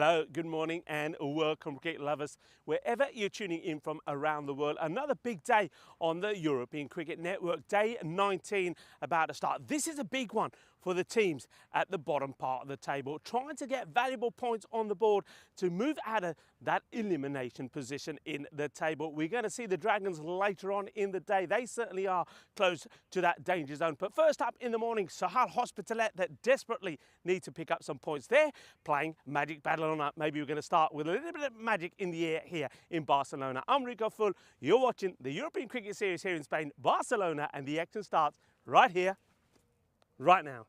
Hello, good morning and welcome cricket lovers wherever you're tuning in from around the world. Another big day on the European Cricket Network, day 19 about to start. This is a big one for the teams at the bottom part of the table, trying to get valuable points on the board to move out of that elimination position in the table. We're going to see the Dragons later on in the day. They certainly are close to that danger zone. But first up in the morning, Sohail Hospitalet that desperately need to pick up some points. They're playing Magic Badalona. Maybe we're going to start with a little bit of magic in the air here in Barcelona. I'm Rico Full. You're watching the European Cricket Series here in Spain, Barcelona, and the action starts right here, right now.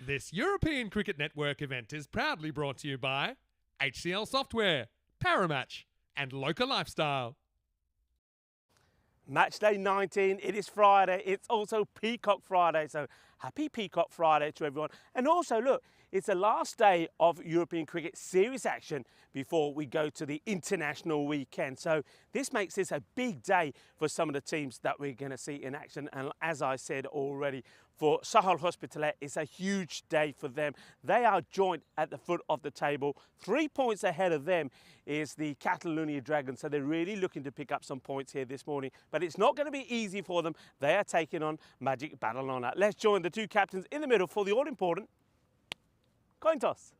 This European Cricket Network event is proudly brought to you by HCL Software, Paramatch, and Local Lifestyle. Match day 19, it is Friday, it's also Peacock Friday, so happy Peacock Friday to everyone. And also look, it's the last day of European Cricket Series action before we go to the international weekend. So this makes this a big day for some of the teams that we're going to see in action. And as I said already, for Sohail Hospitalet, it's a huge day for them. They are joint at the foot of the table. 3 points ahead of them is the Catalonia Dragons. So they're really looking to pick up some points here this morning. But it's not going to be easy for them. They are taking on Magic Badalona. Let's join the two captains in the middle for the all-important coin toss.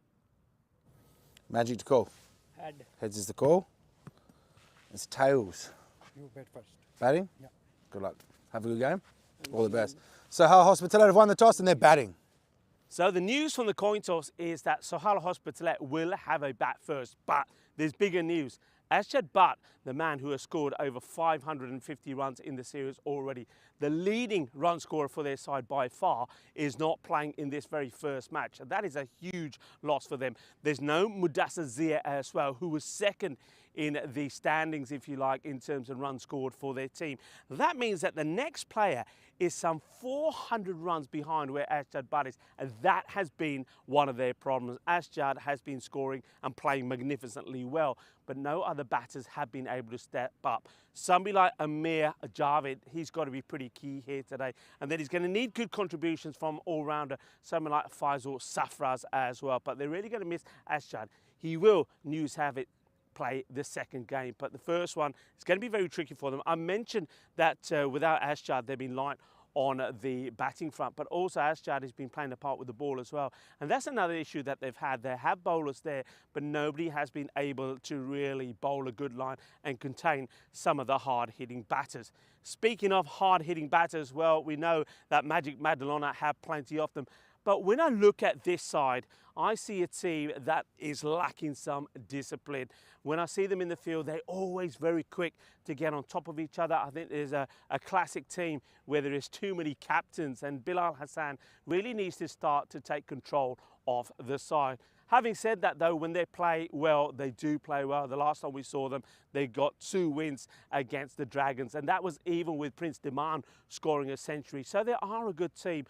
Magic to call. Head. Heads is the call. It's tails. You bet first. Batting? Yeah. Good luck. Have a good game. All the best. Sohail Hospitalet have won the toss and they're batting. So the news from the coin toss is that Sohail Hospitalet will have a bat first, but there's bigger news. Ashad Butt, the man who has scored over 550 runs in the series already, the leading run scorer for their side by far, is not playing in this very first match. And that is a huge loss for them. There's no Mudassar Zia as well, who was second in the standings, if you like, in terms of runs scored for their team. That means that the next player is some 400 runs behind where Ashad Butt is, and that has been one of their problems. Ashad has been scoring and playing magnificently well, but no other batters have been able to step up. Somebody like Amir Javed, he's got to be pretty key here today, and then he's going to need good contributions from all-rounder, someone like Faisal Safraz as well, but they're really going to miss Ashad. He will have it play the second game, but the first one is going to be very tricky for them. I mentioned that without Ashad they've been light on the batting front, but also Ashad has been playing a part with the ball as well, and that's another issue that they've had. They have bowlers there, but nobody has been able to really bowl a good line and contain some of the hard-hitting batters. Speaking of hard-hitting batters, well, we know that Magic Badalona have plenty of them. But when I look at this side, I see a team that is lacking some discipline. When I see them in the field, they're always very quick to get on top of each other. I think there's a classic team where there is too many captains, and Bilal Hassan really needs to start to take control of the side. Having said that, though, when they play well, they do play well. The last time we saw them, they got 2 wins against the Dragons, and that was even with Prince Diman scoring a century. So they are a good team.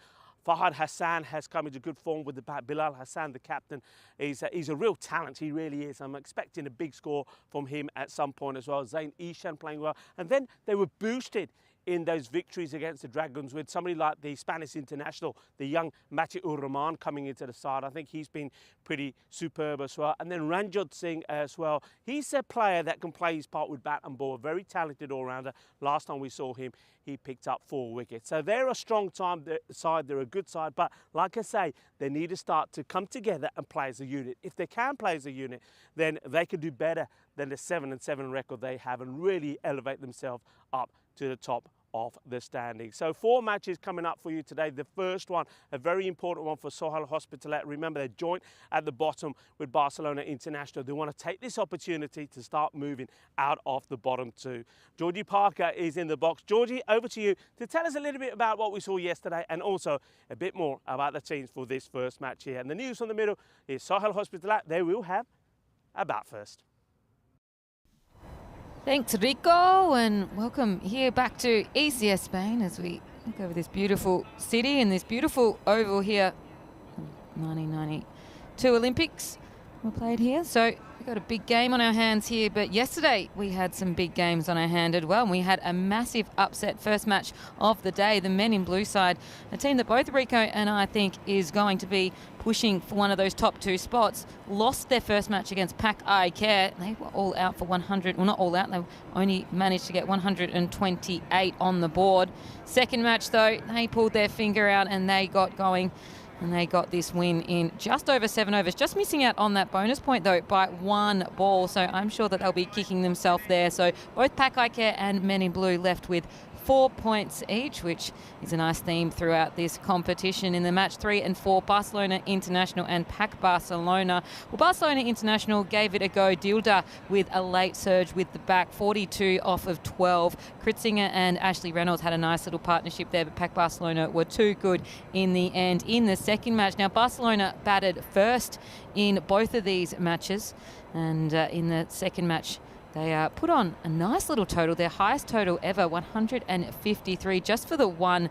Fahad Hassan has come into good form with the bat. Bilal Hassan, the captain, he's a real talent. He really is. I'm expecting a big score from him at some point as well. Zain Ishan playing well. And then they were boosted in those victories against the Dragons with somebody like the Spanish international, the young Matiur Rahman coming into the side. I think he's been pretty superb as well. And then Ranjot Singh as well. He's a player that can play his part with bat and ball. Very talented all-rounder. Last time we saw him, he picked up 4 wickets. So they're a strong side. They're a good side. But like I say, they need to start to come together and play as a unit. If they can play as a unit, then they could do better than the 7-7 record they have and really elevate themselves up to the top of the standings. So 4 matches coming up for you today. The first one, a very important one for Sohail Hospitalet. Remember, they're joint at the bottom with Barcelona International. They want to take this opportunity to start moving out of the bottom 2. Georgie Parker is in the box. Georgie, over to you to tell us a little bit about what we saw yesterday and also a bit more about the teams for this first match here. And the news from the middle is Sohail Hospitalet. They will have a bat first. Thanks, Rico, and welcome here back to ECS Spain as we look over this beautiful city and this beautiful oval here. 1992 Olympics were played here, so we've got a big game on our hands here, but yesterday we had some big games on our hand as well, and we had a massive upset first match of the day. The men in blue side, a team that both Rico and I think is going to be pushing for one of those top 2 spots, lost their first match against Pac Eye Care. They were all out for 100, well, not all out, they only managed to get 128 on the board. Second match though, they pulled their finger out and they got going, and they got this win in just over 7 overs, just missing out on that bonus point though by 1 ball, so I'm sure that they'll be kicking themselves there. So both Pac Eye Care and Men in Blue left with 4 points each, which is a nice theme throughout this competition. In the match 3 and 4, Barcelona International and Pac Barcelona. Well, Barcelona International gave it a go. Dilda with a late surge with the back, 42 off of 12. Kritzinger and Ashley Reynolds had a nice little partnership there, but Pac Barcelona were too good in the end. In the second match, now Barcelona batted first in both of these matches, and in the second match, they put on a nice little total, their highest total ever, 153, just for the 1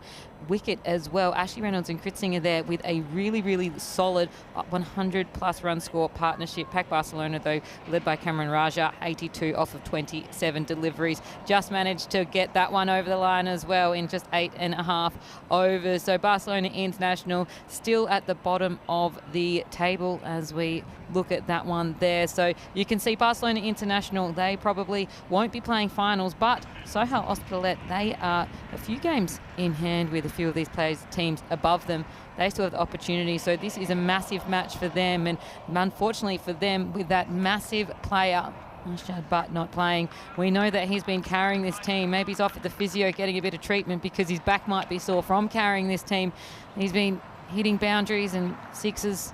wicket as well. Ashley Reynolds and Kritzinger there with a really, really solid 100-plus run score partnership. Pac Barcelona, though, led by Cameron Raja, 82 off of 27 deliveries. Just managed to get that one over the line as well in just 8.5 overs. So Barcelona International still at the bottom of the table as we look at that one there. So you can see Barcelona International, they probably won't be playing finals, but Sohail Hospitalet, they are a few games in hand with a few of these teams above them. They still have the opportunity, so this is a massive match for them, and unfortunately for them, with that massive player Arshad Butt not playing, we know that he's been carrying this team. Maybe he's off at the physio getting a bit of treatment because his back might be sore from carrying this team. He's been hitting boundaries and sixes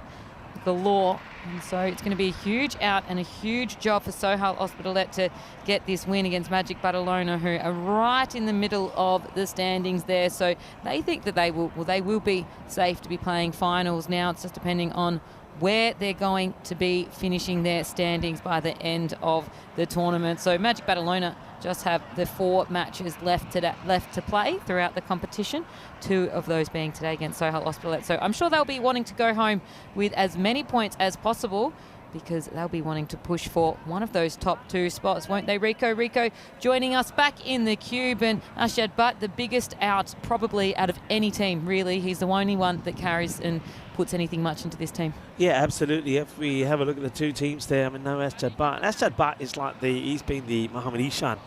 galore, and so it's going to be a huge out and a huge job for Sohail Hospitalet to get this win against Magic Badalona, who are right in the middle of the standings there. So they think that they will be safe to be playing finals. Now it's just depending on where they're going to be finishing their standings by the end of the tournament. So Magic Badalona just have the 4 matches left to play throughout the competition, 2 of those being today against Sohail Hospitalet. So I'm sure they'll be wanting to go home with as many points as possible, because they'll be wanting to push for one of those top 2 spots, won't they, Rico? Rico joining us back in the cube, and Arshad Butt, the biggest out probably out of any team, really. He's the only one that carries and puts anything much into this team. Yeah, absolutely. If we have a look at the 2 teams there, I mean, no Arshad Butt. Arshad Butt is like he's been the Mohamed Ishan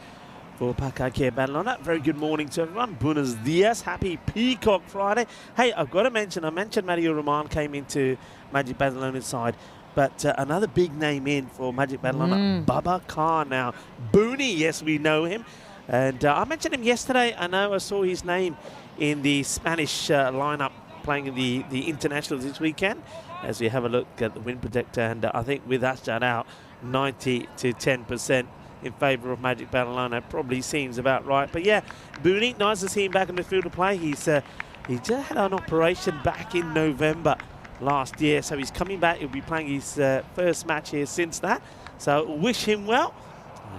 for Pac Eye Care Badalona. Very good morning to everyone. Buenos dias. Happy Peacock Friday. Hey, I've got to mention, I mentioned Mario Roman came into Magic Badalona's side, but another big name in for Magic Badalona, Baba Khan. Now, Booney, yes, we know him. And I mentioned him yesterday. I know I saw his name in the Spanish lineup playing in the internationals this weekend, as we have a look at the win protector. And I think with Arshad out, 90 to 10% in favour of Magic Badalona probably seems about right. But yeah, Booney, nice to see him back in the field of play. He just had an operation back in November last year, so he's coming back. He'll be playing his first match here since that, so wish him well,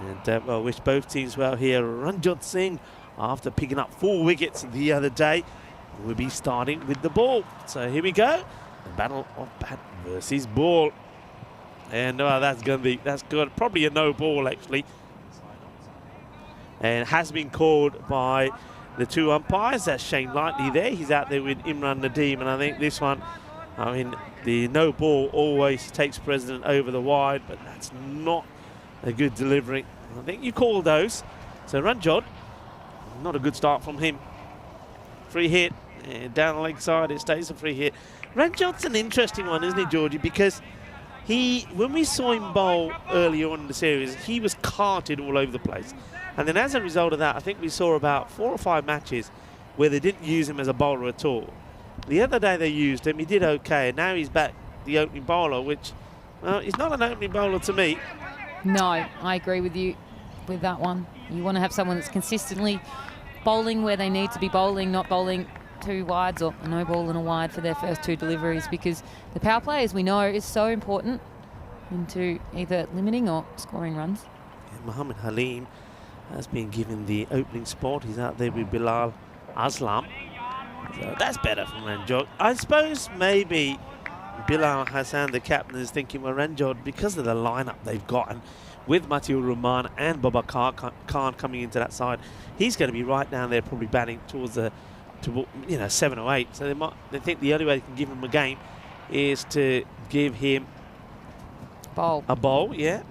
and well, wish both teams well here. Ranjot Singh, after picking up 4 wickets the other day, will be starting with the ball. So here we go, the battle of bat versus ball, and that's good, probably a no ball actually, and has been called by the 2 umpires. That's Shane Lightley there, he's out there with Imran Nadeem, and I think this one, I mean, the no ball always takes precedent over the wide, but that's not a good delivery. I think you call those. So Ranjot, not a good start from him. Free hit, and down the leg side, it stays a free hit. Ranjot's an interesting one, isn't he, Georgie? Because when we saw him bowl earlier on in the series, he was carted all over the place. And then as a result of that, I think we saw about 4 or 5 matches where they didn't use him as a bowler at all. The other day they used him, he did okay, and now he's back the opening bowler, which, well, he's not an opening bowler to me. No, I agree with you with that one. You want to have someone that's consistently bowling where they need to be bowling, not bowling 2 wides or a no ball and a wide for their first 2 deliveries, because the power play, as we know, is so important into either limiting or scoring runs. Mohammed Halim has been given the opening spot. He's out there with Bilal Aslam. So that's better from Ranjot. I suppose maybe Bilal Hassan, the captain, is thinking, well, Ranjot, because of the lineup they've gotten with Matiur Rahman and Babakar Khan coming into that side, he's going to be right down there, probably batting towards the, 7 or 8. So they think the only way they can give him a game is to give him a bowl, yeah.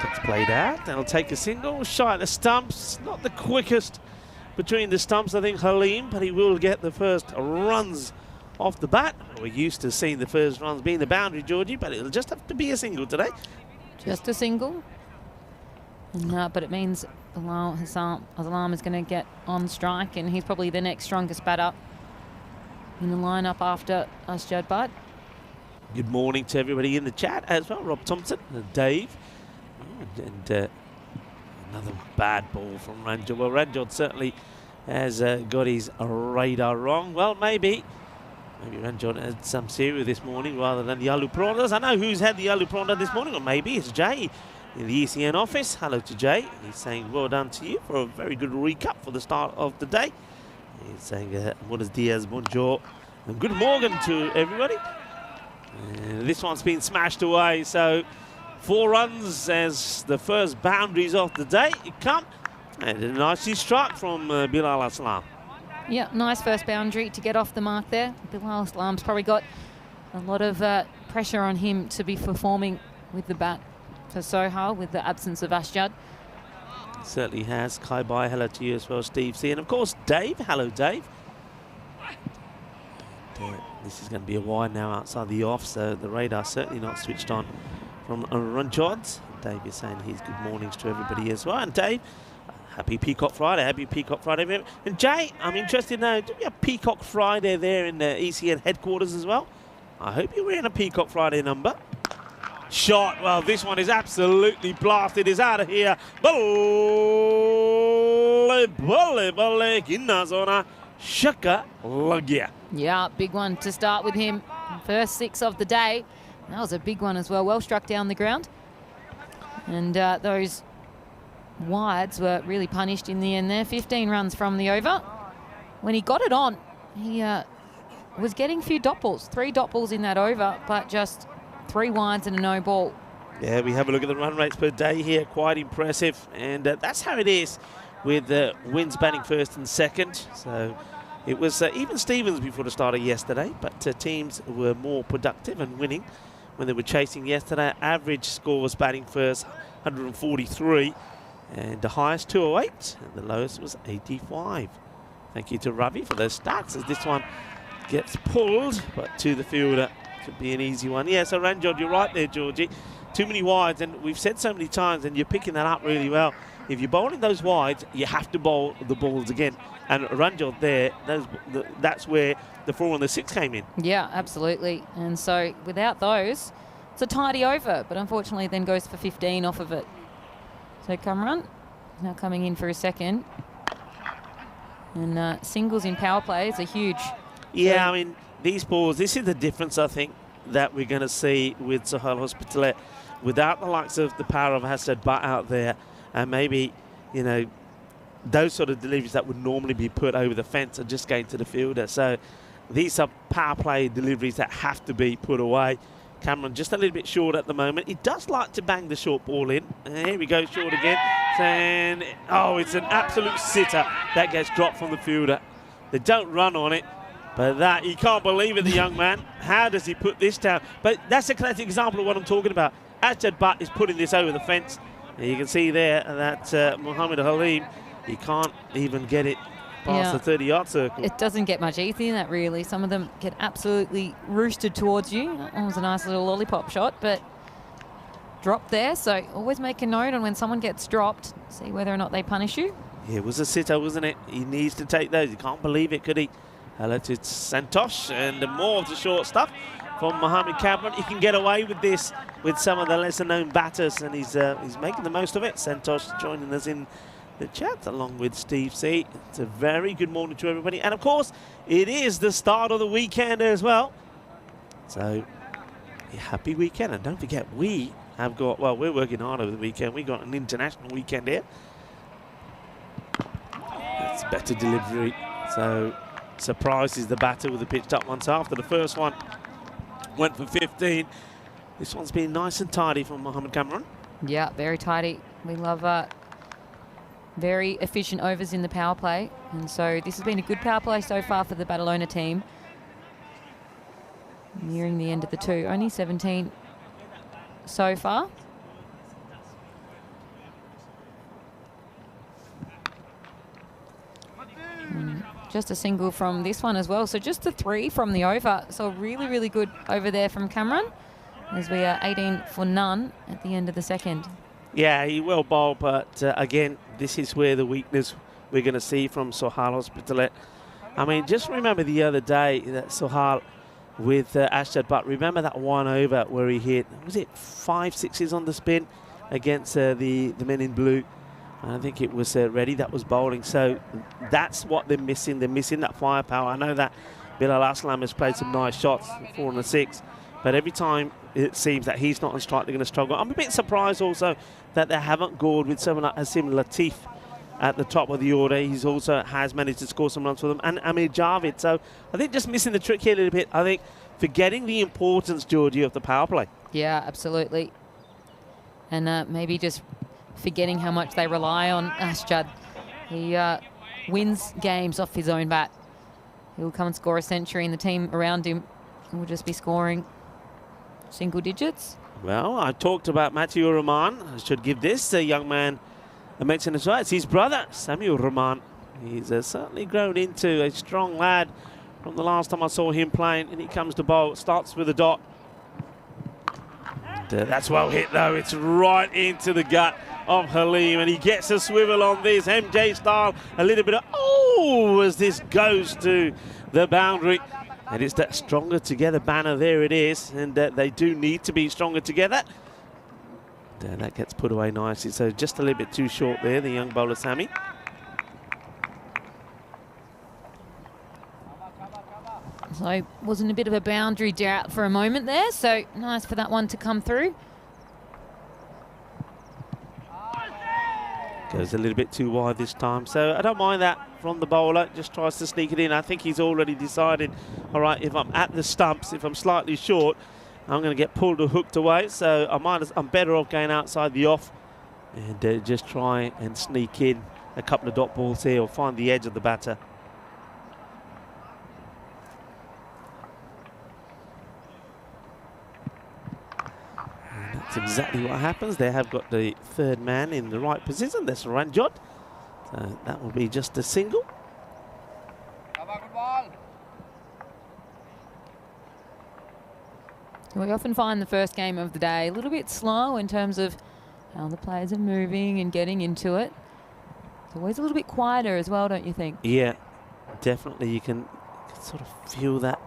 Gets played out. They'll take a single. Shy at the stumps. Not the quickest between the stumps, I think, Halim, but he will get the first runs off the bat. We're used to seeing the first runs being the boundary, Georgie, but it'll just have to be a single today. Just a single. But it means Bilal Aslam is going to get on strike, and he's probably the next strongest batter in the lineup after Asjad Butt. Good morning to everybody in the chat as well. Rob Thompson, Dave. And another bad ball from Ranjot. Well, Ranjot certainly has got his radar wrong. Well, maybe Ranjot had some cereal this morning rather than the aloo paranthas. I know who's had the aloo parantha this morning, or maybe it's Jay in the ECN office. Hello to Jay. He's saying well done to you for a very good recap for the start of the day. He's saying buenos dias, bonjour, and good morning to everybody. And this one's been smashed away, so 4 runs as the first boundaries of the day come, and nicely struck from Bilal Aslam. Yeah, nice first boundary to get off the mark there. Bilal Aslam's probably got a lot of pressure on him to be performing with the bat for Sohail with the absence of Asjad. Certainly has. Kai Bai, hello to you as well, Steve C. And of course, Dave. Hello, Dave. And, this is going to be a wide now outside the off, so the radar certainly not switched on from Ranjot. Dave is saying his good mornings to everybody as well. And Dave, happy Peacock Friday. Happy Peacock Friday. And Jay, I'm interested now, do we have Peacock Friday there in the ECN headquarters as well? I hope you're wearing a Peacock Friday number. Shot. Well, this one is absolutely blasted. It's out of here. Shaka Lagya. Yeah, big one to start with him. First 6 of the day. That was a big one as well. Well struck down the ground. And those wides were really punished in the end there. 15 runs from the over. When he got it on, he was getting a few dot balls. 3 dot balls in that over, but just 3 wides and a no ball. Yeah, we have a look at the run rates per day here. Quite impressive. And that's how it is with Wins batting first and second. So it was even Stevens before the start of yesterday, but teams were more productive and winning when they were chasing yesterday. Average score was batting first, 143, and the highest 208, and the lowest was 85. Thank you to Ravi for those stats as this one gets pulled, but to the fielder. Could be an easy one. Yeah, so Ranjot, you're right there, Georgie. Too many wides, and we've said so many times, and you're picking that up really well. If you're bowling those wides, you have to bowl the balls again. And Ranjot there, that's where the 4 and the 6 came in. Yeah, absolutely. And so without those, it's a tidy over, but unfortunately then goes for 15 off of it. So Kamran now coming in for a second. And singles in power plays are huge. Yeah, I mean, these balls, this is the difference, I think, that we're going to see with Sohail Hospitalet. Without the likes of the power of Asjad Butt out there, and maybe, you know, those sort of deliveries that would normally be put over the fence are just going to the fielder. So these are power play deliveries that have to be put away. Cameron just a little bit short at the moment. He does like to bang the short ball in. And here we go, short again. And, oh, it's an absolute sitter that gets dropped from the fielder. They don't run on it. But that, you can't believe it, the young man. How does he put this down? But that's a classic example of what I'm talking about. Asjad Butt is putting this over the fence. And you can see there that Mohammed Halim, he can't even get it past the 30-yard circle. It doesn't get much easier than that, really. Some of them get absolutely roosted towards you. That one was a nice little lollipop shot, but dropped there, so always make a note on when someone gets dropped, see whether or not they punish you. Yeah, it was a sitter, wasn't it? He needs to take those. He can't believe it, could he? Hello to Santosh, and more of the short stuff from Mohamed Cameron. He can get away with this with some of the lesser-known batters, and he's making the most of it. Santosh joining us in the chat along with Steve C. It's a very good morning to everybody, and of course, it is the start of the weekend as well. So, a happy weekend, and don't forget, we have got, well, we're working hard over the weekend. We got an international weekend here. That's better delivery. So, Surprise is the batter with the pitched up ones after. The first one went for 15. This one's been nice and tidy from Mohamed Cameron. Yeah, very tidy. We love very efficient overs in the power play. And so this has been a good power play so far for the Badalona team. Nearing the end of the two. Only 17 so far. Just a single from this one as well. So just the 3 from the over. So really, really good over there from Cameron, as we are 18 for none at the end of the second. Yeah, he well bowled, but again, this is where the weakness we're going to see from Sohail Hospitalet. I mean, just remember the other day that Sohail with Ashad, but remember that one over where he hit, was it 5 sixes on the spin against the men in blue? I think it was Reddy that was bowling. So that's what they're missing. They're missing that firepower. I know that Bilal Aslam has played some nice shots, 4 and a 6, but every time it seems that he's not on strike, they're going to struggle. I'm a bit surprised also that they haven't gored with someone like Hasim Latif at the top of the order. He's also has managed to score some runs for them, and Amir Javed. So I think just missing the trick here a little bit. I think forgetting the importance, Georgie, of the power play. Yeah, absolutely. And maybe just forgetting how much they rely on Ashad. He wins games off his own bat. He'll come and score a century, and the team around him will just be scoring single digits. Well, I talked about Matthew Rahman. I should give this young man a mention as well. It's his brother, Samuel Rahman. He's certainly grown into a strong lad from the last time I saw him playing, and he comes to bowl, starts with a dot. And, that's well hit, though. It's right into the gut of Halim, and he gets a swivel on this MJ style, a little bit of as this goes to the boundary. And it's that stronger together banner. There it is, and they do need to be stronger together. And that gets put away nicely, so just a little bit too short there, the young bowler Sammy. So wasn't a bit of a boundary drought for a moment there, so nice for that one to come through. Goes a little bit too wide this time, so I don't mind that from the bowler. Just tries to sneak it in. I think he's already decided, all right, if I'm at the stumps, if I'm slightly short, I'm going to get pulled or hooked away, so I'm better off going outside the off and just try and sneak in a couple of dot balls here or find the edge of the batter. That's exactly what happens. They have got the third man in the right position. That's Ranjot. So that will be just a single. We often find the first game of the day a little bit slow in terms of how the players are moving and getting into it. It's always a little bit quieter as well, don't you think? Yeah, definitely. You can sort of feel that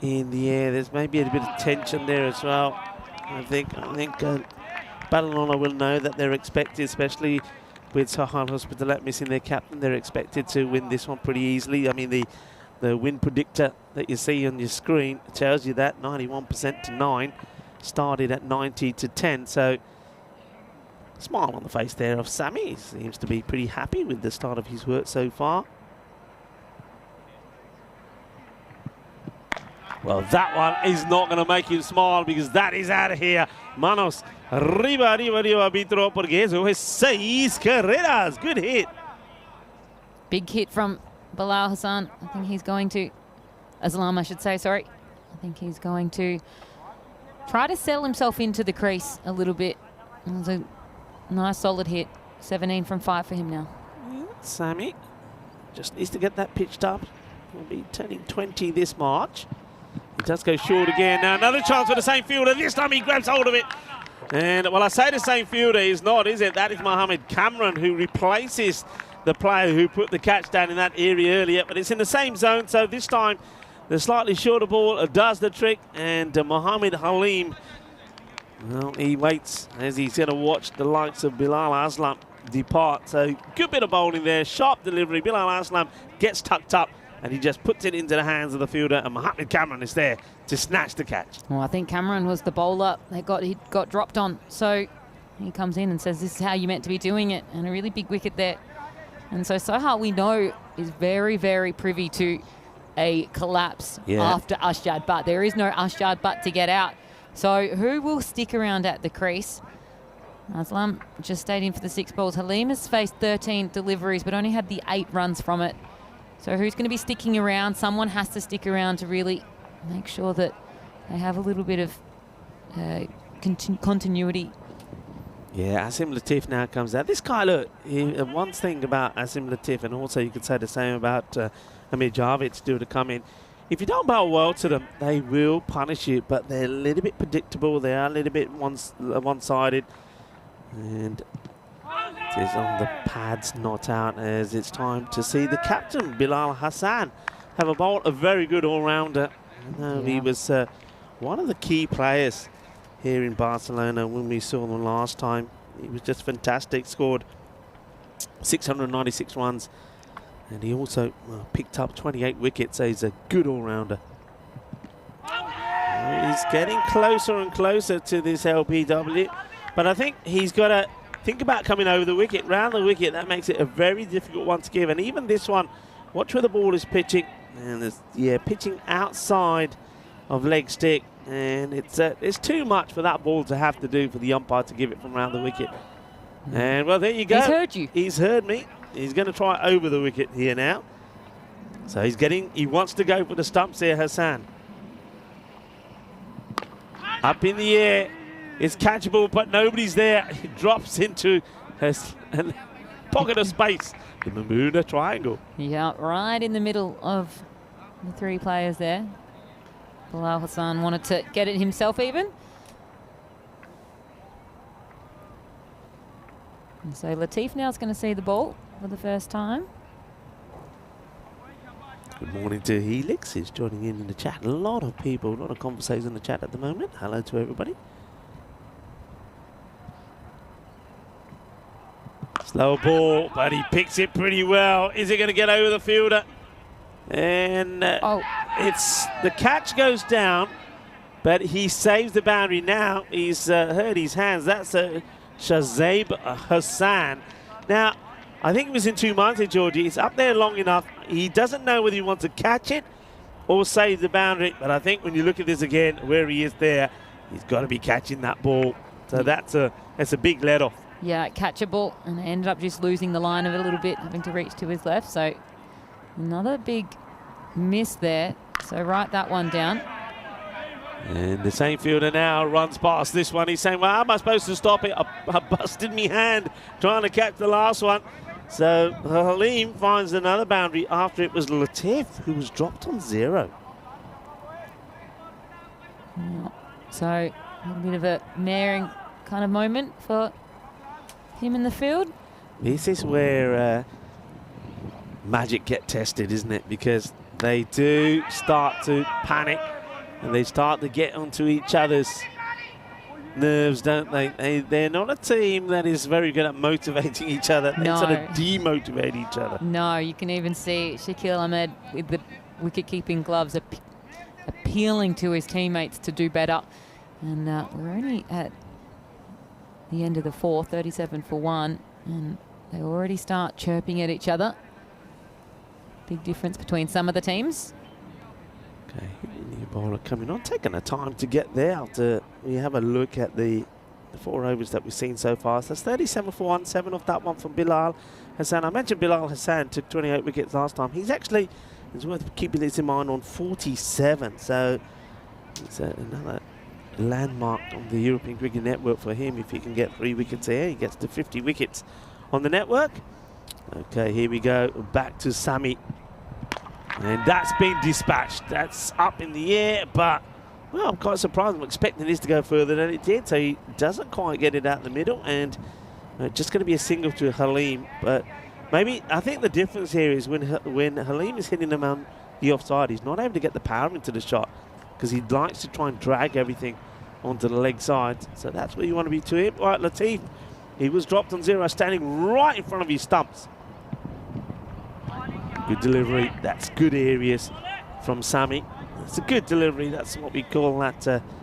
in the air. There's maybe a bit of tension there as well. I think Badalona will know that they're expected, especially with Sohail Hospitalet missing their captain, they're expected to win this one pretty easily. I mean, the win predictor that you see on your screen tells you that 91% to 9, started at 90 to 10. So, smile on the face there of Sammy. He seems to be pretty happy with the start of his work so far. Well, that one is not going to make him smile because that is out of here. Manos, arriba, arbitro, porque eso es 6 carreras. Good hit. Big hit from Bilal Hassan. I think he's going to, Aslam, I should say, sorry. I think he's going to try to settle himself into the crease a little bit. It was a nice solid hit. 17 from 5 for him now. Sammy just needs to get that pitched up. He'll be turning 20 this March. He does go short again. Now another chance for the same fielder. This time he grabs hold of it. And, well, I say the same fielder is not, is it? That is Mohammed Cameron, who replaces the player who put the catch down in that area earlier. But it's in the same zone, so this time the slightly shorter ball does the trick. And Mohammed Halim, well, he waits as he's going to watch the likes of Bilal Aslam depart. So good bit of bowling there, sharp delivery. Bilal Aslam gets tucked up and he just puts it into the hands of the fielder, and Mohammed Cameron is there to snatch the catch. Well, I think Cameron was the bowler that he got dropped on. So he comes in and says, this is how you're meant to be doing it. And a really big wicket there. And so Sohail, we know, is very, very privy to a collapse after Ashjad Butt. There is no Ashjad Butt to get out. So who will stick around at the crease? Aslam just stayed in for the 6 balls. Halim has faced 13 deliveries but only had the 8 runs from it. So who's going to be sticking around? Someone has to stick around to really make sure that they have a little bit of continuity. Yeah, Asim Latif now comes out. This guy, look, one thing about Asim Latif, and also you could say the same about Amir Javed still to come in. If you don't bowl well to them, they will punish you, but they're a little bit predictable. They are a little bit one-sided. And it is on the pads, not out, as it's time to see the captain, Bilal Hassan, have a bowl, a very good all-rounder. He was one of the key players here in Barcelona when we saw them last time. He was just fantastic, scored 696 runs, and he also picked up 28 wickets, so he's a good all-rounder. He's getting closer and closer to this LBW, but I think he's got to think about coming over the wicket, round the wicket. That makes it a very difficult one to give, and even this one, watch where the ball is pitching, and there's, pitching outside of leg stick, and it's too much for that ball to have to do for the umpire to give it from round the wicket. And well, there you go. He's heard you. He's heard me. He's going to try over the wicket here now. So he wants to go for the stumps here, Hassan. Up in the air, it's catchable, but nobody's there. It drops into a pocket of space in the Bermuda Triangle. Yeah, right in the middle of the 3 players there. Bilal Hassan wanted to get it himself even. And so Latif now is going to see the ball for the first time. Good morning to Helix, who's joining in the chat. A lot of people, a lot of conversation in the chat at the moment. Hello to everybody. Slow ball, but he picks it pretty well. Is it going to get over the fielder? And it's the catch goes down, but he saves the boundary. Now he's hurt his hands. That's Shahzaib Hassan. Now, I think it was in 2 months, Georgie. It's up there long enough. He doesn't know whether he wants to catch it or save the boundary. But I think when you look at this again, where he is there, he's got to be catching that ball. So that's a big let off. Yeah, catchable, and ended up just losing the line of it a little bit, having to reach to his left. So another big miss there. So write that one down. And the same fielder now runs past this one. He's saying, well, how am I supposed to stop it? I busted me hand trying to catch the last one. So Halim finds another boundary after it was Latif who was dropped on 0. Yeah. So a little bit of a naring kind of moment for him in the field. This is where Magic get tested, isn't it? Because they do start to panic and they start to get onto each other's nerves, don't they? They're not a team that is very good at motivating each other. They sort of demotivate each other. No, you can even see Shakil Ahmed with the wicket-keeping gloves appealing to his teammates to do better. And we're only at the end of the 4th, 37 for 1, and they already start chirping at each other. Big difference between some of the teams. Okay, new bowler coming on, taking a time to get there after we have a look at the 4 overs that we've seen so far. So that's 37 for 1, 7 off that one from Bilal Hassan. I mentioned Bilal Hassan took 28 wickets last time. He's actually, it's worth keeping this in mind, on 47. So it's another landmark on the European Cricket Network for him. If he can get 3 wickets here, he gets to 50 wickets on the network. Okay, here we go, back to Sami. And that's been dispatched. That's up in the air, but Well, I'm quite surprised. I'm expecting this to go further than it did, so he doesn't quite get it out in the middle, and just going to be a single to Halim. But maybe, I think the difference here is when Halim is hitting him on the offside, he's not able to get the power into the shot because he likes to try and drag everything onto the leg side. So that's where you want to be to him. Right, Latif, he was dropped on 0, standing right in front of his stumps. Good delivery. That's good areas from Sammy. It's a good delivery. That's what we call that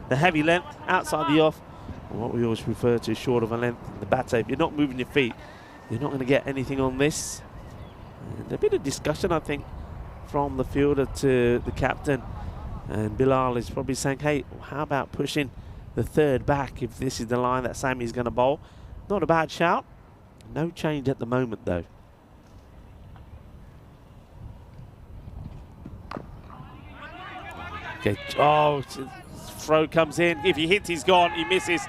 the heavy length outside the off, or what we always refer to short of a length in the batter. If you're not moving your feet, you're not going to get anything on this. And a bit of discussion, I think, from the fielder to the captain. And Bilal is probably saying, hey, how about pushing the third back if this is the line that Sammy's going to bowl? Not a bad shout. No change at the moment, though. Okay, oh, throw comes in. If he hits, he's gone. He misses.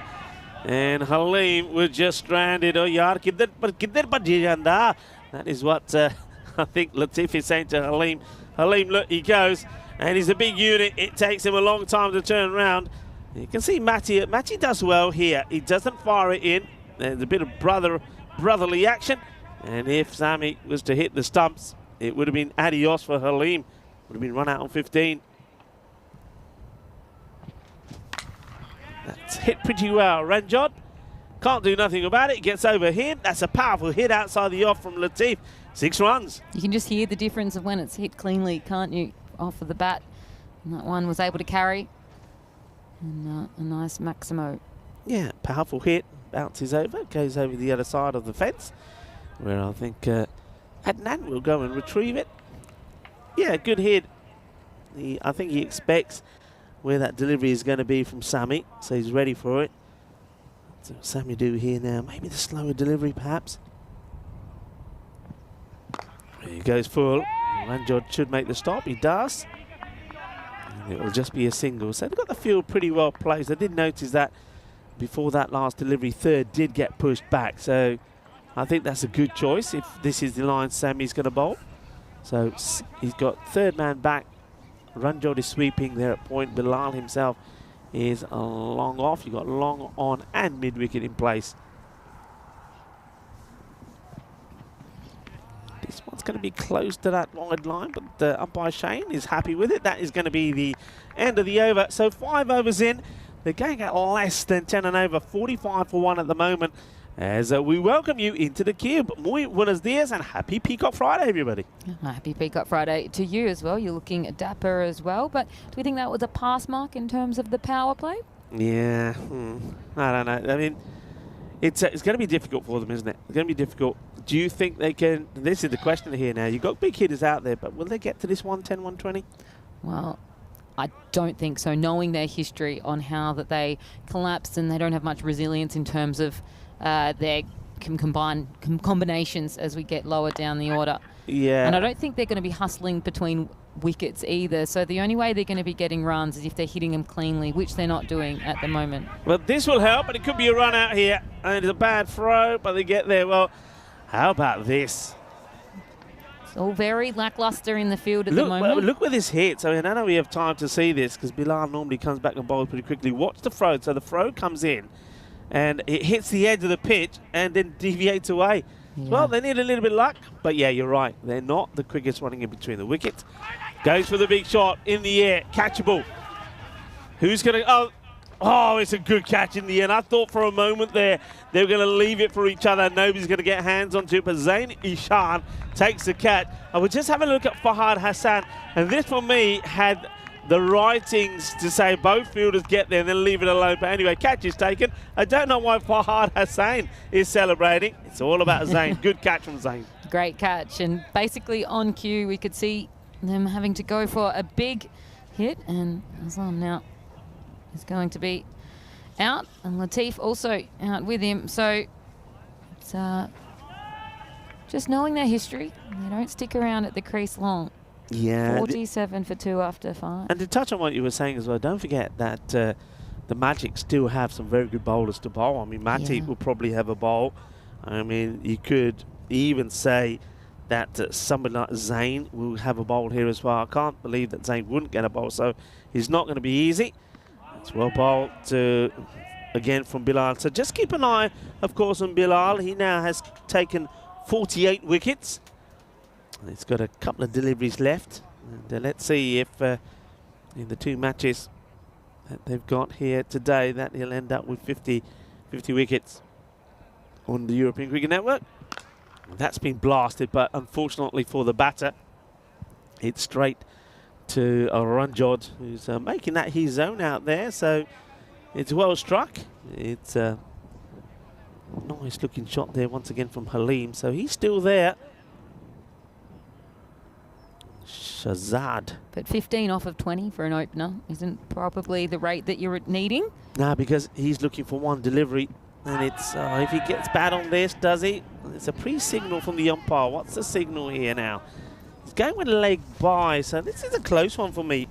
And Halim was just stranded. Oh, yaar, kidhar bhajji janda. That is what I think Latif is saying to Halim. Halim, look, he goes. And he's a big unit. It takes him a long time to turn around. You can see Matty does well here. He doesn't fire it in. There's a bit of brotherly action. And if Sammy was to hit the stumps, it would have been adios for Halim. Would have been run out on 15. That's hit pretty well. Ranjot can't do nothing about it. Gets over him. That's a powerful hit outside the off from Latif. 6 runs. You can just hear the difference of when it's hit cleanly, can't you, off of the bat? And that one was able to carry. And a nice Maximo. Yeah, powerful hit. Bounces over. Goes over the other side of the fence, where I think Adnan will go and retrieve it. Yeah, good hit. I think he expects where that delivery is going to be from Sammy, so he's ready for it. So Sammy do here now, maybe the slower delivery perhaps. There he goes full. Ranjot should make the stop, he does. And it will just be a single. So they've got the field pretty well placed. I did notice that before that last delivery, third did get pushed back. So I think that's a good choice if this is the line Sammy's going to bowl. So he's got third man back. Ranjot is sweeping there at point. Bilal himself is long off. You've got long on and mid wicket in place. This one's going to be close to that wide line, but umpire Shane is happy with it. That is going to be the end of the over. So 5 overs in. They're going at less than 10 and over. 45 for 1 at the moment. As we welcome you into the cube. Muy buenos dias and happy Peacock Friday, everybody. Happy Peacock Friday to you as well. You're looking dapper as well. But do we think that was a pass mark in terms of the power play? Yeah, I don't know. I mean, it's going to be difficult for them, isn't it? It's going to be difficult. Do you think they can? This is the question here now. You've got big hitters out there, but will they get to this 110, 120? Well, I don't think so, knowing their history on how that they collapsed and they don't have much resilience in terms of their combinations as we get lower down the order. Yeah. And I don't think they're going to be hustling between wickets either. So the only way they're going to be getting runs is if they're hitting them cleanly, which they're not doing at the moment. Well, this will help, but it could be a run out here. And it's a bad throw, but they get there. Well, how about this? It's all very lackluster in the field at the moment. Look where this hits. I mean, I don't know we have time to see this because Bilal normally comes back and bowls pretty quickly. Watch the throw. So the throw comes in and it hits the edge of the pitch and then deviates away. Yeah. Well, they need a little bit of luck. But yeah, you're right. They're not the quickest running in between the wickets. Goes for the big shot in the air. Catchable. Who's going to... Oh, it's a good catch in the end. I thought for a moment there they were going to leave it for each other. Nobody's going to get hands onto it. But Zain Ishan takes the catch. I was just having a look at Fahad Hassan. And this, for me, had the writings to say both fielders get there and then leave it alone. But anyway, catch is taken. I don't know why Fahad Hassan is celebrating. It's all about Zain. Good catch from Zain. Great catch. And basically on cue, we could see them having to go for a big hit. And Aslam now is going to be out. And Latif also out with him. So it's just knowing their history. They don't stick around at the crease long. Yeah. 47 for 2 after 5. And to touch on what you were saying as well, don't forget that the Magic still have some very good bowlers to bowl. I mean, Matty will probably have a bowl. I mean, you could even say that somebody like Zain will have a bowl here as well. I can't believe that Zain wouldn't get a bowl, so he's not going to be easy. It's well bowled again from Bilal. So just keep an eye, of course, on Bilal. He now has taken 48 wickets. He's got a couple of deliveries left. And let's see if in the 2 matches that they've got here today, that he'll end up with 50 wickets on the European Cricket Network. That's been blasted, but unfortunately for the batter, it's straight to Ranjod, who's making that his zone out there. So it's well struck. It's a nice looking shot there once again from Halim. So he's still there. Shazad. But 15 off of 20 for an opener isn't probably the rate that you're needing. Nah, because he's looking for one delivery. And it's, if he gets bad on this, does he? It's a pre-signal from the umpire. What's the signal here now? He's going with a leg by, so this is a close one for me.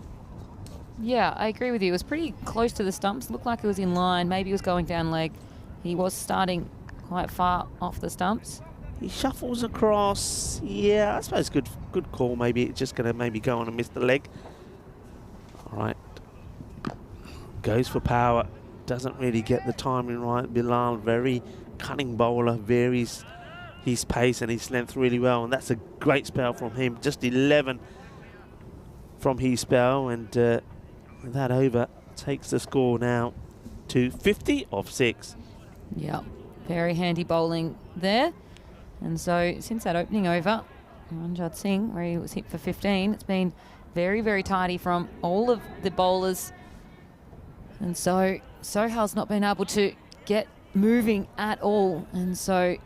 Yeah, I agree with you. It was pretty close to the stumps. Looked like it was in line. Maybe it was going down leg. He was starting quite far off the stumps. He shuffles across. Yeah, I suppose good call. Maybe it's just going to maybe go on and miss the leg. All right. Goes for power. Doesn't really get the timing right. Bilal, very cunning bowler, varies his pace and his length really well. And that's a great spell from him. Just 11 from his spell. And that over takes the score now to 50 off 6. Yeah, very handy bowling there. And so since that opening over, Ranjad Singh, where he was hit for 15, it's been very, very tidy from all of the bowlers. And so Sohail's not been able to get moving at all. And so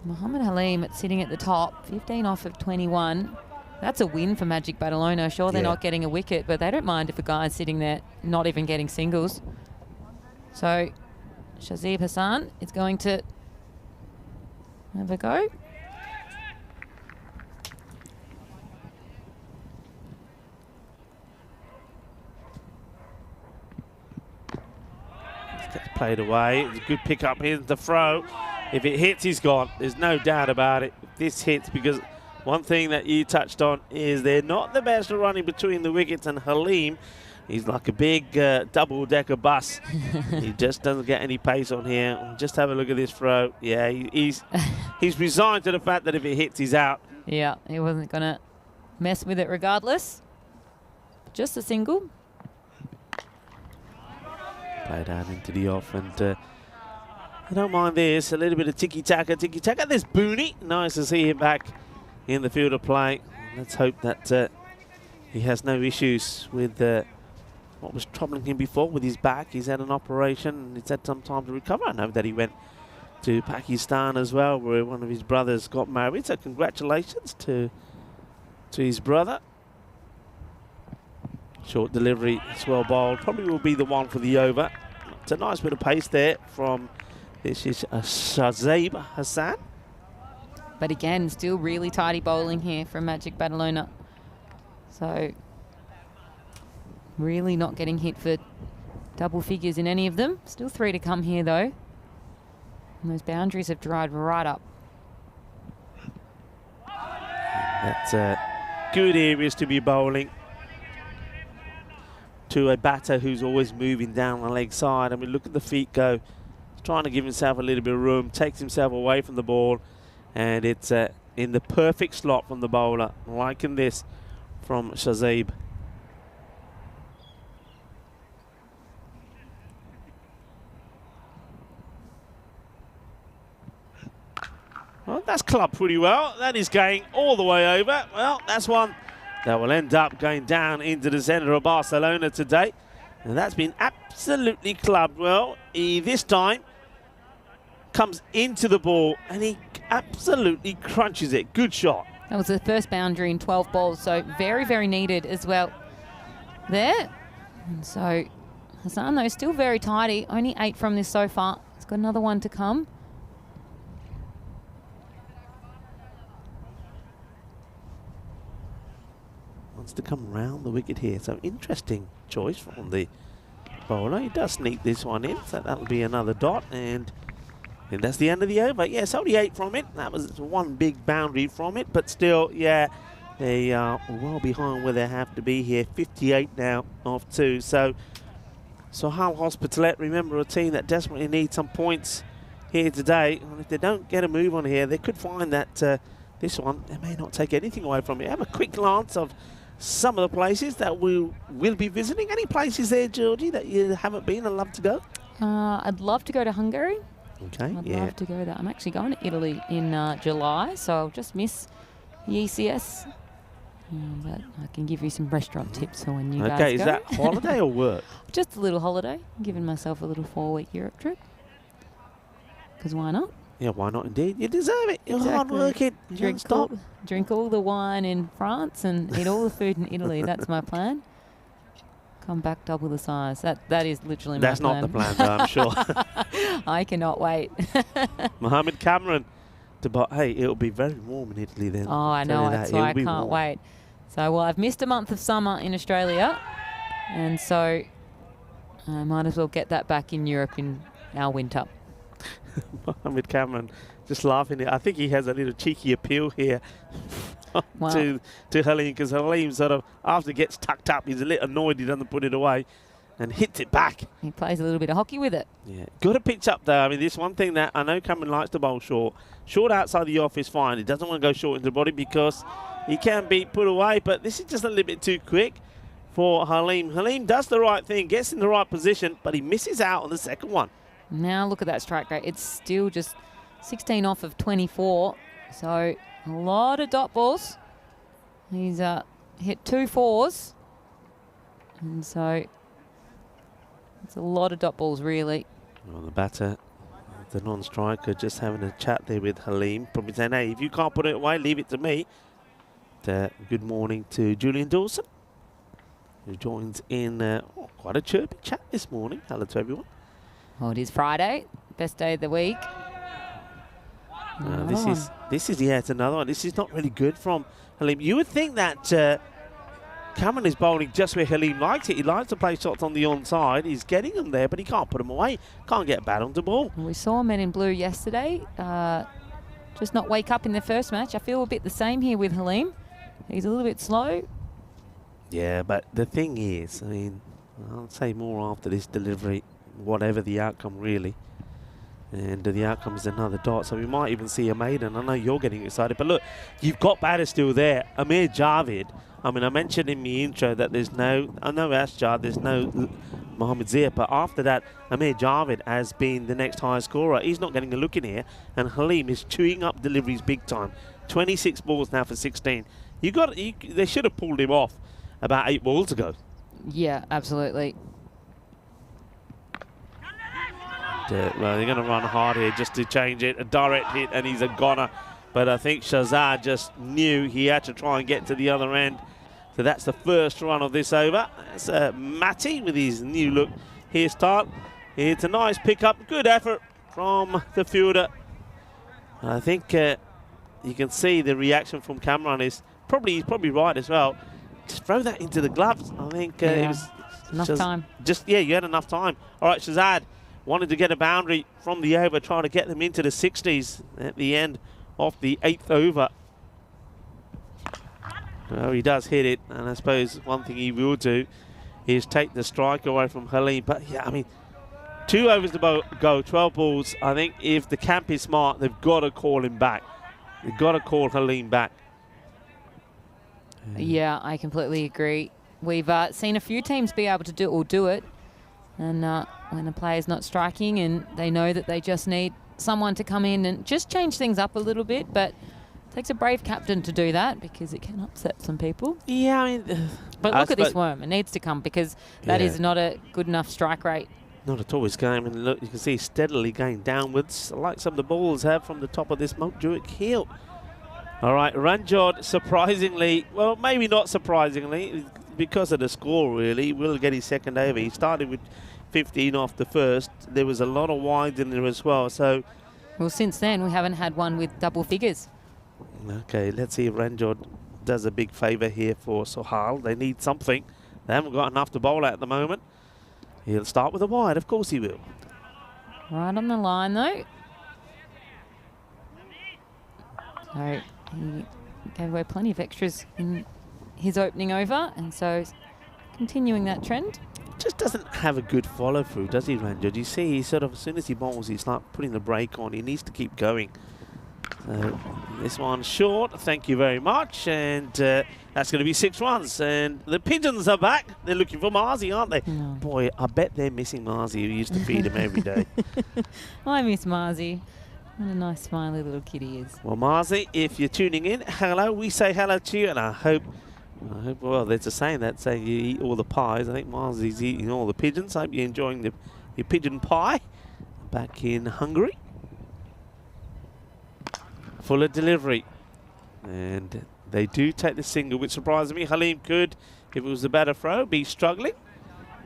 Mohammed Halim sitting at the top, 15 off of 21. That's a win for Magic Badalona. Sure, they're not getting a wicket, but they don't mind if a guy's sitting there not even getting singles. So Shazib Hassan is going to have a go. Gets played away. It's a good pick up. Here's the throw. If it hits, he's gone. There's no doubt about it. If this hits, because one thing that you touched on is they're not the best at running between the wickets, and Halim, he's like a big double-decker bus. He just doesn't get any pace on here. Just have a look at this throw. Yeah, he's resigned to the fact that if it hits, he's out. Yeah, he wasn't going to mess with it regardless. Just a single. Played out into the off, and I don't mind this. A little bit of tiki-taka. There's Booney. Nice to see him back in the field of play. Let's hope that he has no issues with what was troubling him before with his back. He's had an operation and he's had some time to recover. I know that he went to Pakistan as well, where one of his brothers got married. So congratulations to his brother. Short delivery, it's well bowled. Probably will be the one for the over. It's a nice bit of pace there from, this is Shazib Hassan. But again, still really tidy bowling here from Magic Badalona. So really not getting hit for double figures in any of them. Still 3 to come here though. And those boundaries have dried right up. That's good areas to be bowling to a batter who's always moving down the leg side. And we look at the feet go. He's trying to give himself a little bit of room, takes himself away from the ball, and it's in the perfect slot from the bowler, liking this from Shazib. Well, that's clubbed pretty well. That is going all the way over. Well, that's one that will end up going down into the centre of Barcelona today. And that's been absolutely clubbed well. He, this time, comes into the ball and he absolutely crunches it. Good shot. That was the first boundary in 12 balls, so very, very needed as well there. And so Hassan, though, still very tidy. Only 8 from this so far. He's got another one to come. Wants to come round the wicket here. So interesting choice from the bowler. He does sneak this one in, so that'll be another dot. And that's the end of the over. Yeah, it's only 8 from it. That was one big boundary from it. But still, yeah, they are well behind where they have to be here. 58 now off 2. So Sohal Hospitalet, remember, a team that desperately needs some points here today. And if they don't get a move on here, they could find that this one, they may not take anything away from it. Have a quick glance of some of the places that we'll be visiting. Any places there, Georgie, that you haven't been and love to go? I'd love to go to Hungary. Okay, I'd love to go there. I'm actually going to Italy in July, so I'll just miss the ECS. But I can give you some restaurant tips for when you guys go. Okay, is that holiday or work? Just a little holiday. Giving myself a little 4-week Europe trip. Because why not? Yeah, why not indeed? You deserve it. You're Exactly. hard working. You don't stop. Drink all the wine in France and eat all the food in Italy. That's my plan. Come back double the size. That is literally my plan. That's not the plan, though, I'm sure. I cannot wait. Mohammed Cameron. Hey, it'll be very warm in Italy then. Oh, I know. That's why I can't wait. So, well, I've missed a month of summer in Australia. And so I might as well get that back in Europe in our winter. Mohammed Cameron just laughing. I think he has a little cheeky appeal here to Halim, because Halim sort of, after it gets tucked up, he's a little annoyed he doesn't put it away and hits it back. He plays a little bit of hockey with it. Yeah, got to pitch up though. I mean, this one thing that I know Cameron likes to bowl short. Short outside the off is fine. He doesn't want to go short into the body because he can be put away, but this is just a little bit too quick for Halim. Halim does the right thing, gets in the right position, but he misses out on the second one. Now look at that strike rate. It's still just 16 off of 24. So a lot of dot balls. He's hit 2 4s. And so it's a lot of dot balls, really. Well, the batter, the non-striker, just having a chat there with Halim. Probably saying, hey, if you can't put it away, leave it to me. Good morning to Julian Dawson, who joins in quite a chirpy chat this morning. Hello to everyone. Well, it is Friday, best day of the week. This is it's another one. This is not really good from Halim. You would think that Cameron is bowling just where Halim likes it. He likes to play shots on the onside. He's getting them there, but he can't put them away. Can't get a bat on the ball. We saw men in blue yesterday just not wake up in their first match. I feel a bit the same here with Halim. He's a little bit slow. Yeah, but the thing is, I mean, I'll say more after this delivery, whatever the outcome really. And the outcome is another dot, so we might even see a maiden. I know you're getting excited, but look, you've got batters still there. Amir Javed, I mean, I mentioned in the intro that there's no Ashjar, there's no Mohammad Zia, but after that, Amir Javed has been the next highest scorer. He's not getting a look in here, and Halim is chewing up deliveries big time. 26 balls now for 16. They should have pulled him off about 8 balls ago. Yeah, absolutely. Well, they're going to run hard here just to change it. A direct hit, and he's a goner. But I think Shahzad just knew he had to try and get to the other end. So that's the first run of this over. That's Matty with his new look here start. It's a nice pickup. Good effort from the fielder. I think you can see the reaction from Cameron is he's probably right as well. Just throw that into the gloves. I think it was enough time. You had enough time. All right, Shahzad wanted to get a boundary from the over, trying to get them into the 60s at the end of the 8th over. Well, he does hit it, and I suppose one thing he will do is take the strike away from Halim. But yeah, I mean, 2 overs to go, 12 balls. I think if the camp is smart, they've got to call him back. They've got to call Halim back. Yeah, I completely agree. We've seen a few teams be able to do it. And when a player's not striking and they know that they just need someone to come in and just change things up a little bit, but it takes a brave captain to do that because it can upset some people. Yeah, I mean... But look at this worm. It needs to come because that is not a good enough strike rate. Not at all. He's going, and look, you can see steadily going downwards, like some of the balls have from the top of this Mount Druitt hill. All right, Ranjot, surprisingly, well, maybe not surprisingly, because of the score, really, will get his second over. He started with 15 off the first. There was a lot of wides in there as well. So, well, since then, we haven't had one with double figures. Okay, let's see if Ranjot does a big favour here for Sohal. They need something. They haven't got enough to bowl at the moment. He'll start with a wide. Of course he will. Right on the line, though. So he gave away plenty of extras in his opening over, and so continuing that trend. just doesn't have a good follow through, does he, Ranjit? You see, he sort of, as soon as he bowls, he's like putting the brake on. He needs to keep going. So this one short, thank you very much, and that's going to be 6 runs. And the Pigeons are back. They're looking for Marzi, aren't they? No. Boy, I bet they're missing Marzi, who used to feed him every day. I miss Marzi. What a nice, smiley little kid he is. Well, Marzi, if you're tuning in, hello. We say hello to you, and I hope, well, there's a saying that saying you eat all the pies. I think Marzi's eating all the pigeons. I hope you're enjoying your pigeon pie back in Hungary. Fuller delivery. And they do take the single, which surprises me. Halim could, if it was a better throw, be struggling.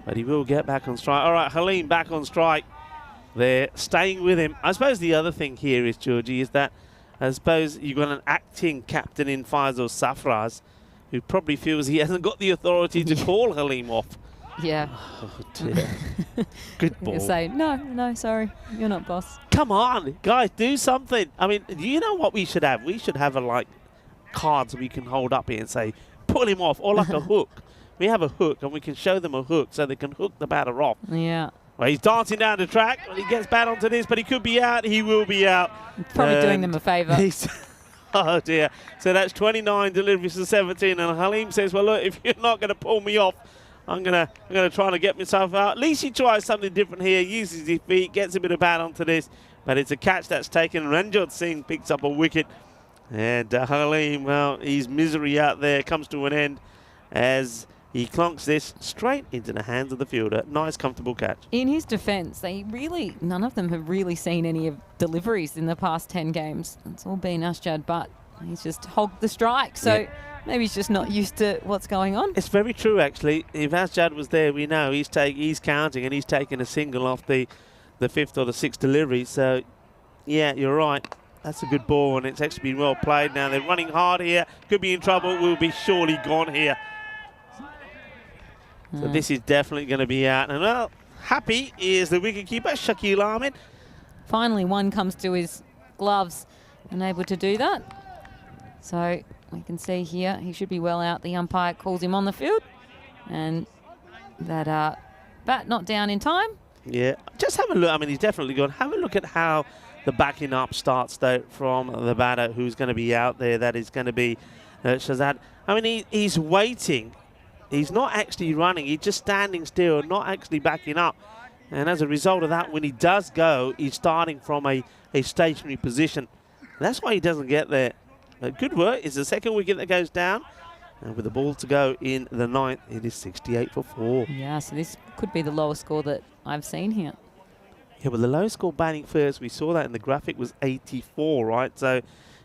But he will get back on strike. All right, Halim back on strike. They're staying with him. I suppose the other thing here is, Georgie, is that I suppose you've got an acting captain in Faisal Safraz who probably feels he hasn't got the authority to call Halim off. Yeah. Oh, dear. Good ball. He'll say, no, sorry, you're not boss. Come on, guys, do something. I mean, you know what we should have? We should have like cards we can hold up here and say, pull him off, or like a hook. We have a hook and we can show them a hook so they can hook the batter off. Yeah. Well, he's dancing down the track. Well, he gets bat onto this, but he could be out. He will be out. Probably doing them a favour. Oh, dear. So that's 29 deliveries to 17. And Halim says, well, look, if you're not going to pull me off, I'm gonna try to get myself out. At least he tries something different here, uses his feet, gets a bit of bat onto this, but it's a catch that's taken. Ranjit Singh picks up a wicket, and Halim, well, his misery out there comes to an end as he clunks this straight into the hands of the fielder. Nice, comfortable catch. In his defence, none of them have really seen any of deliveries in the past 10 games. It's all been Ashjad, but he's just hogged the strike. So. Yeah. Maybe he's just not used to what's going on. It's very true, actually. If Ashjad was there, we know he's counting and he's taking a single off the 5th or the 6th delivery. So, yeah, you're right. That's a good ball, and it's actually been well played. Now they're running hard here. Could be in trouble. Will be surely gone here. So this is definitely going to be out. And, well, happy is the wicketkeeper, Shakil Ahmed. Finally, one comes to his gloves and able to do that. So we can see here he should be well out. The umpire calls him on the field, and that bat not down in time. Yeah, just have a look. I mean, he's definitely gone. Have a look at how the backing up starts though from the batter who's going to be out there. That is going to be Shahzad. I mean, he's waiting. He's not actually running. He's just standing still, not actually backing up. And as a result of that, when he does go, he's starting from a stationary position. That's why he doesn't get there. Good work. It's the second wicket that goes down. And with the ball to go in the 9th, it is 68 for 4. Yeah, so this could be the lowest score that I've seen here. Yeah, well, the lowest score batting first, we saw that in the graphic, was 84, right? So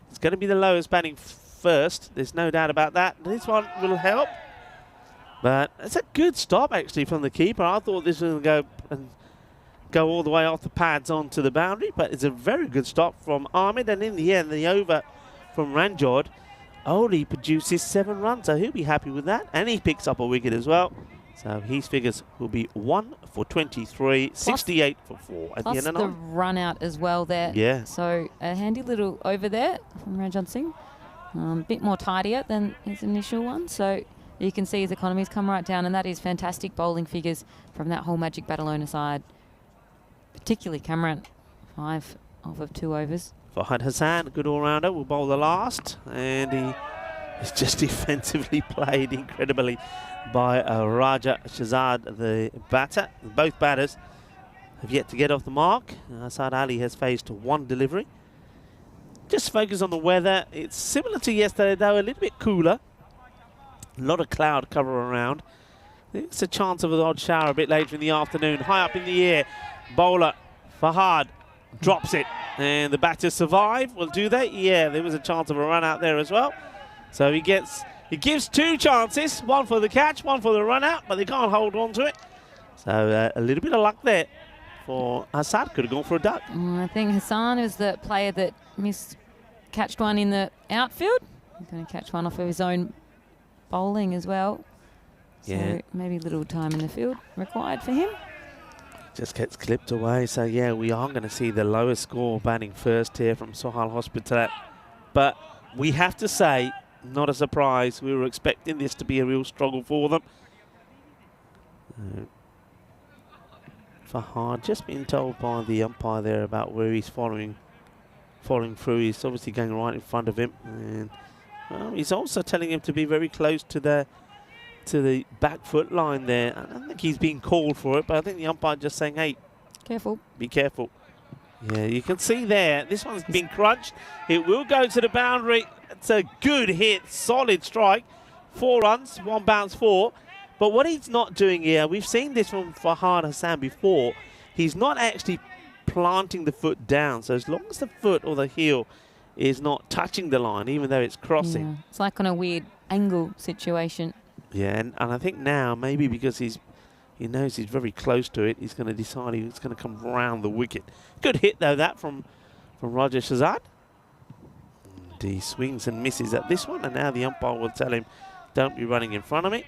it's going to be the lowest batting first. There's no doubt about that. This one will help. But it's a good stop, actually, from the keeper. I thought this was going to go all the way off the pads onto the boundary. But it's a very good stop from Ahmed. And in the end, the over from Ranjit only produces 7 runs, so he'll be happy with that, and he picks up a wicket as well. So his figures will be 1 for 23, 68 for 4 at the end of the night. Run out as well there. Yeah. So a handy little over there from Ranjit Singh, a bit more tidier than his initial one. So you can see his economy's come right down, and that is fantastic bowling figures from that whole Magic Barcelona side, particularly Cameron, 5 off of 2 overs. Fahad Hassan, a good all-rounder, will bowl the last, and he is just defensively played incredibly by Raja Shahzad, the batter. Both batters have yet to get off the mark. Asad Ali has faced 1 delivery. Just focus on the weather. It's similar to yesterday, though, a little bit cooler. A lot of cloud cover around. There's a chance of an odd shower a bit later in the afternoon. High up in the air, bowler Fahad drops it, and the batters survive. Well, do they? Yeah, there was a chance of a run out there as well. So he gives 2 chances, 1 for the catch, 1 for the run out, but they can't hold on to it. So a little bit of luck there for Hassan. Could have gone for a duck. I think Hassan is the player that catched one in the outfield. He's going to catch one off of his own bowling as well. So yeah, maybe a little time in the field required for him. Just gets clipped away. So, yeah, we are going to see the lowest score batting first here from Sohail Hospitalet. But we have to say, not a surprise. We were expecting this to be a real struggle for them. Fahad just been told by the umpire there about where he's following through. He's obviously going right in front of him, and well, he's also telling him to be very close to the back foot line there. I don't think he's being called for it, but I think the umpire just saying, hey, Careful. be careful. Yeah, you can see there, this one's been crunched. It will go to the boundary. It's a good hit, solid strike. 4 runs, 1 bounce 4. But what he's not doing here, we've seen this from Fahad Hassan before, he's not actually planting the foot down. So as long as the foot or the heel is not touching the line, even though it's crossing. Yeah. It's like on a weird angle situation. Yeah, and I think now, maybe because he knows he's very close to it, he's going to decide he's going to come round the wicket. Good hit, though, that from Roger Shazad. And he swings and misses at this one, and now the umpire will tell him, don't be running in front of me.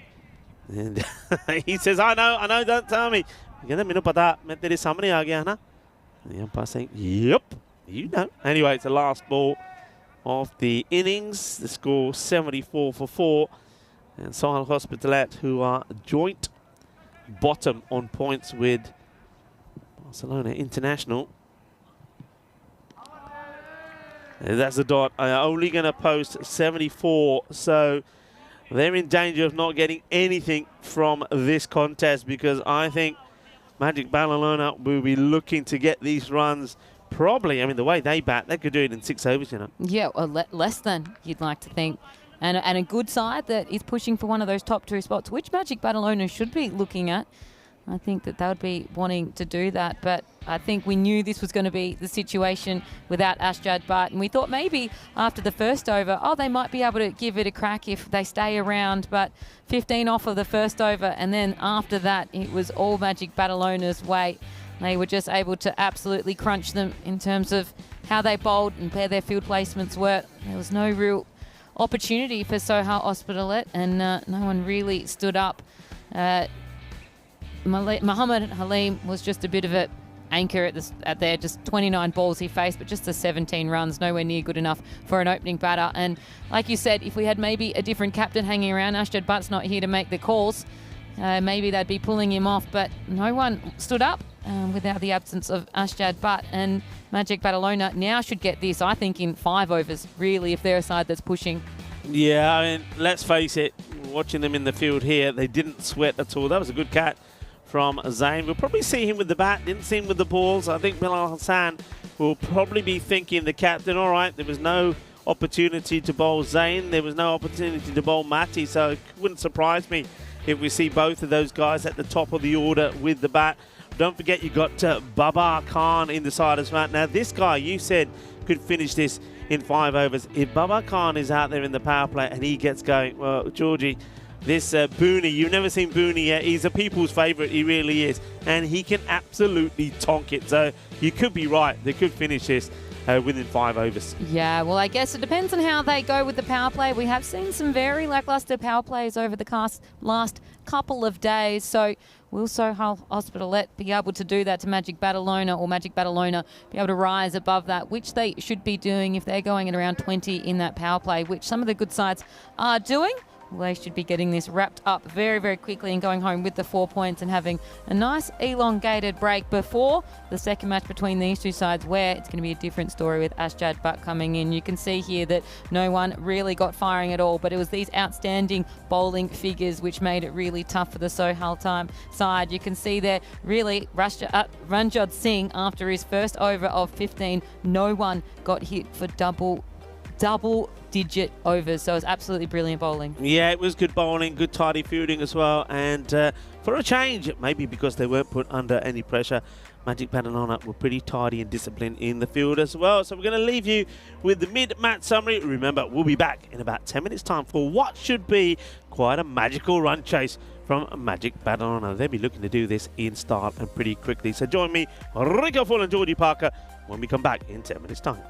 And he says, I know, don't tell me. The umpire saying, yep, you know. Anyway, it's the last ball of the innings. The score 74 for 4. And Sahal Hospitalet, who are joint bottom on points with Barcelona International. And that's the dot. Are only going to post 74, so they're in danger of not getting anything from this contest, because I think Magic Barcelona will be looking to get these runs. Probably, I mean, the way they bat, they could do it in 6 overs, you know. Yeah, or less than, you'd like to think. And a good side that is pushing for one of those top 2 spots, which Magic Barcelona should be looking at. I think that they would be wanting to do that. But I think we knew this was going to be the situation without Ashjad Butt. And we thought maybe after the first over, they might be able to give it a crack if they stay around. But 15 off of the first over. And then after that, it was all Magic Barcelona's way. They were just able to absolutely crunch them in terms of how they bowled and where their field placements were. There was no real opportunity for Sohail Hospitalet, and no one really stood up. Muhammad Halim was just a bit of an anchor at there, just 29 balls he faced, but just the 17 runs, nowhere near good enough for an opening batter. And like you said, if we had maybe a different captain hanging around, Ashjad Butt's not here to make the calls, maybe they'd be pulling him off, but no one stood up without the absence of Ashjad Butt. And Magic Barcelona now should get this, I think, in 5 overs, really, if they're a side that's pushing. Yeah, I mean, let's face it, watching them in the field here, they didn't sweat at all. That was a good catch from Zain. We'll probably see him with the bat, didn't see him with the balls. I think Bilal Hassan will probably be thinking, the captain, all right, there was no opportunity to bowl Zain, there was no opportunity to bowl Mati, so it wouldn't surprise me if we see both of those guys at the top of the order with the bat. Don't forget, you got Babar Khan in the side as well. Now, this guy, you said, could finish this in 5 overs. If Babar Khan is out there in the power play and he gets going, well, Georgie, this Booney, you've never seen Booney yet. He's a people's favourite, he really is. And he can absolutely tonk it. So you could be right. They could finish this within 5 overs. Yeah, well, I guess it depends on how they go with the power play. We have seen some very lacklustre power plays over the last couple of days. So will Sohail Hospitalet be able to do that to Magic Barcelona, or Magic Barcelona be able to rise above that, which they should be doing if they're going at around 20 in that power play, which some of the good sides are doing. Well, they should be getting this wrapped up very, very quickly and going home with the 4 points and having a nice elongated break before the second match between these 2 sides, where it's going to be a different story with Ashjad Butt coming in. You can see here that no one really got firing at all, but it was these outstanding bowling figures which made it really tough for the Sohail side. You can see there really Ranjot Singh, after his first over of 15, no one got hit for double-digit overs, so it was absolutely brilliant bowling. Yeah, it was good bowling, good tidy fielding as well, and for a change, maybe because they weren't put under any pressure, Magic Barcelona were pretty tidy and disciplined in the field as well. So we're going to leave you with the mid-match summary. Remember, we'll be back in about 10 minutes' time for what should be quite a magical run chase from Magic Barcelona. They'll be looking to do this in style and pretty quickly. So join me, Rico Full and Georgie Parker, when we come back in 10 minutes' time.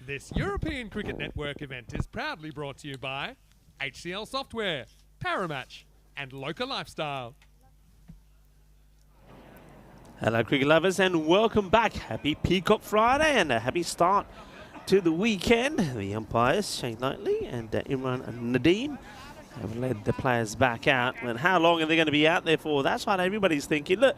This European Cricket Network event is proudly brought to you by HCL Software, Paramatch, and Local Lifestyle. Hello cricket lovers and welcome back. Happy Peacock Friday and a happy start to the weekend. The umpires, Shane Knightley and Imran Nadeem, have led the players back out. And how long are they going to be out there for? That's what everybody's thinking. Look,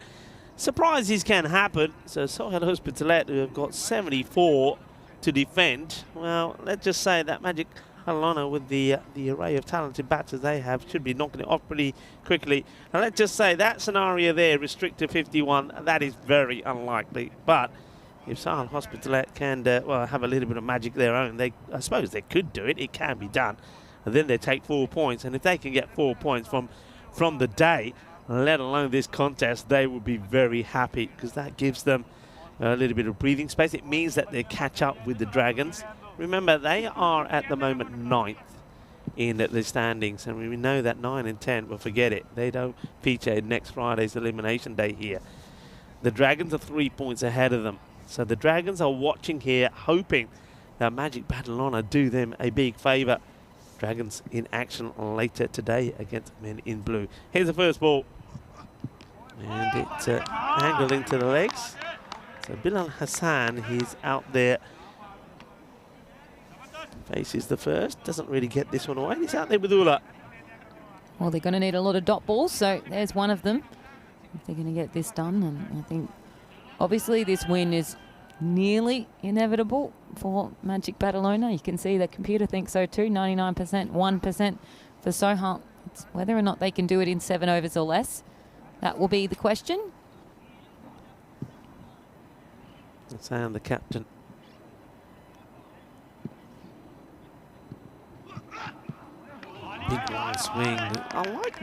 surprises can happen. So Sohail Hospitalet, who have got 74 to defend, well, let's just say that Magic Alana, with the array of talented batters they have, should be knocking it off pretty quickly. And let's just say that scenario there, restrict to 51, that is very unlikely. But if Sohail Hospitalet can well, have a little bit of magic of their own, I suppose they could do it. It can be done. And then they take 4 points. And if they can get 4 points from the day, let alone this contest, they will be very happy, because that gives them a little bit of breathing space. It means that they catch up with the Dragons. Remember, they are at the moment 9th in the standings, and we know that 9 and 10, well, forget it. They don't feature next Friday's elimination day here. The Dragons are 3 points ahead of them. So the Dragons are watching here, hoping that Magic Badalona do them a big favour. Dragons in action later today against Men in Blue. Here's the first ball. And it's angled into the legs. So Bilal Hassan, he's out there. Faces the first, doesn't really get this one away. He's out there with Ula. Well, they're going to need a lot of dot balls, so there's one of them if they're going to get this done. And I think obviously this win is nearly inevitable for Magic Badalona. You can see the computer thinks so too. 99%, 1% for Sohail. It's whether or not they can do it in 7 overs or less. That will be the question. Hassan, the captain. Big wide swing. I like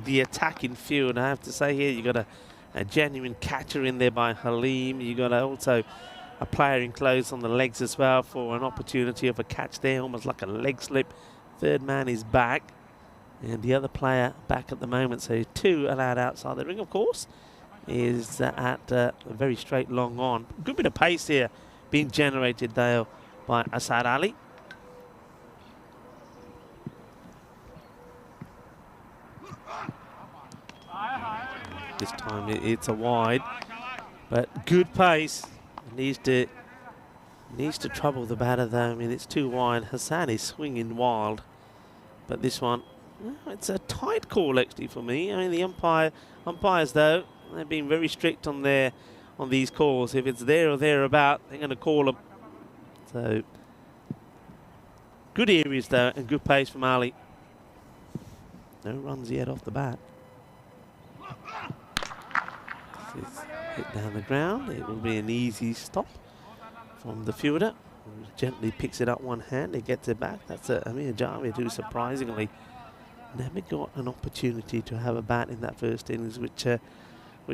the attacking field, I have to say here. You got a genuine catcher in there by Halim. You got also a player enclosed on the legs as well for an opportunity of a catch there, almost like a leg slip. Third man is back, and the other player back at the moment. So 2 allowed outside the ring, of course, is at a very straight long on. Good bit of pace here being generated though by Asad Ali. This time it's a wide, but good pace. Needs to trouble the batter though. I mean, it's too wide. Hassan is swinging wild, But this one, well, it's a tight call actually for me. I mean, the umpires though, they've been very strict on these calls. If it's there or thereabout, they're going to call them. So good areas though, and good pace from Ali. No runs yet off the bat. This is hit down the ground. It will be an easy stop from the fielder. Gently picks it up one hand and gets it back. That's Amir Javed, who surprisingly never got an opportunity to have a bat in that first innings, which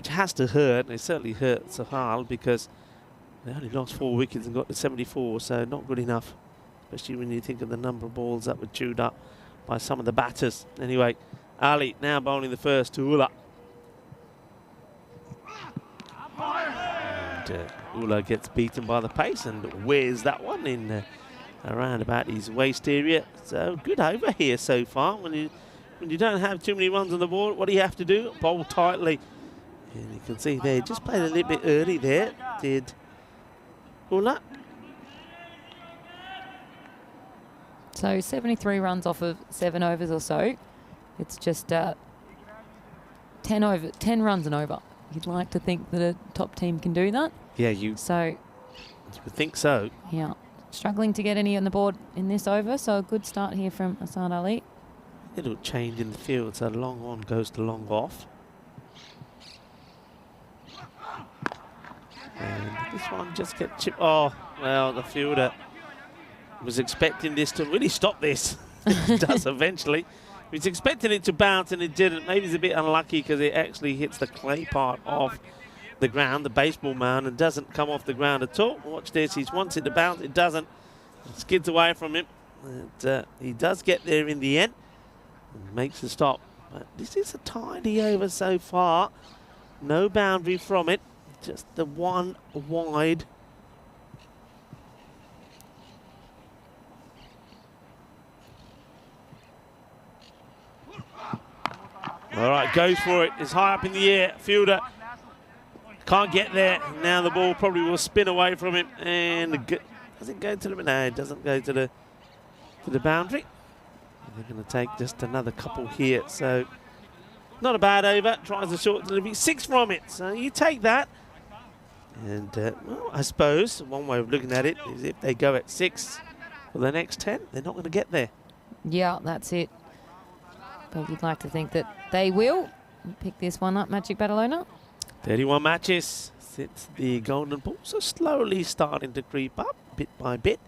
has to hurt. And it certainly hurt Sahal because they only lost 4 wickets and got to 74, so not good enough, especially when you think of the number of balls that were chewed up by some of the batters. Anyway, Ali now bowling the first to Ullah. And Ullah gets beaten by the pace and wears that one in around about his waist area. So good over here so far. When you don't have too many runs on the board, what do you have to do? Bowl tightly. And you can see there, just played a little bit early there, did Ullah. So 73 runs off of 7 overs or so. It's just 10 runs and over. You'd like to think that a top team can do that. Yeah, you would think so. Yeah, struggling to get any on the board in this over, so a good start here from Asad Ali. Little change in the field, so long on goes to long off. And this one just gets chipped. Oh, well, the fielder was expecting this to really stop this. It does eventually. He was expecting it to bounce and it didn't. Maybe it's a bit unlucky because it actually hits the clay part of the ground, the baseball mound, and doesn't come off the ground at all. Watch this. He wants it to bounce. It doesn't. It skids away from him. And, he does get there in the end and makes the stop. But this is a tidy over so far. No boundary from it. Just the one wide. All right, goes for it. It's high up in the air. Fielder can't get there. Now the ball probably will spin away from him. And does it go to the... No, it doesn't go to the boundary. They're going to take just another couple here. So not a bad over. Tries a short delivery. 6 from it. So you take that. And well, I suppose one way of looking at it is if they go at 6 for the next 10, they're not going to get there. Yeah, that's it. But you'd like to think that they will pick this one up, Magic Badalona. 31 matches since the golden ball, so slowly starting to creep up bit by bit.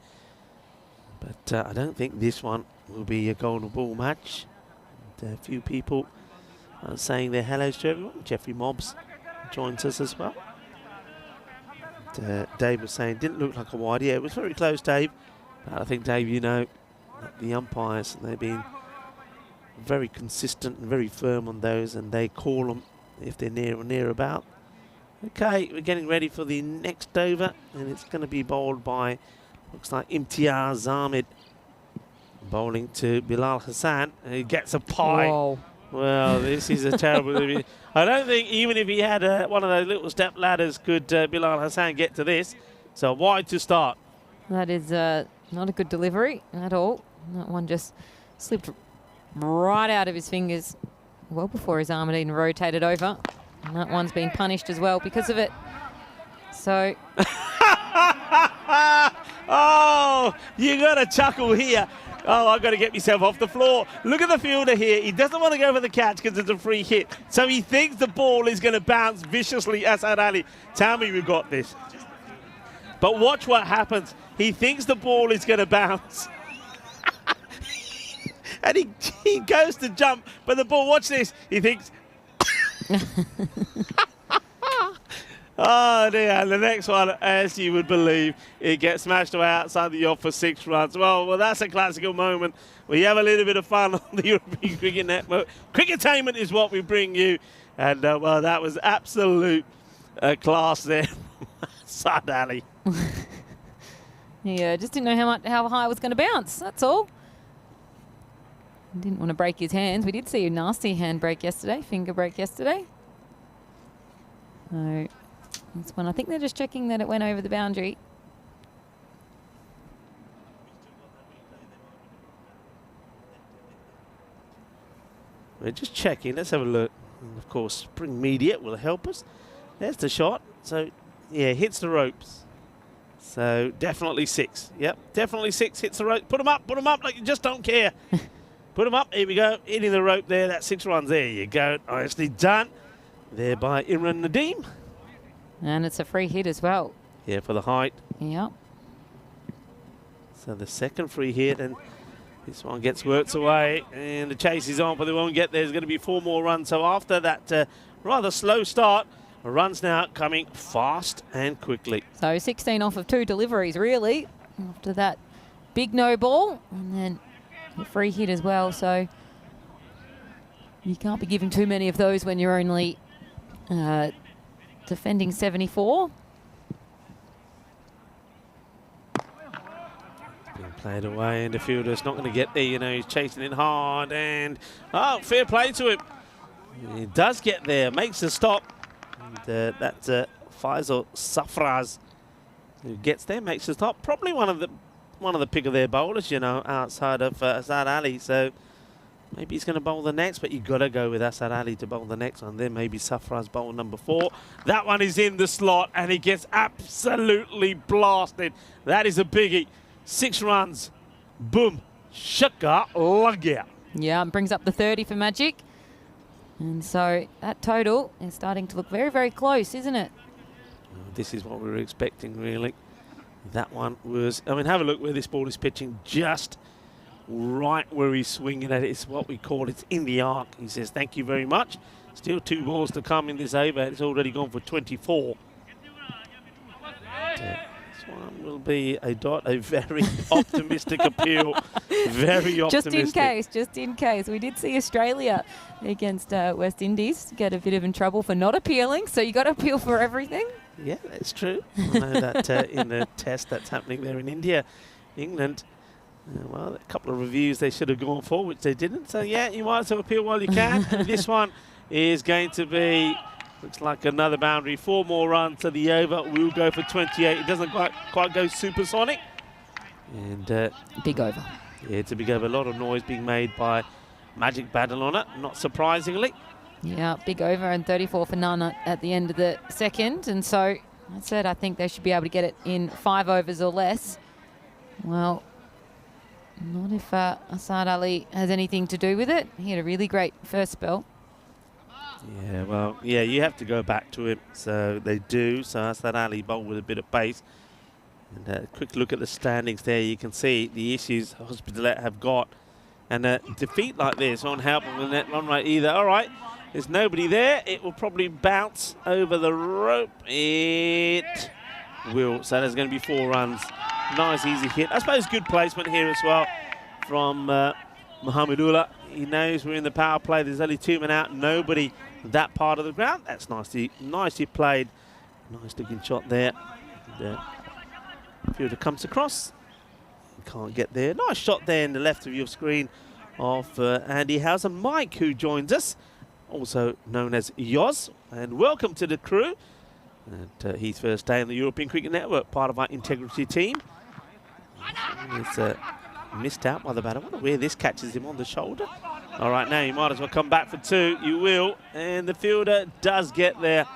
But I don't think this one will be a golden ball match. And, a few people are saying their hellos to everyone. Jeffrey Mobbs joins us as well. And, Dave was saying didn't look like a wide. Yeah, it was very close, Dave. But I think, Dave, you know, the umpires, they've been very consistent and very firm on those, and they call them if they're near or near about. Okay, we're getting ready for the next over, and it's going to be bowled by, looks like Imtiaz Ahmed, bowling to Bilal Hassan, and he gets a pie. Whoa. Well, this is a terrible... I don't think even if he had one of those little step ladders could Bilal Hassan get to this. So wide to start. That is not a good delivery at all. That one just slipped right out of his fingers well before his arm had even rotated over. And that one's been punished as well because of it. So... Oh, you got to chuckle here. Oh, I've got to get myself off the floor. Look at the fielder here. He doesn't want to go for the catch because it's a free hit. So he thinks the ball is going to bounce viciously. Asad Ali, tell me we've got this. But watch what happens. He thinks the ball is going to bounce. And he goes to jump, but the ball, watch this, he thinks... Oh dear, and the next one, as you would believe, it gets smashed away outside the off for 6 runs. Well, that's a classical moment. We have a little bit of fun on the European Cricket Network. Cricketainment is what we bring you. And, well, that was absolute class there from Asad Ali. Yeah, just didn't know how high it was going to bounce, that's all. Didn't want to break his hands. We did see a nasty hand break yesterday, finger break yesterday. So this one, I think they're just checking that it went over the boundary. We're just checking. Let's have a look. And of course, spring media will help us. There's the shot. So, yeah, hits the ropes. So, definitely 6. Yep, definitely 6. Hits the rope. Put them up like you just don't care. Put them up. Here we go. Hitting the rope there. That's 6 runs. There you go. Nicely done. There by Imran Nadeem. And it's a free hit as well. Yeah, for the height. Yep. So the second free hit, and this one gets worked away, and the chase is on, but they won't get there. There's going to be 4 more runs. So after that rather slow start, runs now coming fast and quickly. So 16 off of 2 deliveries, really, after that big no ball, and then a free hit as well. So you can't be giving too many of those when you're only defending 74. Being played away, and the fielder's not going to get there. You know, he's chasing it hard, and fair play to him. He does get there, makes a stop. And that's Faisal Safraz who gets there, makes a stop. Probably one of the pick of their bowlers, you know, outside of Asad Ali. So maybe he's going to bowl the next, but you've got to go with Asad Ali to bowl the next one. Then maybe Safraz bowl number 4. That one is in the slot, and he gets absolutely blasted. That is a biggie. 6 runs. Boom. Shaka lagya. Yeah, and brings up the 30 for Magic. And so that total is starting to look very, very close, isn't it? This is what we were expecting, really. That one was... I mean, have a look where this ball is pitching. Just right where he's swinging at it. It's what we call it's in the arc. He says, thank you very much. Still 2 balls to come in this over. It's already gone for 24. This one will be a very optimistic appeal. Very optimistic. Just in case. We did see Australia against West Indies get a bit of in trouble for not appealing, so you got to appeal for everything. Yeah, that's true. I know that in the test that's happening there in India, England, well, a couple of reviews they should have gone for, which they didn't. So, yeah, you might as well appeal while you can. And this one is going to be... Looks like another boundary. 4 more runs to the over. We'll go for 28. It doesn't quite go supersonic. And big over. Yeah, it's a big over. A lot of noise being made by Magic Battle on it, not surprisingly. Yeah, big over and 34 for none at the end of the second. And so, I said, I think they should be able to get it in 5 overs or less. Well, not if Asad Ali has anything to do with it. He had a really great first spell. Yeah, well, yeah, you have to go back to him. So they do. So Asad Ali bowled with a bit of pace. And a quick look at the standings there. You can see the issues Hospitalet have got. And a defeat like this won't help on the net run rate either. All right, there's nobody there. It will probably bounce over the rope. It will. So there's going to be 4 runs. Nice, easy hit. I suppose good placement here as well from Mohamedullah. He knows we're in the power play. There's only 2 men out. Nobody that part of the ground. That's nicely played. Nice looking shot there. Fielder comes across. Can't get there. Nice shot there in the left of your screen of Andy House and Mike, who joins us, also known as Yoz. And welcome to the crew. And his first day in the European Cricket Network, part of our integrity team. It's missed out by the batter. I wonder where this catches him on the shoulder. All right, now you might as well come back for 2. You will. And the fielder does get there.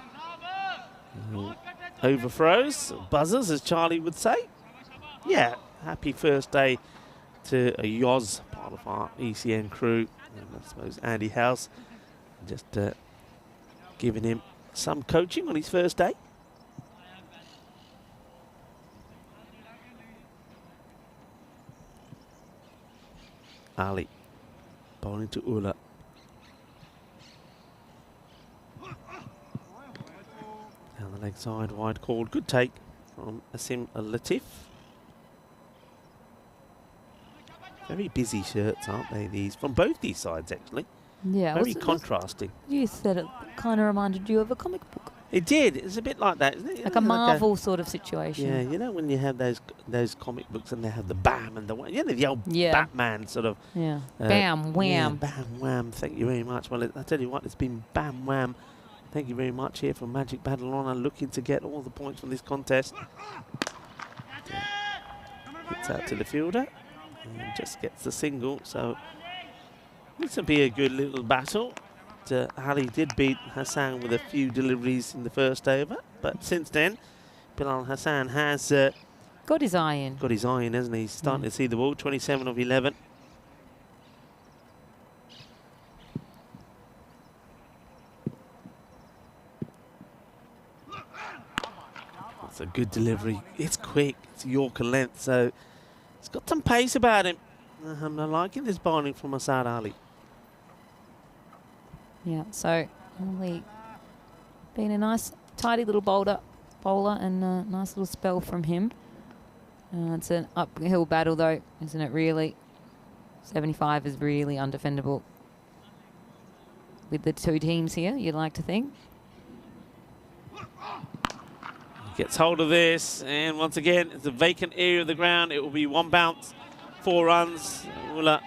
Overthrows, buzzers, as Charlie would say. Yeah, happy first day to a Yoz, part of our ECN crew. And I suppose Andy House just giving him some coaching on his first day. Ali bowling to Ula. Down the leg side, wide called. Good take from Asim Latif. Very busy shirts, aren't they, these? From both these sides, actually. Yeah. Very contrasting. You said it kind of reminded you of a comic book. It did. It's a bit like that, isn't it? Like a Marvel sort of situation. Yeah, you know when you have those comic books and they have the bam and the old Batman sort of. Yeah. Bam, wham. Yeah, bam, wham. Thank you very much. Well, I tell you what, it's been bam, wham. Thank you very much here from Magic Battle on, looking to get all the points from this contest. Hits out to the fielder and just gets the single. So This will be a good little battle. Ali did beat Hassan with a few deliveries in the first over, but since then, Bilal Hassan has got his eye in. Got his eye in, hasn't he? He's starting to see the ball. 27 of 11. That's a good delivery. It's quick. It's Yorker length, so it's got some pace about him. I'm not liking this bowling from Asad Ali. Yeah, so Ali been a nice, tidy little bowler and a nice little spell from him. It's an uphill battle, though, isn't it, really? 75 is really undefendable with the two teams here, you'd like to think. Gets hold of this, and once again, it's a vacant area of the ground. It will be one bounce, 4 runs. Ulla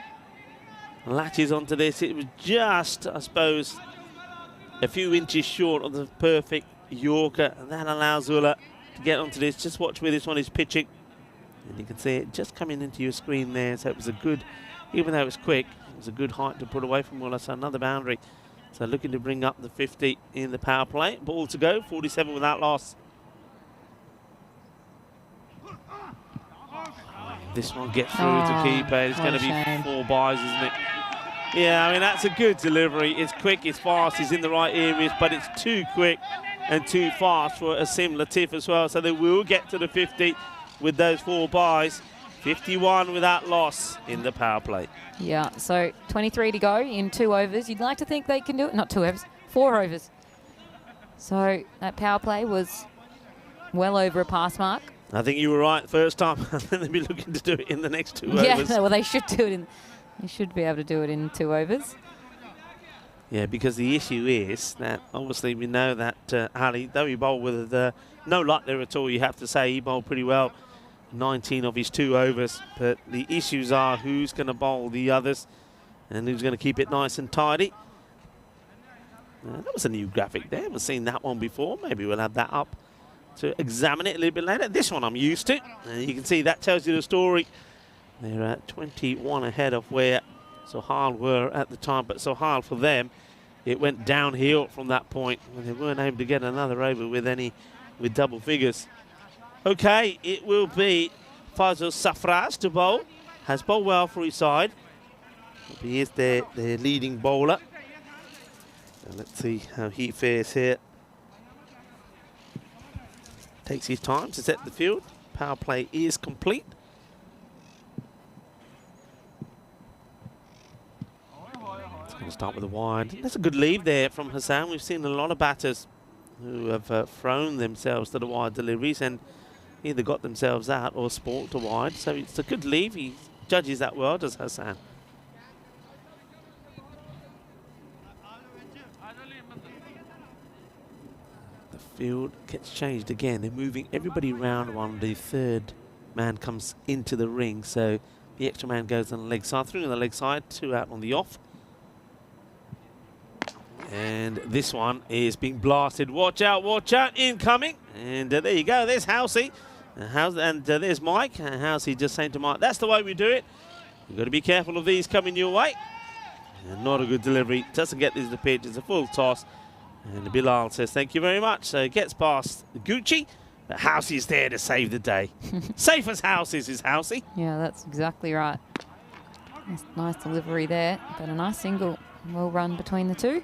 latches onto this. It was just, I suppose, a few inches short of the perfect Yorker, and that allows Ulla to get onto this. Just watch where this one is pitching, and you can see it just coming into your screen there. So it was a good, even though it was quick, it was a good height to put away from Ulla. So another boundary. So looking to bring up the 50 in the power play. Ball to go, 47 without loss. This one gets through to keeper. It's going to be 4 byes, isn't it? Yeah, I mean, that's a good delivery. It's quick, it's fast, he's in the right areas, but it's too quick and too fast for Asim Latif as well. So they will get to the 50 with those 4 byes. 51 without loss in the power play. Yeah, so 23 to go in 2 overs. You'd like to think they can do it. Not 2 overs, 4 overs. So that power play was well over a pass mark. I think you were right the first time. I think they'll be looking to do it in the next 2 overs. Yeah, well, they should do it in. They should be able to do it in 2 overs. Yeah, because the issue is that obviously we know that Ali, though he bowled with no luck there at all, you have to say he bowled pretty well. 19 of his 2 overs, but the issues are who's going to bowl the others and who's going to keep it nice and tidy. That was a new graphic there. Haven't seen that one before. Maybe we'll have that up to examine it a little bit later. This one I'm used to. You can see that tells you the story. They're at 21 ahead of where Sohail were at the time, but Sohail for them, it went downhill from that point when they weren't able to get another over with double figures. Okay, it will be Fazil Safraz to bowl. Has bowled well for his side. He is their leading bowler. So let's see how he fares here. Takes his time to set the field. Power play is complete. It's going to start with a wide. That's a good lead there from Hassan. We've seen a lot of batters who have thrown themselves to the wide deliveries and either got themselves out or sport to wide. So it's a good leave. He judges that well, does Hassan. The field gets changed again. They're moving everybody round when the 3rd man comes into the ring. So the extra man goes on the leg side. 3 on the leg side, 2 out on the off. And this one is being blasted. Watch out, incoming. And there you go, there's Housey. And there's Mike. Housey just saying to Mike, that's the way we do it. You've got to be careful of these coming your way. And not a good delivery. Doesn't get this to the pitch. It's a full toss. And Bilal says, thank you very much. So it gets past Gucci. But Housey's there to save the day. Safe as house is Housey. Yeah, that's exactly right. Nice delivery there. But a nice single. Well run between the two.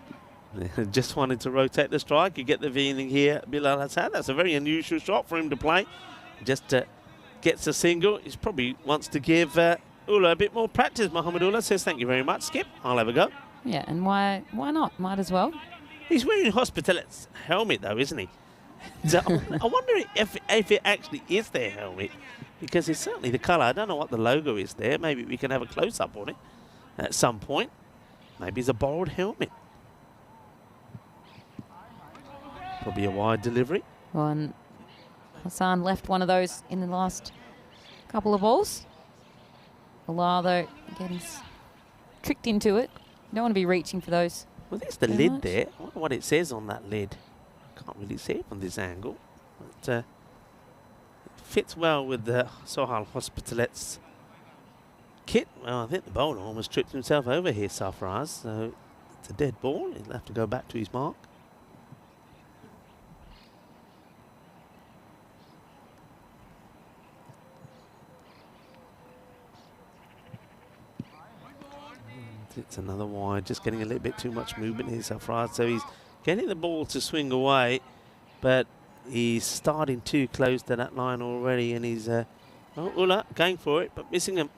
Just wanted to rotate the strike. You get the feeling here Bilal Hassan. That's a very unusual shot for him to play. Just gets a single. He probably wants to give Ulla a bit more practice. Muhammad Ulla says, thank you very much, Skip. I'll have a go. Yeah, and why not? Might as well. He's wearing Hospitalet's helmet, though, isn't he? So I wonder if it actually is their helmet, because it's certainly the colour. I don't know what the logo is there. Maybe we can have a close-up on it at some point. Maybe it's a borrowed helmet. Probably a wide delivery. Well, and Hassan left one of those in the last couple of balls. Allah, though, getting tricked into it. You don't want to be reaching for those. Well, there's the lid there. I wonder what it says on that lid. Can't really see it from this angle. But it fits well with the Sohail Hospitalet's Kit, well, I think the bowler almost tripped himself over here, Sarfaraz, so it's a dead ball. He'll have to go back to his mark. It's another wide, just getting a little bit too much movement here, Sarfaraz, so he's getting the ball to swing away, but he's starting too close to that line already, and he's Ula going for it, but missing him.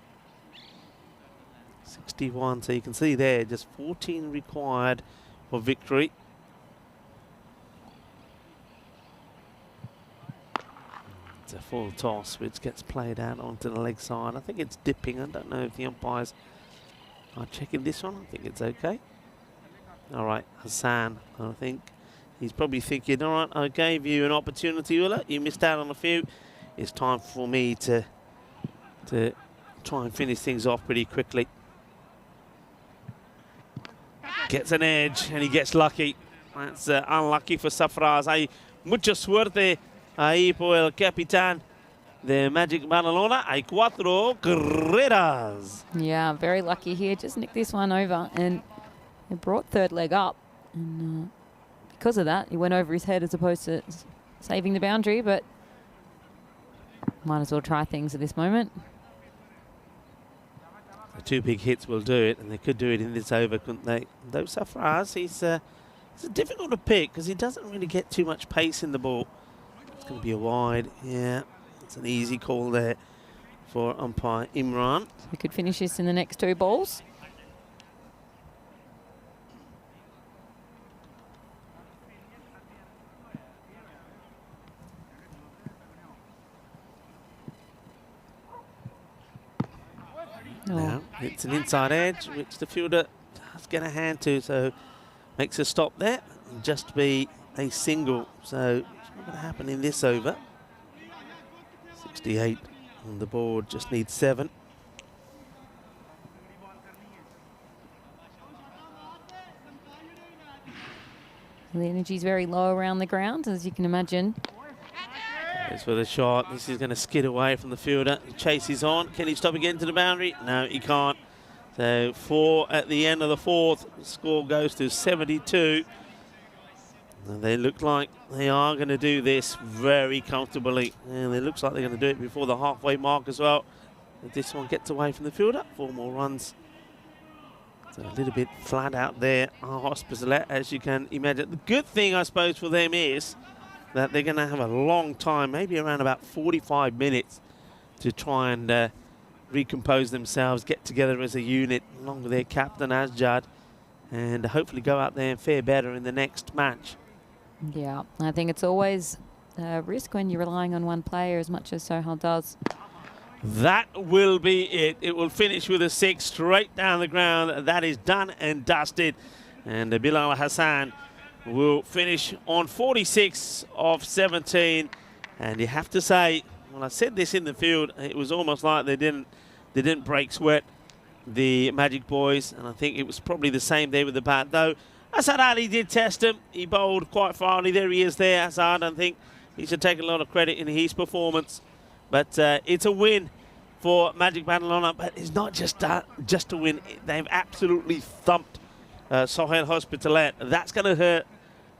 61, so you can see there, just 14 required for victory. It's a full toss, which gets played out onto the leg side. I think it's dipping. I don't know if the umpires are checking this one. I think it's okay. All right, Hassan, I think he's probably thinking, all right, I gave you an opportunity, Ula. You missed out on a few. It's time for me to try and finish things off pretty quickly. Gets an edge and he gets lucky. That's unlucky for Sarfaraz. Hay mucha suerte ahí por el capitán de Magic Barcelona. Hay 4 carreras. Yeah, very lucky here. Just nicked this one over and it brought third leg up. And because of that, he went over his head as opposed to saving the boundary, but might as well try things at this moment. The 2 big hits will do it, and they could do it in this over, couldn't they? Though Sarfaraz, he's difficult to pick because he doesn't really get too much pace in the ball. It's going to be a wide. Yeah, it's an easy call there for umpire Imran. We could finish this in the next 2 balls. Now, it's an inside edge, which the fielder does get a hand to, so makes a stop there. And just be a single, so it's not going to happen in this over. 68 on the board, just needs 7. The energy's very low around the ground, as you can imagine. As for the shot, this is going to skid away from the fielder. He chases on. Can he stop again to the boundary? No, he can't. So 4 at the end of the 4th. The score goes to 72. And they look like they are going to do this very comfortably. And it looks like they're going to do it before the halfway mark as well. If this one gets away from the fielder, 4 more runs. So a little bit flat out there, our Hospitalet, as you can imagine. The good thing, I suppose, for them is that they're going to have a long time, maybe around about 45 minutes, to try and recompose themselves, get together as a unit, along with their captain, Asjad, and hopefully go out there and fare better in the next match. Yeah, I think it's always a risk when you're relying on one player as much as Sohail does. That will be it. It will finish with a 6 straight down the ground. That is done and dusted. And Bilal Hassan will finish on 46 of 17. And you have to say, well, I said this in the field, it was almost like they didn't break sweat, the Magic boys. And I think it was probably the same there with the bat, though. Asad Ali did test him. He bowled quite finely. There he is there, Asad. I think he should take a lot of credit in his performance. But it's a win for Magic Barcelona. But it's not just a win. They've absolutely thumped Sohail Hospitalet. That's going to hurt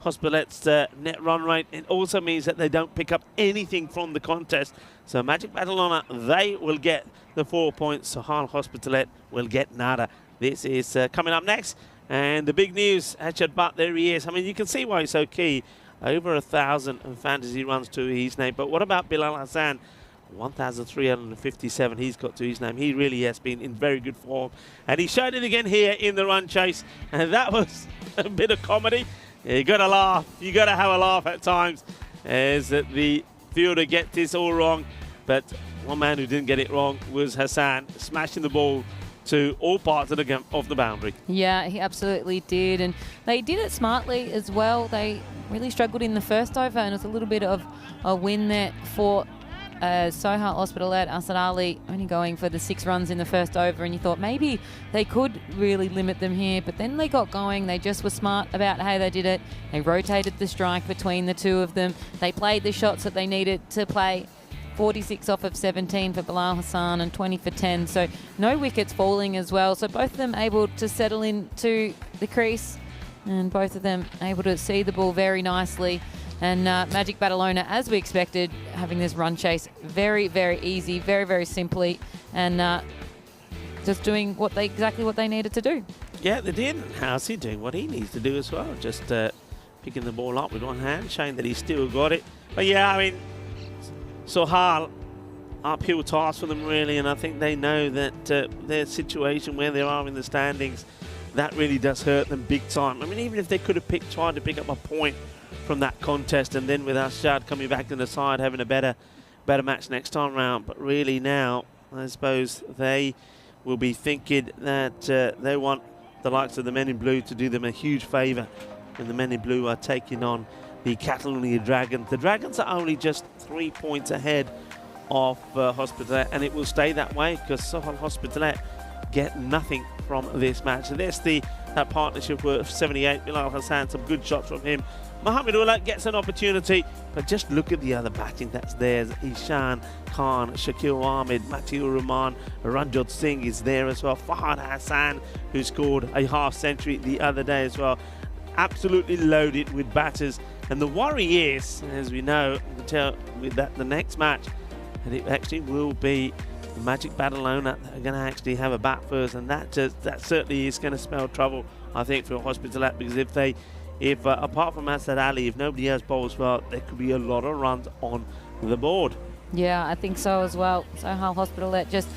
Hospitalet's net run rate. It also means that they don't pick up anything from the contest. So Magic Barcelona, they will get the 4 points. Sohail Hospitalet will get nada. This is coming up next. And the big news, Achad Butt, there he is. I mean, you can see why he's so key. Over 1,000 fantasy runs to his name. But what about Bilal Hassan? 1,357 he's got to his name. He really has been in very good form. And he showed it again here in the run chase. And that was a bit of comedy. You got to laugh. You got to have a laugh at times as the fielder gets this all wrong. But one man who didn't get it wrong was Hassan, smashing the ball to all parts of the boundary. Yeah, he absolutely did. And they did it smartly as well. They really struggled in the first over, and it was a little bit of a win there for Sohail Hospitalet. Asad Ali only going for the 6 runs in the first over, and you thought maybe they could really limit them here, but then they got going. They just were smart about how they did it. They rotated the strike between the two of them. They played the shots that they needed to play, 46 off of 17 for Bilal Hassan and 20 for 10. So no wickets falling as well. So both of them able to settle into the crease and both of them able to see the ball very nicely. And Magic Badalona, as we expected, having this run chase very, very easy, very, very simply, and just doing exactly what they needed to do. Yeah, they did. How's he doing what he needs to do as well? Just picking the ball up with one hand, showing that he's still got it. But yeah, I mean, Sohail, uphill task for them really, and I think they know that their situation where they are in the standings, that really does hurt them big time. I mean, even if they could have tried to pick up a point from that contest, and then with Ashad coming back to the side, having a better match next time round. But really now, I suppose they will be thinking that they want the likes of the men in blue to do them a huge favour when the men in blue are taking on the Catalonia Dragons. The Dragons are only just 3 points ahead of Hospitalet, and it will stay that way because Sohail Hospitalet get nothing from this match. So there's that partnership worth 78. Bilal Hassan, some good shots from him. Mohamedullah gets an opportunity, but just look at the other batting that's there. Ishan Khan, Shakil Ahmed, Matiur Rahman, Ranjot Singh is there as well. Fahad Hassan, who scored a half century the other day as well. Absolutely loaded with batters. And the worry is, as we know, we can tell with that the next match, and it actually will be Magic Badalona that are going to actually have a bat first, and that certainly is going to spell trouble, I think, for Hospitalet, because if apart from Asad Ali, if nobody else bowls well, there could be a lot of runs on the board. Yeah, I think so as well. Sohail Hospitalet just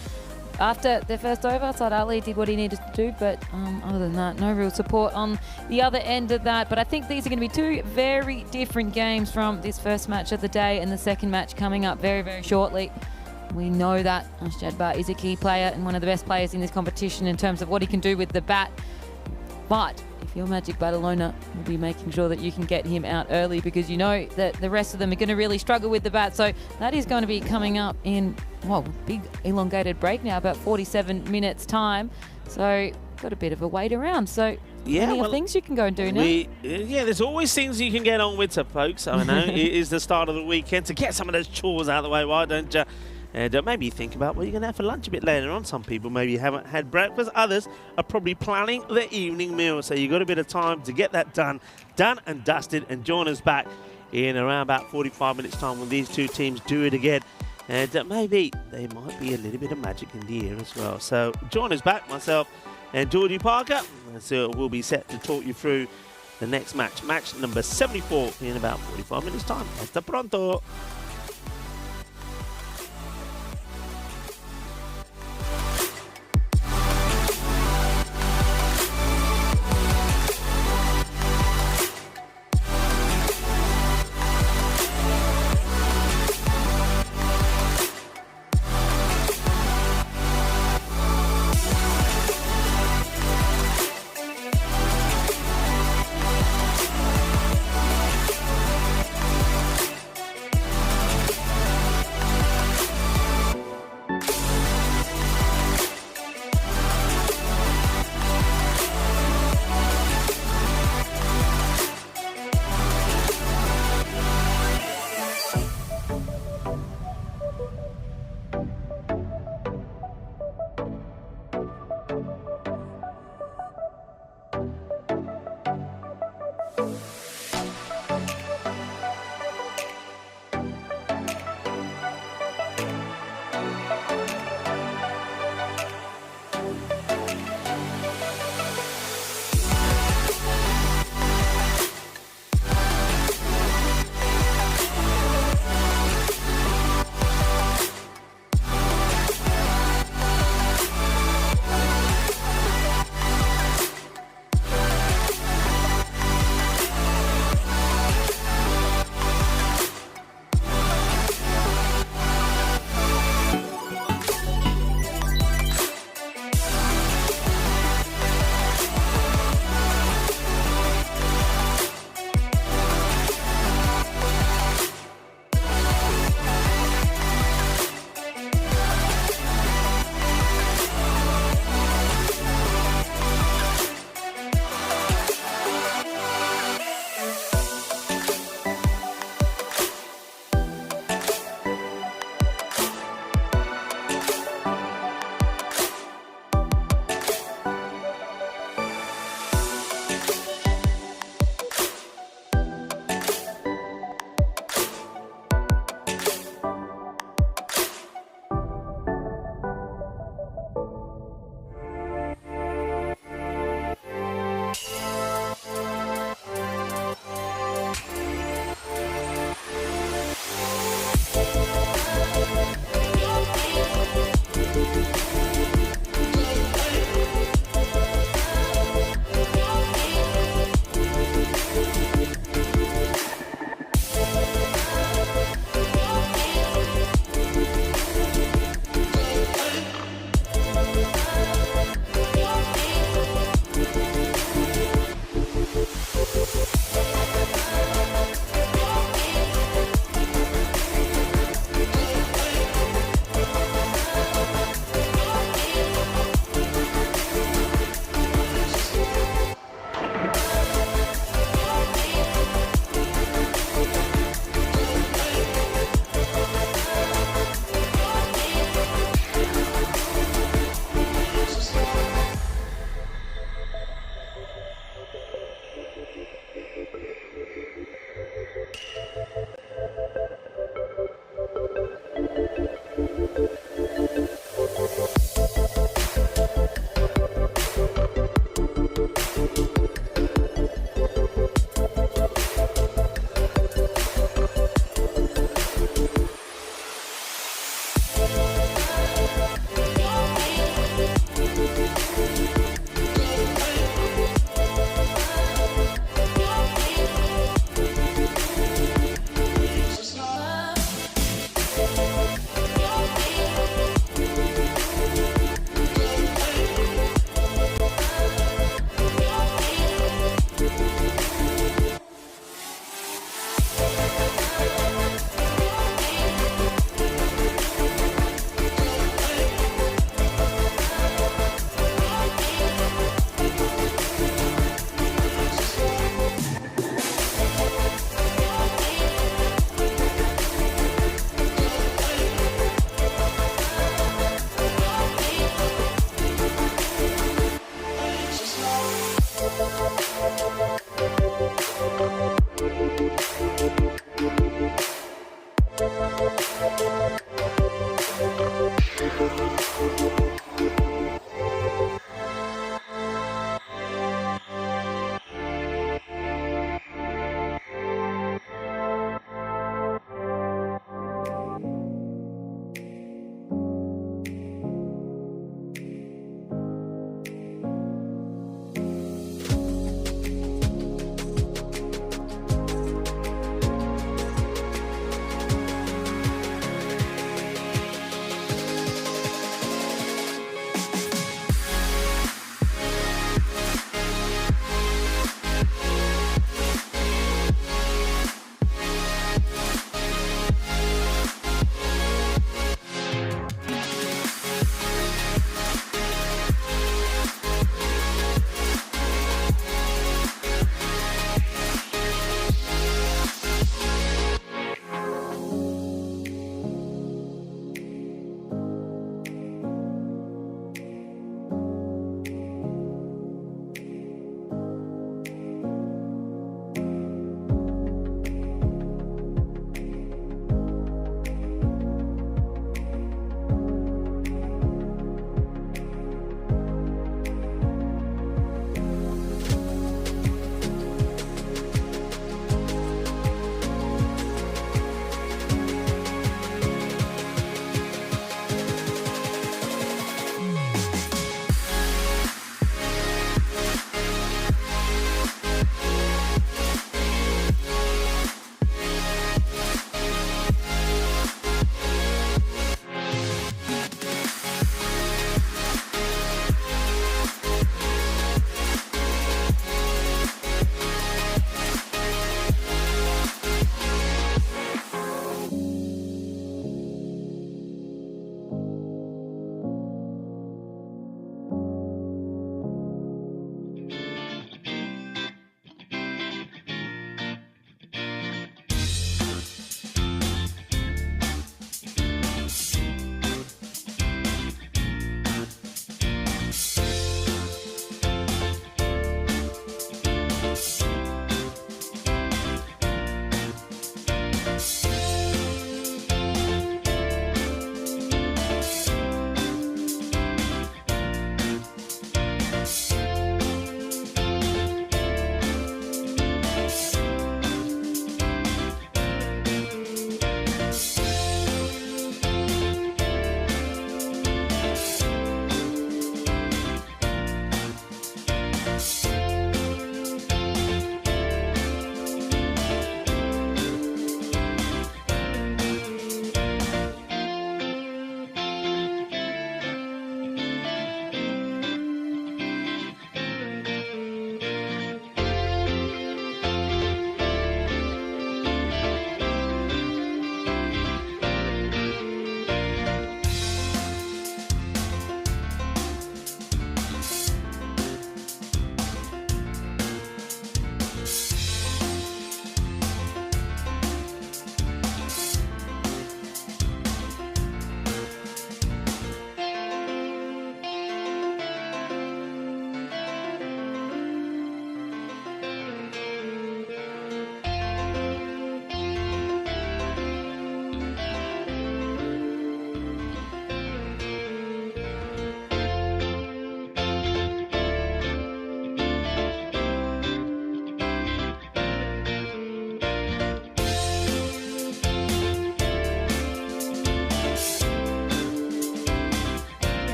after their first over, Asad Ali did what he needed to do, but other than that, no real support on the other end of that. But I think these are going to be two very different games from this first match of the day and the second match coming up very, very shortly. We know that Ashad Bar is a key player and one of the best players in this competition in terms of what he can do with the bat. But if you're Magic Badalona, you'll be making sure that you can get him out early because you know that the rest of them are going to really struggle with the bat. So that is going to be coming up in, well, big elongated break now, about 47 minutes time. So got a bit of a wait around. So plenty of things you can go and do now. Yeah, there's always things you can get on with, so folks. I know it is the start of the weekend, to get some of those chores out of the way. Why don't you? And maybe think about what you're going to have for lunch a bit later on. Some people maybe haven't had breakfast. Others are probably planning their evening meal. So you've got a bit of time to get that done and dusted, and join us back in around about 45 minutes time when these two teams do it again. And maybe there might be a little bit of magic in the air as well. So join us back, myself and Georgie Parker. So we'll be set to talk you through the next match. Match number 74 in about 45 minutes time. Hasta pronto.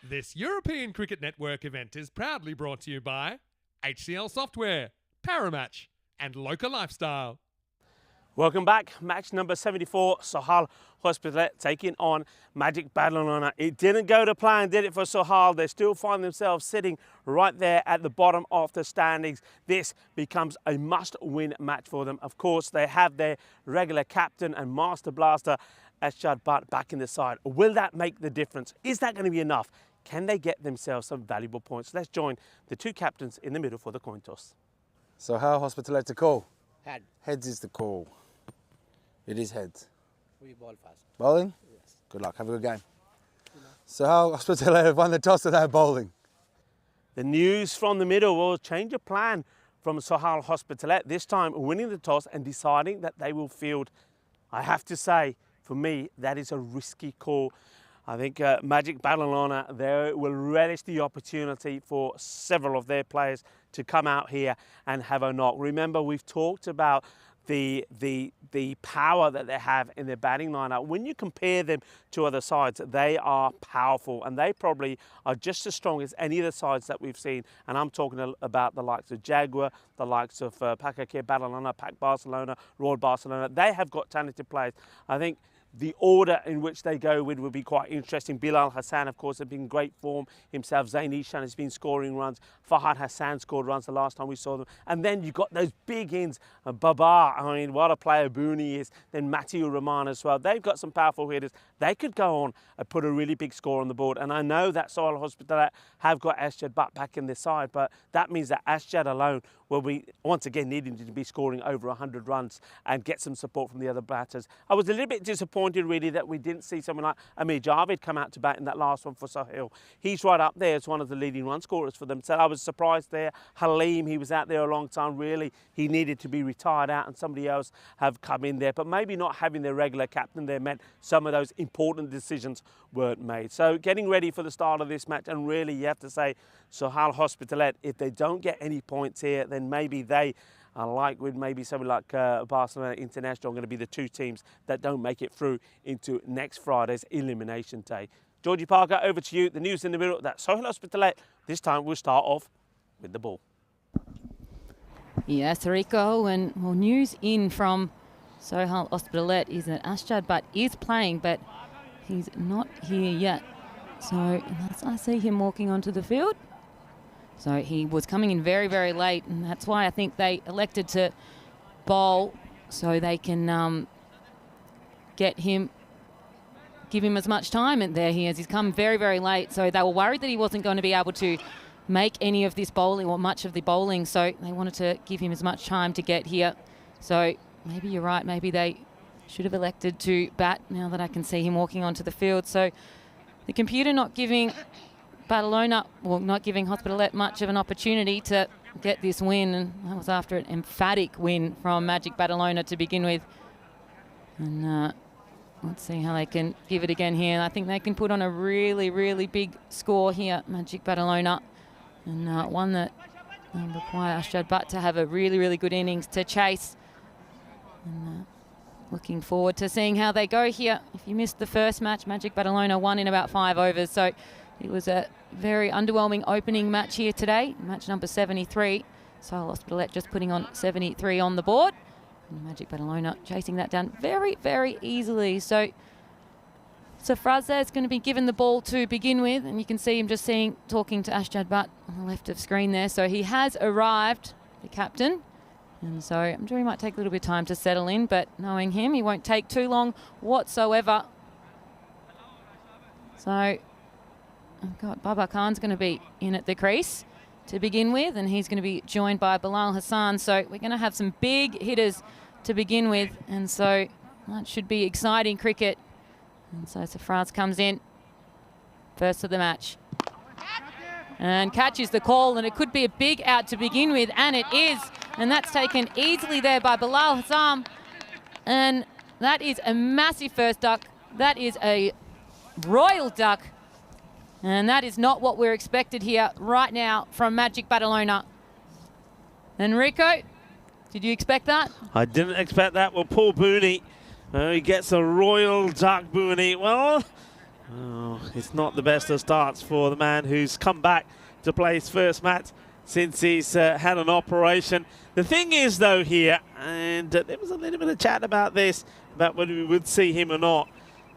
This European Cricket Network event is proudly brought to you by HCL Software, Paramatch, and Local Lifestyle. Welcome back. Match number 74, Sohal Hospitalet taking on Magic Barcelona. It didn't go to plan, did it, for Sohal? They still find themselves sitting right there at the bottom of the standings. This becomes a must-win match for them. Of course, they have their regular captain and master blaster, Ashad Butt, back in the side. Will that make the difference? Is that going to be enough? Can they get themselves some valuable points? Let's join the two captains in the middle for the coin toss. Sohal Hospitalet to call. Head. Heads is the call. It is heads. We ball fast. Bowling? Yes. Good luck. Have a good game. Sohal Hospitalet have won the toss without bowling. The news from the middle will change of plan from Sohal Hospitalet, this time winning the toss and deciding that they will field. I have to say, for me, that is a risky call. I think Magic Barcelona, they will relish the opportunity for several of their players to come out here and have a knock. Remember, we've talked about the power that they have in their batting lineup. When you compare them to other sides, they are powerful, and they probably are just as strong as any of the sides that we've seen. And I'm talking about the likes of Jaguar, the likes of Pacaque Barcelona, Pac Barcelona, Royal Barcelona. They have got talented players. I think the order in which they go with will be quite interesting. Bilal Hassan, of course, has been in great form himself. Zain Ishan has been scoring runs. Fahad Hassan scored runs the last time we saw them. And then you've got those big hits. Babar, I mean, what a player Booney is. Then Matthew Rahman as well. They've got some powerful hitters. They could go on and put a really big score on the board. And I know that Sohal Hospitalet have got Ashad Butt back in their side, but that means that Ashad alone will be, once again, needing to be scoring over 100 runs and get some support from the other batters. I was a little bit disappointed, really, that we didn't see someone like Amir Javed come out to bat in that last one for Sohail. He's right up there as one of the leading run scorers for them. So I was surprised there. Halim, he was out there a long time. Really, he needed to be retired out, and somebody else have come in there. But maybe not having their regular captain there meant some of those important decisions weren't made. So getting ready for the start of this match, and really you have to say Sohal Hospitalet, if they don't get any points here, then maybe they are like with maybe something like Barcelona International going to be the two teams that don't make it through into next Friday's elimination day. Georgie Parker, over to you. The news in the middle, that Sohal Hospitalet, this time we'll start off with the ball. Yes, Rico, and well, news in from Sohal Hospitalet is that Ashad Butt is playing, but he's not here yet. So I see him walking onto the field. So he was coming in very, very late, and that's why I think they elected to bowl so they can give him as much time. And there he is. He's come very, very late. So they were worried that he wasn't going to be able to make any of this bowling or much of the bowling. So they wanted to give him as much time to get here. So maybe you're right. Maybe they should have elected to bat now that I can see him walking onto the field. So the computer not giving Barcelona, well, not giving Hospitalet much of an opportunity to get this win, and that was after an emphatic win from Magic Barcelona to begin with. And let's see how they can give it again here. I think they can put on a really, really big score here, Magic Barcelona, and one that require Ashad Butt to have a really, really good innings to chase. And looking forward to seeing how they go here. If you missed the first match, Magic Barcelona won in about 5 overs, so it was a very underwhelming opening match here today, match number 73. Sohal Hospitalet just putting on 73 on the board. And Magic Barcelona chasing that down very, very easily. So Fraza is going to be given the ball to begin with, and you can see him just talking to Ashad Butt on the left of screen there. So he has arrived, the captain. And so I'm sure he might take a little bit of time to settle in, but knowing him, he won't take too long whatsoever. So I've got Baba Khan's going to be in at the crease to begin with, and he's going to be joined by Bilal Hassan. So we're going to have some big hitters to begin with, and so that should be exciting cricket. And so Safraz comes in first of the match and catches the call, and it could be a big out to begin with, and it is, and that's taken easily there by Bilal Hassan, and that is a massive first duck. That is a royal duck. And that is not what we're expected here right now from Magic Barcelona. Enrico, did you expect that? I didn't expect that. Well, poor Booney, he gets a royal duck, Booney. Well, Oh, it's not the best of starts for the man who's come back to play his first match since he's had an operation. The thing is, though, here, and there was a little bit of chat about this, about whether we would see him or not.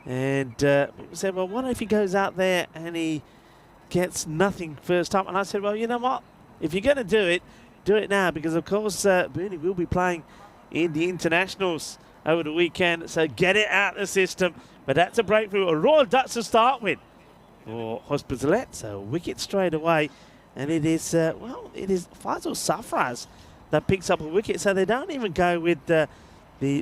And we said, well, what if he goes out there and he gets nothing first time? And I said, well, you know what? If you're going to do it now, because, of course, Bernie will be playing in the internationals over the weekend, so get it out of the system. But that's a breakthrough. A Royal Dutch to start with for Hospitalet. So wicket straight away. And it is, well, it is Faisal Safraz that picks up a wicket. So they don't even go with the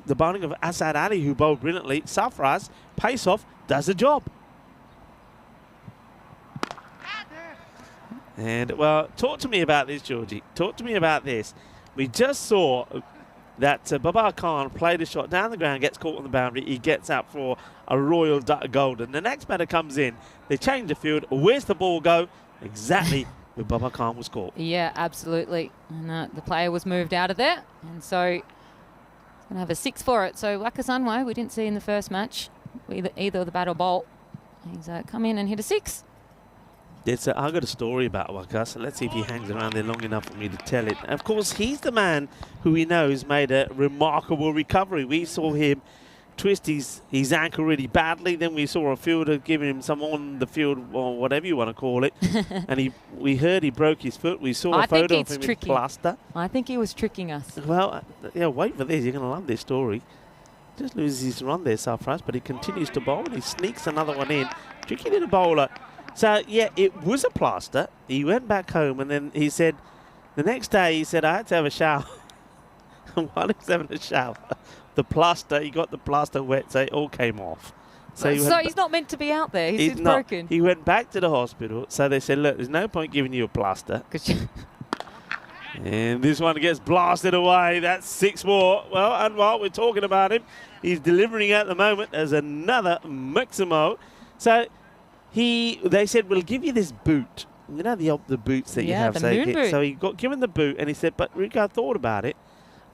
bowling of Asad Ali, who bowled brilliantly. Safraz, pace off, does the job. And, well, talk to me about this, Georgie. Talk to me about this. We just saw that Babar Khan played a shot down the ground, gets caught on the boundary. He gets out for a Royal Dutch Golden. The next batter comes in. They change the field. Where's the ball go? Exactly where Babar Khan was caught. Yeah, absolutely. And the player was moved out of there. And so he's going to have a 6 for it. So Waka Sunway, we didn't see in the first match, either the bat or bowl. He's come in and hit a 6. I've got a story about Waka, so let's see if he hangs around there long enough for me to tell it. Of course, he's the man who we know has made a remarkable recovery. We saw him twist his ankle really badly. Then we saw a fielder giving him some on the field, or whatever you want to call it. And we heard he broke his foot. We saw a photo of him in plaster. I think he was tricking us. Well, yeah, wait for this. You're going to love this story. Just loses his run there, Safraz, but he continues to bowl and he sneaks another one in. Tricky little bowler. So, yeah, it was a plaster. He went back home and then he said, the next day he said, I had to have a shower. And while he was having a shower, he got the plaster wet, so it all came off. So he's not meant to be out there. He's broken. He went back to the hospital. So they said, look, there's no point giving you a plaster. And this one gets blasted away. That's 6 more. Well, and while we're talking about him, he's delivering at the moment as another Maximo. So they said, we'll give you this boot. You know the boots that you have. The moon boot. So he got given the boot and he said, but Rick, I thought about it.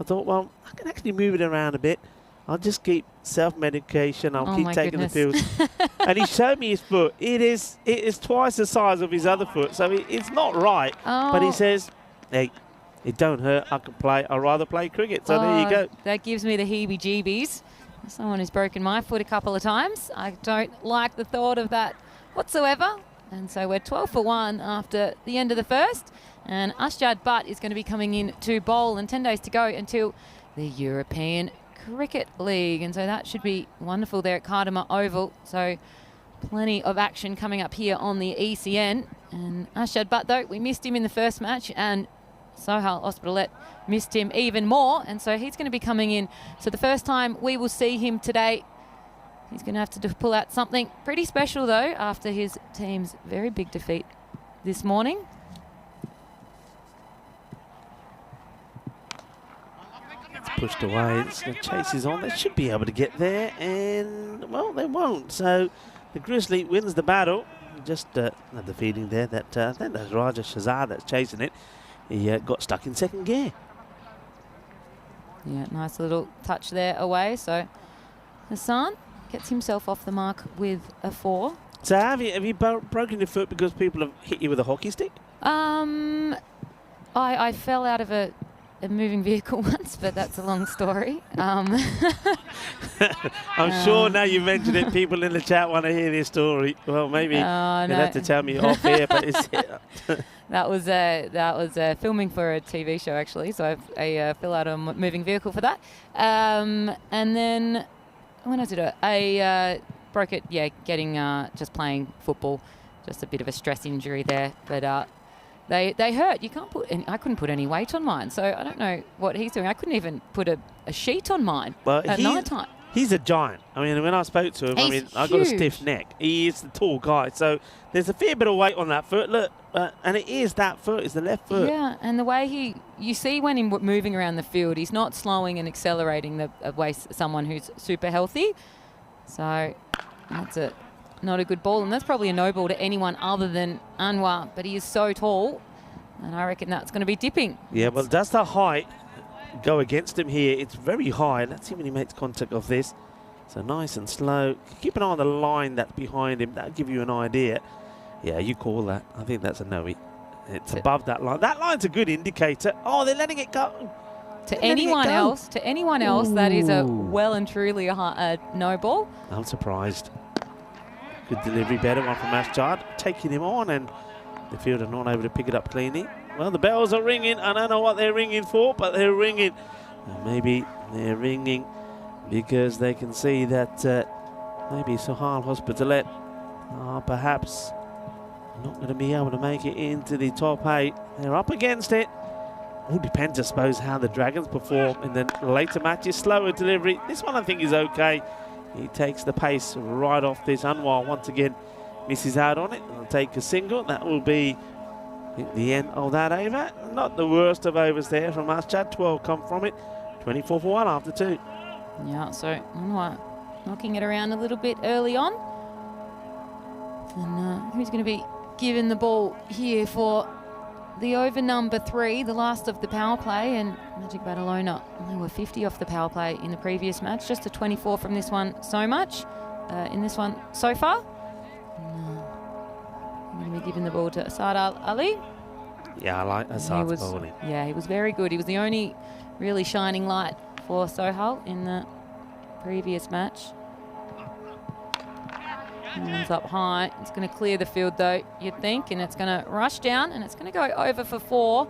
I thought, well, I can actually move it around a bit. I'll just keep self-medication. I'll keep taking the pills. And he showed me his foot. It is twice the size of his other foot. So it's not right. Oh. But he says, hey, it don't hurt. I can play. I'd rather play cricket. So there you go. That gives me the heebie-jeebies. Someone who's broken my foot a couple of times. I don't like the thought of that whatsoever. And so we're 12 for 1 after the end of the first. And Asjad Butt is going to be coming in to bowl, and 10 days to go until the European Cricket League. And so that should be wonderful there at Cardamom Oval. So plenty of action coming up here on the ECN. And Asjad Butt, though, we missed him in the first match, and Sohail Hospitalet missed him even more. And so he's going to be coming in. So the first time we will see him today, he's going to have to pull out something pretty special, though, after his team's very big defeat this morning. Pushed away. It's going to chase his on. They should be able to get there, and well, they won't. So the Grizzly wins the battle. Just the feeding there. That I think that's Raja Shazad that's chasing it. He got stuck in second gear. Yeah, nice little touch there away. So Hassan gets himself off the mark with a 4. So have you broken your foot because people have hit you with a hockey stick? I fell out of a moving vehicle once, but that's a long story. I'm sure now you mentioned it, people in the chat want to hear this story. Well, maybe you'll have to tell me off here, but it's that was filming for a TV show, actually. So I fell out of a moving vehicle for that. And then when I did it, I broke it. Yeah, getting just playing football, just a bit of a stress injury there, but. They hurt. You can't I couldn't put any weight on mine, so I don't know what he's doing. I couldn't even put a sheet on mine at night time. He's a giant. I mean, when I spoke to him, I got a stiff neck. He is the tall guy, so there's a fair bit of weight on that foot. Look, and it is that foot. It's the left foot. Yeah, and the way you see when he's moving around the field, he's not slowing and accelerating the way someone who's super healthy. So that's not a good ball, and that's probably a no ball to anyone other than Anwar, but he is so tall, and I reckon that's going to be dipping. Yeah, well, does the height go against him here? It's very high. Let's see when he makes contact of this. So nice and slow. Keep an eye on the line that's behind him. That'll give you an idea. Yeah, you call that. I think that's a no-hit. It's above that line. That line's a good indicator. Oh, they're letting it go. To anyone else, that is a well and truly a no ball. I'm surprised. Good delivery, better one from Ashard, taking him on, and the fielder not able to pick it up cleanly. Well, the bells are ringing. I don't know what they're ringing for, but they're ringing. Maybe they're ringing because they can see that maybe Sohail Hospitalet are perhaps not going to be able to make it into the top 8. They're up against it. All depends, I suppose, how the Dragons perform in the later matches. Slower delivery. This one I think is okay. He takes the pace right off this. Anwar once again misses out on it. He'll take a single. That will be the end of that over. Not the worst of overs there from Ashad. 12 come from it. 24 for 1 after 2. Yeah, so Anwar knocking it around a little bit early on. And who's going to be given the ball here for the over number 3, the last of the power play, and Magic Badalona, they were 50 off the power play in the previous match, just a 24 from this one so much, in this one so far. I'm going to be giving the ball to Asad Ali. Yeah, I like Asad's bowling. Yeah, he was very good. He was the only really shining light for Sohail in the previous match. Comes up high. It's going to clear the field though, you'd think, and it's going to rush down and it's going to go over for 4.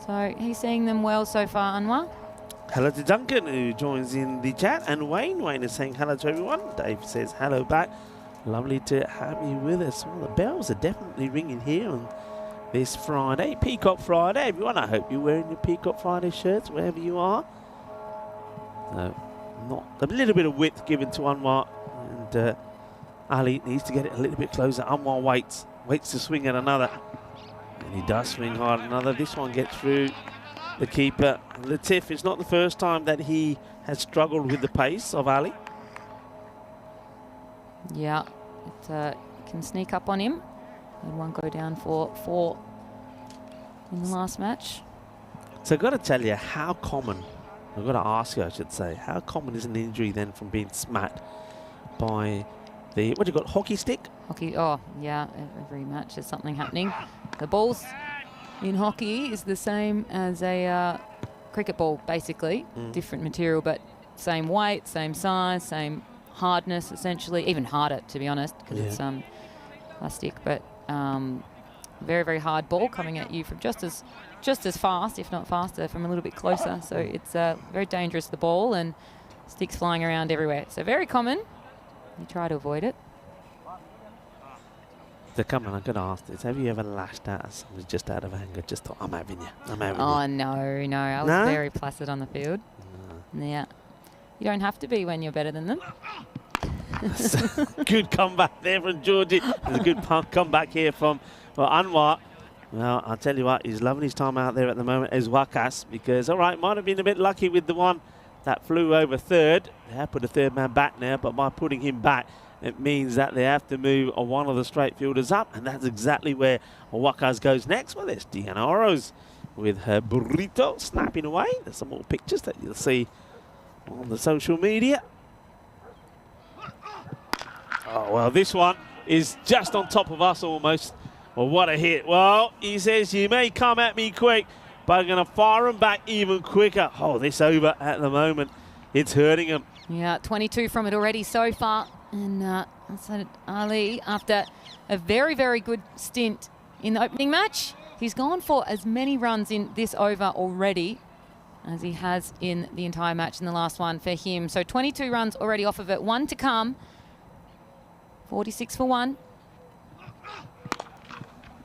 So he's seeing them well so far, Anwar. Hello to Duncan, who joins in the chat, and Wayne. Wayne is saying hello to everyone. Dave says hello back. Lovely to have you with us. Well, the bells are definitely ringing here on this Friday, Peacock Friday. Everyone, I hope you're wearing your Peacock Friday shirts wherever you are. So, not a little bit of width given to Anwar, and Ali needs to get it a little bit closer. Anwar waits to swing at another. And he does swing hard at another. This one gets through the keeper. Latif, it's not the first time that he has struggled with the pace of Ali. Yeah, it can sneak up on him. And one go down for 4 in the last match. So I've got to tell you how common, I've got to ask you, I should say, how common is an injury then from being smacked by the, what do you got, hockey stick? Hockey, oh yeah, every match there's something happening. The balls in hockey is the same as a cricket ball, basically. Different material, but same weight, same size, same hardness, essentially. Even harder, to be honest, because it's plastic. But very, very hard ball coming at you from just as fast, if not faster, from a little bit closer. So it's very dangerous, the ball, and sticks flying around everywhere. So very common. You try to avoid it. So come on, I'm going to ask this. Have you ever lashed out at somebody just out of anger? Just thought, I'm having you. Oh, no. I was very placid on the field. Yeah. You don't have to be when you're better than them. Good comeback there from Georgie. There's a good comeback here from Anwar. Well, I'll tell you what, he's loving his time out there at the moment as Wakas, because, all right, might have been a bit lucky with the one that flew over third. They have put a third man back now, but by putting him back, it means that they have to move one of the straight fielders up, and that's exactly where Wakas goes next. Well, there's Deanna Oroz with her burrito snapping away. There's some more pictures that you'll see on the social media. Oh, well, this one is just on top of us almost. Well, what a hit. Well, he says, you may come at me quick, but I'm going to fire him back even quicker. Oh, this over at the moment. It's hurting him. Yeah, 22 from it already so far. And Asad Ali, after a very, very good stint in the opening match, he's gone for as many runs in this over already as he has in the entire match in the last one for him. So 22 runs already off of it. 1 to come. 46 for 1.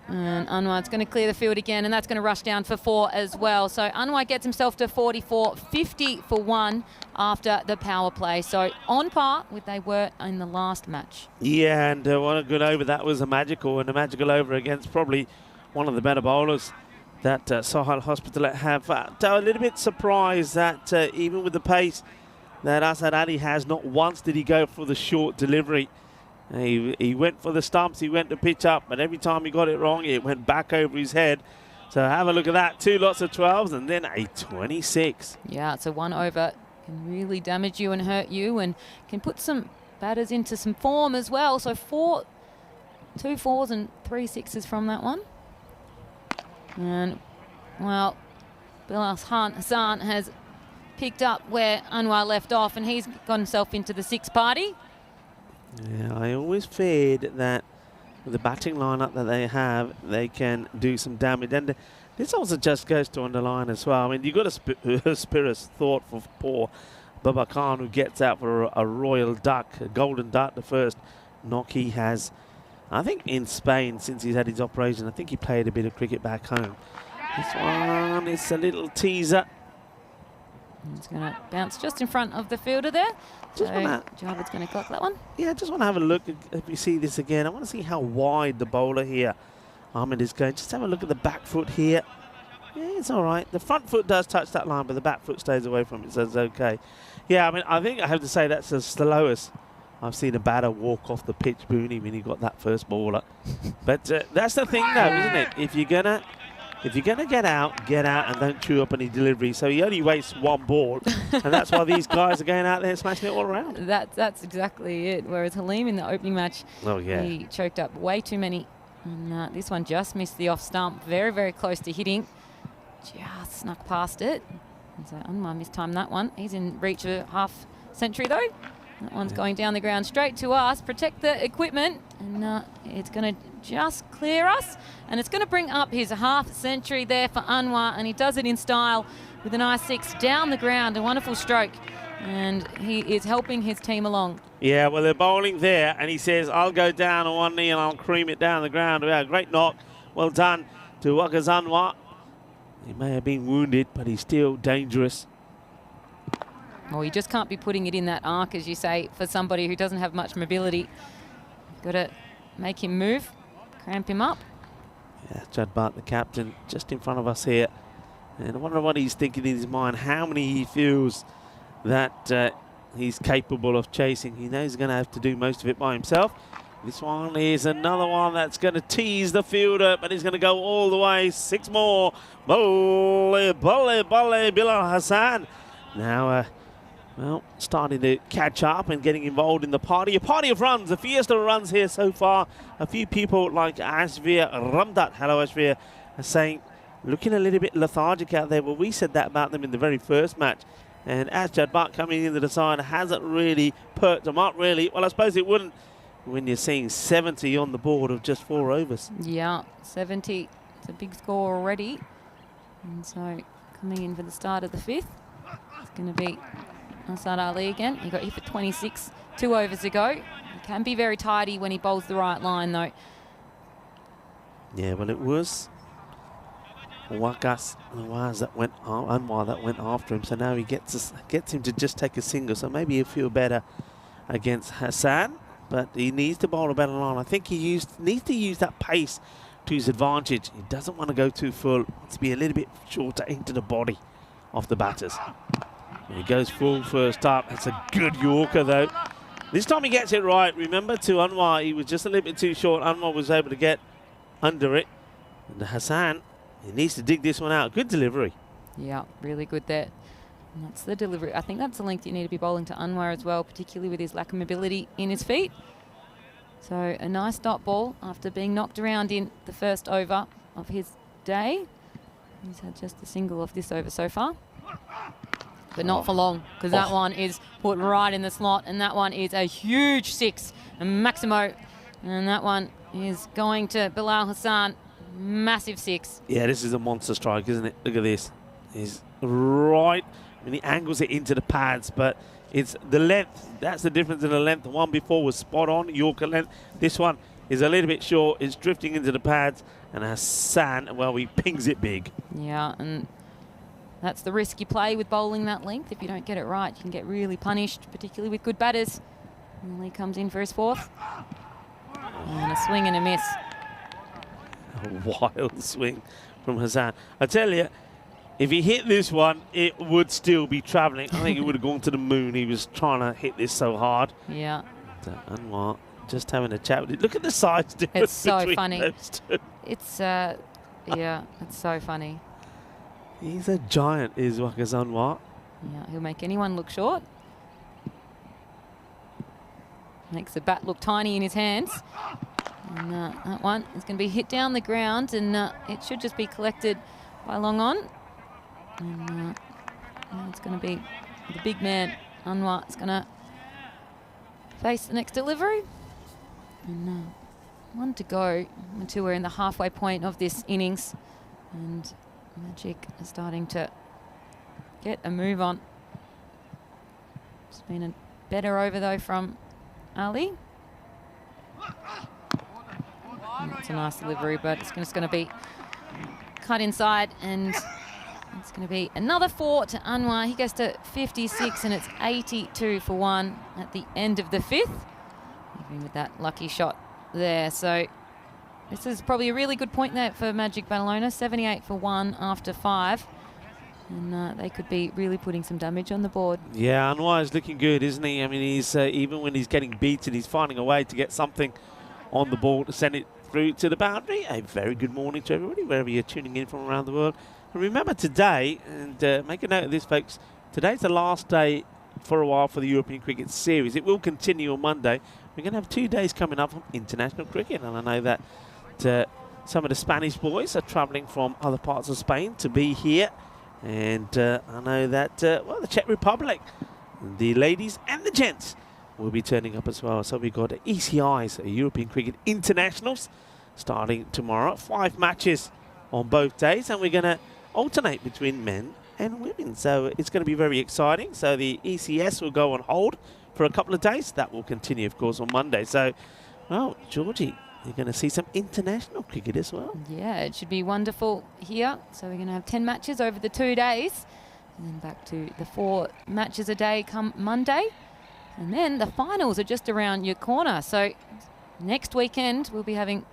And Anwar's going to clear the field again, and that's going to rush down for 4 as well. So Anwar gets himself to 44, 50 for 1 after the power play. So on par with they were in the last match. Yeah, and what a good over. That was a magical over against probably one of the better bowlers that Sohail Hospitalet have. A little bit surprised that even with the pace that Asad Ali has, not once did he go for the short delivery. He went for the stumps, he went to pitch up, but every time he got it wrong, it went back over his head. So have a look at that. 2 lots of 12s and then a 26. Yeah, it's a 1 over can really damage you and hurt you, and can put some batters into some form as well. So 2 4s and 3 6s from that one. And, well, Bilal Hassan has picked up where Anwar left off, and he's got himself into the 6 party. Yeah, I always feared that with the batting lineup that they have, they can do some damage. And this also just goes to underline as well. I mean, you've got a spurious thought for poor Baba Khan, who gets out for a royal duck, a golden duck, the first knock he has, I think, in Spain since he's had his operation. I think he played a bit of cricket back home. This one is a little teaser. It's going to bounce just in front of the fielder there. Just so Javid's going to clock that one. Yeah, just want to have a look if you see this again. I want to see how wide the bowler here, Ahmed, is going. Just have a look at the back foot here. Yeah, it's all right. The front foot does touch that line, but the back foot stays away from it, so it's okay. Yeah, I mean, I think I have to say that's the slowest I've seen a batter walk off the pitch, Booney, when he got that first bowler. But that's the thing, though, isn't it? If you're gonna get out and don't chew up any delivery. So he only wastes 1 ball, and that's why these guys are going out there and smashing it all around. That's exactly it. Whereas Halim in the opening match, he choked up way too many. And this one just missed the off stump. Very, very close to hitting. Just snuck past it. And so Anwar mistimed that one. He's in reach of a half century, though. That one's going down the ground straight to us. Protect the equipment. And it's going to just clear us. And it's going to bring up his half century there for Anwar. And he does it in style with a nice 6 down the ground. A wonderful stroke. And he is helping his team along. Yeah, well, they're bowling there. And he says, I'll go down on one knee and I'll cream it down the ground. Yeah, great knock. Well done to Waqas Anwar. He may have been wounded, but he's still dangerous. Well, you just can't be putting it in that arc, as you say, for somebody who doesn't have much mobility. Got to make him move, cramp him up. Yeah, Judd Bart, the captain, just in front of us here. And I wonder what he's thinking in his mind, how many he feels that he's capable of chasing. He knows he's going to have to do most of it by himself. This one is another one that's going to tease the fielder, but he's going to go all the way. 6 more. Bole, Bilal Hassan. Now, well, starting to catch up and getting involved in the party. A party of runs, a fiesta of runs here so far. A few people like Ashvir Ramdat, hello Ashvir, are saying, looking a little bit lethargic out there. Well, we said that about them in the very first match. And Ashjad Bart coming into the side hasn't really perked them up, really. Well, I suppose it wouldn't when you're seeing 70 on the board of just 4 overs. Yeah, 70. It's a big score already. And so coming in for the start of the 5th, it's going to be Asad Ali again. He got hit for 26 2 overs ago. He can be very tidy when he bowls the right line, though. Yeah, well, it was Waqas Anwar that went after him. So now he gets him to just take a single. So maybe he'll feel better against Hassan. But he needs to bowl a better line. I think he needs to use that pace to his advantage. He doesn't want to go too full. Wants to be a little bit shorter into the body of the batters. He goes full first up. That's a good Yorker, though. This time he gets it right. Remember, to Anwar, he was just a little bit too short. Anwar was able to get under it. And Hassan, he needs to dig this one out. Good delivery. Yeah, really good there. And that's the delivery. I think that's the length you need to be bowling to Anwar as well, particularly with his lack of mobility in his feet. So a nice dot ball after being knocked around in the first over of his day. He's had just a single of this over so far. But not for long, because that one is put right in the slot, and that one is a huge 6. And Maximo, and that one is going to Bilal Hassan. Massive 6. Yeah, this is a monster strike, isn't it? Look at this. He's right. I mean, he angles it into the pads, but it's the length. That's the difference in the length. The one before was spot on, Yorker length. This one is a little bit short. It's drifting into the pads, and Hassan, well, he pings it big. Yeah, and that's the risk you play with bowling that length. If you don't get it right, you can get really punished, particularly with good batters. And he comes in for his 4th. And a swing and a miss. A wild swing from Hassan. I tell you, if he hit this one, it would still be travelling. I think it would have gone to the moon. He was trying to hit this so hard. Yeah. Anwar just having a chat with it. Look at the size difference. It's so funny. Those two. It's, yeah, it's so funny. He's a giant, is Waqas Anwar. Yeah, he'll make anyone look short. Makes the bat look tiny in his hands. And that one is going to be hit down the ground, and it should just be collected by long on. And it's going to be the big man, Anwar, is going to face the next delivery. And one to go until we're in the halfway point of this innings. And Magic is starting to get a move on. It's been a better over, though, from Ali. It's a nice delivery, but it's just going to be cut inside, and it's going to be another 4 to Anwar. He goes to 56, and it's 82 for 1 at the end of the 5th. Even with that lucky shot there. So this is probably a really good point there for Magic Badalona. 78 for 1 after 5. And they could be really putting some damage on the board. Yeah, Anwar is looking good, isn't he? I mean, he's even when he's getting beaten, he's finding a way to get something on the ball to send it through to the boundary. A very good morning to everybody, wherever you're tuning in from around the world. And remember today, and make a note of this, folks, today's the last day for a while for the European Cricket Series. It will continue on Monday. We're going to have 2 days coming up of international cricket, and I know that some of the Spanish boys are travelling from other parts of Spain to be here. And I know that, well, the Czech Republic, the ladies and the gents will be turning up as well. So we've got ECIs, European Cricket Internationals, starting tomorrow. 5 matches on both days, and we're going to alternate between men and women. So it's going to be very exciting. So the ECS will go on hold for a couple of days. That will continue, of course, on Monday. So, well, Georgie, you're going to see some international cricket as well. Yeah, it should be wonderful here. So we're going to have 10 matches over the 2 days. And then back to the 4 matches a day come Monday. And then the finals are just around your corner. So next weekend we'll be having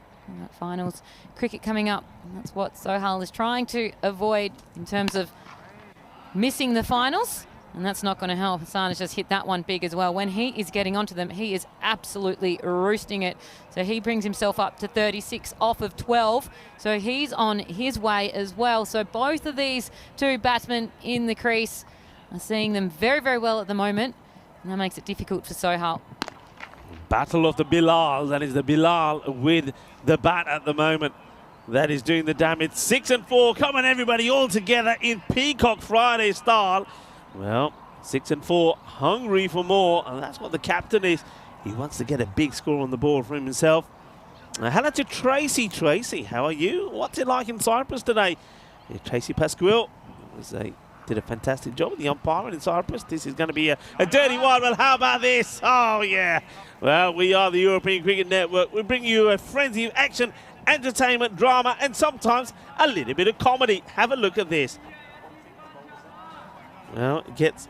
finals cricket coming up. And that's what Sohail is trying to avoid in terms of missing the finals. And that's not going to help. Hassan has just hit that one big as well. When he is getting onto them, he is absolutely roosting it. So he brings himself up to 36 off of 12. So he's on his way as well. So both of these 2 batsmen in the crease are seeing them very, very well at the moment. And that makes it difficult for Sohail. Battle of the Bilal. That is the Bilal with the bat at the moment. That is doing the damage. 6 and 4. Come on, everybody, all together in Peacock Friday style. Well, 6 and 4, hungry for more, and that's what the captain is. He wants to get a big score on the board for himself. Hello to Tracy. Tracy, how are you? What's it like in Cyprus today? Yeah, Tracy Pasquale did a fantastic job with the umpiring in Cyprus. This is going to be a dirty one. Well, how about this? Oh, yeah. Well, we are the European Cricket Network. We bring you a frenzy of action, entertainment, drama, and sometimes a little bit of comedy. Have a look at this. Well, it gets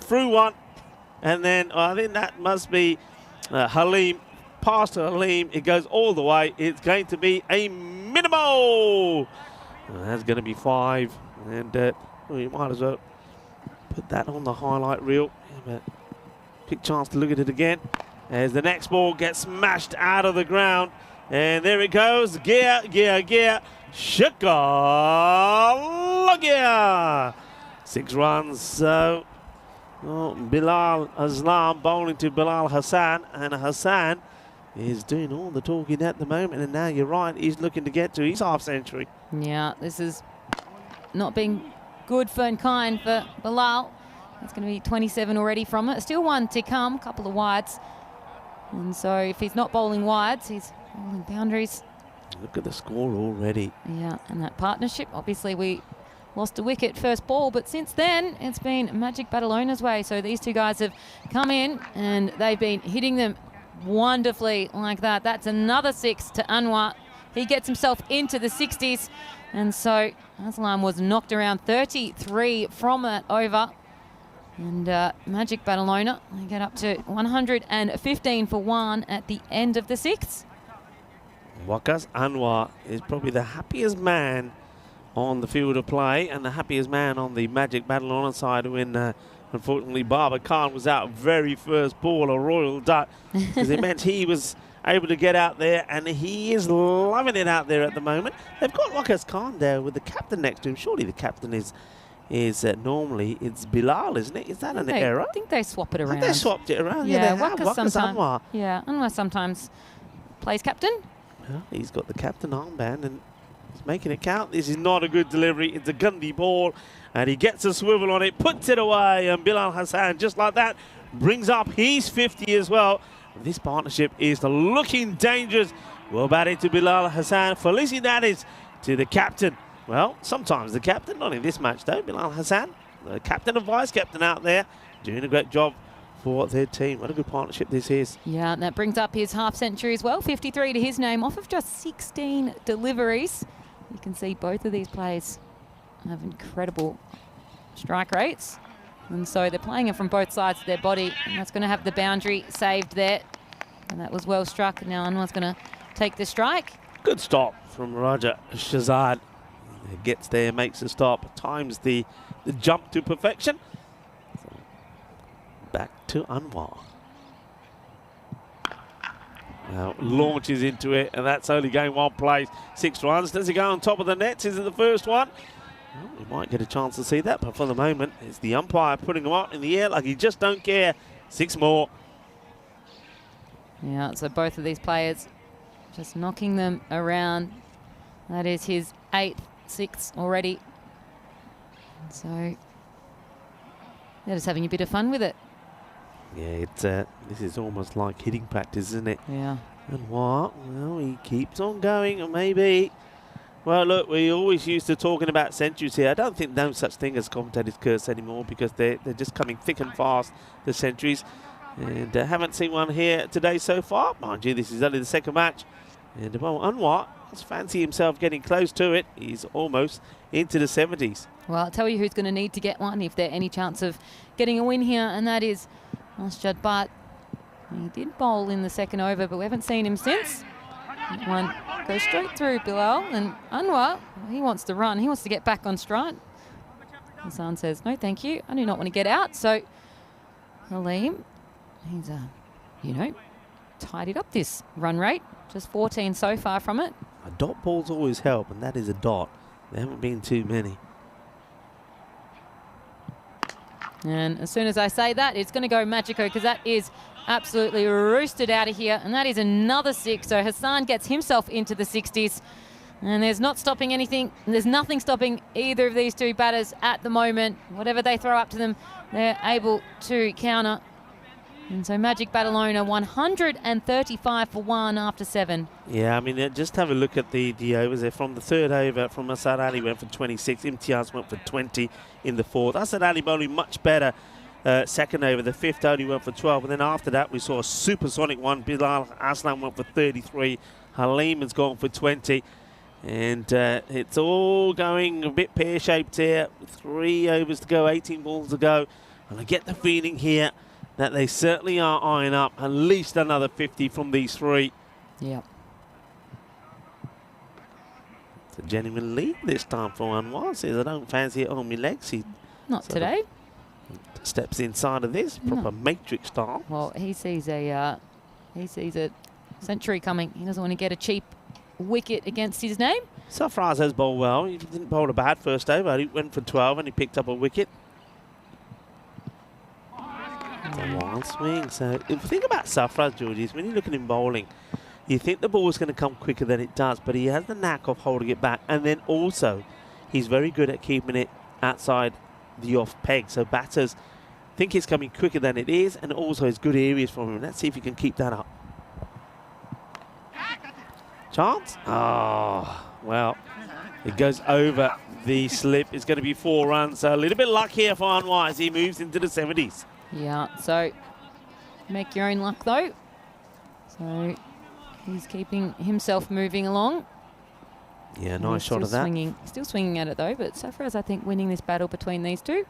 through one, and then I think that must be Halim. Past Halim, it goes all the way. It's going to be a minimal. That's going to be 5, and we might as well put that on the highlight reel. Yeah, but quick chance to look at it again as the next ball gets smashed out of the ground, and there it goes. Gear, gear, gear. Shukar. 6 runs, so Bilal Aslam bowling to Bilal Hassan, and Hassan is doing all the talking at the moment, and now you're right, he's looking to get to his half century. Yeah, this is not being good for and kind for Bilal. It's going to be 27 already from it. Still 1 to come, a couple of wides. And so if he's not bowling wides, he's bowling boundaries. Look at the score already. Yeah, and that partnership, obviously we lost a wicket first ball, but since then it's been Magic Badalona's way. So these 2 guys have come in and they've been hitting them wonderfully like that. That's another 6 to Anwar. He gets himself into the 60s, and so Aslam was knocked around 33 from that over. And Magic Badalona, they get up to 115 for 1 at the end of the 6th. Waqas Anwar is probably the happiest man on the field of play, and the happiest man on the Magic Badalona side when unfortunately Baba Khan was out very first ball, a royal duck, because it meant he was able to get out there, and he is loving it out there at the moment. They've got Waqas Khan there with the captain next to him. Surely the captain is is that normally it's Bilal, isn't it? Is that an error? I think they swap it around. They swapped it around. Yeah, they have. Waka's Anwar. Yeah, Anwar sometimes plays captain. Well, he's got the captain armband and he's making it count. This is not a good delivery. It's a Gundy ball. And he gets a swivel on it, puts it away. And Bilal Hassan, just like that, brings up his 50 as well. This partnership is looking dangerous. Well batted to Bilal Hassan. Felicidades to the captain. Well, sometimes the captain, not in this match though. Bilal Hassan, the captain and vice captain out there, doing a great job for their team. What a good partnership this is. Yeah, and that brings up his half century as well. 53 to his name off of just 16 deliveries. You can see both of these players have incredible strike rates. And so they're playing it from both sides of their body. And that's going to have the boundary saved there. And that was well struck. Now Anwar's going to take the strike. Good stop from Raja Shahzad. Gets there, makes the stop, times the jump to perfection. Back to Anwar. Now launches into it, and that's only going one place. 6 runs. Does he go on top of the nets? Is it the first one? Well, we might get a chance to see that, but for the moment, it's the umpire putting him up in the air like he just don't care. 6 more. Yeah, so both of these players just knocking them around. That is his 8th 6 already. So they're just having a bit of fun with it. Yeah, it's this is almost like hitting practice, isn't it? Yeah. And what? Well, he keeps on going, and maybe. Well, look, we always used to talking about centuries here. I don't think no such thing as commentators curse anymore because they're just coming thick and fast, the centuries. And haven't seen one here today so far. Mind you, this is only the second match. And well, Anwar must fancy himself getting close to it. He's almost into the 70s. Well, I'll tell you who's going to need to get one if there's any chance of getting a win here, and that is Asjad Bhatt. He did bowl in the second over, but we haven't seen him since. That one goes straight through Bilal, and Anwar, he wants to run. He wants to get back on stride. Hassan says, no, thank you. I do not want to get out. So Halim, he's, tidied up this run rate. Just 14 so far from it. A dot balls always help, and that is a dot. There haven't been too many. And as soon as I say that, it's going to go Magico because that is absolutely roosted out of here. And that is another 6. So Hassan gets himself into the 60s. And there's not stopping anything. There's nothing stopping either of these two batters at the moment. Whatever they throw up to them, they're able to counter. And so Magic Badalona 135 for 1 after 7. Yeah, I mean, just have a look at the overs there. From the third over, from Asad Ali went for 26. Imtiaz went for 20 in the fourth. Asad Ali bowling much better second over. The fifth only went for 12. And then after that, we saw a supersonic one. Bilal Aslam went for 33. Halim has gone for 20. And it's all going a bit pear-shaped here. 3 overs to go, 18 balls to go. And I get the feeling here that they certainly are eyeing up at least another 50 from these 3. Yeah. It's a genuine lead this time for Anwar. Says, I don't fancy it on my legs. He Not today. steps inside of this, proper matrix style. Well, he sees a century coming. He doesn't want to get a cheap wicket against his name. Sarfraz has bowled well. He didn't bowl a bad first over. He went for 12 and he picked up a wicket. A wild swing. So if you think about Sarfraz, Georges, when you look at him bowling, you think the ball is going to come quicker than it does, but he has the knack of holding it back. And then also, he's very good at keeping it outside the off peg. So batters think it's coming quicker than it is, and also has good areas from him. Let's see if he can keep that up. Chance? Oh, well, it goes over the slip. It's going to be 4 runs. So a little bit luck here for Anwar as he moves into the 70s. Yeah, so make your own luck though. So he's keeping himself moving along. Yeah, nice shot of that. Still swinging at it though, but so far as I think winning this battle between these two.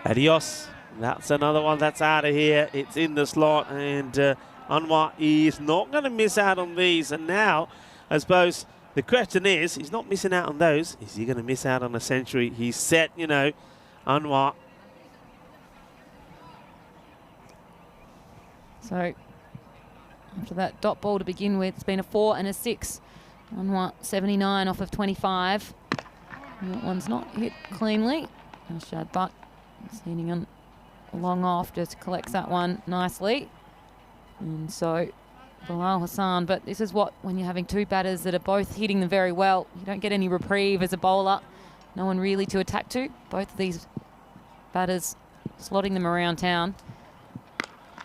Adios. That's another one that's out of here. It's in the slot, and Anwar is not going to miss out on these. And now, I suppose the question is, he's not missing out on those. Is he going to miss out on a century? He's set, you know, Anwar. So after that dot ball to begin with, it's been a 4 and a 6 on 79 off of 25. And that one's not hit cleanly. Arshad Butt standing on long off, just collects that one nicely. And so Bilal Hassan, but this is what, when you're having two batters that are both hitting them very well, you don't get any reprieve as a bowler. No one really to attack to. Both of these batters slotting them around town.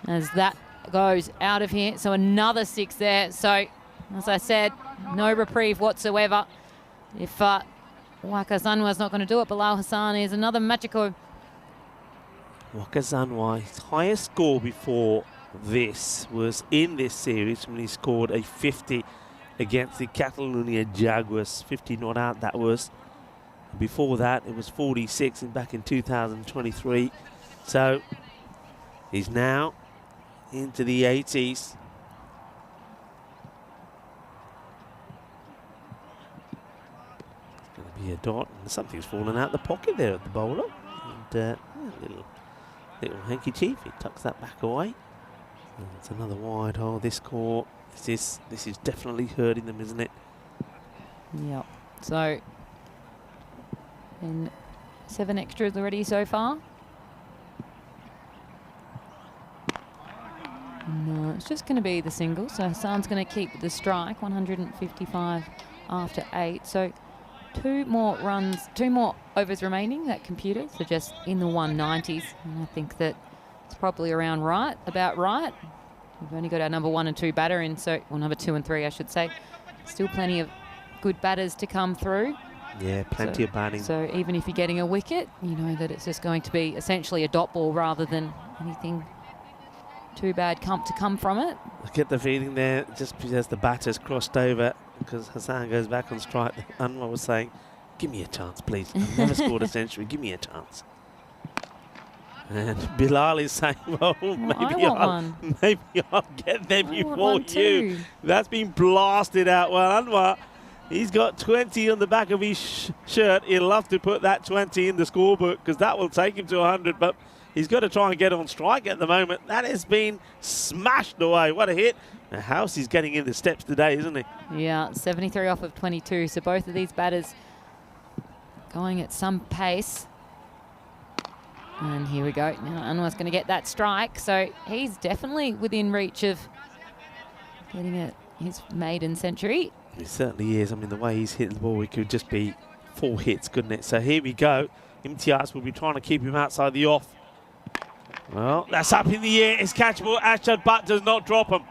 As that goes out of here. So another 6 there. So, as I said, no reprieve whatsoever. If Waqar Zanwar's not going to do it, Bilal Hassan is another Magico. Waqar Zanwar, his highest score before this was in this series when he scored a 50 against the Catalonia Jaguars. 50 not out, that was. Before that, it was 46 back in 2023. So he's now into the 80s. It's going to be a dot. And something's fallen out the pocket there of the bowler. And a little handkerchief. He tucks that back away. And it's another wide hole. This court, this is definitely hurting them, isn't it? Yep. So, and 7 extras already so far. No, it's just going to be the single. So Hassan's going to keep the strike, 155 after 8. So 2 more runs, 2 more overs remaining, that computer. So just in the 190s. And I think that it's probably about right. We've only got our number 1 and 2 batter in, so, well, number 2 and 3, I should say. Still plenty of good batters to come through. Yeah, plenty of batting. So even if you're getting a wicket, you know that it's just going to be essentially a dot ball rather than anything too bad to come from it. I get the feeling there, just as the batter's crossed over, because Hassan goes back on strike, Anwar was saying, give me a chance, please. I've never scored a century, give me a chance. And Bilal is saying, well, maybe I'll get there before you. That's been blasted out. Well, Anwar, he's got 20 on the back of his shirt. He'll love to put that 20 in the scorebook because that will take him to 100, but he's got to try and get on strike at the moment. That has been smashed away. What a hit. The house is getting in the steps today, isn't he? Yeah, 73 off of 22. So both of these batters going at some pace. And here we go. Now Anwar's going to get that strike. So he's definitely within reach of getting his maiden century. He certainly is. I mean, the way he's hitting the ball, it could just be 4 hits, couldn't it? So here we go. Imtiaz will be trying to keep him outside the off. Well, that's up in the air. It's catchable. Arshad Butt does not drop him.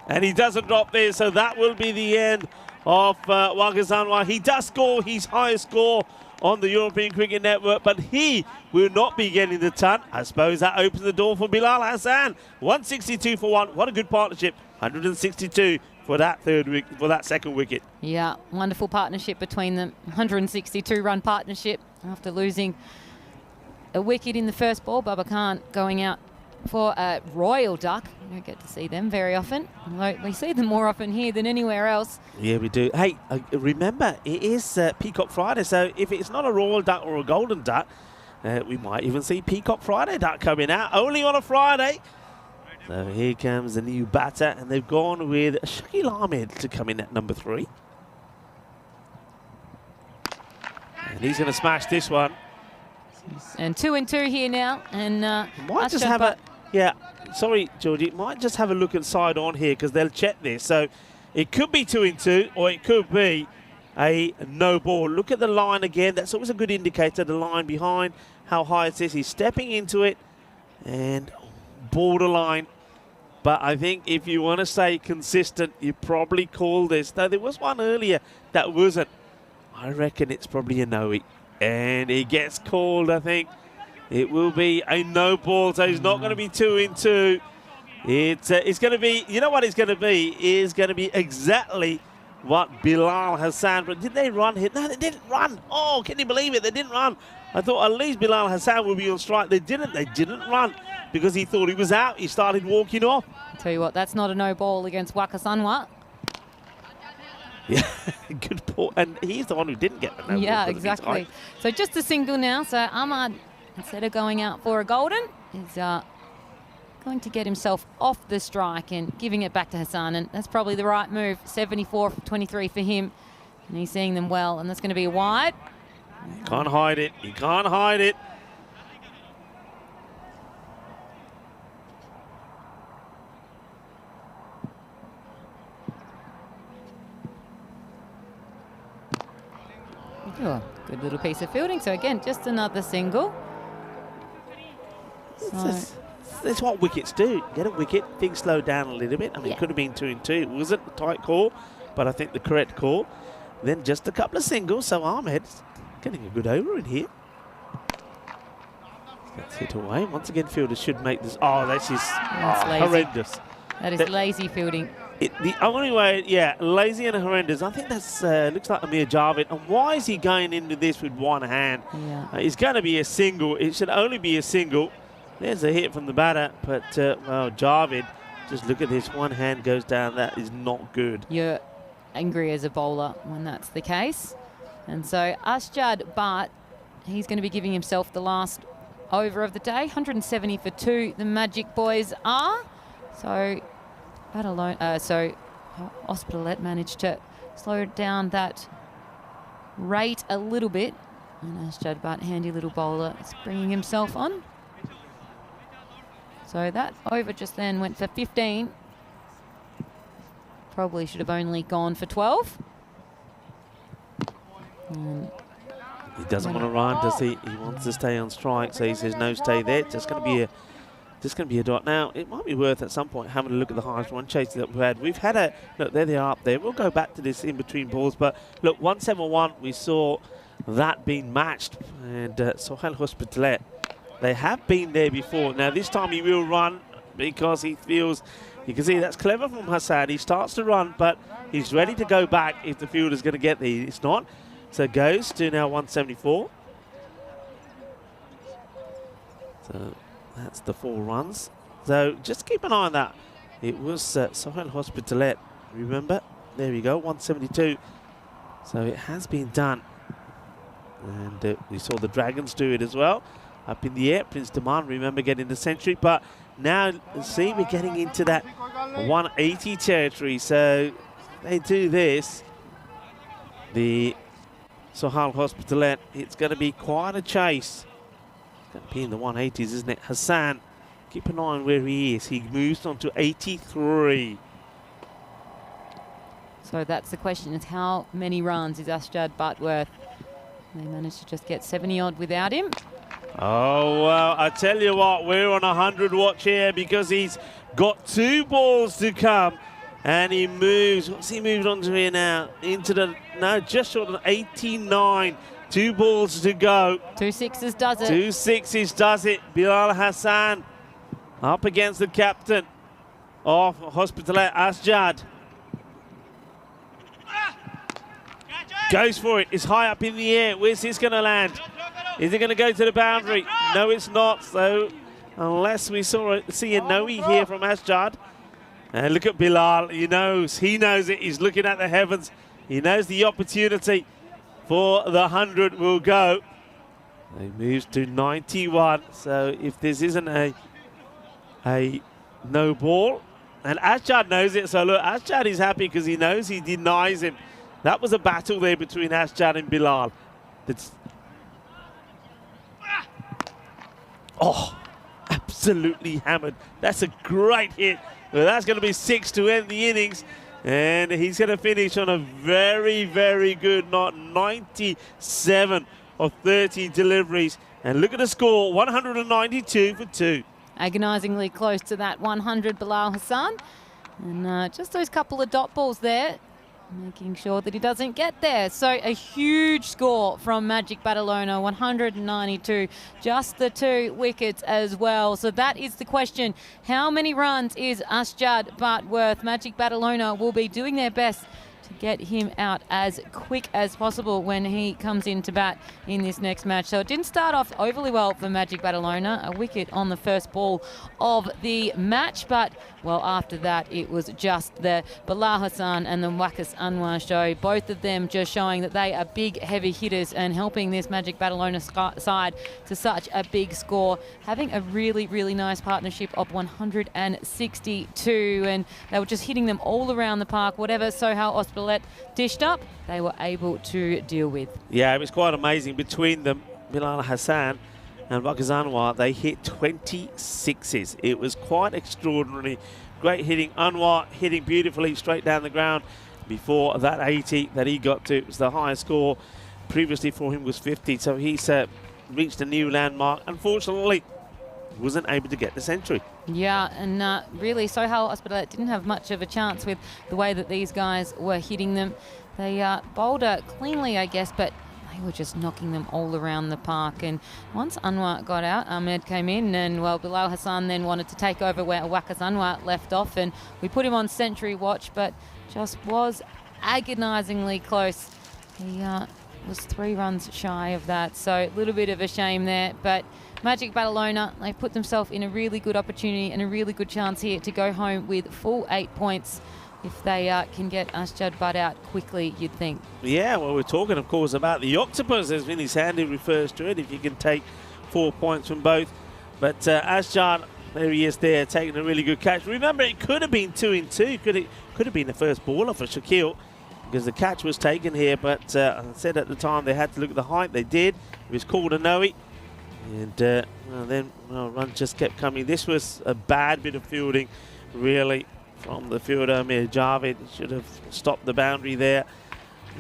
And he doesn't drop there. So that will be the end of Waqar Zanwar. He does score his highest score on the European Cricket Network, but he will not be getting the ton. I suppose that opens the door for Bilal Hassan. 162 for 1. What a good partnership. 162 for that second wicket. Yeah, wonderful partnership between them. 162-run partnership after losing a wicket in the first ball. Baba Khan going out for a royal duck. We don't get to see them very often. We see them more often here than anywhere else. Yeah, we do. Hey, remember, it is Peacock Friday, so if it's not a royal duck or a golden duck, we might even see Peacock Friday duck coming out, only on a Friday. So here comes the new batter, and they've gone with Shakil Ahmed to come in at number 3. And he's going to smash this one. And 2 and 2 here now. And might just have a, yeah, sorry, Georgie, might just have a look inside on here because they'll check this. So it could be 2 and 2, or it could be a no ball. Look at the line again. That's always a good indicator, the line behind how high it is. He's stepping into it and borderline. But I think if you want to say consistent, you probably call this. Though there was one earlier that wasn't. I reckon it's probably a no-y. And he gets called, I think. It will be a no ball, so he's not going to be 2 and 2. It's going to be, you know what it's going to be? It's going to be exactly what Bilal Hassan. But did they run here? No, they didn't run. Oh, can you believe it? They didn't run. I thought at least Bilal Hassan would be on strike. They didn't. They didn't run because he thought he was out. He started walking off. I'll tell you what, that's not a no ball against Waqar Zanwar. Yeah, good ball. And he's the one who didn't get the no ball. Yeah, exactly. So just a single now. So Ahmad, instead of going out for a golden, is going to get himself off the strike and giving it back to Hassan, and that's probably the right move. 74 for 23 for him, and he's seeing them well, and that's going to be a wide. Can't hide it. He can't hide it. Oh, good little piece of fielding. So again, just another single. That's what wickets do. Get a wicket, things slow down a little bit. I mean, it could have been 2 and 2. It wasn't a tight call, but I think the correct call. Then just a couple of singles. So Ahmed's getting a good over in here. Gets hit away. Once again, fielders should make this. Oh, that's just horrendous. That is lazy fielding. The only way, lazy and horrendous. I think that's looks like Amir Javed. And why is he going into this with one hand? Yeah. It's going to be a single. It should only be a single. There's a hit from the batter, but well, Javed, just look at this. One hand goes down. That is not good. You're angry as a bowler when that's the case. And so Asjad Bhatt, he's going to be giving himself the last over of the day. 170 for 2. The Magic boys are. So Hospitalet managed to slow down that rate a little bit. And Asjad Bhatt, handy little bowler, is bringing himself on. So that over just then went for 15. Probably should have only gone for 12. He doesn't want to run, does he? He wants to stay on strike, so he says no, stay there. Just going to be a dot. Now, it might be worth at some point having a look at the highest run chases that we've had. We've had a look. There they are up there. We'll go back to this in between balls, but look, 171. We saw that being matched, and Sohail Hospitalet. They have been there before. Now, this time he will run because he feels, you can see that's clever from Hassan. He starts to run, but he's ready to go back if the fielder's going to get there. It's not. So it goes to now 174. So that's the 4 runs. So just keep an eye on that. It was Sohail Hospitalet. Remember? There we go, 172. So it has been done. And we saw the Dragons do it as well. Up in the air, Prince Daman, remember, getting the century. But now, see, we're getting into that 180 territory. So they do this. The Sohail Hospitalet, it's going to be quite a chase. It's going to be in the 180s, isn't it? Hassan, keep an eye on where he is. He moves on to 83. So that's the question, is how many runs is Asjad Bhatt worth? They managed to just get 70 odd without him. Oh, well, I tell you what, we're on 100 watch here because he's got 2 balls to come. And he moves, what's he moved on to here now? Into the, no, just short of 89. 2 balls to go. 2 sixes does it. 2 sixes does it. Bilal Hassan up against the captain of Hospitalet, Asjad. Goes for it. It's high up in the air. Where's this going to land? Is it going to go to the boundary? No, it's not. So unless we see a no here from Asjad. And look at Bilal. He knows it. He's looking at the heavens. He knows the opportunity for the 100 will go. He moves to 91. So if this isn't a no ball, and Asjad knows it. So look, Asjad is happy because he knows he denies him. That was a battle there between Asjad and Bilal. Oh, absolutely hammered. That's a great hit. Well, that's going to be 6 to end the innings. And he's going to finish on a very, very good 97 of 30 deliveries. And look at the score, 192 for 2. Agonisingly close to that 100, Bilal Hassan. And just those couple of dot balls there, making sure that he doesn't get there. So a huge score from Magic Badalona, 192, just the 2 wickets as well. So that is the question. How many runs is Asjad Bhatt worth? Magic Badalona will be doing their best to get him out as quick as possible when he comes into bat in this next match. So it didn't start off overly well for Magic Badalona. A wicket on the first ball of the match, but well, after that it was just the Bilal Hassan and the Waqas Anwar show. Both of them just showing that they are big, heavy hitters and helping this Magic Badalona side to such a big score, having a really, really nice partnership of 162, and they were just hitting them all around the park. Whatever Sohail Ospitalet dished up, they were able to deal with. Yeah, it was quite amazing between them. Bilal Hassan and Waqas Anwar, they hit 26s. It was quite extraordinary. Great hitting. Anwar hitting beautifully straight down the ground before that 80 that he got to. It was the highest score previously for him was 50, so he's reached a new landmark. Unfortunately, wasn't able to get the century. Yeah, and really Sohail Ospitalet didn't have much of a chance with the way that these guys were hitting them. They bowled cleanly, I guess, but they were just knocking them all around the park. And once Anwar got out, Ahmed came in, and well, Bilal Hassan then wanted to take over where Waqas Anwar left off, and we put him on century watch, but just was agonisingly close. He was 3 runs shy of that, so a little bit of a shame there. But Magic Badalona, they put themselves in a really good opportunity and a really good chance here to go home with full 8 points. If they can get Asjad Butt out quickly, you'd think. Yeah, well, we're talking, of course, about the octopus, as Vinny Sandy refers to it, if you can take 4 points from both. But Asjad, there he is there, taking a really good catch. Remember, it could have been 2 in 2. Could have been the first baller for Shaquille, because the catch was taken here. But I said at the time they had to look at the height. They did. It was called a no-y. And then run just kept coming. This was a bad bit of fielding, really, from the fielder Amir Javed. Should have stopped the boundary there.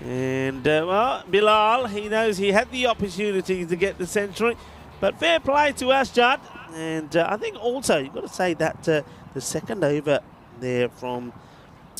And well, Bilal, he knows he had the opportunity to get the century, but fair play to Asjad. And I think also you've got to say that the second over there from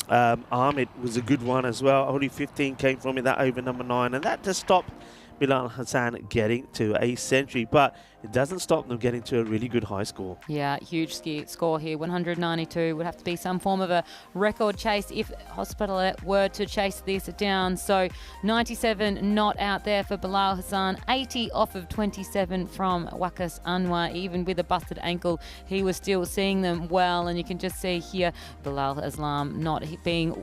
Ahmed was a good one as well. Only 15 came from it, that over number 9, and that just stopped Bilal Hassan getting to a century, but it doesn't stop them getting to a really good high score. Yeah, huge score here, 192. Would have to be some form of a record chase if Hospitalet were to chase this down. So 97 not out there for Bilal Hassan, 80 off of 27 from Waqas Anwar. Even with a busted ankle, he was still seeing them well, and you can just see here Bilal Islam not having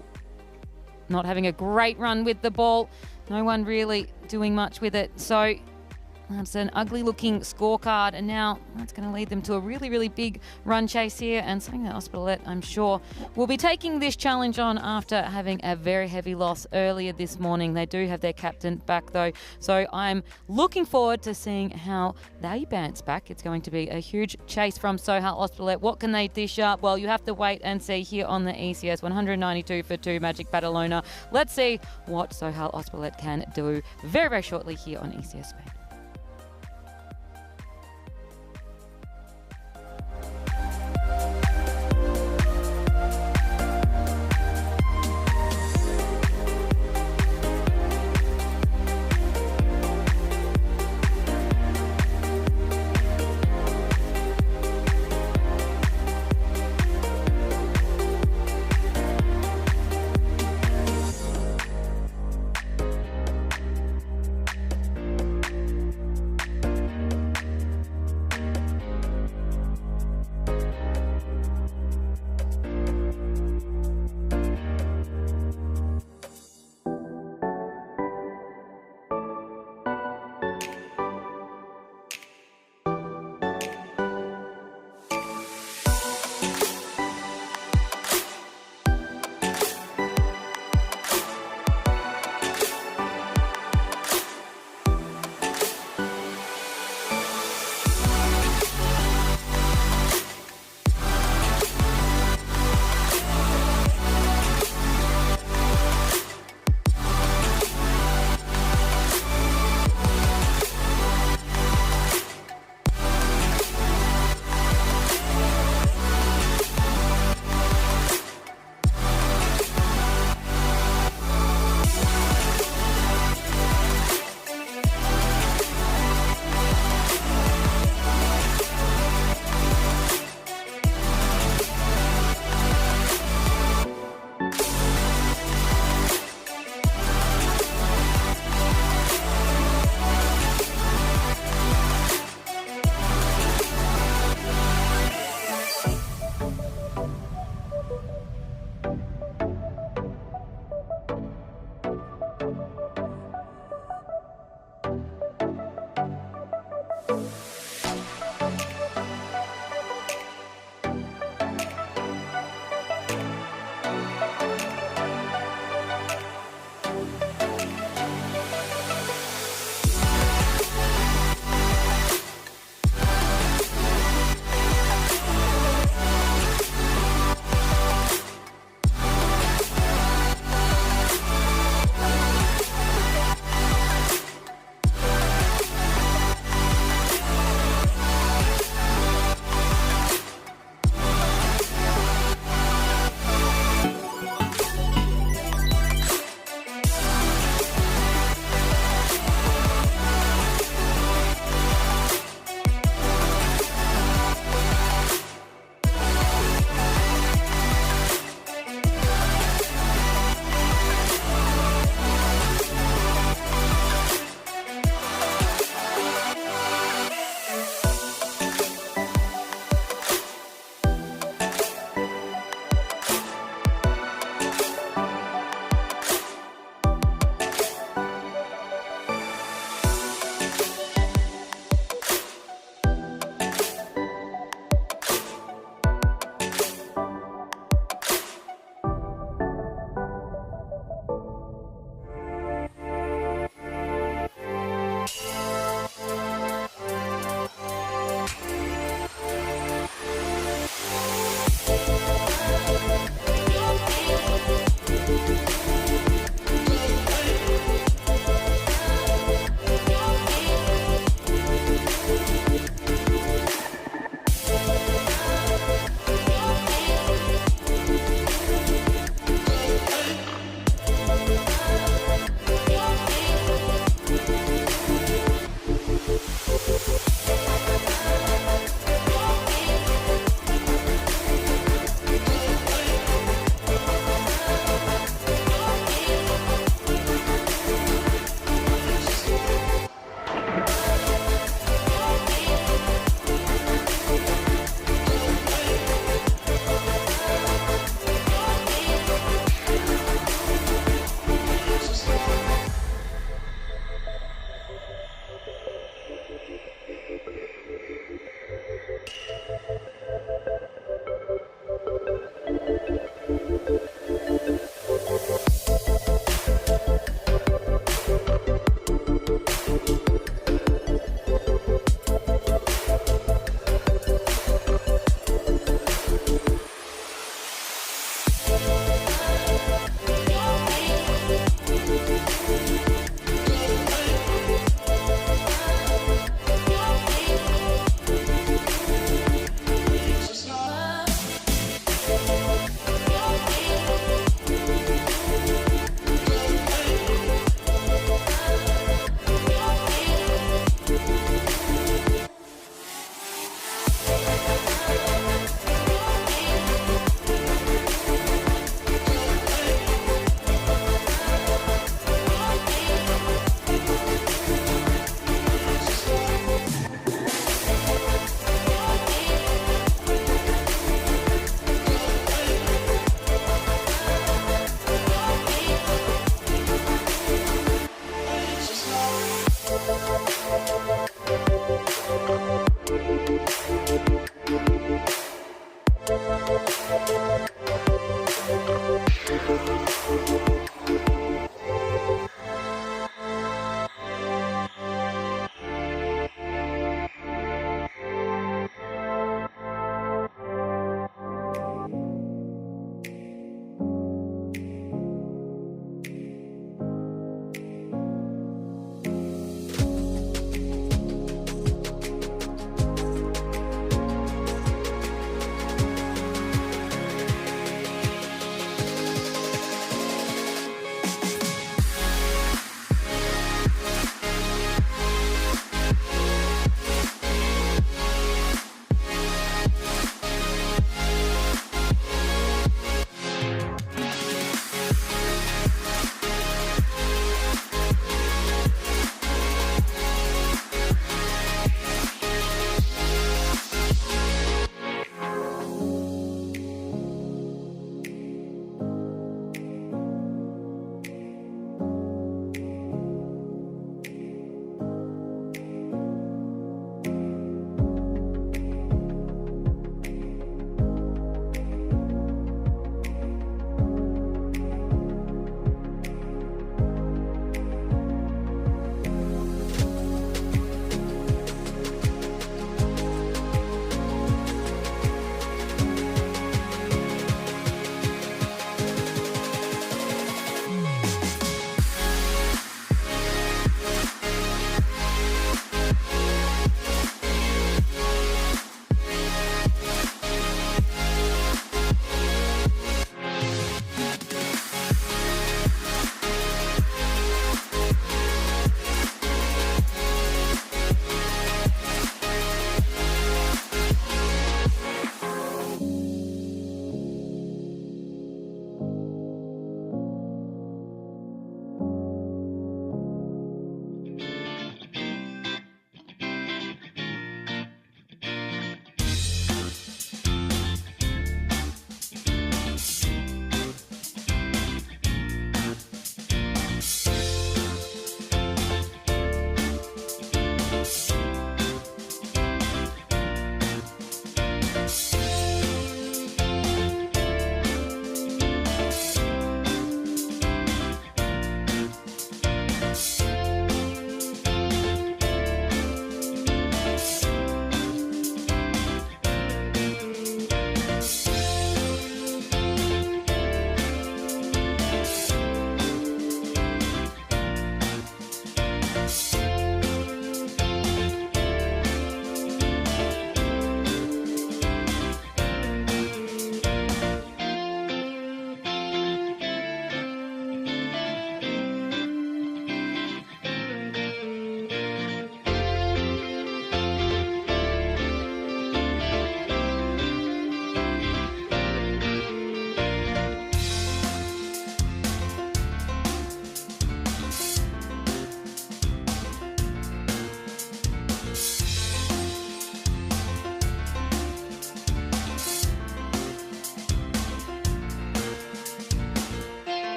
a great run with the ball. No one really doing much with it. So that's an ugly looking scorecard, and now that's going to lead them to a really, really big run chase here, and something that Ospitalet, I'm sure, will be taking this challenge on after having a very heavy loss earlier this morning. They do have their captain back though, so I'm looking forward to seeing how they bounce back. It's going to be a huge chase from Sohail Ospitalet. What can they dish up? Well, you have to wait and see here on the ECS. 192 for 2 Magic Badalona. Let's see what Sohail Ospitalet can do very, very shortly here on ECS Spain.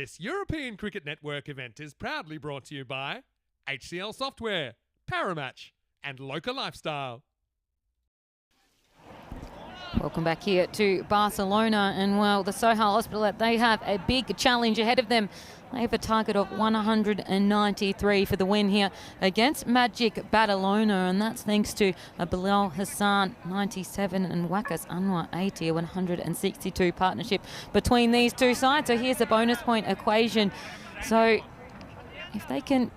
This European Cricket Network event is proudly brought to you by HCL Software, Paramatch, and Local Lifestyle. Welcome back here to Barcelona, and well, the Sohal Hospital, they have a big challenge ahead of them. They have a target of 193 for the win here against Magic Badalona, and that's thanks to Bilal Hassan 97 and Wakas Anwar 80, a 162 partnership between these two sides. So here's a bonus point equation. So if they can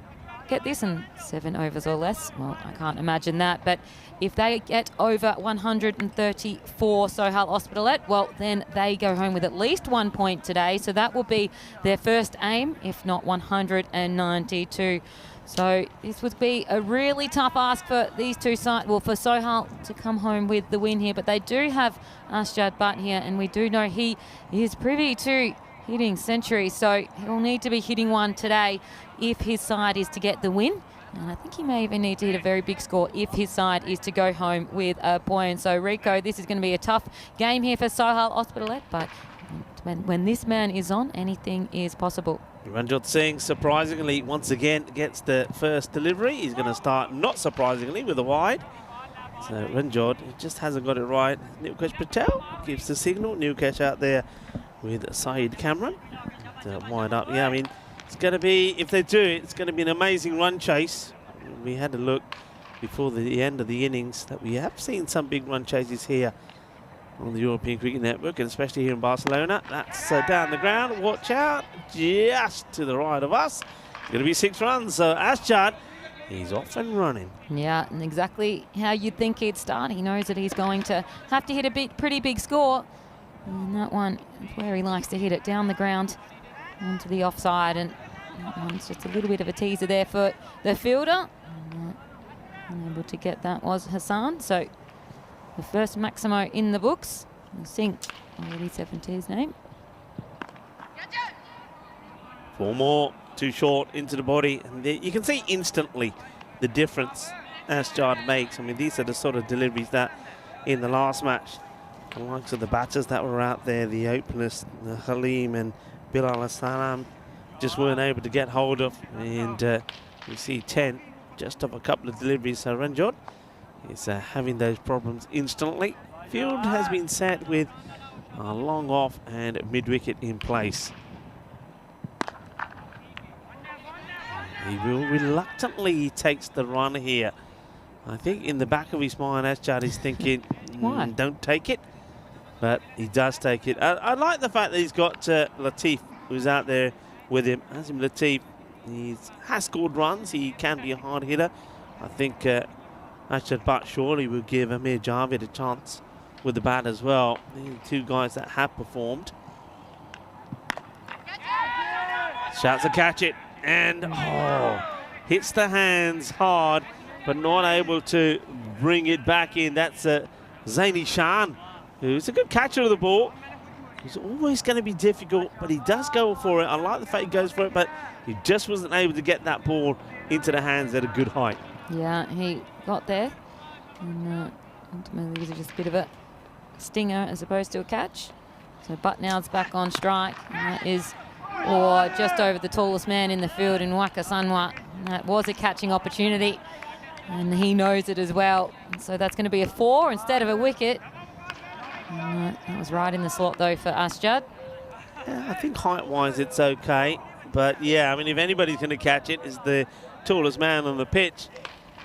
get this in 7 overs or less, well, I can't imagine that, but if they get over 134 Sohal Hospitalet, well, then they go home with at least 1 point today. So that will be their first aim, if not 192. So this would be a really tough ask for these two sides, well, for Sohal to come home with the win here. But they do have Asjad Butt here, and we do know he is privy to hitting centuries. So he'll need to be hitting one today if his side is to get the win. And I think he may even need to hit a very big score if his side is to go home with a point. So, Rico, this is going to be a tough game here for Sohal Hospitalet, but when this man is on, anything is possible. Ranjot Singh, surprisingly, once again, gets the first delivery. He's going to start, not surprisingly, with a wide. So, Ranjot just hasn't got it right. Nilkesh Patel gives the signal. Nilkesh out there with Saeed Cameron. Wide up. Yeah, I mean, it's going to be, if they do it, it's going to be an amazing run chase. We had a look before the end of the innings that we have seen some big run chases here on the European Cricket Network, and especially here in Barcelona. That's down the ground. Watch out. Just to the right of us. It's going to be 6 runs. So Asjad, he's off and running. Yeah, and exactly how you'd think he'd start. He knows that he's going to have to hit a pretty big score. And that one is where he likes to hit it, down the ground onto the offside, and that one's just a little bit of a teaser there for the fielder. Unable to get that was Hassan. So the first Maximo in the books. Singh already 70 his name. 4 more, too short into the body, and you can see instantly the difference Asjad makes. I mean, these are the sort of deliveries that in the last match, the likes of the batters that were out there, the openers, the Halim and Bilal Hassan, just weren't able to get hold of. And you see 10 just off a couple of deliveries. So Ranjot is having those problems instantly. Field has been set with a long off and mid-wicket in place. He will reluctantly takes the run here. I think in the back of his mind, Asjad is thinking, don't take it. But he does take it. I like the fact that he's got Latif, who's out there with him. Azim Latif, he has scored runs. He can be a hard hitter. I think Asjad Butt surely will give Amir Javed a chance with the bat as well. These are 2 guys that have performed. Shouts to catch it. And hits the hands hard, but not able to bring it back in. That's Zaini Shan, who's a good catcher of the ball. He's always going to be difficult, but he does go for it. I like the fact he goes for it, but he just wasn't able to get that ball into the hands at a good height. Yeah, he got there. And ultimately, these are just a bit of a stinger as opposed to a catch. So Butt now is back on strike. And that is just over the tallest man in the field in Wakas Anwar. That was a catching opportunity, and he knows it as well. So that's going to be a 4 instead of a wicket. That was right in the slot, though, for Asjad. Yeah, I think height-wise it's okay. But, yeah, I mean, if anybody's going to catch it, it's the tallest man on the pitch.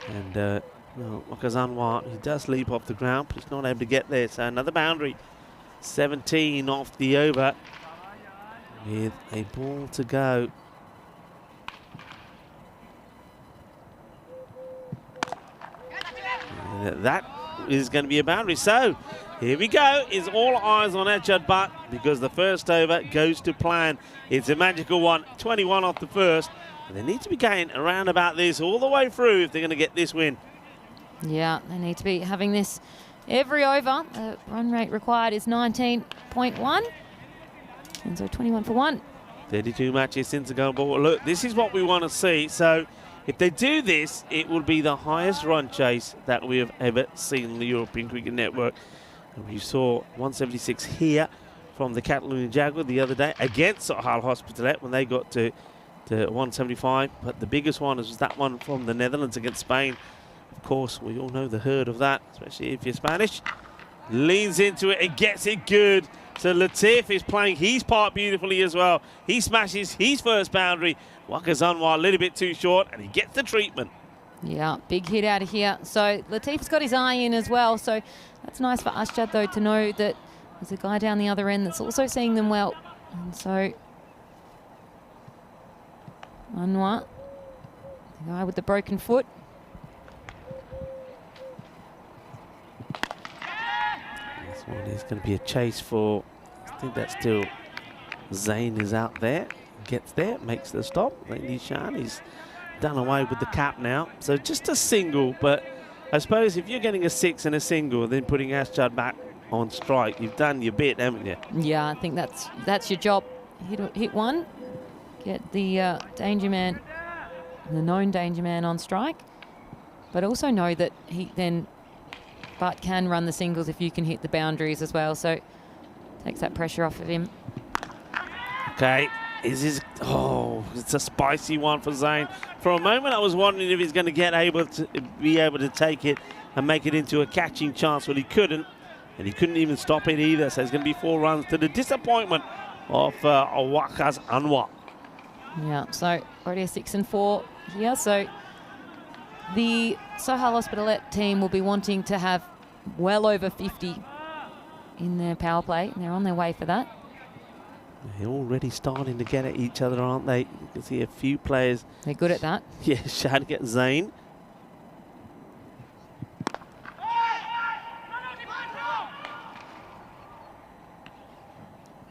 And, Wakas Anwar, he does leap off the ground, but he's not able to get there. So another boundary. 17 off the over with a ball to go. And that is going to be a boundary. So here we go. It's all eyes on Asjad Butt because the first over goes to plan. It's a magical one. 21 off the first. And they need to be going around about this all the way through if they're going to get this win. Yeah, they need to be having this every over. The run rate required is 19.1. And so 21 for 1. 32 matches since the goal ball. Look, this is what we want to see. So if they do this, it will be the highest run chase that we have ever seen on the European Cricket Network. And we saw 176 here from the Catalonian Jaguar the other day against Sahal Hospitalet when they got to 175. But the biggest one is that one from the Netherlands against Spain. Of course, we all know the herd of that, especially if you're Spanish. Leans into it and gets it good. So Latif is playing his part beautifully as well. He smashes his first boundary. Waka Zanwa a little bit too short, and he gets the treatment. Yeah, big hit out of here. So Latif's got his eye in as well. So that's nice for Ashjad, though, to know that there's a guy down the other end that's also seeing them well. And so Anwar, the guy with the broken foot. This one is going to be a chase for, I think that's still Zayn is out there. Gets there, makes the stop. Nishan, he's done away with the cap now. So just a single, but I suppose if you're getting a 6 and a single and then putting Ashjad back on strike, you've done your bit, haven't you? Yeah, I think that's your job. Hit one, get the danger man, the known danger man on strike, but also know that Bart can run the singles if you can hit the boundaries as well. So takes that pressure off of him. Okay. It's a spicy one for Zayn. For a moment, I was wondering if he's going to be able to take it and make it into a catching chance, but he couldn't, and he couldn't even stop it either. So it's going to be 4 runs to the disappointment of Waqas Anwar. Yeah, so already a 6 and 4 here. So the Sohal Hospitalet team will be wanting to have well over 50 in their power play, and they're on their way for that. They're already starting to get at each other, aren't they? You can see a few players. They're good at that. Yeah, trying to get Zayn.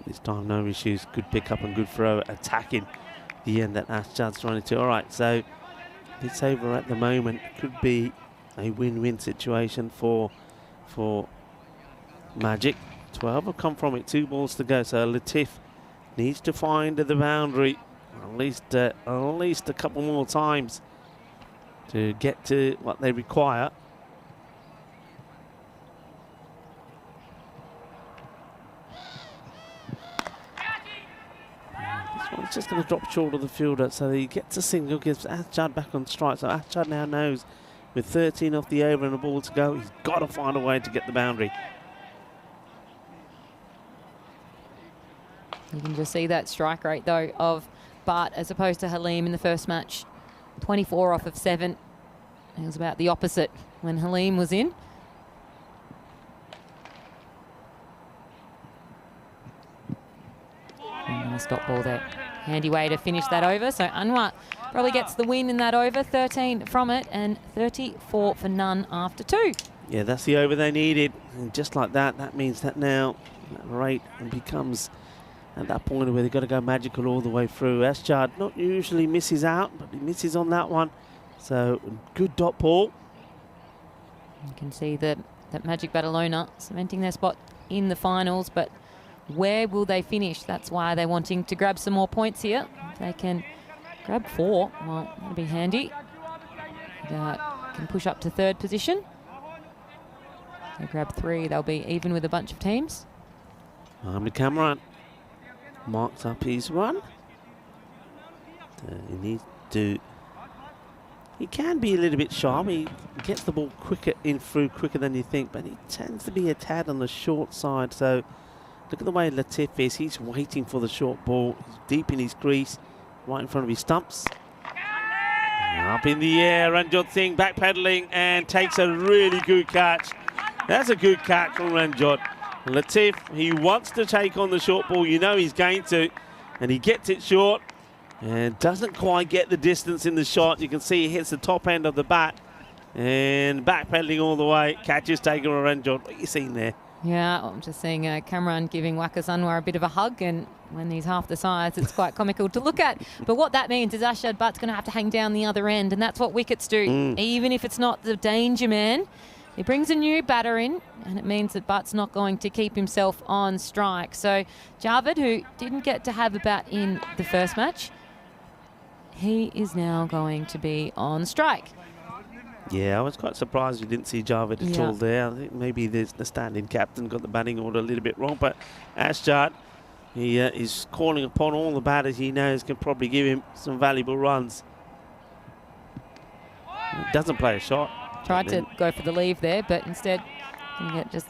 This time, no issues. Good pick up and good throw, attacking the end that Ashjad's trying to. All right, so it's over at the moment. Could be a win-win situation for Magic. 12 have come from it. 2 balls to go. So Latif needs to find the boundary at least a couple more times to get to what they require. This one's just going to drop short of the fielder, so he gets a single, gives Ashjad back on strike. So Ashjad now knows with 13 off the over and a ball to go, he's got to find a way to get the boundary. You can just see that strike rate, though, of Bart as opposed to Halim in the first match. 24 off of 7. It was about the opposite when Halim was in. And a stop ball there. Handy way to finish that over. So Anwar probably gets the win in that over. 13 from it and 34 for none after 2. Yeah, that's the over they needed. And just like that, that means that now that rate becomes at that point where they've got to go magical all the way through. Ashjad not usually misses out, but he misses on that one. So good dot ball. You can see that Magic Badalona cementing their spot in the finals, but where will they finish? That's why they're wanting to grab some more points here. If they can grab 4, well, that'll be handy. Can push up to 3rd position. If they grab 3, they'll be even with a bunch of teams. Ahmed Kamran marks up his run. He needs to. He can be a little bit sharp. He gets the ball quicker than you think, but he tends to be a tad on the short side. So look at the way Latif is. He's waiting for the short ball. He's deep in his crease, right in front of his stumps. Up in the air, Ranjot Singh backpedaling and takes a really good catch. That's a good catch from Ranjot. Latif, he wants to take on the short ball. You know he's going to, and he gets it short and doesn't quite get the distance in the shot. You can see he hits the top end of the bat and backpedaling all the way. Catch is taken from Ranjot. What are you seeing there? Yeah, I'm just seeing Kamran giving Waqas Anwar a bit of a hug, and when he's half the size, it's quite comical to look at. But what that means is Ashjad Butt's going to have to hang down the other end, and that's what wickets do. Even if it's not the danger man, he brings a new batter in, and it means that Butt's not going to keep himself on strike. So Javed, who didn't get to have a bat in the first match, he is now going to be on strike. Yeah, I was quite surprised we didn't see Javid at Yeah. all there. I think maybe the standing captain got the batting order a little bit wrong, but Asjad, he is calling upon all the batters he knows can probably give him some valuable runs. He doesn't play a shot. Tried to go for the leave there, but instead you get just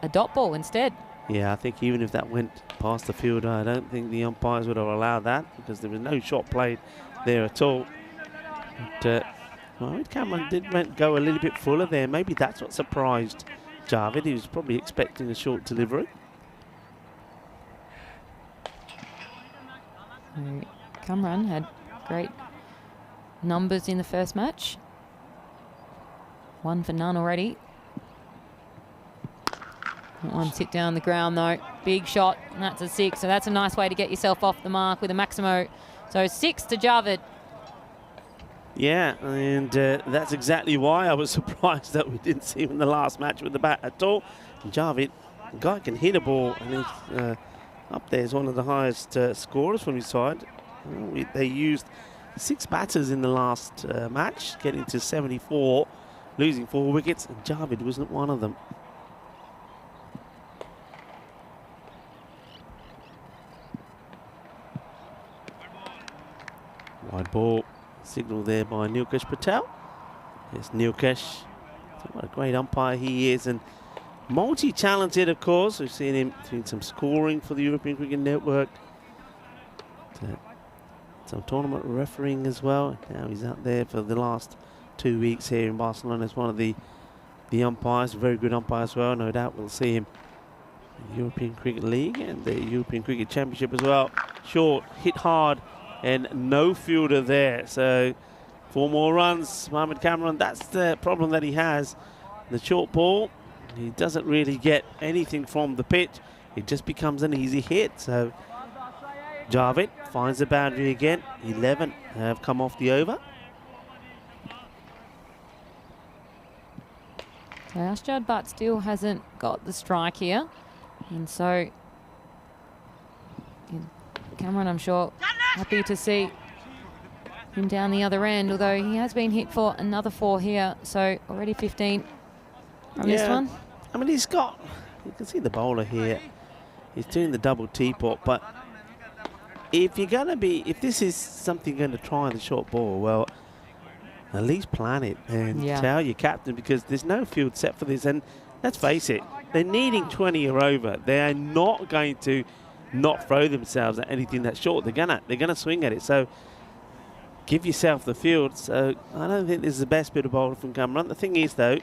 a dot ball instead. Yeah, I think even if that went past the fielder, I don't think the umpires would have allowed that because there was no shot played there at all. But, Cameron did go a little bit fuller there. Maybe that's what surprised Javid. He was probably expecting a short delivery. So Kamran had great numbers in the first match. 1 for none already. That one sit down the ground though. Big shot, and that's a 6. So that's a nice way to get yourself off the mark with a Maximo. So 6 to Javid. Yeah, and that's exactly why I was surprised that we didn't see him in the last match with the bat at all. Javid, the guy can hit a ball, and he's up there as one of the highest scorers from his side. They used 6 batters in the last match, getting to 74, losing 4 wickets, and Javid wasn't one of them. Wide ball. Signal there by Nilkesh Patel. Yes, Nilkesh. What a great umpire he is, and multi-talented, of course. We've seen him doing some scoring for the European Cricket Network. Some tournament refereeing as well. Now he's out there for the last 2 weeks here in Barcelona as one of the umpires. Very good umpire as well. No doubt we'll see him in the European Cricket League and the European Cricket Championship as well. Short, hit hard, and no fielder there. So 4 more runs, Mohamed Cameron. That's the problem that he has. The short ball, he doesn't really get anything from the pitch. It just becomes an easy hit. So Javid finds the boundary again. 11 have come off the over. So Asjad Butt still hasn't got the strike here. And so Cameron, I'm sure, happy to see him down the other end, although he has been hit for another 4 here. So already 15 from this one. I mean, he's got, you can see the bowler here. He's doing the double teapot, but if you're going to be, if this is something you're going to try the short ball, well, at least plan it and tell your captain, because there's no field set for this. And let's face it, they're needing 20 or over. They are not going to not throw themselves at anything that's short. They're gonna swing at it. So give yourself the field. So I don't think this is the best bit of bowling from Cameron. The thing is, though,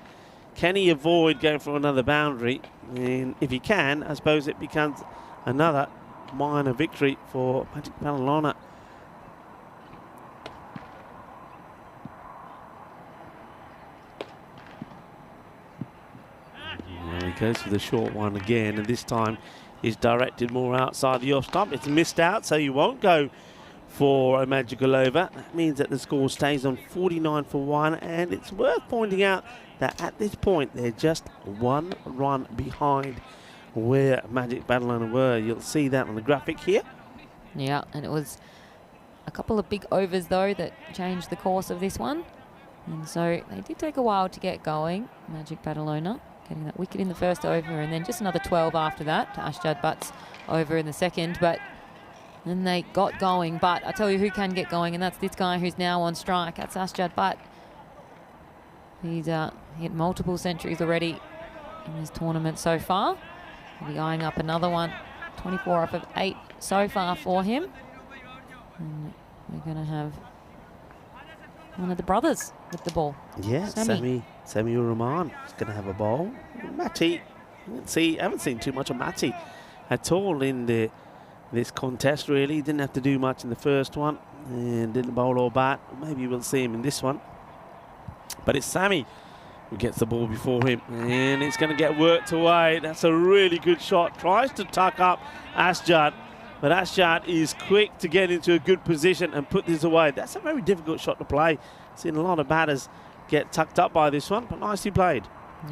can he avoid going for another boundary? And if he can, I suppose it becomes another minor victory for Magic Badalona. He goes for the short one again, and this time he's directed more outside the off stump. It's missed out, so you won't go for a magical over. That means that the score stays on 49 for 1, and it's worth pointing out that at this point they're just 1 run behind where Magic Badalona were. You'll see that on the graphic here. Yeah, and it was a couple of big overs though that changed the course of this one, and so they did take a while to get going. Magic Badalona getting that wicket in the first over, and then just another 12 after that to Asjad Butt's over in the second. But then they got going. But I tell you who can get going, and that's this guy who's now on strike. That's Asjad Butt. He's hit multiple centuries already in this tournament so far. He'll be eyeing up another one. 24 off of 8 so far for him. And we're going to have one of the brothers with the ball. Yeah, Sami Rahman is going to have a bowl. Matty, I haven't seen too much of Matty at all in this contest, really. He didn't have to do much in the first one and didn't bowl or bat. Maybe we'll see him in this one. But it's Sami who gets the ball before him, and it's going to get worked away. That's a really good shot. Tries to tuck up Asjad, but Asjad is quick to get into a good position and put this away. That's a very difficult shot to play. Seen a lot of batters get tucked up by this one, but nicely played.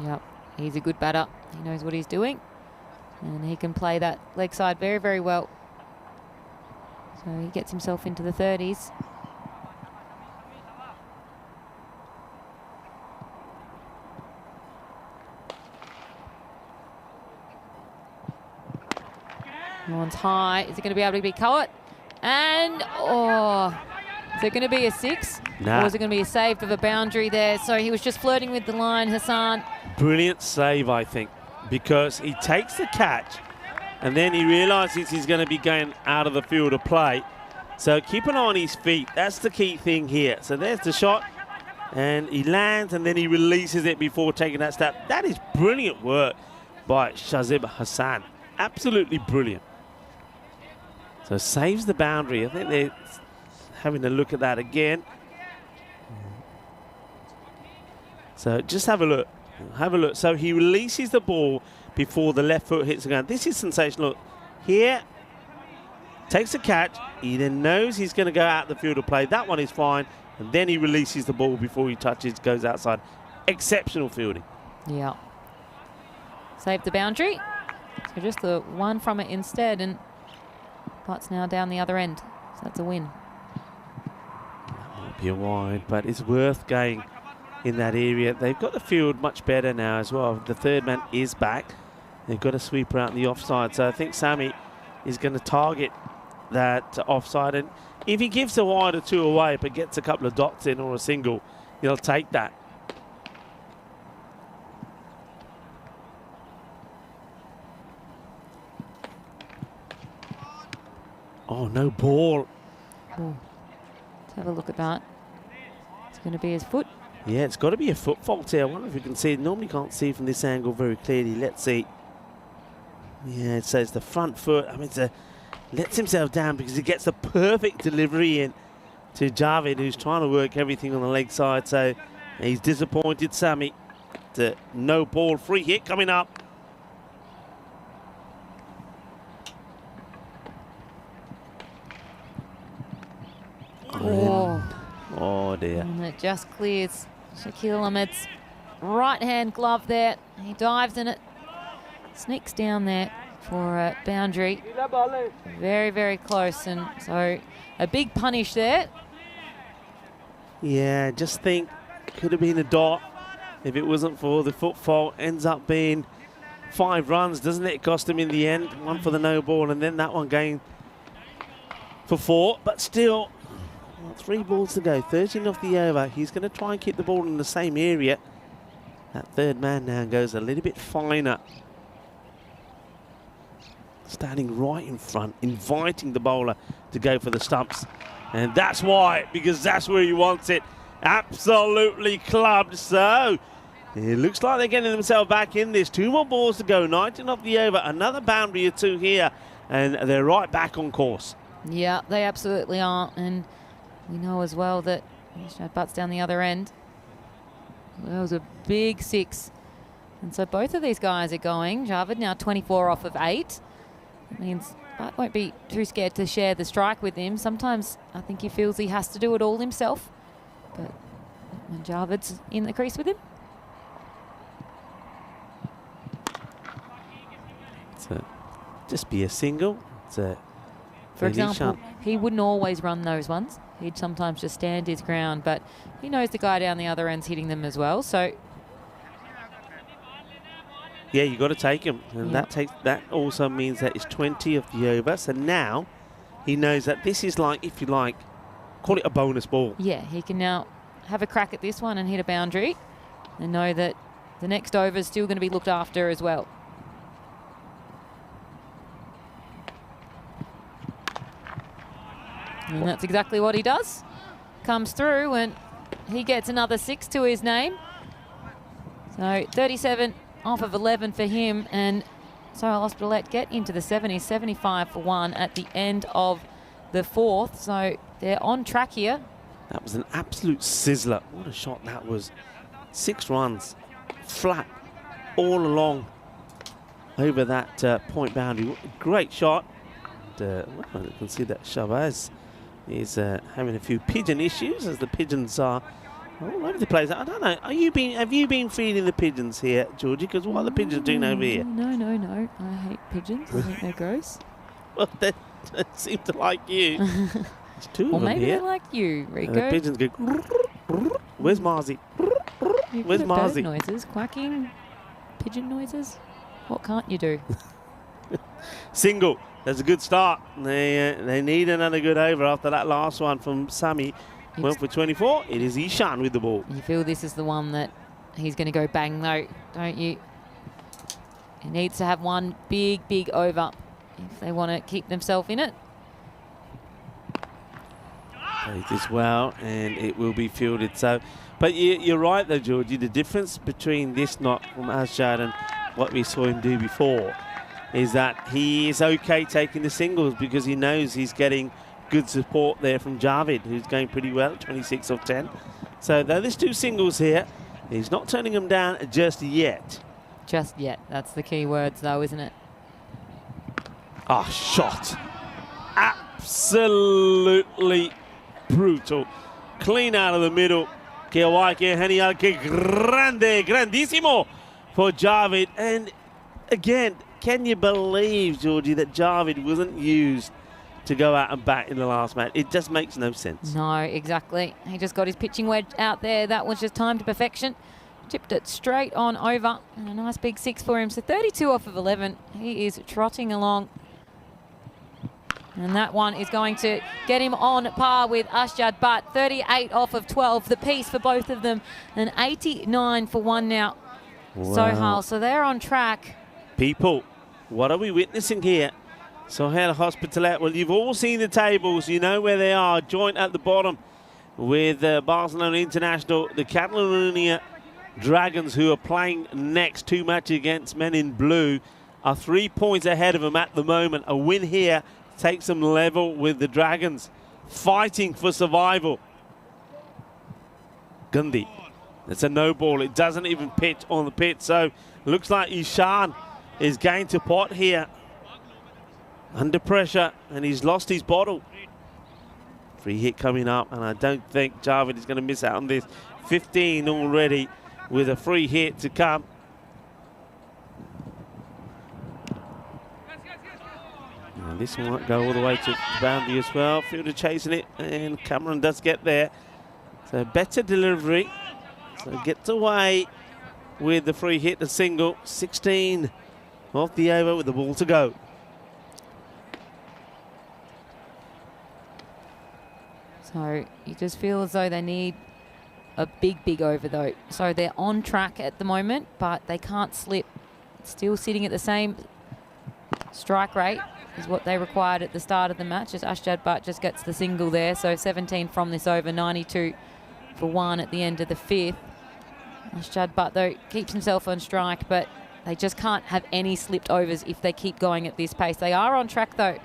Yep, he's a good batter. He knows what he's doing, and he can play that leg side very, very well. So he gets himself into the 30s. One's high. Is it going to be able to be caught? And, oh, is it going to be a 6? Nah. Or is it going to be a save of a boundary there? So he was just flirting with the line, Hassan. Brilliant save, I think, because he takes the catch and then he realises he's going to be going out of the field of play. So keep an eye on his feet. That's the key thing here. So there's the shot, and he lands and then he releases it before taking that step. That is brilliant work by Shazib Hassan. Absolutely brilliant. So saves the boundary. I think they're having a look at that again. So just have a look. Have a look. So he releases the ball before the left foot hits the ground. This is sensational. Look, here, takes a catch. He then knows he's going to go out the field of play. That one is fine. And then he releases the ball before he touches, goes outside. Exceptional fielding. Yeah. Saved the boundary. So just the one from it instead, and Butt's now down the other end. So that's a win. That might be a wide, but it's worth going in that area. They've got the field much better now as well. The third man is back. They've got a sweeper out in the offside. So I think Sammy is going to target that offside. And if he gives a wide or two away but gets a couple of dots in or a single, he'll take that. Oh, no ball. Oh. Let's have a look at that. It's going to be his foot. Yeah, it's got to be a foot fault here. I wonder if we can see it. Normally can't see from this angle very clearly. Let's see. Yeah, it says the front foot. I mean, lets himself down because he gets the perfect delivery in to Javid, who's trying to work everything on the leg side. So he's disappointed, Sammy. No ball. Free hit coming up. Oh dear. And it just clears Shaquille Ahmed's right-hand glove there. He dives in it, sneaks down there for a boundary. Very, very close, and so a big punish there. Yeah, just think could have been a dot if it wasn't for the foot fault. Ends up being 5 runs, doesn't it? Cost him in the end. 1 for the no ball, and then that one going for 4. But still, 3 balls to go. 13 off the over. He's going to try and keep the ball in the same area. That third man now goes a little bit finer. Standing right in front, inviting the bowler to go for the stumps. And that's why, because that's where he wants it. Absolutely clubbed. So it looks like they're getting themselves back in this. 2 more balls to go. 19 off the over. Another boundary or 2 here. And they're right back on course. Yeah, they absolutely are. And we know as well that Butt's down the other end. That was a big 6. And so both of these guys are going. Javid now 24 off of 8. That means Butt won't be too scared to share the strike with him. Sometimes I think he feels he has to do it all himself. But when Javid's in the crease with him. So just be a single. For example, he wouldn't always run those ones. He'd sometimes just stand his ground, but he knows the guy down the other end's hitting them as well. So yeah, you got to take him, and that also means that it's 20 of the over. So now he knows that this is like, if you like, call it a bonus ball. Yeah, he can now have a crack at this one and hit a boundary, and know that the next over is still going to be looked after as well. And that's exactly what he does. Comes through and he gets another 6 to his name. So 37 off of 11 for him, and Sohail Hospitalet get into the 70s, 75 for 1 at the end of the 4th. So they're on track here. That was an absolute sizzler. What a shot that was. 6 runs, flat, all along over that point boundary. What a great shot. And, well, you can see that Shabazz is having a few pigeon issues, as the pigeons are all over the place. I don't know. Have you been feeding the pigeons here, Georgie? Because what are the pigeons doing over here? No. I hate pigeons. I think they're gross. Well, they seem to like you. There's 2 Or of them maybe here. they like you, Rico. And the pigeons go. Where's Marzi? Where's Marzi? Bird noises, quacking, pigeon noises. What can't you do? Single. That's a good start. They need another good over after that last one from Sami. Went for 24. It is Ishan with the ball. You feel this is the one that he's going to go bang though, don't you? He needs to have one big over if they want to keep themselves in it. Played this well, and it will be fielded. So, but you're right though, Georgie. The difference between this knock from Asjad and what we saw him do before is that he is okay taking the singles because he knows he's getting good support there from Javid, who's going pretty well, 26 of 10. So though there's 2 singles here, he's not turning them down just yet. Just yet. That's the key words though, isn't it? Ah, shot. Absolutely brutal. Clean out of the middle. Que guay, que genial, que grande, grandissimo for Javid. And again, can you believe, Georgie, that Javid wasn't used to go out and bat in the last match? It just makes no sense. No, exactly. He just got his pitching wedge out there. That was just timed to perfection. Tipped it straight on over. And a nice big 6 for him. So 32 off of 11. He is trotting along. And that one is going to get him on par with Asjad Butt. 38 off of 12. The piece for both of them. And 89 for one now. Wow. Sohail. So they're on track. People, what are we witnessing here? Sohail Hospitalet. Well, you've all seen the tables. You know where they are. Joint at the bottom with Barcelona International. The Catalonia Dragons, who are playing next 2 matches against men in blue, are 3 points ahead of them at the moment. A win here takes them level with the Dragons, fighting for survival. Gundy. It's a no ball. It doesn't even pitch on the pitch. So looks like Ishan is going to pot here. Under pressure, and he's lost his bottle. Free hit coming up, and I don't think Javid is going to miss out on this. 15 already with a free hit to come. Now this might go all the way to the boundary as well. Fielder chasing it, and Cameron does get there. So better delivery. So gets away with the free hit, the single. 16 off the over with the ball to go. So you just feel as though they need a big over though. So they're on track at the moment, but they can't slip. Still sitting at the same strike rate is what they required at the start of the match, as Asjad Butt just gets the single there. So 17 from this over, 92 for one at the end of the 5th. Asjad Butt though keeps himself on strike, but they just can't have any slipped overs if they keep going at this pace. They are on track though.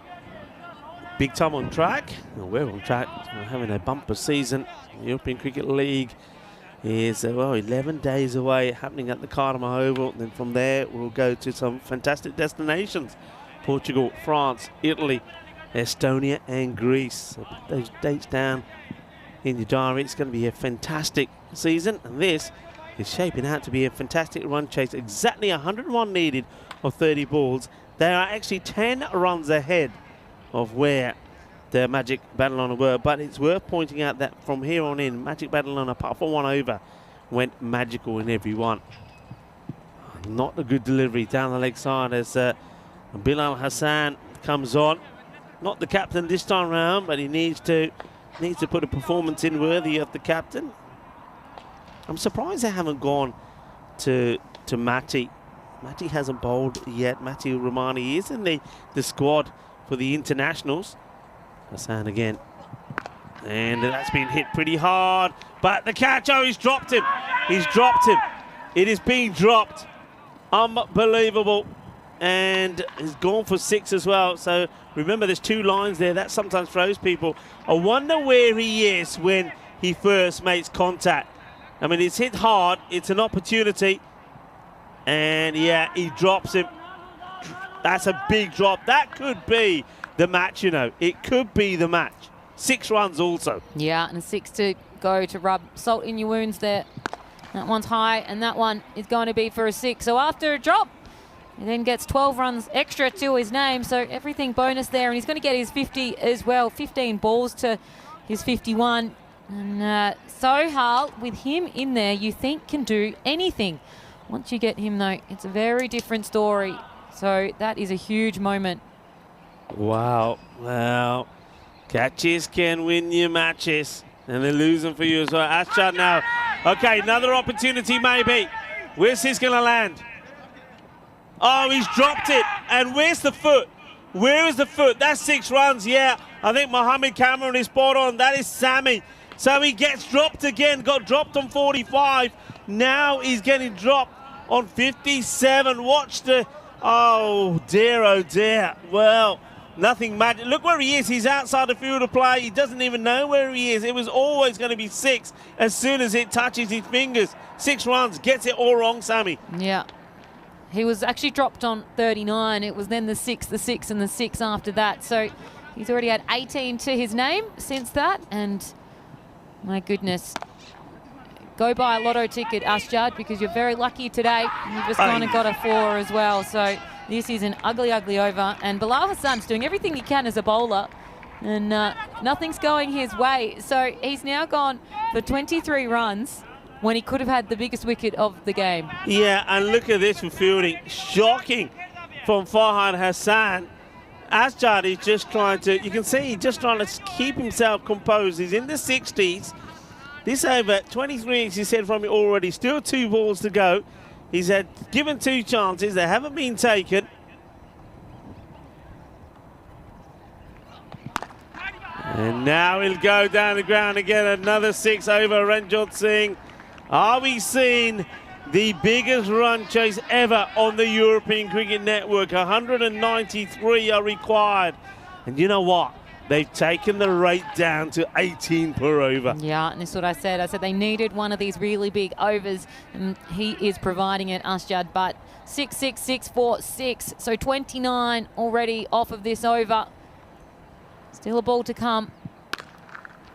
Big time on track. Well, we're on track. We're having a bumper season. The European Cricket League is, well, 11 days away, happening at the Cardiff Oval. Then from there, we'll go to some fantastic destinations. Portugal, France, Italy, Estonia and Greece. So put those dates down in your diary. It's going to be a fantastic season. And this is shaping out to be a fantastic run chase. Exactly 101 needed of 30 balls. They are actually 10 runs ahead of where the Magic Badalona were, but it's worth pointing out that from here on in, Magic Badalona, apart from one over, went magical in every one. Not a good delivery down the leg side as Bilal Hassan comes on. Not the captain this time round, but he needs to put a performance in worthy of the captain. I'm surprised they haven't gone to Mati. Mati hasn't bowled yet. Mati Romani is in the squad for the internationals. Hassan again. And that's been hit pretty hard. But the catch, oh, he's dropped him. He's dropped him. It is being dropped. Unbelievable. And he's gone for 6 as well. So remember, there's 2 lines there. That sometimes throws people. I wonder where he is when he first makes contact. I mean, it's hit hard. It's an opportunity. And yeah, he drops him. That's a big drop. That could be the match, you know. It could be the match. 6 runs also. Yeah, and a 6 to go to rub salt in your wounds there. That one's high, and that one is going to be for a 6. So after a drop, he then gets 12 runs extra to his name. So everything bonus there, and he's going to get his 50 as well. 15 balls to his 51. And Sohail, with him in there, you think can do anything. Once you get him, though, it's a very different story. So that is a huge moment. Wow. Well, catches can win you matches, and they're losing for you as well. Asjad now. Okay, another opportunity maybe. Where's this going to land? Oh, he's dropped it. And where's the foot? Where is the foot? That's 6 runs. Yeah, I think Mohammed Cameron is spot on. That is Sammy. So he gets dropped again. Got dropped on 45. Now he's getting dropped on 57. Watch the... Oh, dear, oh, dear. Well, nothing magic. Look where he is. He's outside the field of play. He doesn't even know where he is. It was always going to be 6 as soon as it touches his fingers. 6 runs. Gets it all wrong, Sammy. Yeah. He was actually dropped on 39. It was then the 6, the 6, and the 6 after that. So he's already had 18 to his name since that. And my goodness, go buy a lotto ticket, Asjad, because you're very lucky today. You've just kind of got a 4 as well. So this is an ugly, ugly over. And Bilal Hassan's doing everything he can as a bowler. And nothing's going his way. So he's now gone for 23 runs when he could have had the biggest wicket of the game. Yeah, and look at this for fielding. Shocking from Farhad Hassan. Asjad is just trying to, you can see, he's just trying to keep himself composed. He's in the 60s. This over, 23 inches, he said, from it already. Still 2 balls to go. He's had given 2 chances. They haven't been taken. And now he'll go down the ground again. Another 6 over Ranjot Singh. Are we seeing the biggest run chase ever on the European Cricket Network? 193 are required. And you know what? They've taken the rate down to 18 per over. Yeah, and that's what I said. I said they needed one of these really big overs, and he is providing it, Asjad. But 6, 6, 6, 4, 6. So 29 already off of this over. Still a ball to come.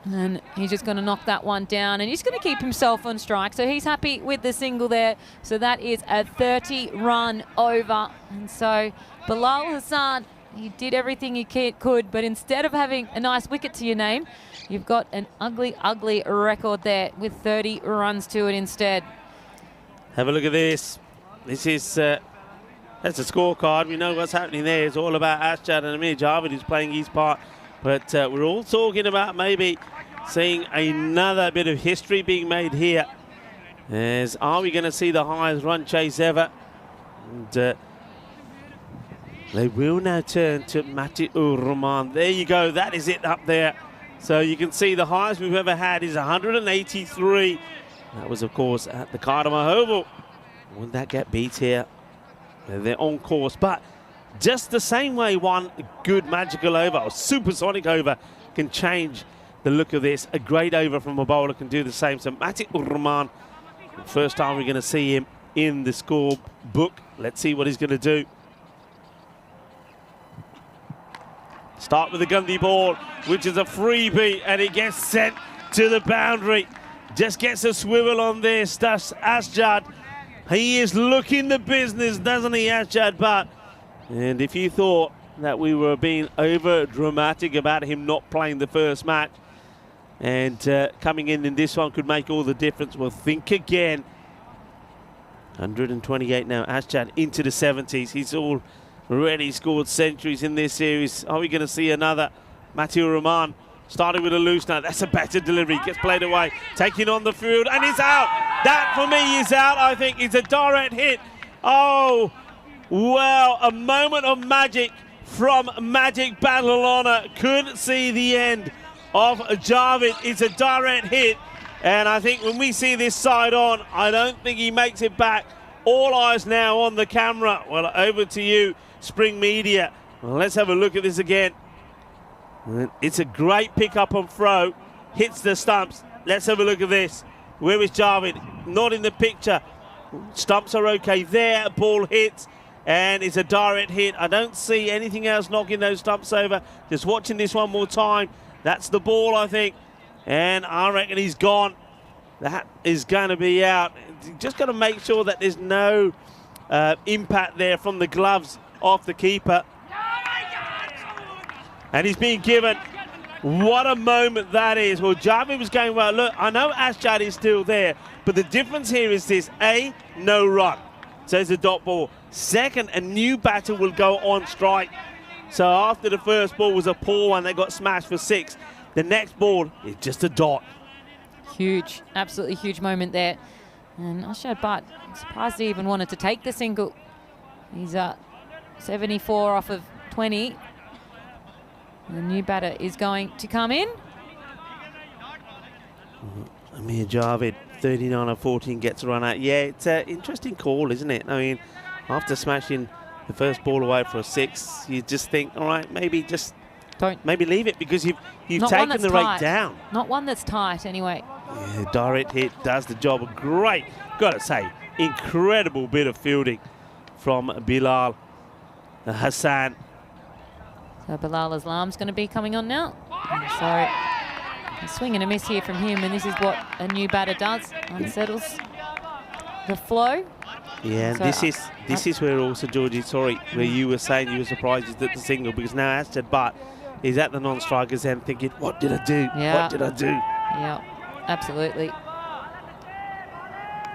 And he's just going to knock that one down, and he's going to keep himself on strike. So he's happy with the single there. So that is a 30-run over. And so Bilal Hassan, you did everything you could, but instead of having a nice wicket to your name, you've got an ugly, ugly record there with 30 runs to it instead. Have a look at this. This is, that's a scorecard. We know what's happening there. It's all about Asjad and Amir Javed who's playing his part. But we're all talking about maybe seeing another bit of history being made here. As are we going to see the highest run chase ever? And they will now turn to Mati-ur Rahman. There you go. That is it up there. So you can see the highest we've ever had is 183. That was, of course, at the Cardamom Oval. Will that get beat here? They're on course. But just the same way one good magical over or supersonic over can change the look of this, a great over from a bowler can do the same. So Mati-ur Rahman, first time we're going to see him in the score book. Let's see what he's going to do. Start with the Gandhi ball, which is a freebie, and it gets sent to the boundary. Just gets a swivel on this. That's Asjad. He is looking the business, doesn't he, Asjad? But, and if you thought that we were being over dramatic about him not playing the first match, and coming in this one could make all the difference, well, think again. 128 now, Asjad into the 70s. He's already scored centuries in this series. Are we going to see another? Mati-ur Rahman started with a loose now. That's a better delivery. Gets played away. Taking on the field, and it's out. That, for me, is out. I think it's a direct hit. Oh, well, a moment of magic from Magic Badalona. Couldn't see the end of Javed. It's a direct hit. And I think when we see this side on, I don't think he makes it back. All eyes now on the camera. Well, over to you, Spring Media. Well, let's have a look at this again. It's a great pick-up on throw. Hits the stumps. Let's have a look at this. Where is Javed? Not in the picture. Stumps are okay there. Ball hits. And it's a direct hit. I don't see anything else knocking those stumps over. Just watching this one more time. That's the ball, I think. And I reckon he's gone. That is going to be out. Just got to make sure that there's no impact there from the gloves off the keeper. And he's being given. What a moment that is. Well, Javed was going, well, look, I know Asjad is still there, but the difference here is this. A, no run. So it's a dot ball. Second, a new batter will go on strike. So after the first ball was a poor one, they got smashed for 6. The next ball is just a dot. Huge, absolutely huge moment there. And Ashad Butt, I'm surprised he even wanted to take the single. He's 74 off of 20. The new batter is going to come in. Amir Javid, 39 of 14, gets a run out. Yeah, it's an interesting call, isn't it? I mean, after smashing the first ball away for a 6, you just think, all right, maybe just maybe leave it, because you've taken the rate down. Not one that's tight, anyway. Yeah, direct hit does the job. Great, got to say, incredible bit of fielding from Bilal Hassan. So Bilal Islam's going to be coming on now. And so a swing and a miss here from him, and this is what a new batter does. Unsettles the flow. Yeah, and so this is where also, Georgie, sorry, where you were saying you were surprised at the single, because now Ashad Butt is at the non-strikers end thinking, what did I do? Yeah. What did I do? Yeah, absolutely.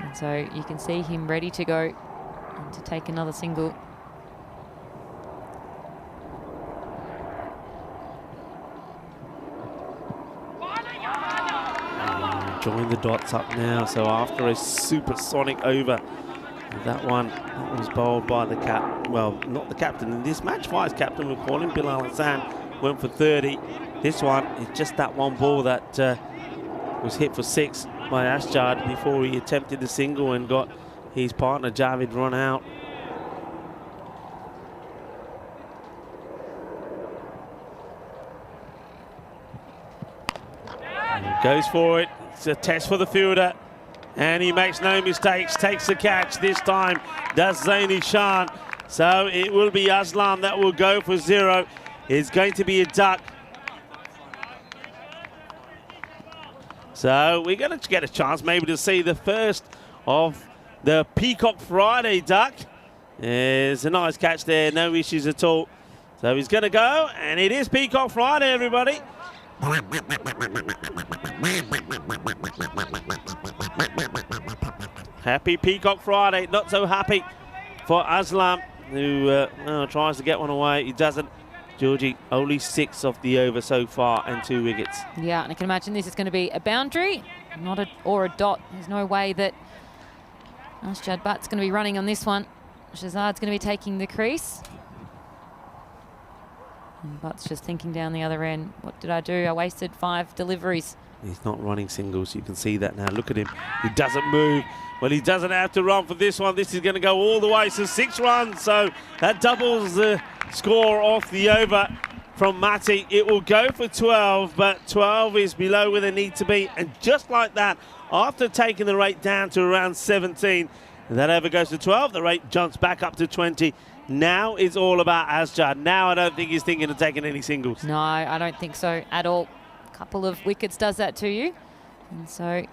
And so you can see him ready to go and to take another single. Join the dots up now. So after a supersonic over, that was bowled by the not the captain in this match, vice captain we'll call him, Bilal Hassan, went for 30. This one is just that one ball that was hit for 6 by Ashad before he attempted the single and got his partner Javid run out. And he goes for it. It's a test for the fielder, and he makes no mistakes, takes the catch. This time does Zaini Shan. So it will be Aslam that will go for 0. It's going to be a duck. So we're going to get a chance maybe to see the first of the Peacock Friday duck. There's a nice catch there, no issues at all. So he's going to go, and it is Peacock Friday, everybody. Happy Peacock Friday. Not so happy for Aslam, who tries to get one away. He doesn't. Georgie, only 6 off the over so far and 2 wickets. Yeah, and I can imagine this is going to be a boundary, or a dot. There's no way that Ashad Butt's going to be running on this one. Shazad's going to be taking the crease. And Butt's just thinking down the other end, what did I do? I wasted 5 deliveries. He's not running singles. You can see that now. Look at him. He doesn't move. Well, he doesn't have to run for this one. This is going to go all the way. So 6 runs. So that doubles the score off the over from Matty. It will go for 12, but 12 is below where they need to be. And just like that, after taking the rate down to around 17, that over goes to 12. The rate jumps back up to 20. Now it's all about Ashad. Now I don't think he's thinking of taking any singles. No, I don't think so at all. A couple of wickets does that to you. And so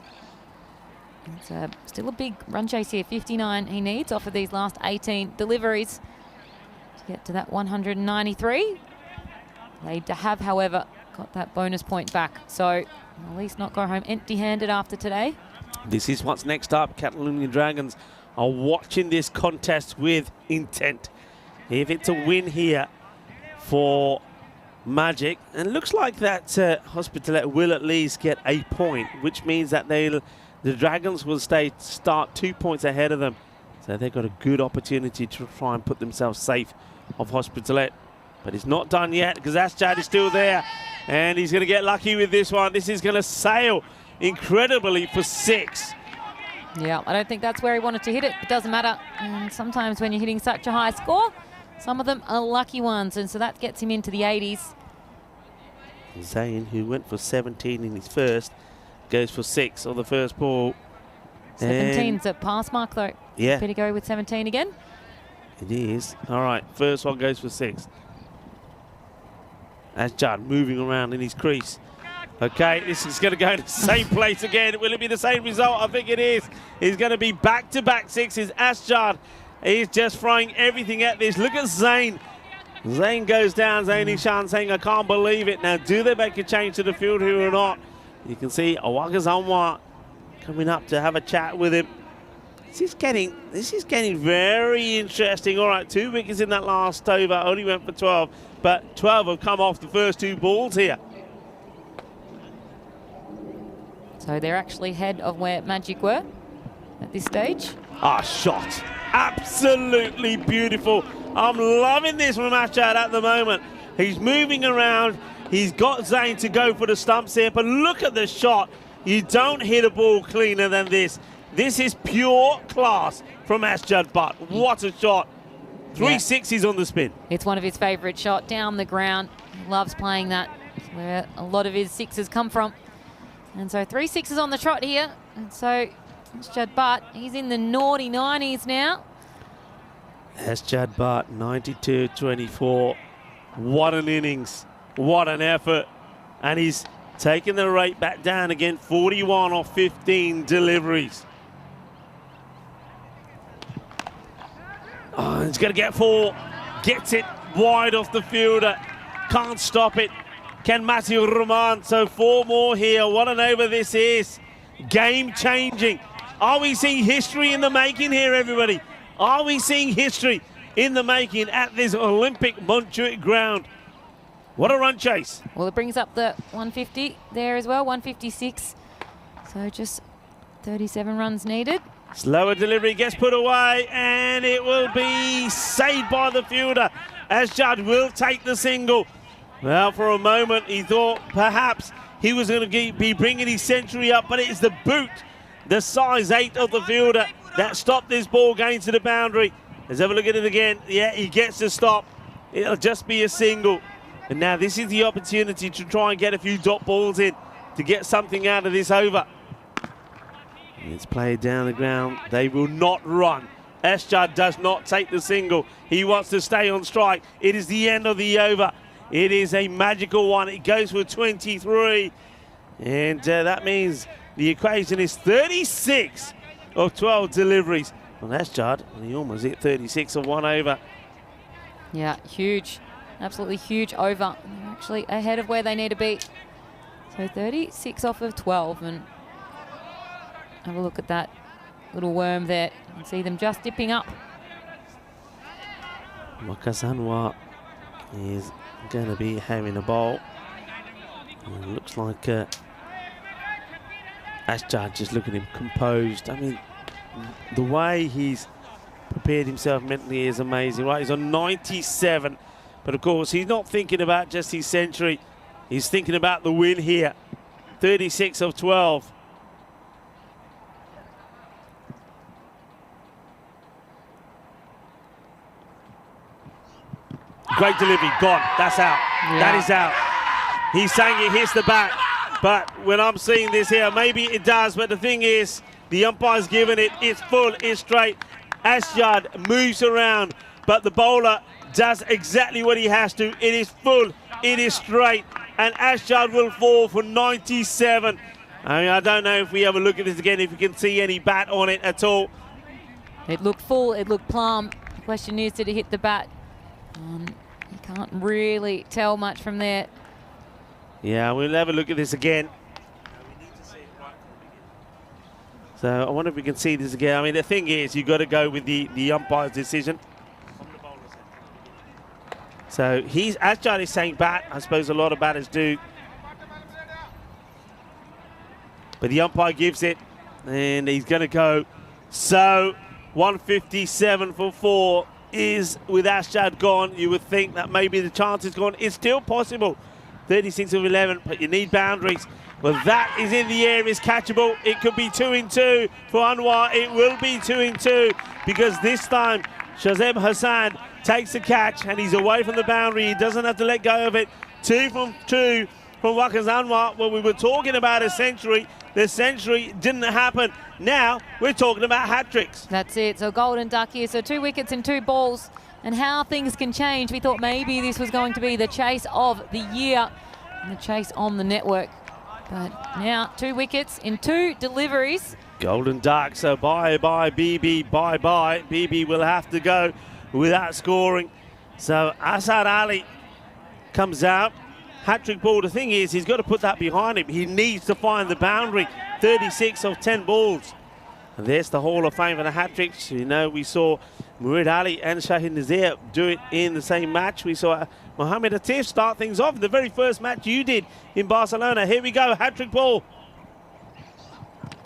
it's still a big run chase here. 59 he needs off of these last 18 deliveries to get to that 193. They have, however, got that bonus point back. So at least not go home empty-handed after today. This is what's next up. Catalonian Dragons are watching this contest with intent. If it's a win here for Magic, and it looks like that Hospitalet will at least get a point, which means that the Dragons will start 2 points ahead of them. So they've got a good opportunity to try and put themselves safe of Hospitalet. But it's not done yet, because Ashad is still there, and he's going to get lucky with this one. This is going to sail incredibly for 6. Yeah, I don't think that's where he wanted to hit it. It doesn't matter. And sometimes when you're hitting such a high score, some of them are lucky ones, and so that gets him into the 80s. Zayn, who went for 17 in his first, goes for 6 on the first ball. 17's a pass mark, though. Yeah. Better go with 17 again. It is. All right, first one goes for 6. Ashad moving around in his crease. Okay, this is going to go to the same place again. Will it be the same result? I think it is. He's going to be back-to-back 6s. Ashad is just throwing everything at this. Look at Zayn. Zayn goes down. Zaini Shan saying, I can't believe it. Now, do they make a change to the field here or not? You can see Awaka Zanwa coming up to have a chat with him. This is getting very interesting. All right, 2 wickets in that last over, only went for 12, but 12 have come off the first 2 balls here. So they're actually ahead of where Magic were at this stage. Ah, shot. Absolutely beautiful. I'm loving this from Ashad at the moment. He's moving around. He's got Zayn to go for the stumps here, but look at the shot. You don't hit a ball cleaner than this. This is pure class from Ashad Butt. What a shot. 3 sixes on the spin. It's one of his favourite shots down the ground. He loves playing that. It's where a lot of his sixes come from. And so 3 sixes on the trot here. And so Ashad Butt, he's in the naughty 90s now. Ashad Butt, 92-24. What an innings. What an effort. And he's taking the rate back down again, 41 off 15 deliveries. Oh, he's going to get 4. Gets it wide off the fielder. Can't stop it. Can Matthew Rahman. So 4 more here. What an over this is. Game changing. Are we seeing history in the making here, everybody? Are we seeing history in the making at this Olympic Montjuic ground? What a run chase. Well, it brings up the 150 there as well, 156. So just 37 runs needed. Slower delivery gets put away, and it will be saved by the fielder. Ashad will take the single. Well, for a moment, he thought perhaps he was going to be bringing his century up, but it's the boot, the size 8 of the fielder, that stopped this ball going to the boundary. Let's have a look at it again. Yeah, he gets to stop. It'll just be a single. And now this is the opportunity to try and get a few dot balls in to get something out of this over. It's played down the ground. They will not run. Ashad does not take the single. He wants to stay on strike. It is the end of the over. It is a magical one. It goes for 23. And that means the equation is 36 of 12 deliveries. Well, Ashad, he almost hit 36 of 1 over. Yeah, huge. Absolutely huge over. They're actually ahead of where they need to be. So 36 off of 12. And have a look at that little worm there. You can see them just dipping up. Waqas Anwar is going to be having a bowl. And it looks like Ashad just looking at him composed. I mean, the way he's prepared himself mentally is amazing, right? He's on 97, but of course he's not thinking about just his century. He's thinking about the win here. 36 of 12. Great delivery, gone. That's out. Yeah. That is out. He's saying it hits the bat, but when I'm seeing this here, maybe it does, but the thing is, the umpire's given it. It's full, it's straight. Ashad moves around, but the bowler does exactly what he has to. It is full, it is straight, and Ashad will fall for 97. I mean, I don't know if we have a look at this again, if you can see any bat on it at all. It looked full, it looked plumb. The question is, did it hit the bat? You can't really tell much from there. Yeah, we'll have a look at this again. So I wonder if we can see this again. I mean, the thing is, you've got to go with the umpire's decision. So Ashad is saying bat. I suppose a lot of batters do. But the umpire gives it, and he's going to go. So 157 for 4 is with Ashad gone. You would think that maybe the chance is gone. It's still possible. 36 of 11, but you need boundaries. Well, that is in the air, is catchable. It could be 2-2 for Anwar. It will be 2-2 because this time Shazeb Hassan takes the catch and he's away from the boundary. He doesn't have to let go of it. 2 from Waqas Anwar. Well, we were talking about a century. The century didn't happen. Now we're talking about hat-tricks. That's it. So golden duck here. So 2 wickets and 2 balls. And how things can change. We thought maybe this was going to be the chase of the year and the chase on the network. But now 2 wickets in 2 deliveries. Golden duck, so bye-bye BB, bye-bye. BB will have to go without scoring. So Asad Ali comes out. Hat-trick ball. The thing is, he's got to put that behind him. He needs to find the boundary. 36 of 10 balls. And there's the Hall of Fame for the hat-tricks. You know, we saw Murid Ali and Shahid Nazir do it in the same match. We saw Mohamed Atif start things off in the very first match you did in Barcelona. Here we go, hat-trick ball.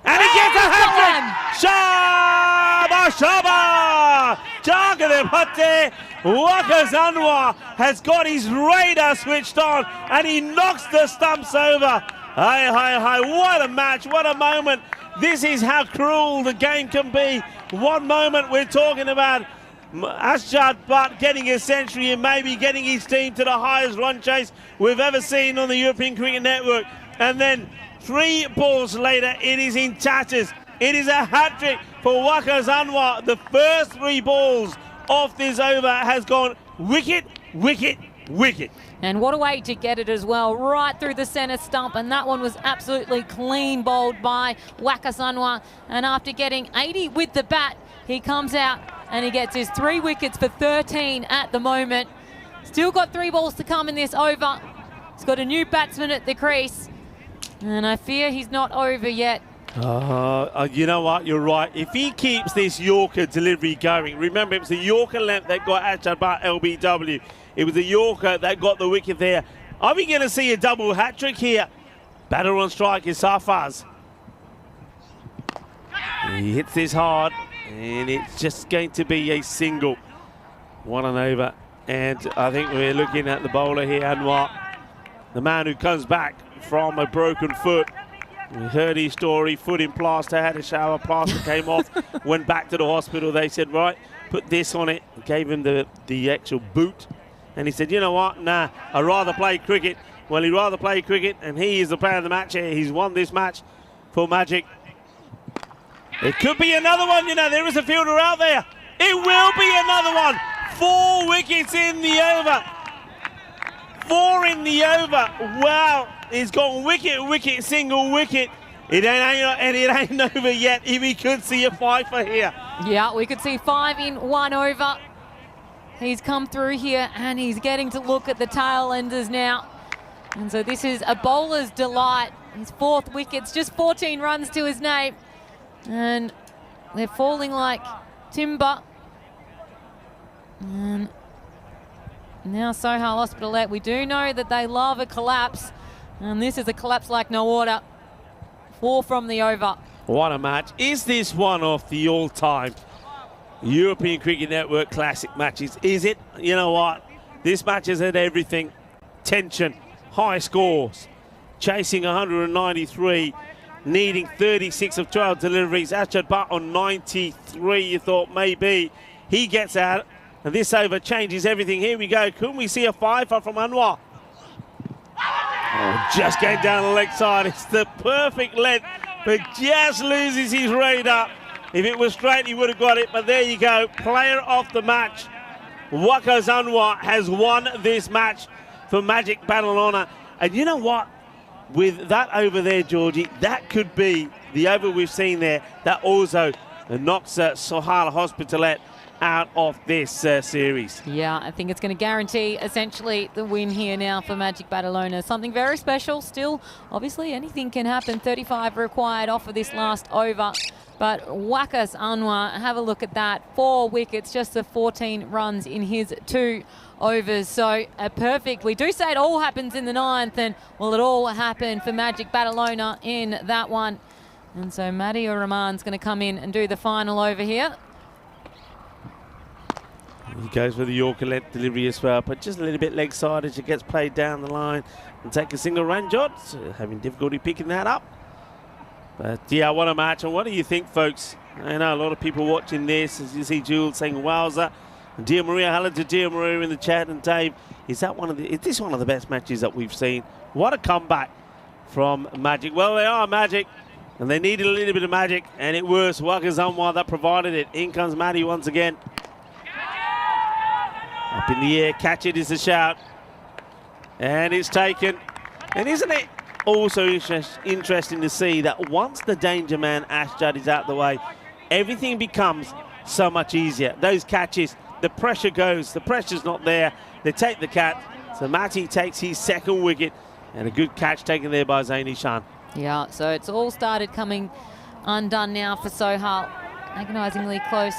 And he gets a hat-trick! Shaba! Jagade Pate! Waqas Anwar has got his radar switched on and he knocks the stumps over. Hi, what a match, what a moment. This is how cruel the game can be. One moment we're talking about Asjad Butt getting a century and maybe getting his team to the highest run chase we've ever seen on the European Cricket Network. And then 3 balls later, it is in tatters. It is a hat-trick for Waqas Anwar. The first 3 balls of this over has gone wicket, wicket, wicket. And what a way to get it as well, right through the centre stump. And that one was absolutely clean bowled by Waqas Anwar. And after getting 80 with the bat, he comes out and he gets his 3 wickets for 13 at the moment. Still got 3 balls to come in this over. He's got a new batsman at the crease. And I fear he's not over yet. You know what, you're right. If he keeps this Yorker delivery going, remember it was the Yorker length that got Asjad Butt LBW. It was the Yorker that got the wicket there. Are we going to see a double hat-trick here? Batter on strike is Sarfaz. He hits this hard, and it's just going to be a single. 1 and over. And I think we're looking at the bowler here, Anwar, the man who comes back from a broken foot. We heard his story, foot in plaster, had a shower, plaster came off, went back to the hospital. They said, right, put this on it, gave him the actual boot. And he said, you know what, nah, I'd rather play cricket. Well, he'd rather play cricket, and he is the player of the match here. He's won this match for Magic. It could be another one, you know, there is a fielder out there. It will be another one. 4 wickets in the over. 4 in the over. Wow, he's gone wicket, wicket, single wicket. It ain't over yet. If we could see a 5 for here. Yeah, we could see 5 in 1 over. He's come through here and he's getting to look at the tail enders now. And so this is a bowler's delight. His 4th wicket's just 14 runs to his name. And they're falling like timber. And now Sohail Hospital, we do know that they love a collapse. And this is a collapse like no order. 4 from the over. What a match. Is this one of the all-time European Cricket Network classic matches? Is it? You know what? This match has had everything. Tension, high scores, chasing 193, needing 36 of 12 deliveries. Asjad Butt on 93. You thought maybe he gets out, and this over changes everything. Here we go. Couldn't we see a 5 from Anwar? Oh, just came down the leg side. It's the perfect length, but just loses his radar. If it was straight, he would have got it, but there you go. Player of the match. Waqas Anwar has won this match for Magic Barcelona. And you know what? With that over there, Georgie, that could be the over we've seen there that also knocks Sohail Hospitalet out of this series. Yeah, I think it's going to guarantee essentially the win here now for Magic Barcelona. Something very special still. Obviously, anything can happen. 35 required off of this last over. But Waqas Anwar, have a look at that. 4 wickets, just the 14 runs in his 2 overs. So perfect. We do say it all happens in the 9th, and well, it all happened for Magic Barcelona in that one. And so Madia Rahman's going to come in and do the final over here. He goes for the Yorker length delivery as well, but just a little bit leg side as it gets played down the line and take a single run. Jods having difficulty picking that up. But yeah, what a match. And what do you think, folks? I know a lot of people watching this, as you see Jules saying wowza. And Dear Maria, hello to Dear Maria in the chat. And Dave, is this one of the best matches that we've seen? What a comeback from Magic. Well, they are Magic, and they needed a little bit of magic, and it was Waqas Anwar that provided it. In comes Maddie once again. Up in the air, catch it is a shout. And it's taken. And isn't it also interesting to see that once the danger man Asjad is out the way, everything becomes so much easier. Those catches, the pressure goes, the pressure's not there. They take the catch. So Matty takes his 2nd wicket, and a good catch taken there by Zaini Shan. Yeah, so it's all started coming undone now for Sohail. Agonisingly close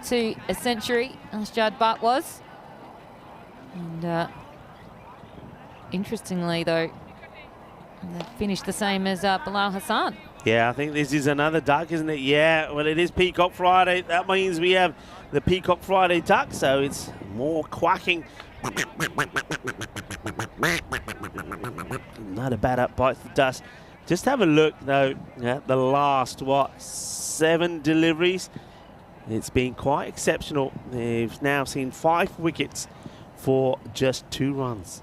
to a century, Ashjad Butt was. And interestingly, though, they finished the same as Bilal Hassan. Yeah, I think this is another duck, isn't it? Yeah, well, it is Peacock Friday. That means we have the Peacock Friday duck, so it's more quacking. Not a bad up bite for dust. Just have a look, though, at the last, 7 deliveries. It's been quite exceptional. They've now seen 5 wickets for just 2 runs.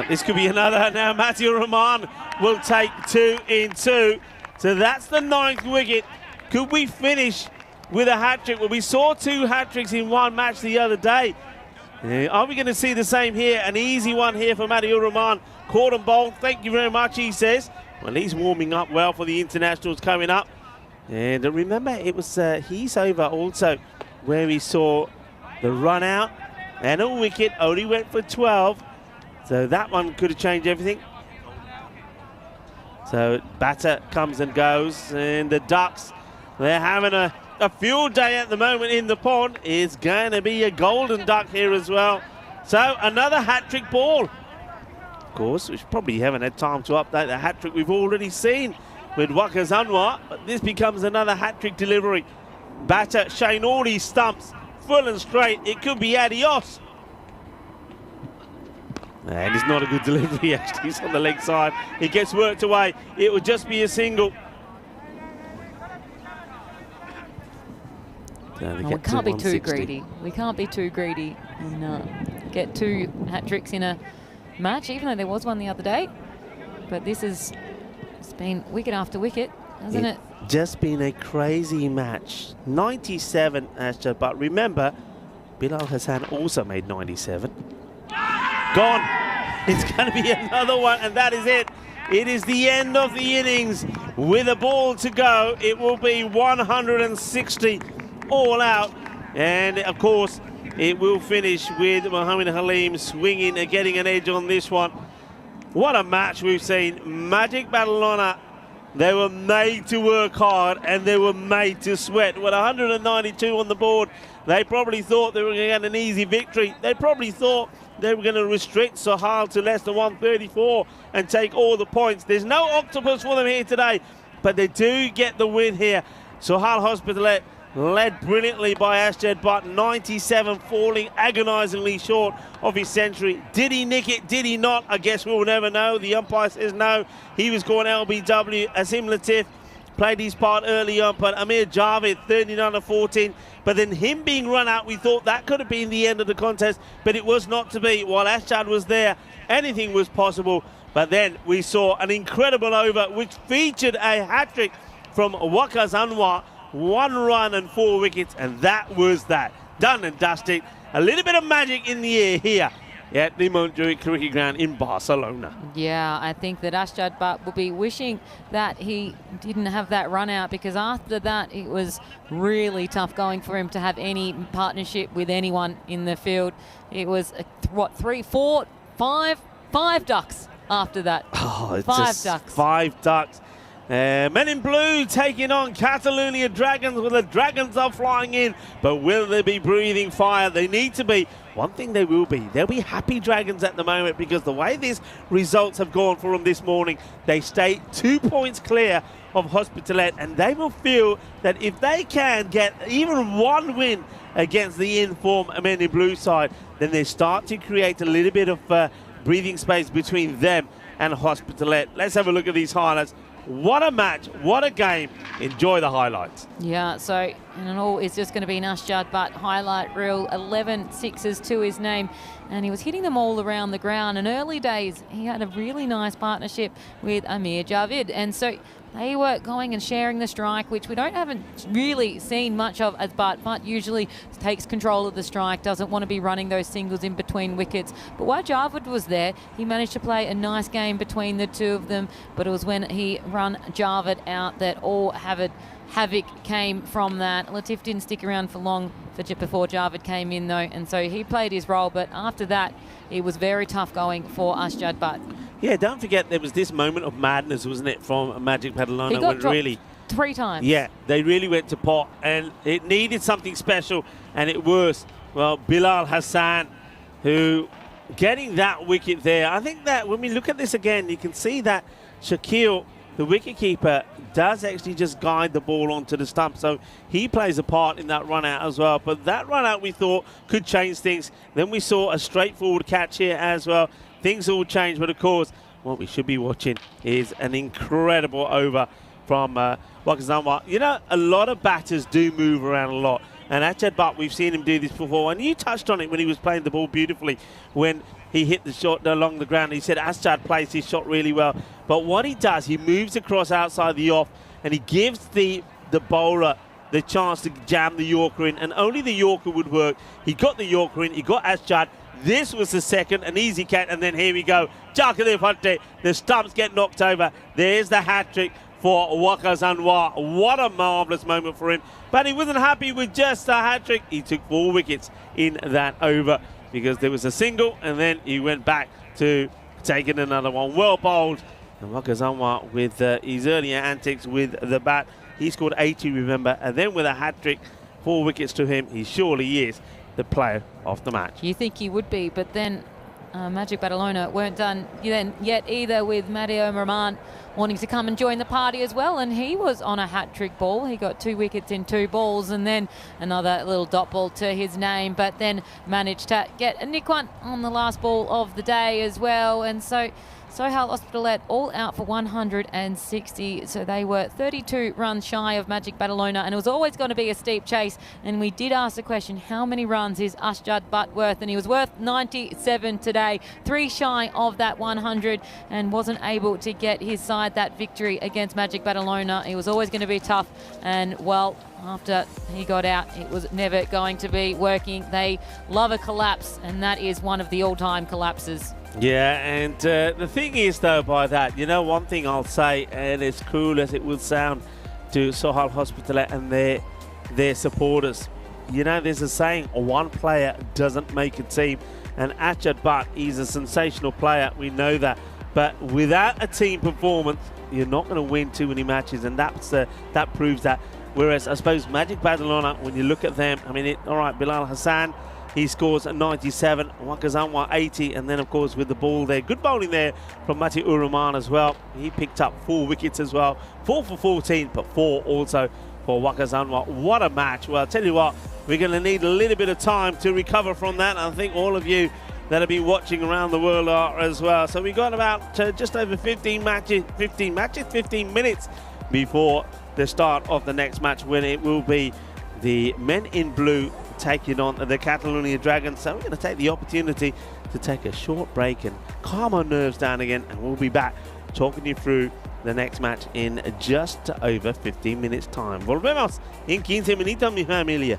This could be another. Now Matthew Rahman will take 2 in 2. So that's the 9th wicket. Could we finish with a hat-trick? Well, we saw 2 hat-tricks in one match the other day. Are we going to see the same here? An easy one here for Matthew Rahman. Caught and bowled. Thank you very much, he says. Well, he's warming up well for the internationals coming up. And remember, it was his over also where we saw the run out and a wicket. Only went for 12. So that one could have changed everything. So batter comes and goes, and the Ducks, they're having a field day at the moment in the pond. It's going to be a golden duck here as well. So another hat-trick ball. Of course, we probably haven't had time to update the hat-trick we've already seen with Waqar Anwar, but this becomes another hat-trick delivery. Batter Shane Orley stumps full and straight. It could be adios. And it's not a good delivery, actually. He's on the leg side. He gets worked away. It would just be a single. We can't be too greedy. We can't be too greedy and get 2 hat-tricks in a match, even though there was one the other day. But this has been wicket after wicket, hasn't it? Just been a crazy match. 97, Ashjad, but remember, Bilal Hassan also made 97. Gone. It's going to be another one, and that is it. It is the end of the innings. With a ball to go, it will be 160 all out. And, of course, it will finish with Mohammed Halim swinging and getting an edge on this one. What a match we've seen. Magic Barcelona, they were made to work hard and they were made to sweat. With 192 on the board, they probably thought they were going to get an easy victory. They probably thought they were going to restrict Sohail to less than 134 and take all the points. There's no octopus for them here today, but they do get the win here. Sohail Hospitalet led brilliantly by Ashjad Butt, 97, falling agonisingly short of his century. Did he nick it? Did he not? I guess we'll never know. The umpire says no. He was going LBW. Asim Latif played his part early on, but Amir Javed, 39-14. But then him being run out, we thought that could have been the end of the contest, but it was not to be. While Ashjad was there, anything was possible. But then we saw an incredible over, which featured a hat-trick from Waqar Anwar. 1 run and 4 wickets, and that was that. Done and dusted. A little bit of magic in the air here at the Montjuic Cricket Ground in Barcelona. Yeah, I think that Ashjad Butt will be wishing that he didn't have that run out, because after that it was really tough going for him to have any partnership with anyone in the field. It was, 3, 4, 5 ducks after that. Oh, it's 5 ducks. 5 ducks. Men in Blue taking on Catalonia Dragons. Well, the Dragons are flying in, but will they be breathing fire? They need to be. One thing they will be, they'll be happy Dragons at the moment, because the way these results have gone for them this morning, they stay 2 points clear of Hospitalet, and they will feel that if they can get even 1 win against the in-form Men in Blue side, then they start to create a little bit of breathing space between them and Hospitalet. Let's have a look at these highlights. What a match, what a game. Enjoy the highlights. Yeah, so in all, it's just going to be an Ashjad Butt highlight reel. 11 sixes to his name, and he was hitting them all around the ground. In early days, he had a really nice partnership with Amir Javed, and so they were going and sharing the strike, which we haven't really seen much of as Butt. Butt usually takes control of the strike, doesn't want to be running those singles in between wickets. But while Javed was there, he managed to play a nice game between the two of them. But it was when he run Javed out that all havoc came from that. Latif didn't stick around for long before Javed came in, though, and so he played his role. But after that, it was very tough going for Ashjad Butt. Yeah, don't forget there was this moment of madness, wasn't it, from Magic Badalona? He got dropped 3 times. Yeah, they really went to pot, and it needed something special, and it was, well, Bilal Hassan, who getting that wicket there. I think that when we look at this again, you can see that Shaquille, the wicketkeeper, does actually just guide the ball onto the stump, so he plays a part in that run out as well. But that run out we thought could change things. Then we saw a straightforward catch here as well. Things all changed, but of course, what we should be watching is an incredible over from Waqar Anwar. You know, a lot of batters do move around a lot, and Ashad Butt, we've seen him do this before, and you touched on it when he was playing the ball beautifully when he hit the shot along the ground. He said Ashad plays his shot really well, but what he does, he moves across outside the off, and he gives the bowler the chance to jam the Yorker in, and only the Yorker would work. He got the Yorker in, he got Ashad. This was the second, an easy catch, and then here we go. Jacqueline Hunte, the stumps get knocked over. There's the hat-trick for Waqar Anwar. What a marvellous moment for him. But he wasn't happy with just a hat-trick. He took 4 wickets in that over because there was a single, and then he went back to taking another one. Well bowled. And Waqar Anwar with his earlier antics with the bat. He scored 80, remember, and then with a hat-trick, 4 wickets to him. He surely is the player of the match. You think he would be, but then Magic Badalona weren't done yet either, with Mario Rahman wanting to come and join the party as well, and he was on a hat-trick ball. He got 2 wickets in 2 balls, and then another little dot ball to his name, but then managed to get a nick one on the last ball of the day as well. And so Sohail Hospitalet all out for 160, so they were 32 runs shy of Magic Badalona, and it was always going to be a steep chase. And we did ask the question, how many runs is Ashad Butt worth? And he was worth 97 today, 3 shy of that 100, and wasn't able to get his side that victory against Magic Badalona. It was always going to be tough, and well, after he got out, it was never going to be working. They love a collapse, and that is one of the all-time collapses. Yeah, and the thing is, though, by that, you know, one thing I'll say, and as cruel as it would sound to Sohail Hospitalet and their supporters, you know, there's a saying, one player doesn't make a team, and Ashad Butt, he's a sensational player, we know that, but without a team performance, you're not going to win too many matches, and that proves that. Whereas I suppose Magic Badalona, when you look at them, I mean, all right, Bilal Hassan, he scores 97, Waqar Anwar 80, and then of course with the ball there, good bowling there from Mati Rahman as well. He picked up 4 wickets as well, 4 for 14, but 4 also for Waqar Anwar. What a match. Well, I'll tell you what, we're going to need a little bit of time to recover from that. I think all of you that have been watching around the world are as well. So we got about just over 15 minutes before the start of the next match, when it will be the men in blue taking on the Catalonia Dragons. So we're going to take the opportunity to take a short break and calm our nerves down again, and we'll be back talking you through the next match in just over 15 minutes time. Volvemos en 15 minutos, mi familia.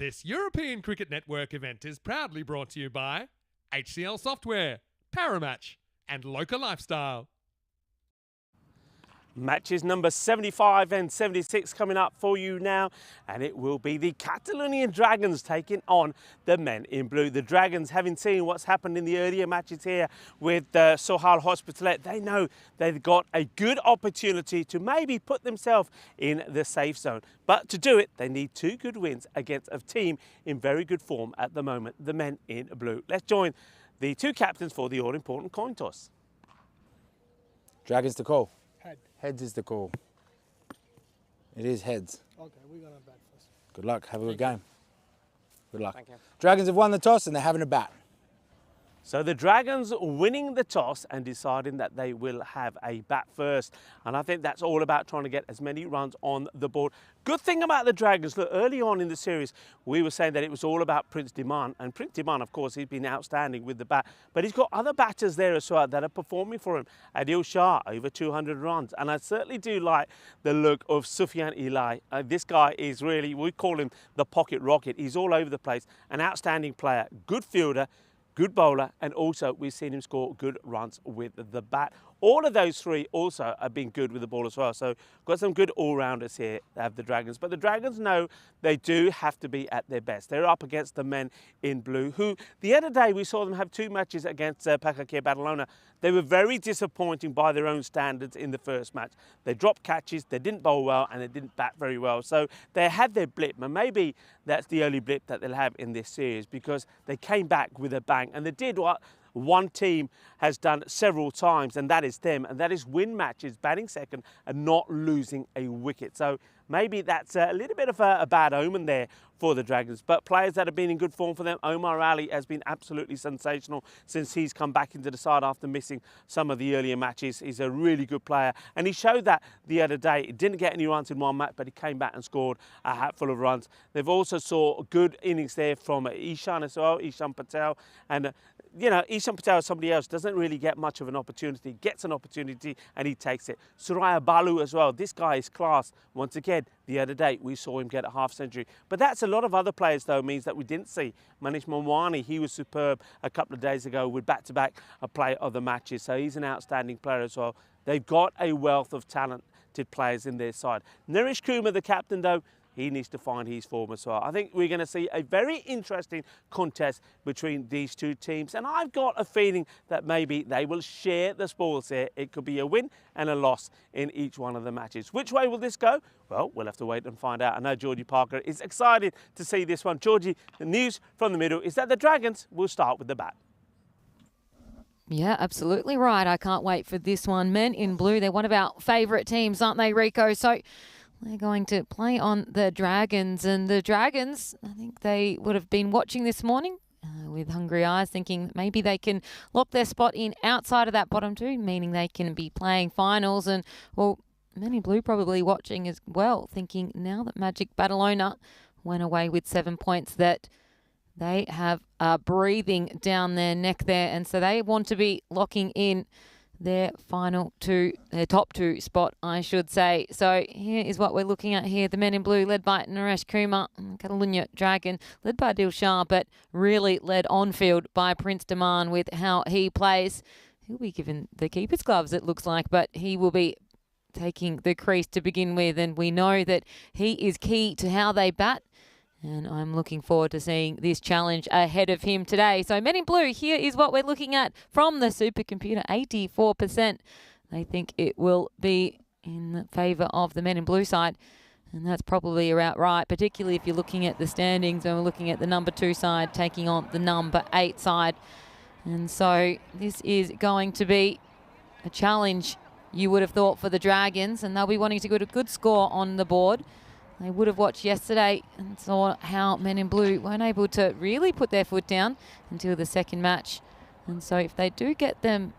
This European Cricket Network event is proudly brought to you by HCL Software, Paramatch, and Local Lifestyle. Matches number 75 and 76 coming up for you now, and it will be the Catalonian Dragons taking on the men in blue. The Dragons, having seen what's happened in the earlier matches here with Sohal Hospitalet, they know they've got a good opportunity to maybe put themselves in the safe zone. But to do it, they need 2 good wins against a team in very good form at the moment, the men in blue. Let's join the 2 captains for the all-important coin toss. Dragons to call. Head. Heads is the call. It is heads. Okay, we're going to bat first. Good luck. Have a good game. Good luck. Thank you. Dragons have won the toss and they're having a bat. So the Dragons winning the toss and deciding that they will have a bat first. And I think that's all about trying to get as many runs on the board. Good thing about the Dragons, look, early on in the series, we were saying that it was all about Prince Diman. And Prince Diman, of course, he's been outstanding with the bat. But he's got other batters there as well that are performing for him. Adil Shah, over 200 runs. And I certainly do like the look of Sufyan Ilai. This guy is really, we call him the pocket rocket. He's all over the place. An outstanding player, good fielder, good bowler, and also we've seen him score good runs with the bat. All of those 3 also have been good with the ball as well. So got some good all-rounders here, have the Dragons. But the Dragons know they do have to be at their best. They're up against the men in blue, who the other day we saw them have 2 matches against Pakakir Badalona. They were very disappointing by their own standards in the first match. They dropped catches, they didn't bowl well, and they didn't bat very well. So they had their blip, and maybe that's the only blip that they'll have in this series, because they came back with a bang, and they did what one team has done several times, and that is them, and that is win matches, batting second and not losing a wicket. So maybe that's a little bit of a bad omen there for the Dragons. But players that have been in good form for them, Omar Ali has been absolutely sensational since he's come back into the side after missing some of the earlier matches. He's a really good player, and he showed that the other day. He didn't get any runs in one match, but he came back and scored a hatful of runs. They've also saw good innings there from Ishan as well, Ishan Patel, and you know, Ishan Patel is somebody else, doesn't really get much of an opportunity, gets an opportunity and he takes it. Suraya Balu as well, this guy is class. Once again, the other day we saw him get a half century. But that's a lot of other players though, means that we didn't see. Manish Momwani, he was superb a couple of days ago with back-to-back player of the matches. So he's an outstanding player as well. They've got a wealth of talented players in their side. Naresh Kumar, the captain though, he needs to find his form as well. I think we're going to see a very interesting contest between these 2 teams. And I've got a feeling that maybe they will share the spoils here. It could be a win and a loss in each one of the matches. Which way will this go? Well, we'll have to wait and find out. I know Georgie Parker is excited to see this one. Georgie, the news from the middle is that the Dragons will start with the bat. Yeah, absolutely right. I can't wait for this one. Men in blue, they're one of our favourite teams, aren't they, Rico? So they're going to play on the Dragons. And the Dragons, I think they would have been watching this morning with hungry eyes, thinking maybe they can lock their spot in outside of that bottom 2, meaning they can be playing finals. And, well, Men in Blue probably watching as well, thinking now that Magic Badalona went away with 7 points that they have breathing down their neck there. And so they want to be locking in their top 2 spot, I should say. So here is what we're looking at here. The Men in Blue led by Naresh Kumar, Catalunya Dragon led by Adil Shah, but really led on field by Prince Diman with how he plays. He'll be given the keeper's gloves, it looks like, but he will be taking the crease to begin with, and we know that he is key to how they bat. And I'm looking forward to seeing this challenge ahead of him today. So Men in Blue, here is what we're looking at from the supercomputer. 84%. They think it will be in favour of the Men in Blue side. And that's probably about right, particularly if you're looking at the standings and we're looking at the number 2 side taking on the number 8 side. And so this is going to be a challenge, you would have thought, for the Dragons. And they'll be wanting to get a good score on the board. They would have watched yesterday and saw how Men in Blue weren't able to really put their foot down until the second match. And so if they do get them,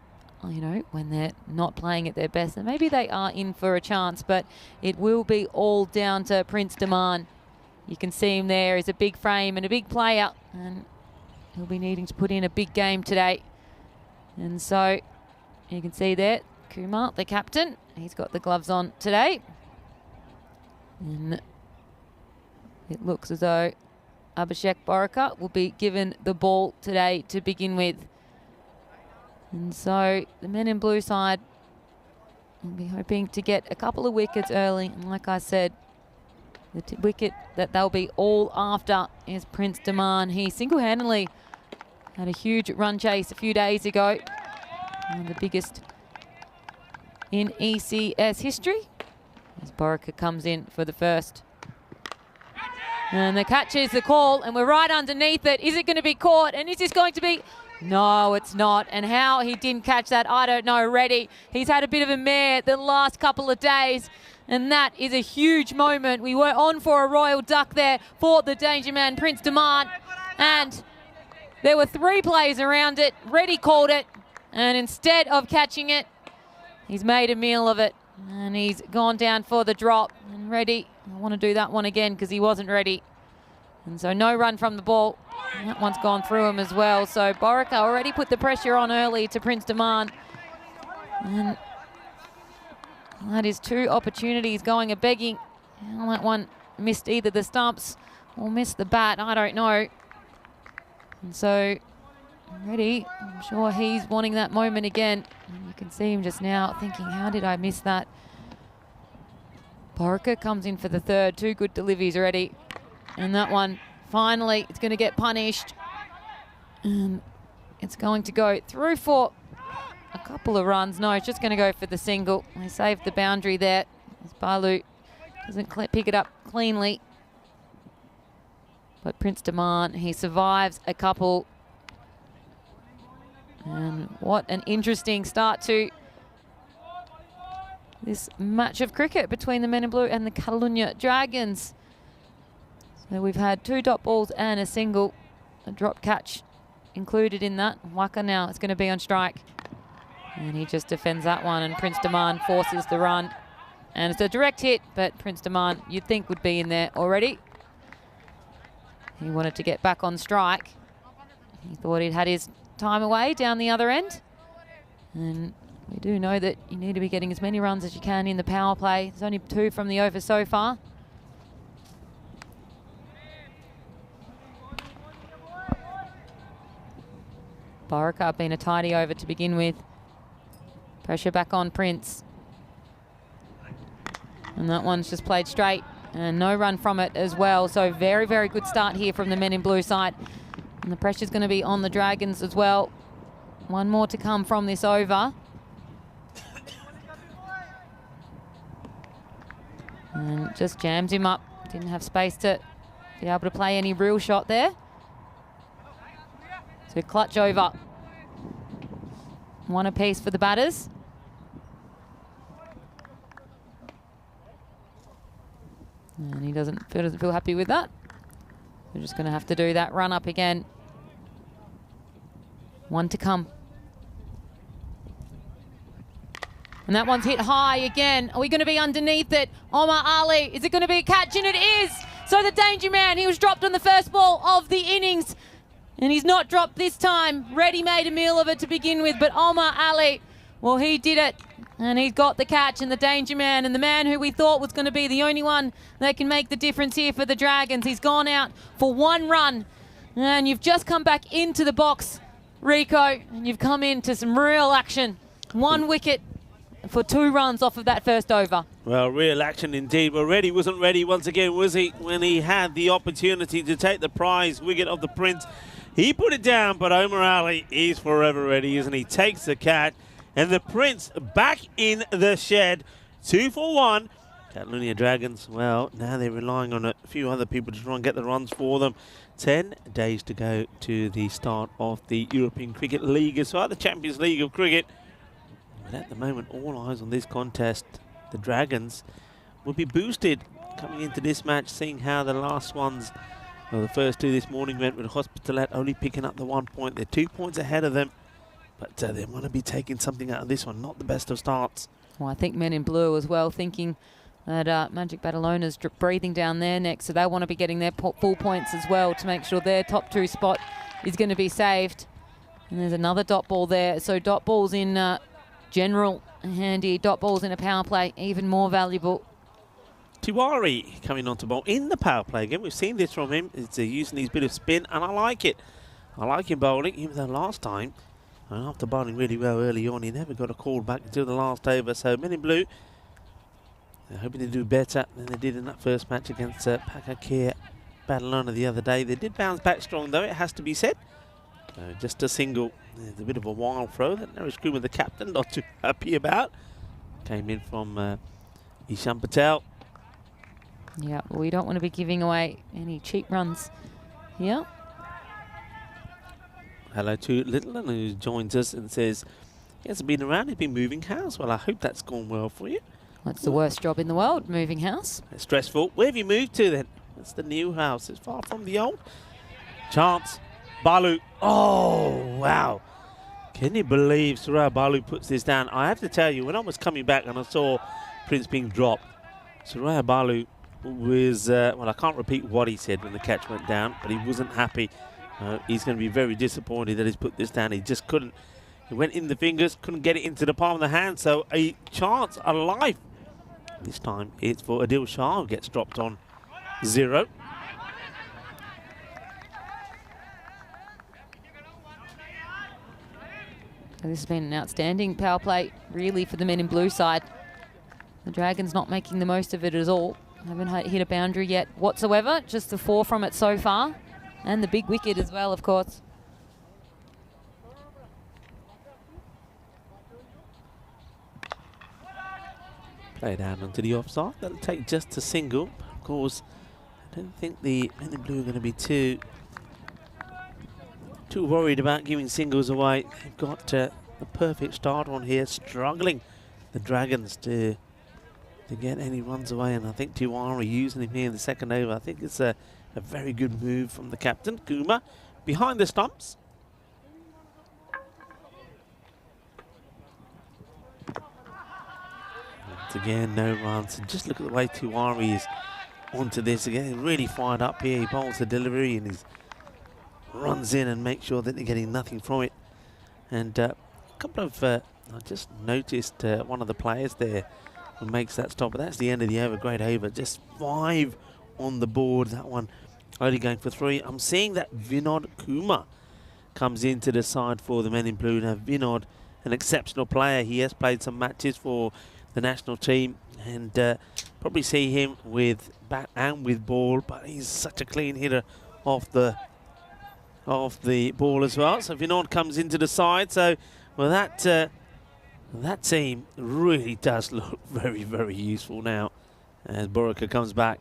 you know, when they're not playing at their best, then maybe they are in for a chance. But it will be all down to Prince Diman. You can see him there. He's a big frame and a big player. And he'll be needing to put in a big game today. And so you can see there, Kumar, the captain, he's got the gloves on today. And it looks as though Abhishek Borika will be given the ball today to begin with. And so the men in blue side will be hoping to get a couple of wickets early. And like I said, the wicket that they'll be all after is Prince Daman. He single-handedly had a huge run chase a few days ago. One of the biggest in ECS history. As Borika comes in for the first. And the catch is the call, and we're right underneath it. Is it going to be caught? And is this going to be... No, it's not. And how he didn't catch that, I don't know. Reddy, he's had a bit of a mare the last couple of days, and that is a huge moment. We were on for a royal duck there for the danger man, Prince Daman, and there were 3 plays around it. Reddy called it, and instead of catching it, he's made a meal of it, and he's gone down for the drop. And Reddy, I want to do that one again because he wasn't ready. And so no run from the ball. And that one's gone through him as well. So Borika already put the pressure on early to Prince Daman. And that is 2 opportunities going a begging. Well, that one missed either the stumps or missed the bat. I don't know. And so Reddy, I'm sure he's wanting that moment again. And you can see him just now thinking, how did I miss that? Borika comes in for the third. 2 good deliveries already. And that one, finally, it's going to get punished. And it's going to go through for a couple of runs. No, it's just going to go for the single. They saved the boundary there. As Balu doesn't pick it up cleanly. But Prince Daman, he survives a couple. And what an interesting start to this match of cricket between the men in blue and the Catalunya Dragons. So we've had 2 dot balls and a single, a drop catch included in that. Waka now is going to be on strike. And he just defends that one, and Prince Daman forces the run. And it's a direct hit, but Prince Daman, you'd think, would be in there already. He wanted to get back on strike. He thought he'd had his time away down the other end. And we do know that you need to be getting as many runs as you can in the power play. There's only 2 from the over so far. Borika being a tidy over to begin with. Pressure back on Prince. And that one's just played straight. And no run from it as well. So very, very good start here from the men in blue side. And the pressure's going to be on the Dragons as well. 1 more to come from this over. And just jams him up. Didn't have space to be able to play any real shot there. So clutch over. 1 apiece for the batters. And he doesn't feel happy with that. We're just going to have to do that run up again. 1 to come. And that one's hit high again. Are we going to be underneath it? Omar Ali, is it going to be a catch? And it is! So the danger man, he was dropped on the first ball of the innings. And he's not dropped this time. Reddy made a meal of it to begin with, but Omar Ali, well, he did it. And he's got the catch, and the danger man, and the man who we thought was going to be the only one that can make the difference here for the Dragons. He's gone out for 1 run. And you've just come back into the box, Rico, and you've come into some real action. 1 wicket for 2 runs off of that first over. Well, real action indeed. But Reddy wasn't ready once again, was he? When he had the opportunity to take the prize wicket of the Prince. He put it down, but Omar Ali is forever ready, isn't he? Takes the catch, and the Prince back in the shed. 2 for 1. Catalunya Dragons, well, now they're relying on a few other people to try and get the runs for them. 10 days to go to the start of the European Cricket League, as well as the Champions League of Cricket. But at the moment, all eyes on this contest. The Dragons will be boosted coming into this match, seeing how the last ones, well, the first 2 this morning went, with Hospitalet only picking up the 1 point. They're 2 points ahead of them, but they want to be taking something out of this one. Not the best of starts. Well, I think men in blue as well, thinking that Magic Badalona's breathing down their neck, so they want to be getting their full points as well to make sure their top 2 spot is going to be saved. And there's another dot ball there. So dot balls in general handy, dot balls in a power play even more valuable. Tiwari coming on to bowl in the power play again. We've seen this from him. It's using his bit of spin, and I like it. I like him bowling, even though last time, after bowling really well early on, he never got a call back until the last over. So Men in Blue, they're hoping to do better than they did in that first match against Pakakea Badalona the other day. They did bounce back strong, though, it has to be said. Just a single. There's a bit of a wild throw that Naresh Kumar, the captain, not too happy about. Came in from Ishan Patel. Yeah, well, we don't want to be giving away any cheap runs here. Hello to Littleton, who joins us and says he hasn't been around, he's been moving house. Well, I hope that's gone well for you. That's the worst job in the world, moving house. It's stressful. Where have you moved to then? That's the new house. It's far from the old. Chance. Balu. Oh, wow. Can you believe Suraya Balu puts this down? I have to tell you, when I was coming back and I saw Prince being dropped, Suraya Balu was, well, I can't repeat what he said when the catch went down, but he wasn't happy. He's going to be very disappointed that he's put this down. He just couldn't. He went in the fingers, couldn't get it into the palm of the hand. So a chance, a life. This time it's for Adil Shah, who gets dropped on 0. This has been an outstanding power play, really, for the Men in Blue side. The Dragons not making the most of it at all. Haven't hit a boundary yet whatsoever. Just the 4 from it so far. And the big wicket as well, of course. Play down onto the offside. That'll take just a single. Of course, I don't think the Men in Blue are going to be too worried about giving singles away. They've got the perfect start on here, struggling the Dragons to get any runs away, and I think Tiwari using him here in the second over. I think it's a very good move from the captain. Kumar behind the stumps. Once again, no runs. And just look at the way Tiwari is onto this again. He's really fired up here. He bowls the delivery and he runs in and makes sure that they're getting nothing from it. And a couple of, I just noticed one of the players there who makes that stop, but that's the end of the over. Great over. Just 5 on the board. That one only going for 3. I'm seeing that Vinod Kumar comes into the side for the Men in Blue. Now, Vinod, an exceptional player. He has played some matches for the national team, and probably see him with bat and with ball, but he's such a clean hitter off the ball as well. So Vinod comes into the side. So, well, that team really does look very, very useful now as Borika comes back.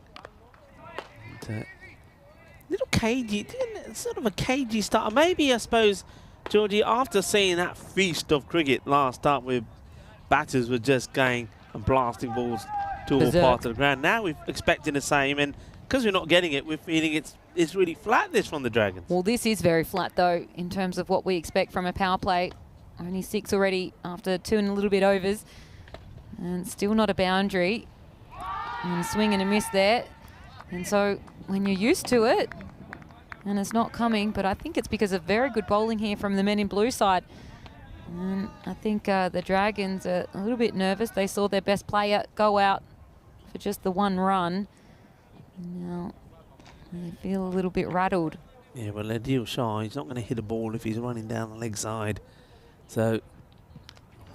And, little cagey, sort of a cagey start. Maybe, I suppose, Georgie, after seeing that feast of cricket last start with batters were just going and blasting balls to all parts of the ground, now we're expecting the same, and because we're not getting it, we're feeling it's really flat, this from the Dragons. Well, this is very flat, though, in terms of what we expect from a power play. Only 6 already after 2 and a little bit overs, and still not a boundary. And a swing and a miss there. And so when you're used to it, and it's not coming, but I think it's because of very good bowling here from the Men in Blue side. And I think the Dragons are a little bit nervous. They saw their best player go out for just the 1 run. Now they feel a little bit rattled. Yeah, well, Adil Shah, he's not going to hit a ball if he's running down the leg side. So,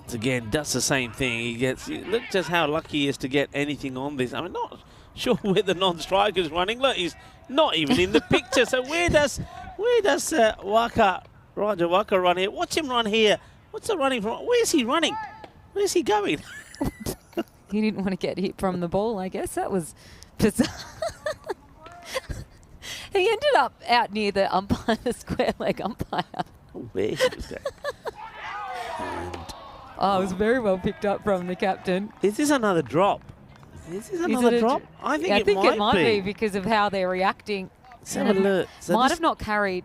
once again, does the same thing. He gets, look just how lucky he is to get anything on this. I'm not sure where the non-striker's running. Look, he's not even in the picture. So where does Raja Waka run here? Watch him run here. What's the running from? Where's he running? Where's he going? He didn't want to get hit from the ball, I guess. That was bizarre. He ended up out near the umpire, the square leg umpire. Where he was going. Oh, it was very well picked up from the captain. Is this another drop? Is this another drop? I think it might be because of how they're reacting. Let's have a look. So might have not carried.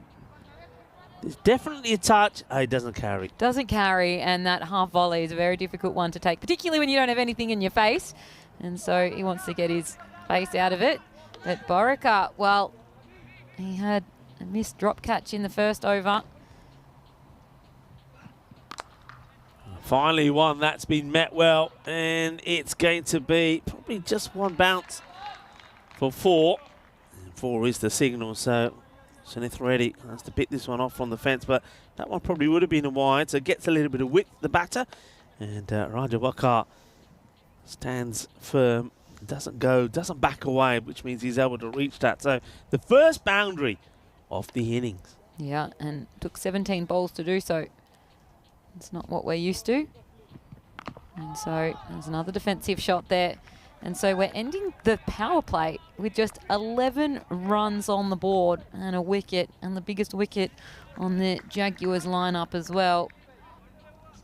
There's definitely a touch. Oh, it doesn't carry. Doesn't carry, and that half volley is a very difficult one to take, particularly when you don't have anything in your face. And so he wants to get his face out of it. But Borika, well, he had a missed drop catch in the first over. Finally one that's been met well, and it's going to be probably just 1 bounce for 4. And 4 is the signal, so Senith Reddy has to pick this one off from the fence, but that one probably would have been a wide, so gets a little bit of width, the batter. And Raja Wakar stands firm, doesn't back away, which means he's able to reach that. So the first boundary of the innings. Yeah, and took 17 balls to do so. It's not what we're used to. And so there's another defensive shot there. And so we're ending the power play with just 11 runs on the board and a wicket, and the biggest wicket on the Jaguars lineup as well.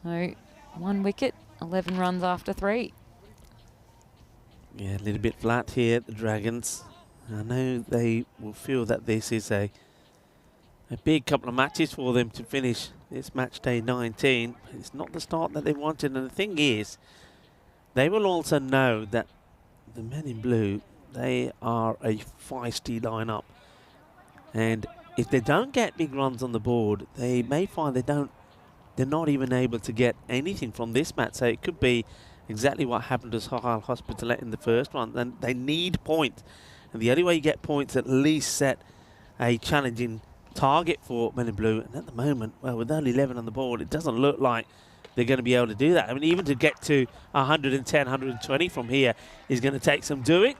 So 1 wicket, 11 runs after 3. Yeah, a little bit flat here, the Dragons. I know they will feel that this is a big couple of matches for them to finish this match day 19. It's not the start that they wanted, and the thing is, they will also know that the men in blue, they are a feisty lineup, and if they don't get big runs on the board, they may find they're not even able to get anything from this match. So it could be exactly what happened to Sohail Hospitalet in the first one. And they need points, and the only way you get points, at least set a challenging target for men in blue. And at the moment, well, with only 11 on the board, it doesn't look like they're going to be able to do that. I mean, even to get to 110, 120 from here is going to take some doing.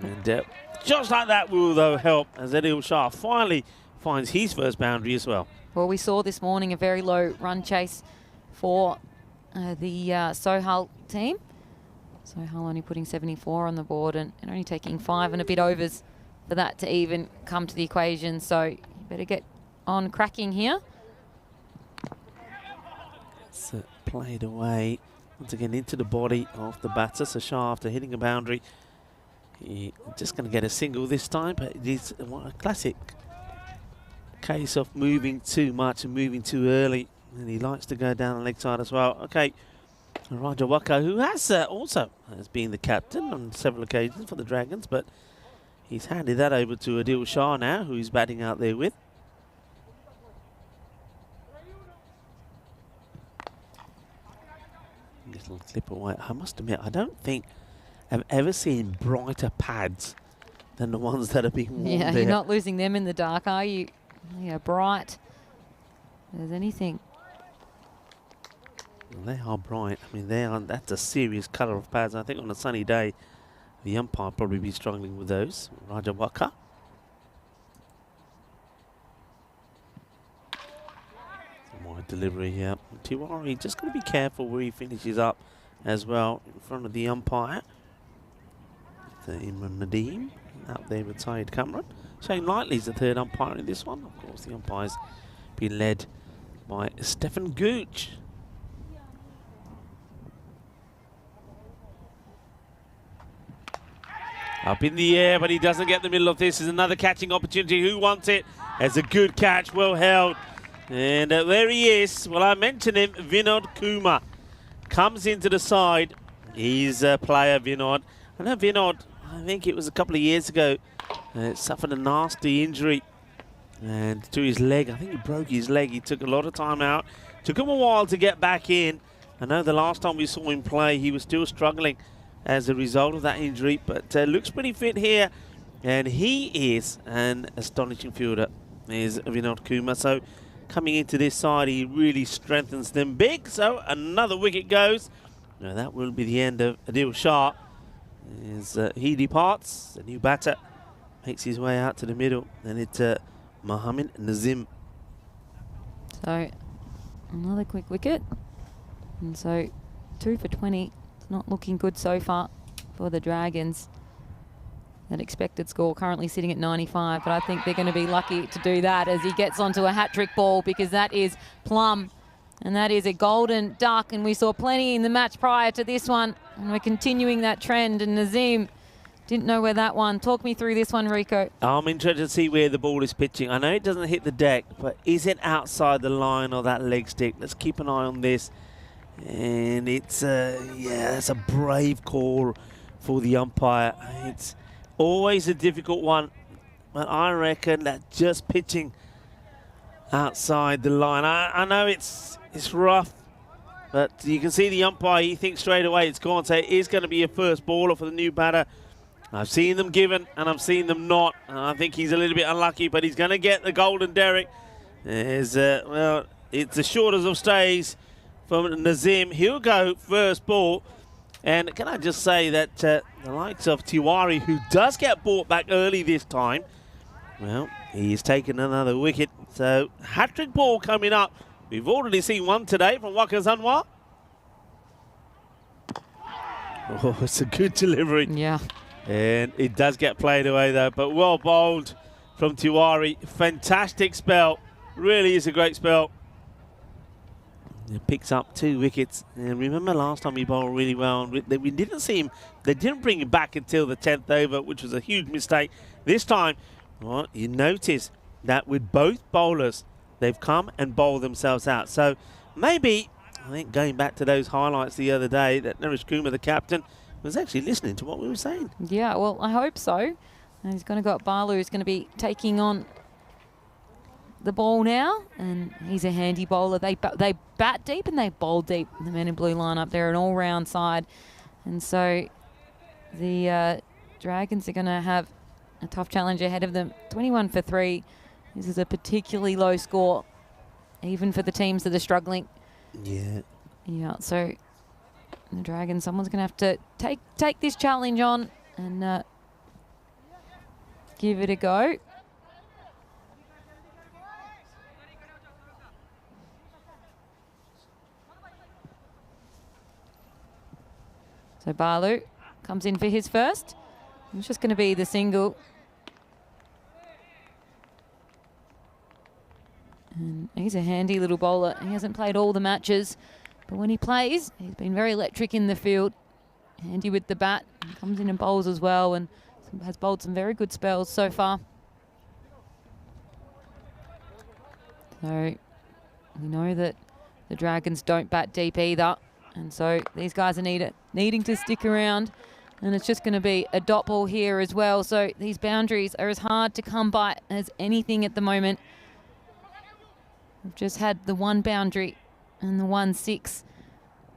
And just like that will, though, help as Adil Shah finally finds his first boundary as well. Well, we saw this morning a very low run chase for the Sohail team. Sohail only putting 74 on the board and only taking 5 and a bit overs for that to even come to the equation. So you better get on cracking here. It's played away once again into the body of the batter. So Shah, after hitting a boundary, he's just going to get a single this time, but it is a classic case of moving too much and moving too early, and he likes to go down the leg side as well. Okay, Raja Wakar, who has also been the captain on several occasions for the Dragons, but he's handed that over to Adil Shah now, who he's batting out there with. Little clip away. I must admit, I don't think I've ever seen brighter pads than the ones that are being worn Yeah, there. you're not losing them in the dark, are you? Yeah, bright as anything. Well, they are bright. I mean, that's a serious colour of pads. I think on a sunny day, the umpire probably be struggling with those. Raja Wakar. Wide delivery here. Tiwari just going to be careful where he finishes up as well in front of the umpire. Imran Nadeem out there with Syed Kamran. Shane Lightley's the third umpire in this one. Of course, the umpire's been led by Stefan Gooch. Up in the air, but he doesn't get the middle of this. Is another catching opportunity. Who wants it? It's a good catch, well held. And there he is. Well, I mentioned him, Vinod Kumar. Comes into the side. He's a player, Vinod. I know Vinod, I think it was a couple of years ago, suffered a nasty injury and to his leg. I think he broke his leg. He took a lot of time out. Took him a while to get back in. I know the last time we saw him play, he was still struggling as a result of that injury, but looks pretty fit here. And he is an astonishing fielder, is Vinod Kumar. So coming into this side, he really strengthens them big. So another wicket goes. Now that will be the end of Adil Shah. As he departs, the new batter makes his way out to the middle, and it's Mohammed Nazim. So another quick wicket, and so 2 for 20. It's not looking good so far for the Dragons. That expected score currently sitting at 95, but I think they're going to be lucky to do that as he gets onto a hat-trick ball, because that is plum. And that is a golden duck, and we saw plenty in the match prior to this one. And we're continuing that trend, and Nazim didn't know where that one. Talk me through this one, Rico. I'm interested to see where the ball is pitching. I know it doesn't hit the deck, but is it outside the line or that leg stick? Let's keep an eye on this. And it's, yeah, that's a brave call for the umpire. It's always a difficult one, but I reckon that just pitching outside the line. I know it's rough, but you can see the umpire, he thinks straight away it's gone. So it is going to be a first baller for the new batter, I've seen them given and I've seen them not. I think he's a little bit unlucky, but he's going to get the golden derrick. Well, it's the shortest of stays from Nazim. He'll go first ball. And can I just say that the likes of Tiwari, who does get brought back early this time, well, he's taken another wicket. So hat-trick ball coming up. We've already seen one today from Waka Zanwa. Oh, it's a good delivery. Yeah. And it does get played away though, but well bowled from Tiwari. Fantastic spell. Really is a great spell. It picks up 2 wickets. And remember last time he bowled really well. We didn't see him. They didn't bring him back until the 10th over, which was a huge mistake. This time, well, you notice that with both bowlers, they've come and bowled themselves out. So maybe, I think going back to those highlights the other day, that Naresh Kumar, the captain, was actually listening to what we were saying. Yeah, well, I hope so. And he's going to go up Balu, who's going to be taking on the ball now, and he's a handy bowler. They bat deep and they bowl deep. The men in blue lineup, they're an all-round side. And so the Dragons are going to have a tough challenge ahead of them. 21 for 3. This is a particularly low score, even for the teams that are struggling. Yeah. Yeah, so the Dragons, someone's going to have to take this challenge on and give it a go. So Balu comes in for his first. It's just going to be the single. And he's a handy little bowler. He hasn't played all the matches, but when he plays, he's been very electric in the field. Handy with the bat. He comes in and bowls as well, and has bowled some very good spells so far. So we know that the Dragons don't bat deep either. And so these guys are needing to stick around. And it's just going to be a dot ball here as well. So these boundaries are as hard to come by as anything at the moment. We've just had the 1 boundary and the 1-6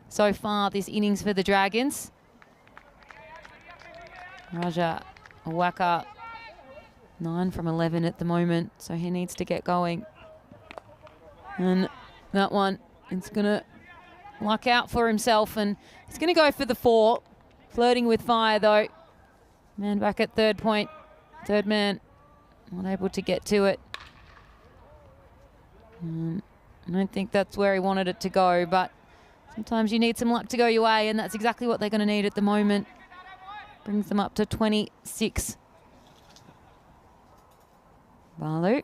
so far this innings for the Dragons. Raja Waka, 9 from 11 at the moment. So he needs to get going. And that one, it's going to luck out for himself, and he's going to go for the 4. Flirting with fire though. Man back at third point. Third man not able to get to it. I don't think that's where he wanted it to go, but sometimes you need some luck to go your way, and that's exactly what they're going to need at the moment. Brings them up to 26. Balu.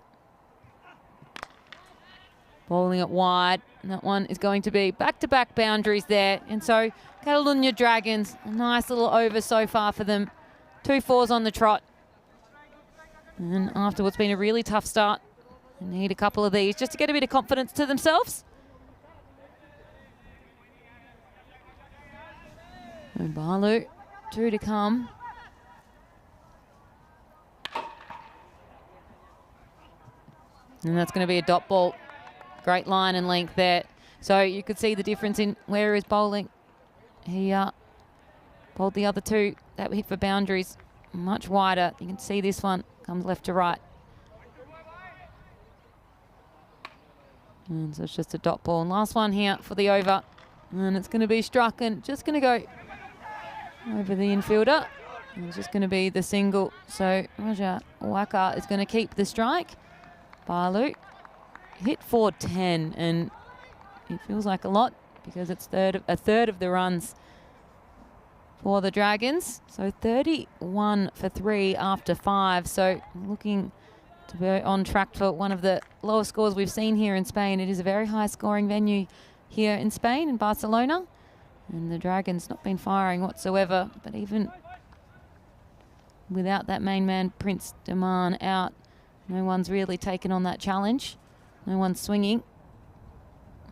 Bowling it wide. And that one is going to be back-to-back boundaries there. And so Catalunya Dragons, a nice little over so far for them. 2 4s on the trot. And after what's been a really tough start, they need a couple of these just to get a bit of confidence to themselves. And Balu, 2 to come. And that's going to be a dot ball. Great line and length there. So you could see the difference in where he's bowling. He bowled the other 2 that were hit for boundaries much wider. You can see this one comes left to right. And so it's just a dot ball. And last one here for the over. And it's going to be struck and just going to go over the infielder. And it's just going to be the single. So Raja Waka is going to keep the strike. Balu hit for 10, and it feels like a lot because it's a third of the runs for the Dragons. So 31 for 3 after 5. So looking to be on track for one of the lowest scores we've seen here in Spain. It is a very high scoring venue here in Spain, in Barcelona. And the Dragons not been firing whatsoever, but even without that main man, Prince Daman, out, no one's really taken on that challenge. No one's swinging.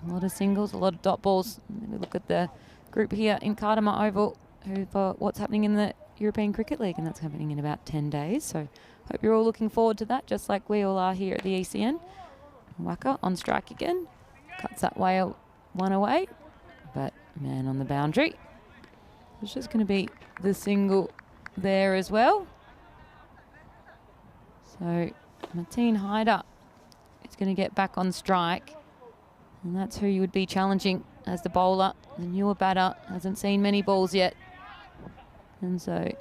A lot of singles, a lot of dot balls. Maybe look at the group here in Kardama Oval for what's happening in the European Cricket League, and that's happening in about 10 days. So hope you're all looking forward to that, just like we all are here at the ECN. Waka on strike again. Cuts that one away. But man on the boundary. It's just going to be the single. there as well. So Martine Hyder is going to get back on strike. And that's who you would be challenging as the bowler. The newer batter hasn't seen many balls yet. And so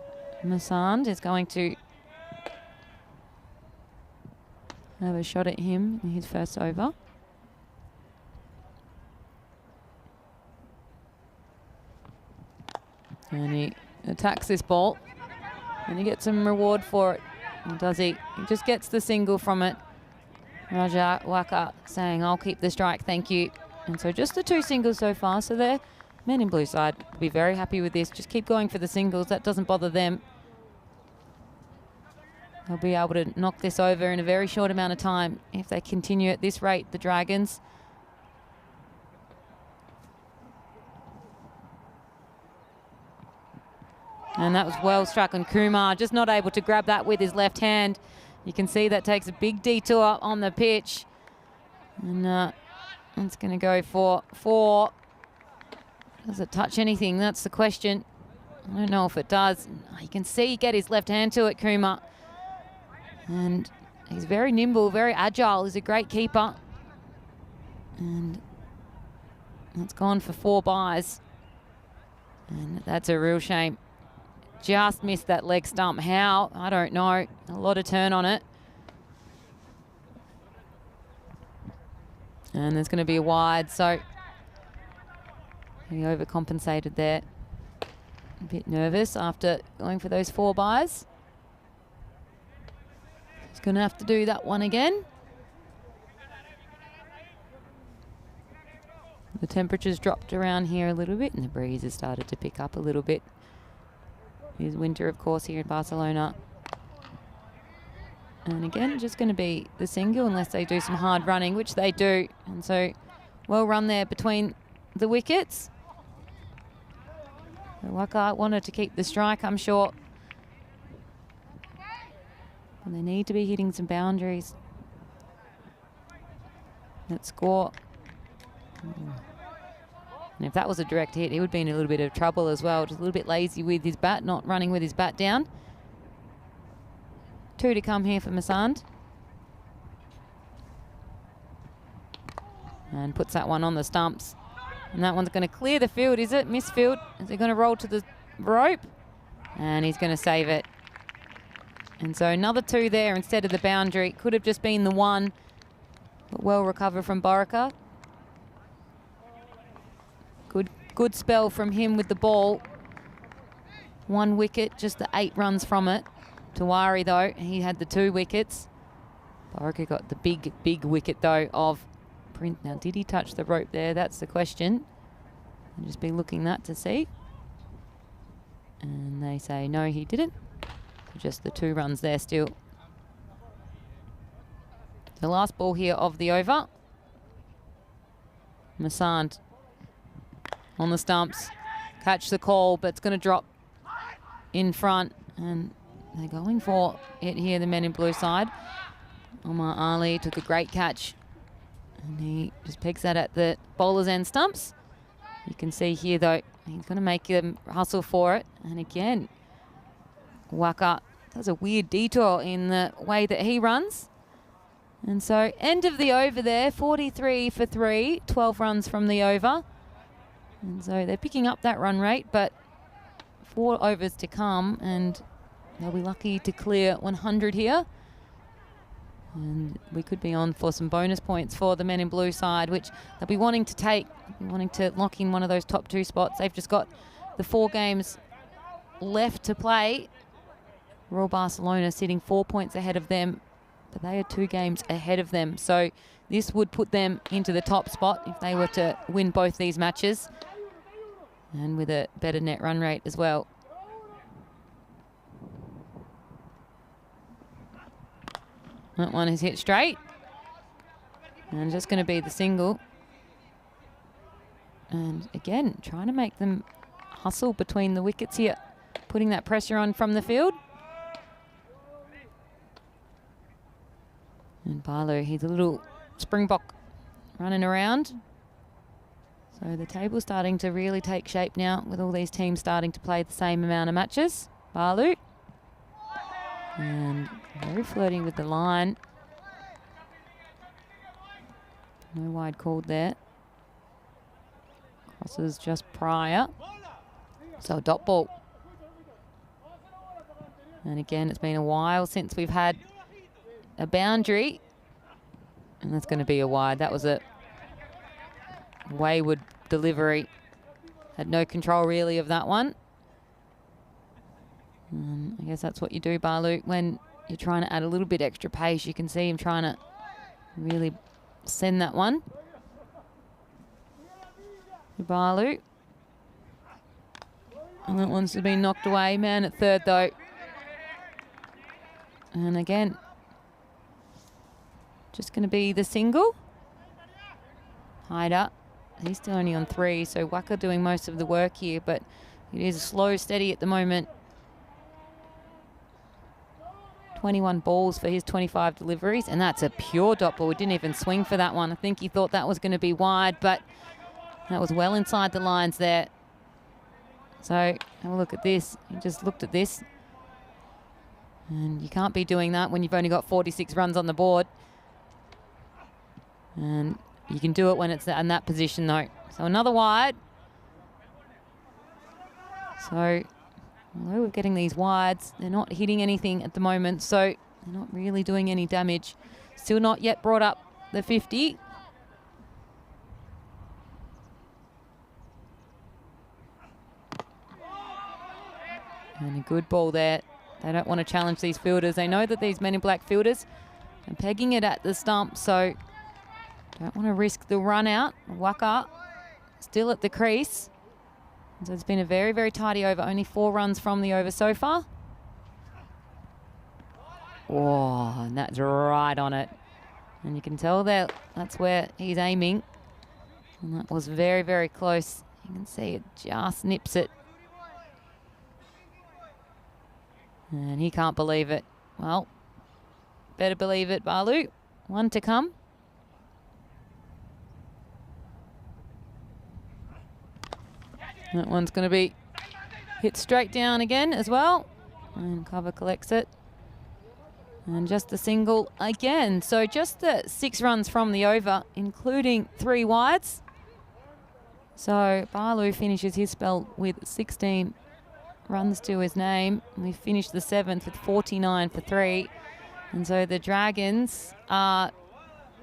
Masand is going to have a shot at him in his first over. And he attacks this ball. And he gets some reward for it. Or does he? He just gets the single from it. Raja Waka saying, I'll keep the strike, thank you. And so just the 2 singles so far. So the men in blue side will be very happy with this. Just keep going for the singles. That doesn't bother them. They'll be able to knock this over in a very short amount of time if they continue at this rate, the Dragons. And that was well struck on Kumar, just not able to grab that with his left hand. You can see that takes a big detour on the pitch. And it's going to go for 4. Does it touch anything? That's the question. I don't know if it does. You can see get his left hand to it, Kumar. And he's very nimble, very agile. He's a great keeper. And it's gone for 4 byes. And that's a real shame. Just missed that leg stump. How? I don't know. A lot of turn on it. And there's going to be a wide, so he overcompensated there. A bit nervous after going for those 4 byes. He's going to have to do that one again. The temperature's dropped around here a little bit and the breeze has started to pick up a little bit. It is winter, of course, here in Barcelona. And again, just going to be the single unless they do some hard running, which they do. And so, well run there between the wickets. Waka wanted to keep the strike, I'm sure. And they need to be hitting some boundaries. Let's score. And if that was a direct hit, he would be in a little bit of trouble as well. Just a little bit lazy with his bat, not running with his bat down. 2 to come here for Masand. And puts that one on the stumps. And that one's going to clear the field, is it? Misfield. Is it going to roll to the rope? And he's going to save it. And so another 2 there instead of the boundary. Could have just been the 1. But well recovered from Borika. Good spell from him with the ball. 1 wicket, just the 8 runs from it. Tawari, though, he had the 2 wickets. Borika got the big wicket, though, of Print. Now, did he touch the rope there? That's the question. I'll just be looking that to see. And they say, no, he didn't. Just the 2 runs there still. The last ball here of the over. Masand on the stumps. Catch the call, but it's going to drop in front. And they're going for it here, the men in blue side. Omar Ali took a great catch. And he just pegs that at the bowler's end stumps. You can see here, though, he's going to make them hustle for it. And again, Waka does a weird detour in the way that he runs. And so end of the over there, 43 for 3, 12 runs from the over. And so they're picking up that run rate, but 4 overs to come, and they'll be lucky to clear 100 here. And we could be on for some bonus points for the men in blue side, which they'll be wanting to take, wanting to lock in one of those top 2 spots. They've just got the 4 games left to play. Royal Barcelona sitting 4 points ahead of them, but they are 2 games ahead of them. So this would put them into the top spot if they were to win both these matches, and with a better net run rate as well. That one is hit straight. And just going to be the single. And again, trying to make them hustle between the wickets here, putting that pressure on from the field. And Barlow, he's a little springbok running around. So the table's starting to really take shape now with all these teams starting to play the same amount of matches. Balu. And very flirty with the line. No wide called there. Crosses just prior. So a dot ball. And again, it's been a while since we've had a boundary. And that's going to be a wide. That was a wayward delivery. Had no control really of that one. I guess that's what you do, Balu, when you're trying to add a little bit extra pace. You can see him trying to really send that one. Balu. And that one's been knocked away. Man at third, though. And again, just going to be the single. Hyder. He's still only on 3, so Waka doing most of the work here, but it is slow, steady at the moment. 21 balls for his 25 deliveries, and that's a pure dot ball. He didn't even swing for that one. I think he thought that was going to be wide, but that was well inside the lines there. So have a look at this. He just looked at this. And you can't be doing that when you've only got 46 runs on the board. And you can do it when it's in that position, though. So another wide. So although we're getting these wides, they're not hitting anything at the moment, so they're not really doing any damage. Still not yet brought up the 50. And a good ball there. They don't want to challenge these fielders. They know that these men in black fielders are pegging it at the stump, so don't want to risk the run out. Waka still at the crease. So it's been a very, very tidy over. Only 4 runs from the over so far. Oh, and that's right on it. And you can tell that that's where he's aiming. And that was very, very close. You can see it just nips it. And he can't believe it. Well, better believe it, Balu. 1 to come. That one's going to be hit straight down again as well. And cover collects it. And just a single again. So just the 6 runs from the over, including 3 wides. So Balu finishes his spell with 16 runs to his name. We finished the 7th with 49 for 3. And so the Dragons are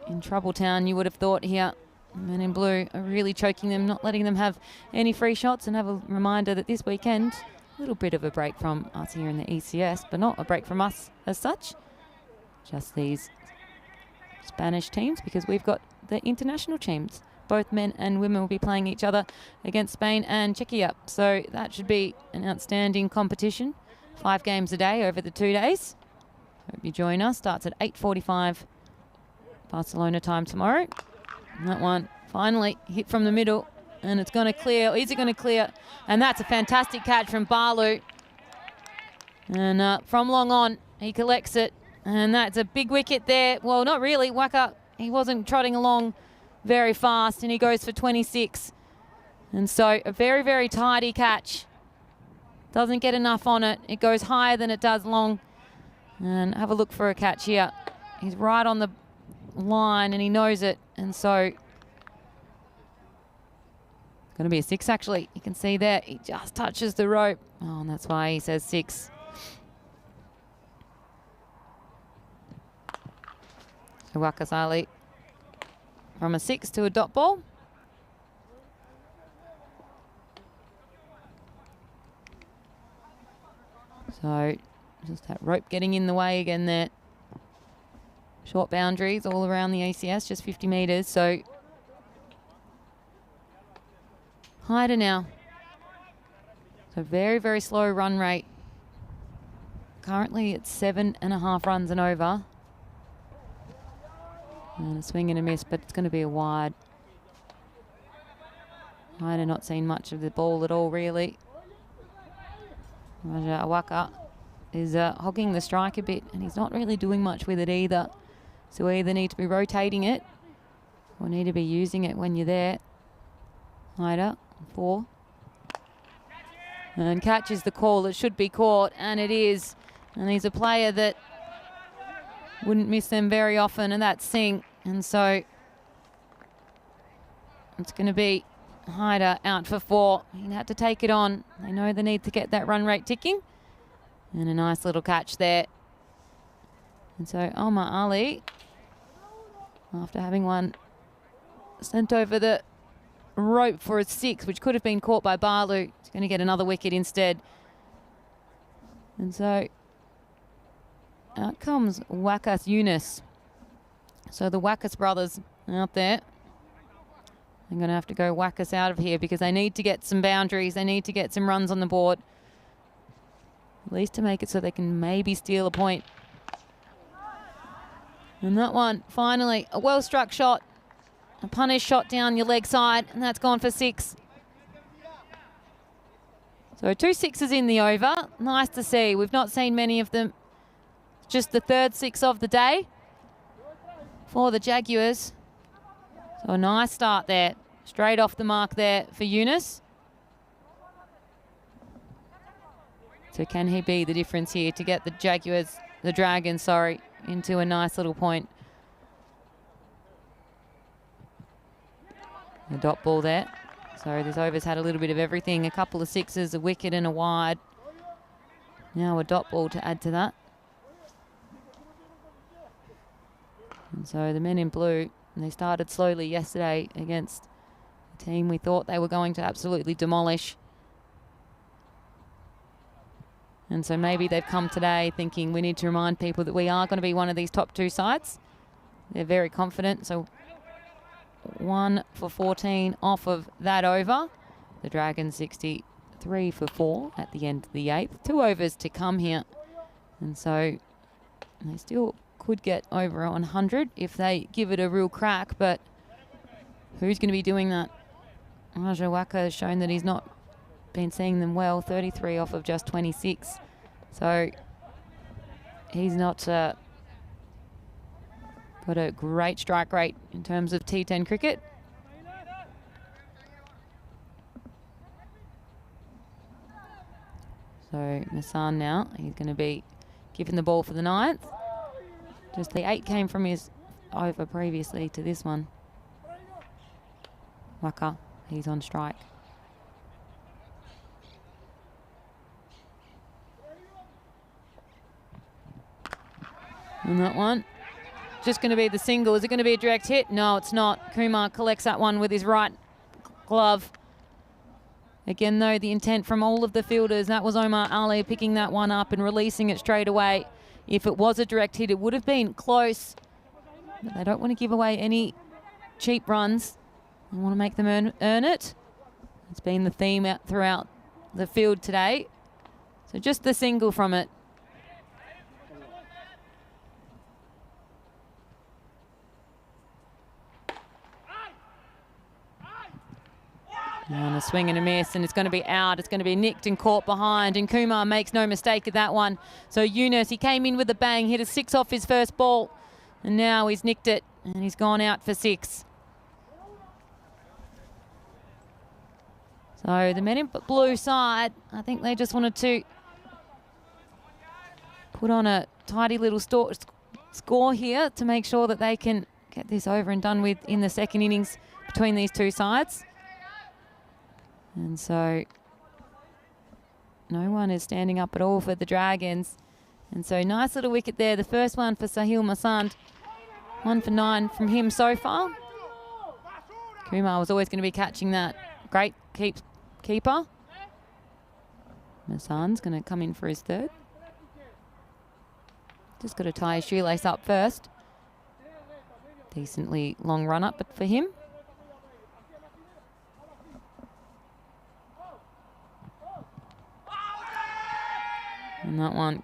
in trouble town, you would have thought here. Men in blue are really choking them, not letting them have any free shots. And have a reminder that this weekend, a little bit of a break from us here in the ECS, but not a break from us as such. Just these Spanish teams, because we've got the international teams. Both men and women will be playing each other against Spain and Czechia. So that should be an outstanding competition. 5 games a day over the 2 days. Hope you join us. Starts at 8:45 Barcelona time tomorrow. And that one finally hit from the middle, and it's going to clear. Is it going to clear? And that's a fantastic catch from Balu. And from long on, he collects it. And that's a big wicket there. Well, not really. Waka, he wasn't trotting along very fast, and he goes for 26. And so a very, very tidy catch. Doesn't get enough on it. It goes higher than it does long. And have a look for a catch here. He's right on the line, and he knows it. And so it's going to be a 6, actually. You can see there, he just touches the rope. Oh, and that's why he says 6. So Wakasali from a 6 to a dot ball. So just that rope getting in the way again there. Short boundaries all around the ECS, just 50 metres. So Hyder now. So very, very slow run rate. Currently it's 7.5 runs and over. And a swing and a miss, but it's going to be a wide. Hyder not seen much of the ball at all, really. Raja Awaka is hogging the strike a bit, and he's not really doing much with it either. So we either need to be rotating it or need to be using it when you're there. Hyder, 4. And catches the call. It should be caught, and it is. And he's a player that wouldn't miss them very often, and that's Singh. And so it's going to be Hyder out for 4. He had to take it on. They know they need to get that run rate ticking. And a nice little catch there. And so Omar Ali, after having one sent over the rope for a 6, which could have been caught by Balu, he's going to get another wicket instead. And so out comes Wakas Yunus. So the Wakas brothers out there. They're going to have to go Wakas out of here because they need to get some boundaries. They need to get some runs on the board. At least to make it so they can maybe steal a point. And that one, finally, a well-struck shot. A punish shot down your leg side, and that's gone for 6. So 2 6s in the over. Nice to see. We've not seen many of them. Just the 3rd 6 of the day for the Jaguars. So a nice start there. Straight off the mark there for Yunus. So can he be the difference here to get the Dragons, into a nice little point? A dot ball there. So this over's had a little bit of everything. A couple of 6s, a wicket and a wide. Now a dot ball to add to that. And so the men in blue, they started slowly yesterday against a team we thought they were going to absolutely demolish. And so maybe they've come today thinking we need to remind people that we are going to be one of these top 2 sides. They're very confident. So 1 for 14 off of that over. The Dragons 63 for 4 at the end of the 8th. 2 overs to come here. And so they still could get over 100 if they give it a real crack, but who's going to be doing that? Raja Waka has shown that he's not been seeing them well. 33 off of just 26. So he's not got a great strike rate in terms of T10 cricket. So Masan now, he's going to be given the ball for the 9th. Just the 8 came from his over previously to this one. Waka, he's on strike. And that one, just going to be the single. Is it going to be a direct hit? No, it's not. Kumar collects that one with his right glove. Again, though, the intent from all of the fielders, that was Omar Ali picking that one up and releasing it straight away. If it was a direct hit, it would have been close. But they don't want to give away any cheap runs. They want to make them earn it. It's been the theme out throughout the field today. So just the single from it. And a swing and a miss, and it's going to be out. It's going to be nicked and caught behind, and Kumar makes no mistake at that one. So Yunus, he came in with a bang, hit a 6 off his first ball, and now he's nicked it, and he's gone out for 6. So the men in blue side, I think they just wanted to put on a tidy little score here to make sure that they can get this over and done with in the second innings between these 2 sides. And so no one is standing up at all for the Dragons. And so nice little wicket there. The first one for Sahil Masand. 1 for 9 from him so far. Kumar was always going to be catching that. Great keeper. Masand's going to come in for his 3rd. Just got to tie his shoelace up first. Decently long run up but for him. And that one,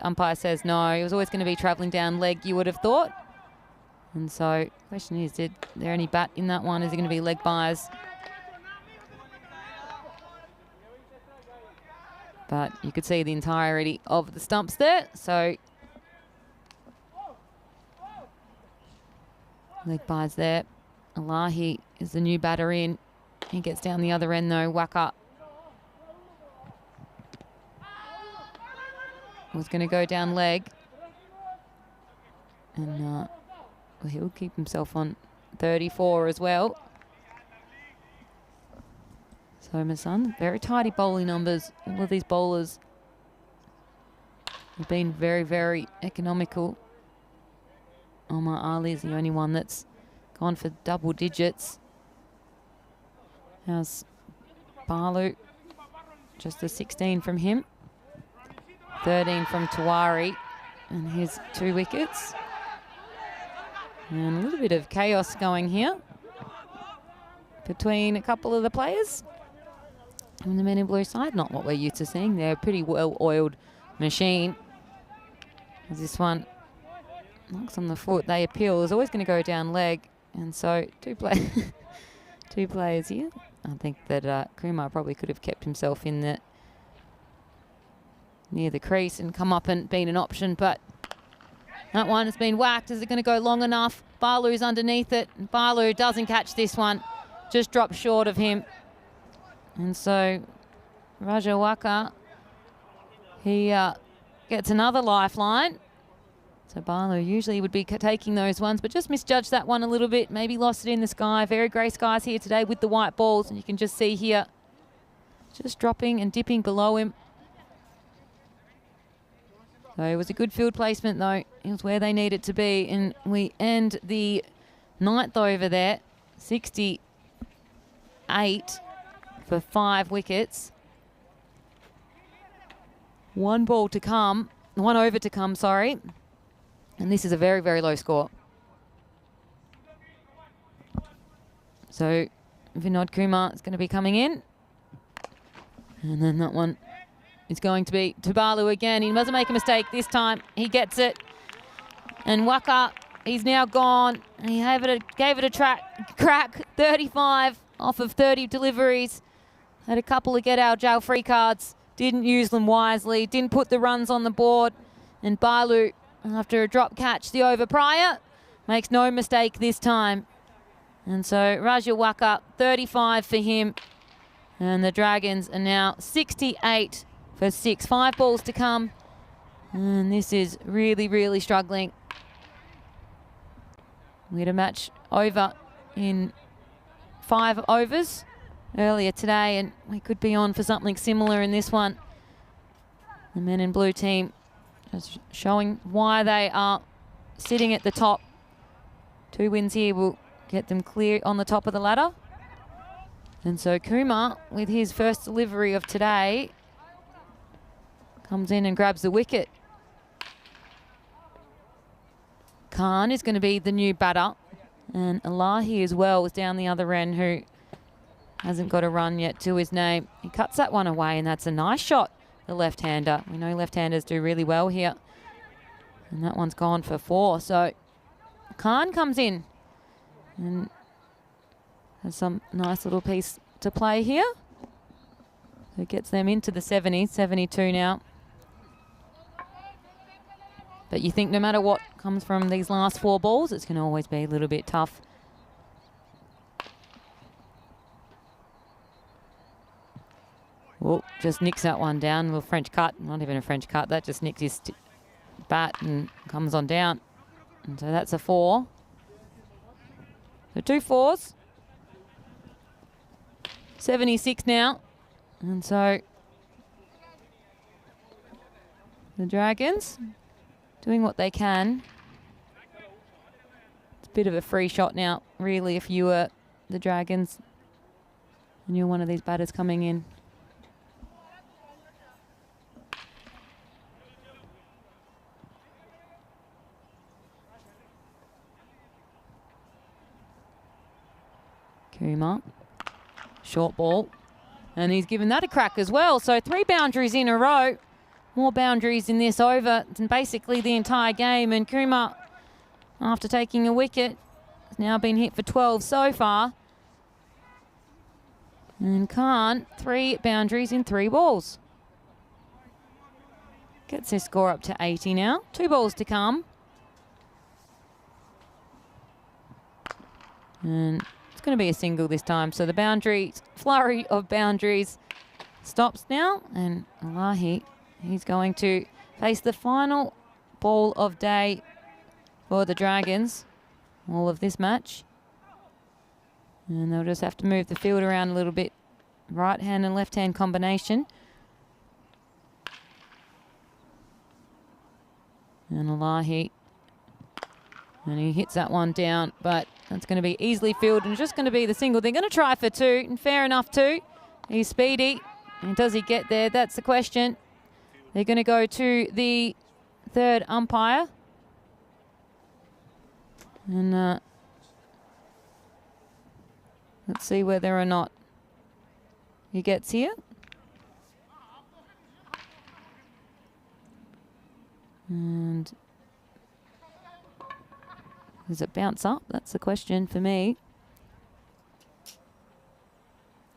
umpire says no. He was always going to be travelling down leg, you would have thought. And so the question is, is there any bat in that one? Is it going to be leg byes? But you could see the entirety of the stumps there. So leg byes there. Alahi is the new batter in. He gets down the other end though. Waka was going to go down leg. And well, he'll keep himself on 34 as well. So my son, very tidy bowling numbers. All of these bowlers have been very, very economical. Omar Ali is the only one that's gone for double digits. How's Balu? Just a 16 from him. 13 from Tawari. And here's 2 wickets. And a little bit of chaos going here between a couple of the players. And the men in blue side, not what we're used to seeing. They're a pretty well-oiled machine. As this one knocks on the foot, they appeal. Is always going to go down leg. And so two players here. I think that Kumar probably could have kept himself in the near the crease and come up and been an option, but that one has been whacked. Is it going to go long enough? Balu's underneath it. Balu doesn't catch this one. Just drops short of him. And so Rajawaka, he gets another lifeline. So Balu usually would be taking those ones, but just misjudged that one a little bit. Maybe lost it in the sky. Very grey skies here today with the white balls. And you can just see here, just dropping and dipping below him. So it was a good field placement, though. It was where they needed to be. And we end the 9th over there, 68 for 5 wickets. 1 over to come, sorry. And this is a very, very low score. So Vinod Kumar is going to be coming in. And then that one is going to be to Balu again. He doesn't make a mistake this time. He gets it. And Waka, he's now gone. He gave it a crack. 35 off of 30 deliveries. Had a couple of get out jail free cards. Didn't use them wisely. Didn't put the runs on the board. And Balu, after a drop catch the over prior, makes no mistake this time. And so Raja Waka, 35 for him. And the Dragons are now 68 for 6. 5 balls to come. And this is really, really struggling. We had a match over in 5 overs earlier today, and we could be on for something similar in this one. The men in blue team just showing why they are sitting at the top. 2 wins here will get them clear on the top of the ladder. And so Kumar, with his first delivery of today, comes in and grabs the wicket. Khan is going to be the new batter. And Elahi as well was down the other end, who hasn't got a run yet to his name. He cuts that one away, and that's a nice shot, the left-hander. We know left-handers do really well here. And that one's gone for 4. So Khan comes in and has some nice little piece to play here. So it gets them into the 70s, 72 now. But you think no matter what comes from these last 4 balls, it's going to always be a little bit tough. Oh, just nicks that one down. Well, French cut, not even a French cut. That just nicks his bat and comes on down. And so that's a 4. So 2 4s. 76 now. And so the Dragons doing what they can. It's a bit of a free shot now, really, if you were the Dragons and you're one of these batters coming in. Kumar, short ball, and he's given that a crack as well. So 3 boundaries in a row. More boundaries in this over than basically the entire game. And Kumar, after taking a wicket, has now been hit for 12 so far. And Khan, 3 boundaries in 3 balls. Gets his score up to 80 now. 2 balls to come. And it's going to be a single this time. So the flurry of boundaries stops now. And Elahi, he's going to face the final ball of day for the Dragons, all of this match. And they'll just have to move the field around a little bit. Right hand and left hand combination. And Elahi. And he hits that one down, but that's going to be easily fielded and just going to be the single. They're going to try for two, and fair enough too. He's speedy. And does he get there? That's the question. They're going to go to the third umpire. And let's see whether or not he gets here. And does it bounce up? That's the question for me.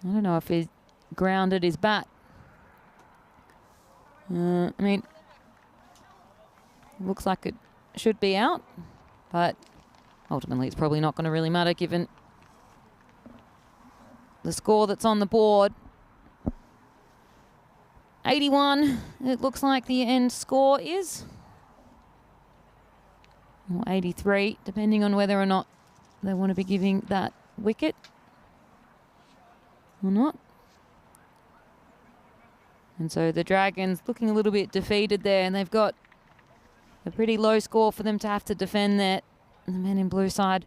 I don't know if he grounded his bat. I mean, looks like it should be out, but ultimately it's probably not going to really matter given the score that's on the board. 81, it looks like the end score is. Or 83, depending on whether or not they want to be giving that wicket or not. And so the Dragons looking a little bit defeated there, and they've got a pretty low score for them to have to defend that. And the men in blue side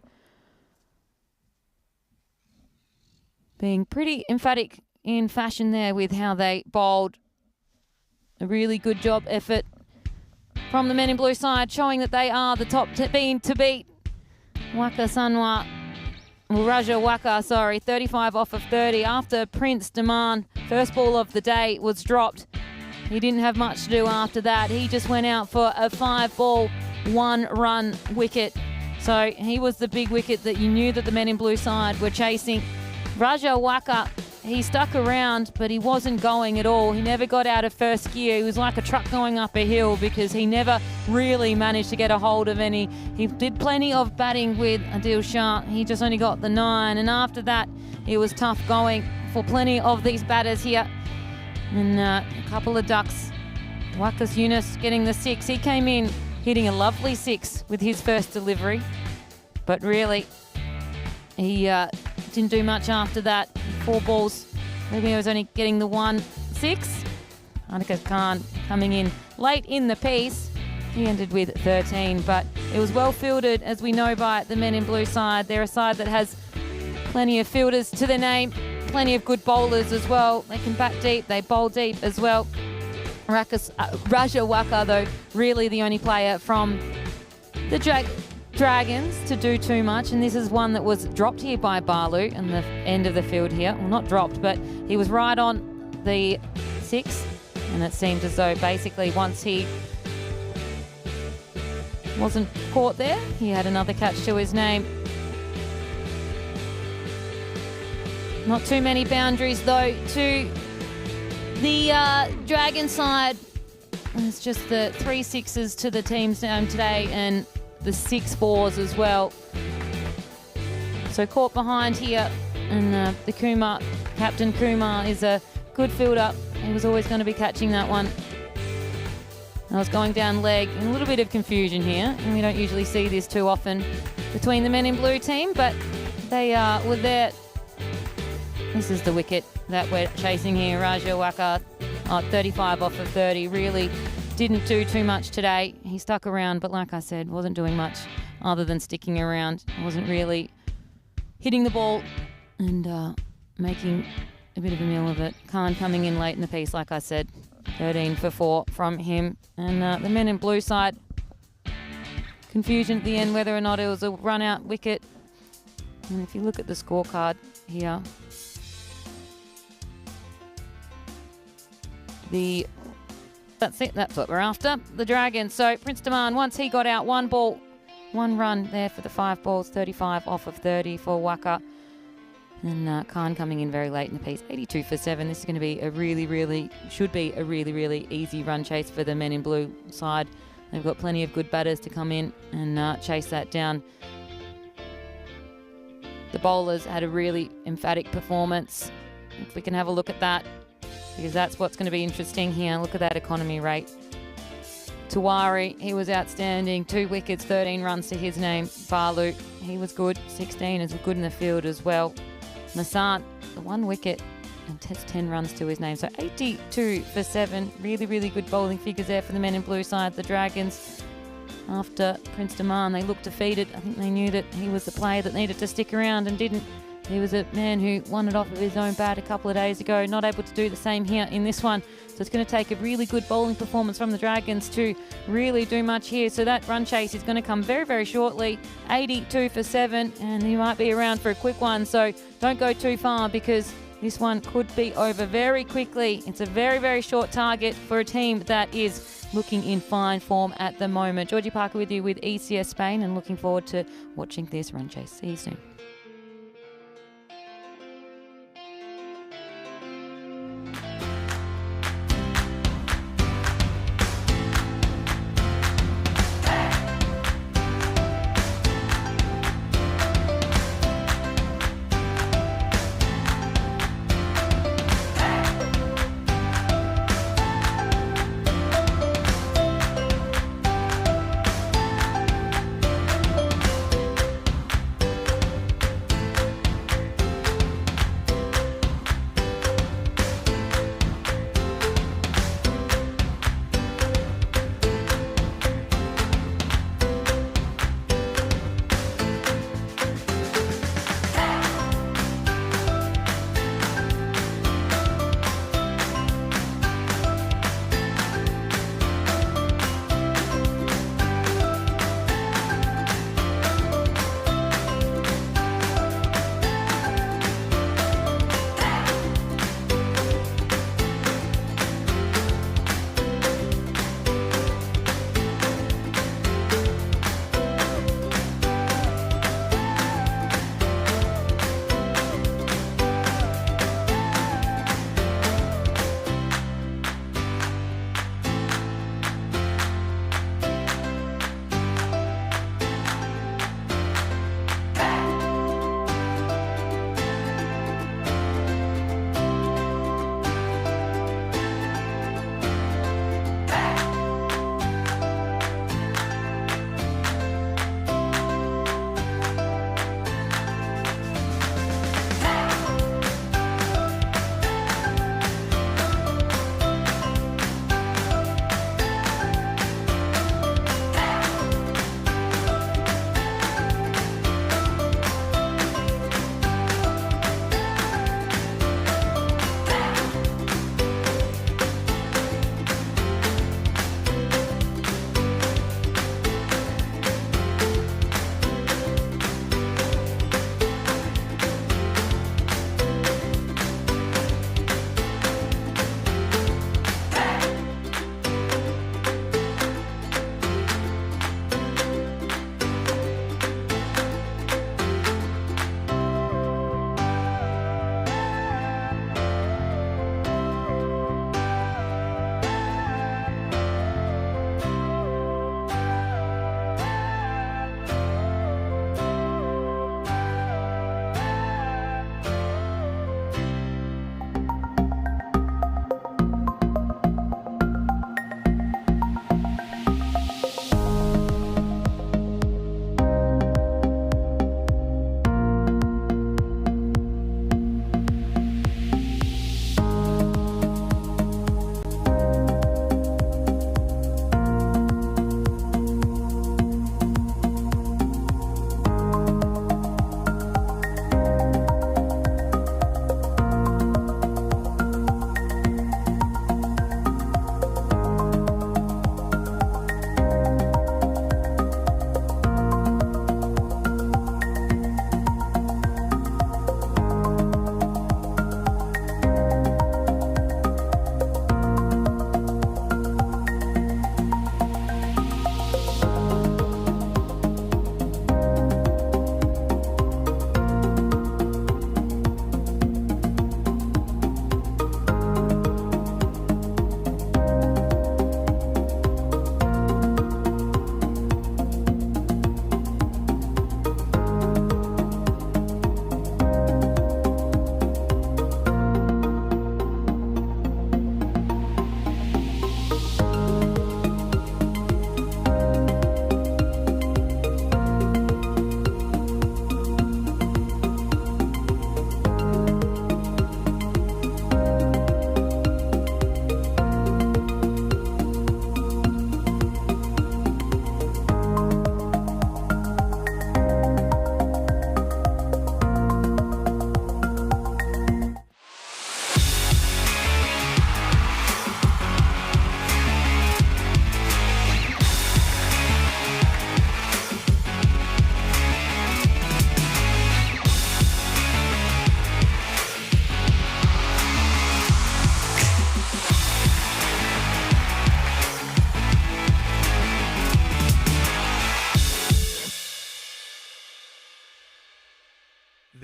being pretty emphatic in fashion there with how they bowled. A really good job effort from the men in blue side, showing that they are the top team to beat. Raja Waka, 35 off of 30 after Prince Daman, first ball of the day, was dropped. He didn't have much to do after that. He just went out for a 5-ball, 1-run wicket. So he was the big wicket that you knew that the men in blue side were chasing. Raja Waka, he stuck around, but he wasn't going at all. He never got out of first gear. He was like a truck going up a hill because he never really managed to get a hold of any. He did plenty of batting with Adil Shah. He just only got the 9. And after that, it was tough going for plenty of these batters here. And a couple of ducks. Wakas Yunus getting the 6. He came in hitting a lovely 6 with his first delivery. But really, he didn't do much after that. 4 balls. Maybe he was only getting the 1-6. Anika Khan coming in late in the piece. He ended with 13, but it was well fielded, as we know, by the men in blue side. They're a side that has plenty of fielders to their name, plenty of good bowlers as well. They can bat deep, they bowl deep as well. Raja Waka, though, really the only player from the Dragons to do too much, and this is one that was dropped here by Balu in the end of the field here. Well, not dropped, but he was right on the 6, and it seemed as though basically once he wasn't caught there, he had another catch to his name. Not too many boundaries though to the Dragon side. It's just the 3 6s to the team's name today, and the 6 4s as well. So caught behind here, and the Kumar, Captain Kumar, is a good fielder. He was always going to be catching that one. I was going down leg, and a little bit of confusion here, and we don't usually see this too often between the men in blue team, but they were there. This is the wicket that we're chasing here. Raja Waka, 35 off of 30, really didn't do too much today. He stuck around, but like I said, wasn't doing much other than sticking around. Wasn't really hitting the ball and making a bit of a meal of it. Khan coming in late in the piece, like I said, 13 for 4 from him. And the men in blue side, confusion at the end whether or not it was a run-out wicket. And if you look at the scorecard here, that's it, that's what we're after, the Dragons. So Prince Daman, once he got out, 1 ball, 1 run there for the 5 balls, 35 off of 30 for Waka. And Khan coming in very late in the piece, 82 for 7. This is going to be should be a really easy run chase for the men in blue side. They've got plenty of good batters to come in and chase that down. The bowlers had a really emphatic performance. If we can have a look at that, because that's what's going to be interesting here. Look at that economy rate. Tawari, he was outstanding. 2 wickets, 13 runs to his name. Balu, he was good. 16 is good in the field as well. Masant, the 1 wicket and 10 runs to his name. So 82 for 7. Really, really good bowling figures there for the men in blue side. The Dragons, after Prince Daman, they looked defeated. I think they knew that he was the player that needed to stick around and didn't. He was a man who won it off of his own bat a couple of days ago. Not able to do the same here in this one. So it's going to take a really good bowling performance from the Dragons to really do much here. So that run chase is going to come very, very shortly. 82 for 7, and he might be around for a quick one. So don't go too far, because this one could be over very quickly. It's a very, very short target for a team that is looking in fine form at the moment. Georgie Parker with you with ECS Spain, and looking forward to watching this run chase. See you soon.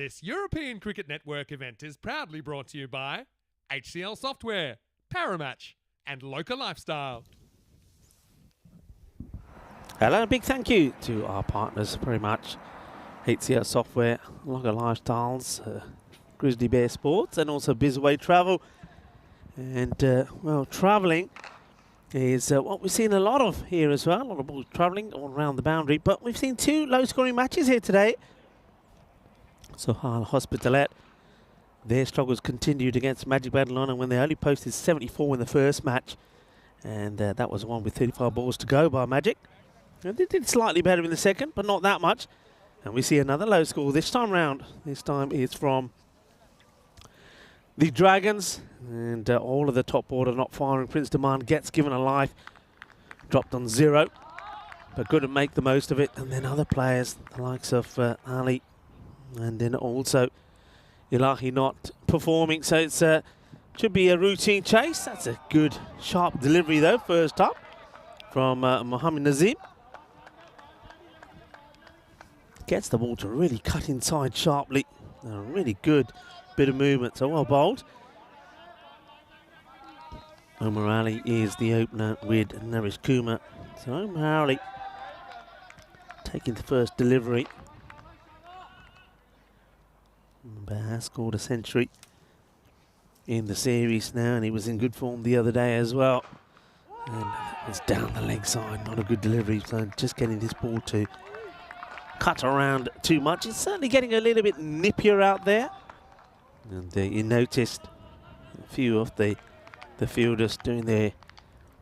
This European Cricket Network event is proudly brought to you by HCL Software, Paramatch, and Local Lifestyle. Hello, a big thank you to our partners, very much. HCL Software, Local Lifestyles, Grizzly Bear Sports, and also Bizway Travel. And, well, travelling is what we've seen a lot of here as well. A lot of balls travelling all around the boundary. But we've seen two low-scoring matches here today. So Hospitalet, their struggles continued against Magic Badalona when they only posted 74 in the first match. And that was one with 35 balls to go by Magic. And they did slightly better in the second, but not that much. And we see another low score this time round. This time it's from the Dragons. And all of the top order not firing. Prince Demand gets given a life. Dropped on 0. But couldn't make the most of it. And then other players, the likes of Ali. And then also Ilahi not performing. So it's should be a routine chase. That's a good, sharp delivery though, first up from Mohammed Nazim. Gets the ball to really cut inside sharply. A really good bit of movement, so well bowled. Omar Ali is the opener with Naresh Kumar. So Omar Ali taking the first delivery. But has scored a century in the series now, and he was in good form the other day as well. And it's down the leg side, not a good delivery, so just getting this ball to cut around too much. It's certainly getting a little bit nippier out there. And you noticed a few of the fielders doing their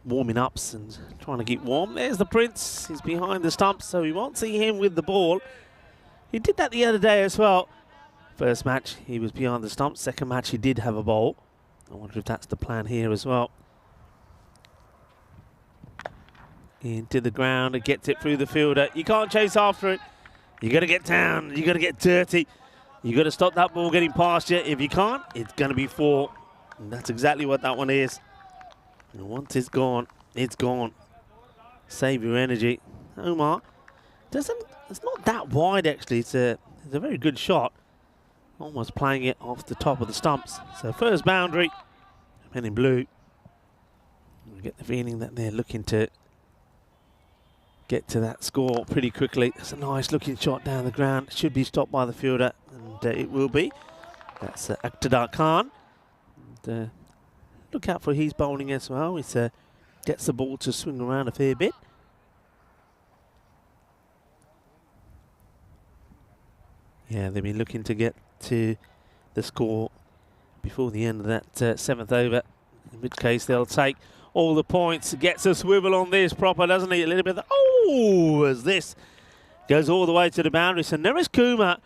warming ups and trying to get warm. There's the Prince. He's behind the stumps, so we won't see him with the ball. He did that the other day as well. First match, he was behind the stumps. Second match, he did have a bowl. I wonder if that's the plan here as well. Into the ground, and gets it through the fielder. You can't chase after it. You got to get down. You got to get dirty. You got to stop that ball getting past you. If you can't, it's going to be 4. And that's exactly what that one is. And once it's gone, it's gone. Save your energy. Omar it's not that wide actually. It's a very good shot. Almost playing it off the top of the stumps. So first boundary, men in blue. We get the feeling that they're looking to get to that score pretty quickly. It's a nice looking shot down the ground. Should be stopped by the fielder, and it will be. That's Iqtidar Khan. And, look out for his bowling as well. He gets the ball to swing around a fair bit. Yeah, they've been looking to get to the score before the end of that 7th over, in which case they'll take all the points. Gets a swivel on this proper, doesn't he? A little bit of as this goes all the way to the boundary. So Naresh Kumar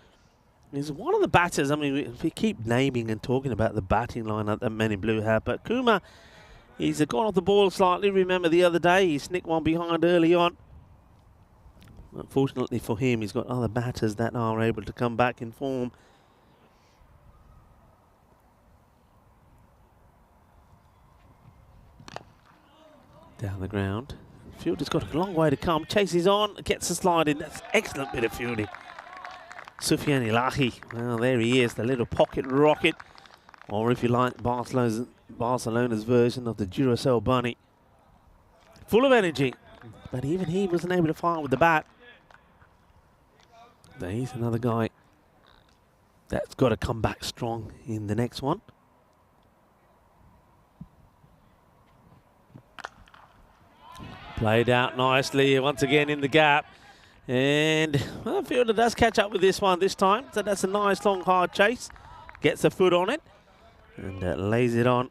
is one of the batters. I mean, we keep naming and talking about the batting lineup that men in blue have, but Kumar, he's gone off the ball slightly. Remember the other day, he snicked one behind early on. Unfortunately for him, he's got other batters that are able to come back in form. Down the ground. Fielder's got a long way to come. Chases on, gets a slide in. That's excellent bit of fielding. Sufyan Ilahi. Well, there he is, the little pocket rocket. Or if you like, Barcelona's version of the Duracell bunny. Full of energy. But even he wasn't able to fire with the bat. He's another guy that's got to come back strong in the next one. Played out nicely once again in the gap. And well, the fielder does catch up with this one this time. So that's a nice long hard chase. Gets a foot on it. And lays it on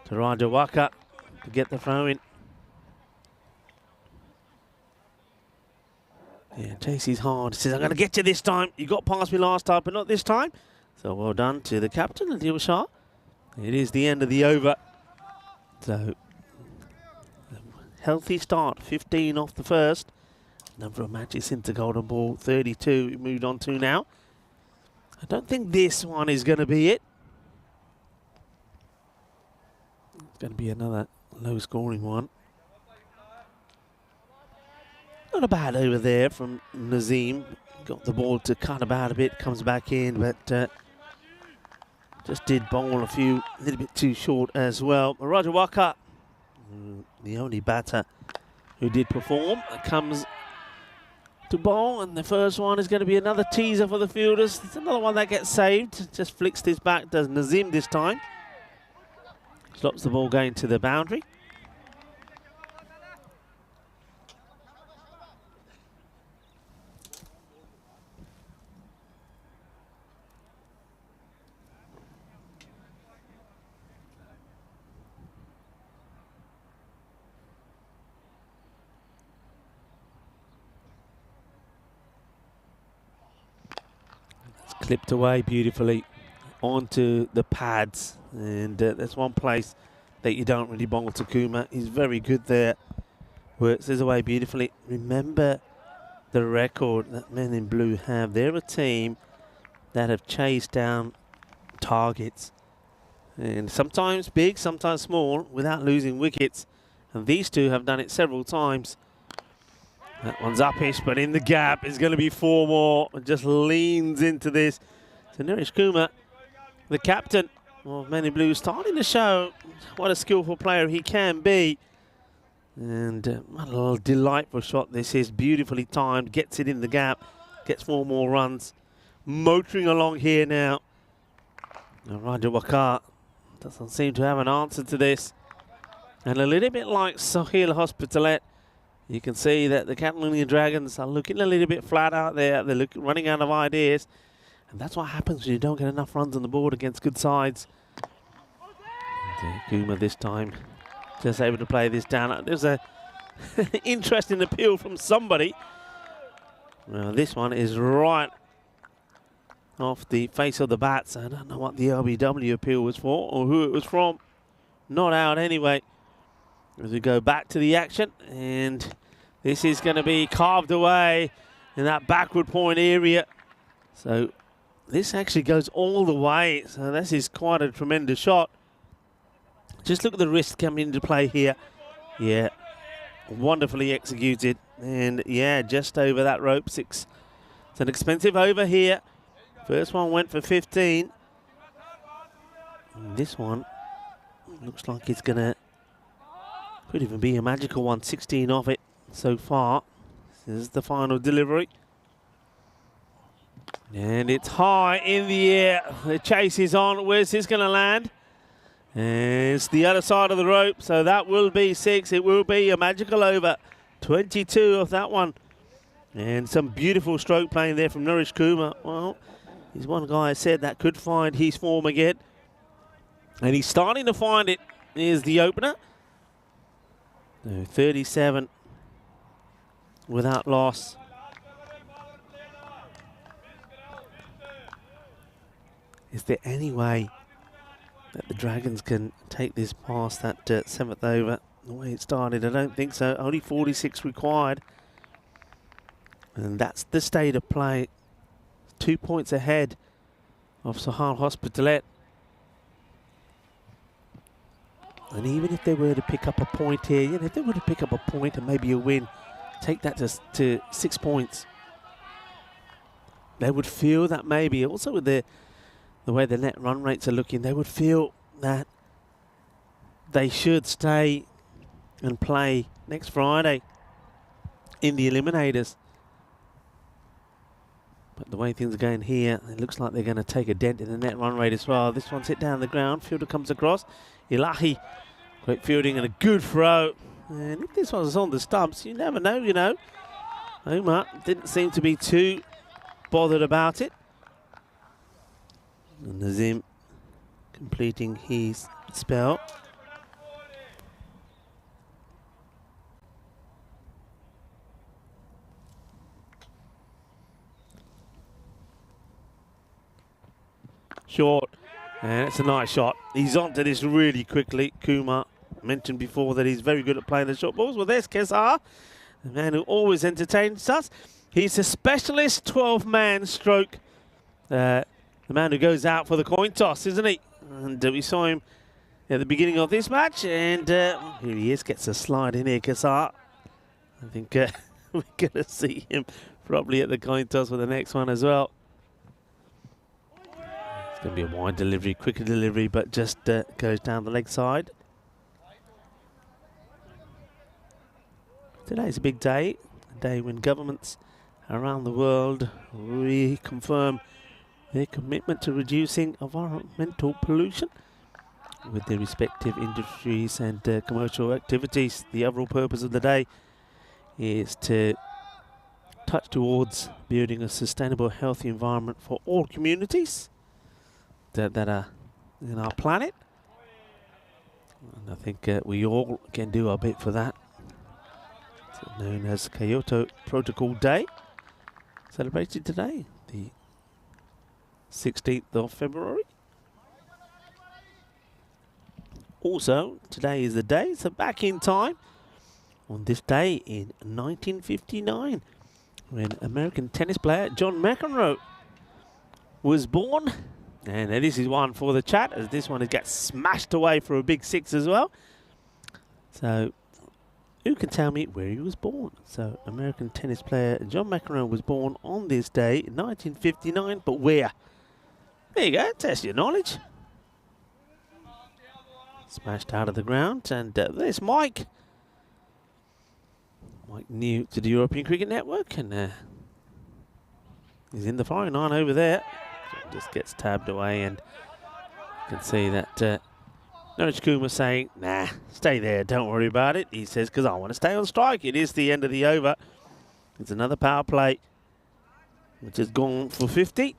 to Rajawaka to get the throw in. Yeah, chases hard. Says, I'm going to get you this time. You got past me last time, but not this time. So well done to the captain, Adil Shah. It is the end of the over. So, healthy start. 15 off the first. Number of matches since the golden ball. 32 we moved on to now. I don't think this one is going to be it. It's going to be another low-scoring one. Not a bad over there from Nazim. Got the ball to cut about a bit, comes back in, but just did bowl a little bit too short as well. Roger Walker, the only batter who did perform, comes to bowl, and the first one is going to be another teaser for the fielders. It's another one that gets saved. Just flicks this back, does Nazim this time. Stops the ball going to the boundary. Clipped away beautifully onto the pads, and there's one place that you don't really bowl to Kuma. He's very good there. Works his away beautifully. Remember the record that men in blue have. They're a team that have chased down targets, and sometimes big, sometimes small, without losing wickets. And these two have done it several times. That one's uppish, but in the gap is going to be 4 more. And just leans into this. So Naresh Kumar, the captain of Men in Blue, starting to show what a skillful player he can be. And what a little delightful shot this is. Beautifully timed, gets it in the gap, gets 4 more runs. Motoring along here now. And Raja Wakar doesn't seem to have an answer to this. And a little bit like Sohail Hospitalet, you can see that the Catalonian Dragons are looking a little bit flat out there. They're running out of ideas. And that's what happens when you don't get enough runs on the board against good sides. And, Kuma this time just able to play this down. There's a interesting appeal from somebody. Well, this one is right off the face of the bats. I don't know what the LBW appeal was for or who it was from. Not out anyway. As we go back to the action, and this is going to be carved away in that backward point area. So this actually goes all the way. So this is quite a tremendous shot. Just look at the wrist coming into play here. Yeah, wonderfully executed. And yeah, just over that rope. 6. It's an expensive over here. First one went for 15. And this one looks like it's going to could even be a magical one. 16 off it so far. This is the final delivery. And it's high in the air. The chase is on. Where's this going to land? And it's the other side of the rope. So that will be 6. It will be a magical over. 22 of that one. And some beautiful stroke playing there from Naresh Kumar. Well, he's one guy I said that could find his form again. And he's starting to find it. Here's the opener. So 37 without loss. Is there any way that the Dragons can take this past that 7th over the way it started? I don't think so. Only 46 required. And that's the state of play. 2 points ahead of Sohail Hospitalet. And even if they were to pick up a point here, you know, if they were to pick up a point and maybe a win, take that to 6 points, they would feel that maybe, also with the way the net run rates are looking, they would feel that they should stay and play next Friday in the eliminators. But the way things are going here, it looks like they're going to take a dent in the net run rate as well. This one's hit down the ground. Fielder comes across. Ilahi, great fielding and a good throw. And if this one's on the stumps, you never know, you know. Omar didn't seem to be too bothered about it. And Nazim completing his spell. Short, and it's a nice shot. He's onto this really quickly. Kumar mentioned before that he's very good at playing the short balls. Well, there's Kesar, the man who always entertains us. He's a specialist 12-man stroke. The man who goes out for the coin toss, isn't he? And we saw him at the beginning of this match, and here he is, gets a slide in here, Kesar. I think we're going to see him probably at the coin toss for the next one as well. It's going to be a wide delivery, quicker delivery, but just goes down the leg side. Today's a big day, a day when governments around the world reconfirm their commitment to reducing environmental pollution with their respective industries and commercial activities. The overall purpose of the day is to touch towards building a sustainable, healthy environment for all communities that are in our planet. And I think we all can do our bit for that. It's known as Kyoto Protocol Day, celebrated today, the 16th of February. Also, today is the day, so back in time, on this day in 1959, when American tennis player John McEnroe was born. And this is one for the chat, as this one gets smashed away for a big 6 as well. So, who can tell me where he was born? So, American tennis player John McEnroe was born on this day in 1959, but where? There you go, test your knowledge. Smashed out of the ground, and there's Mike. Mike, new to the European Cricket Network, and he's in the firing line over there. So just gets tabbed away, and you can see that Norwich Kumar saying, nah, stay there, don't worry about it. He says, because I want to stay on strike. It is the end of the over. It's another power play, which has gone for 50.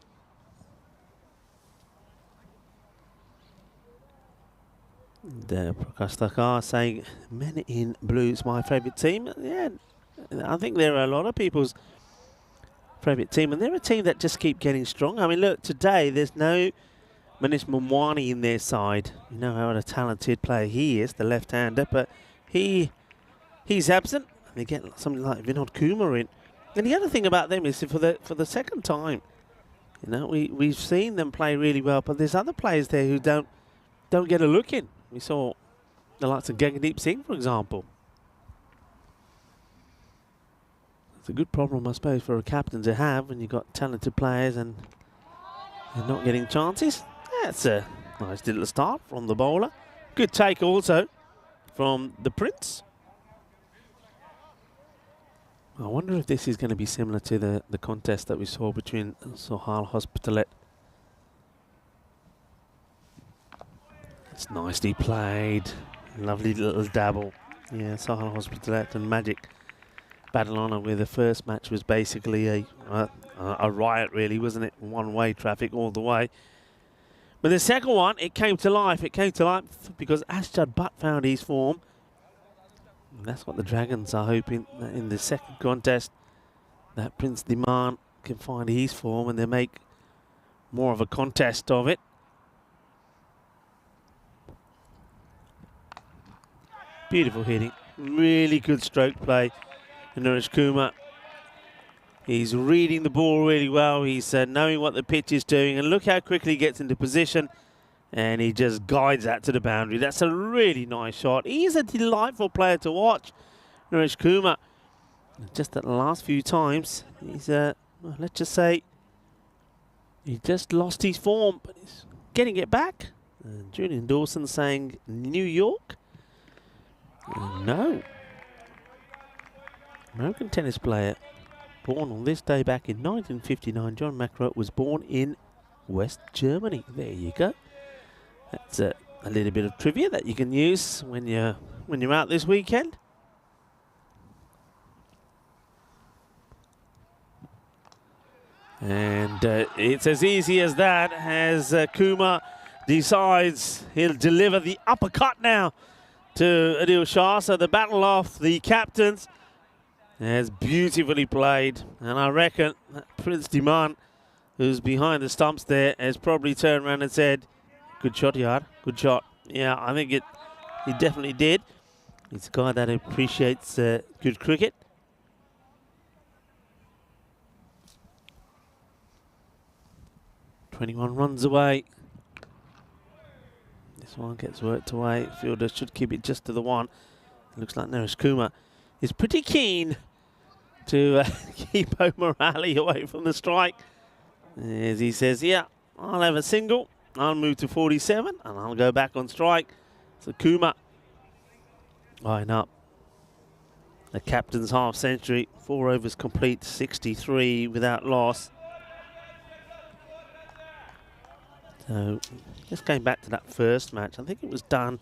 Prakash Thakkar saying, Men in Blue is my favourite team. Yeah, I think there are a lot of people's favourite team, and they're a team that just keep getting strong. I mean, look, today there's no Manish Mamwani in their side. You know how a talented player he is, the left-hander, but he's absent. And they get something like Vinod Kumar in. And the other thing about them is for the second time, you know, we've seen them play really well, but there's other players there who don't get a look in. We saw the likes of Gagdeep Singh, for example. It's a good problem, I suppose, for a captain to have when you've got talented players and they're not getting chances. That's a nice little start from the bowler. Good take also from the Prince. I wonder if this is going to be similar to the contest that we saw between Sohail Hospitalet. It's nicely played. Lovely little dabble. Yeah, Sohail Hospitalet and Magic Badalona, where the first match was basically a riot, really, wasn't it? One-way traffic all the way. But the second one, it came to life. It came to life because Ashjad Butt found his form. And that's what the Dragons are hoping, that in the second contest, that Prince Diman can find his form and they make more of a contest of it. Beautiful hitting, really good stroke play. And Norwich Kumar, he's reading the ball really well. He's knowing what the pitch is doing, and look how quickly he gets into position, and he just guides that to the boundary. That's a really nice shot. He's a delightful player to watch, Norwich Kumar. Just at the last few times, he's well, let's just say he just lost his form, but he's getting it back. And Julian Dawson saying New York. No. American tennis player born on this day back in 1959. John McEnroe was born in West Germany. There you go. That's a little bit of trivia that you can use when you're out this weekend. And it's as easy as that, as Kumar decides he'll deliver the uppercut now to Adil Shah. So the battle of the captains has beautifully played, and I reckon that Prince Diman, who's behind the stumps there, has probably turned around and said, good shot, Yard, good shot. Yeah, I think he definitely did. He's a guy that appreciates good cricket. "21 runs away. This one gets worked away. Fielder should keep it just to the one. It looks like Norwich Kumar is pretty keen to keep O'Malley away from the strike. As he says, yeah, I'll have a single. I'll move to 47 and I'll go back on strike. So Kuma eyeing up the captain's half century. 4 overs complete, 63 without loss. So just going back to that first match, I think it was done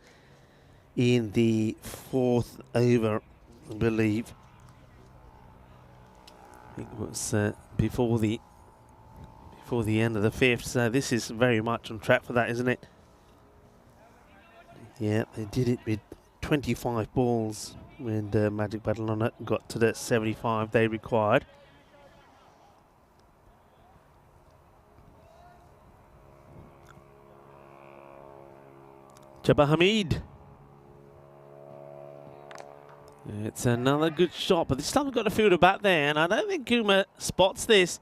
in the 4th over, I believe. I think it was before the end of the 5th. So this is very much on track for that, isn't it? Yeah, they did it with 25 balls when Magic Battle on it got to the 75 they required. Jabbar Hamid. It's another good shot, but this time we've got a fielder back there, and I don't think Kuma spots this.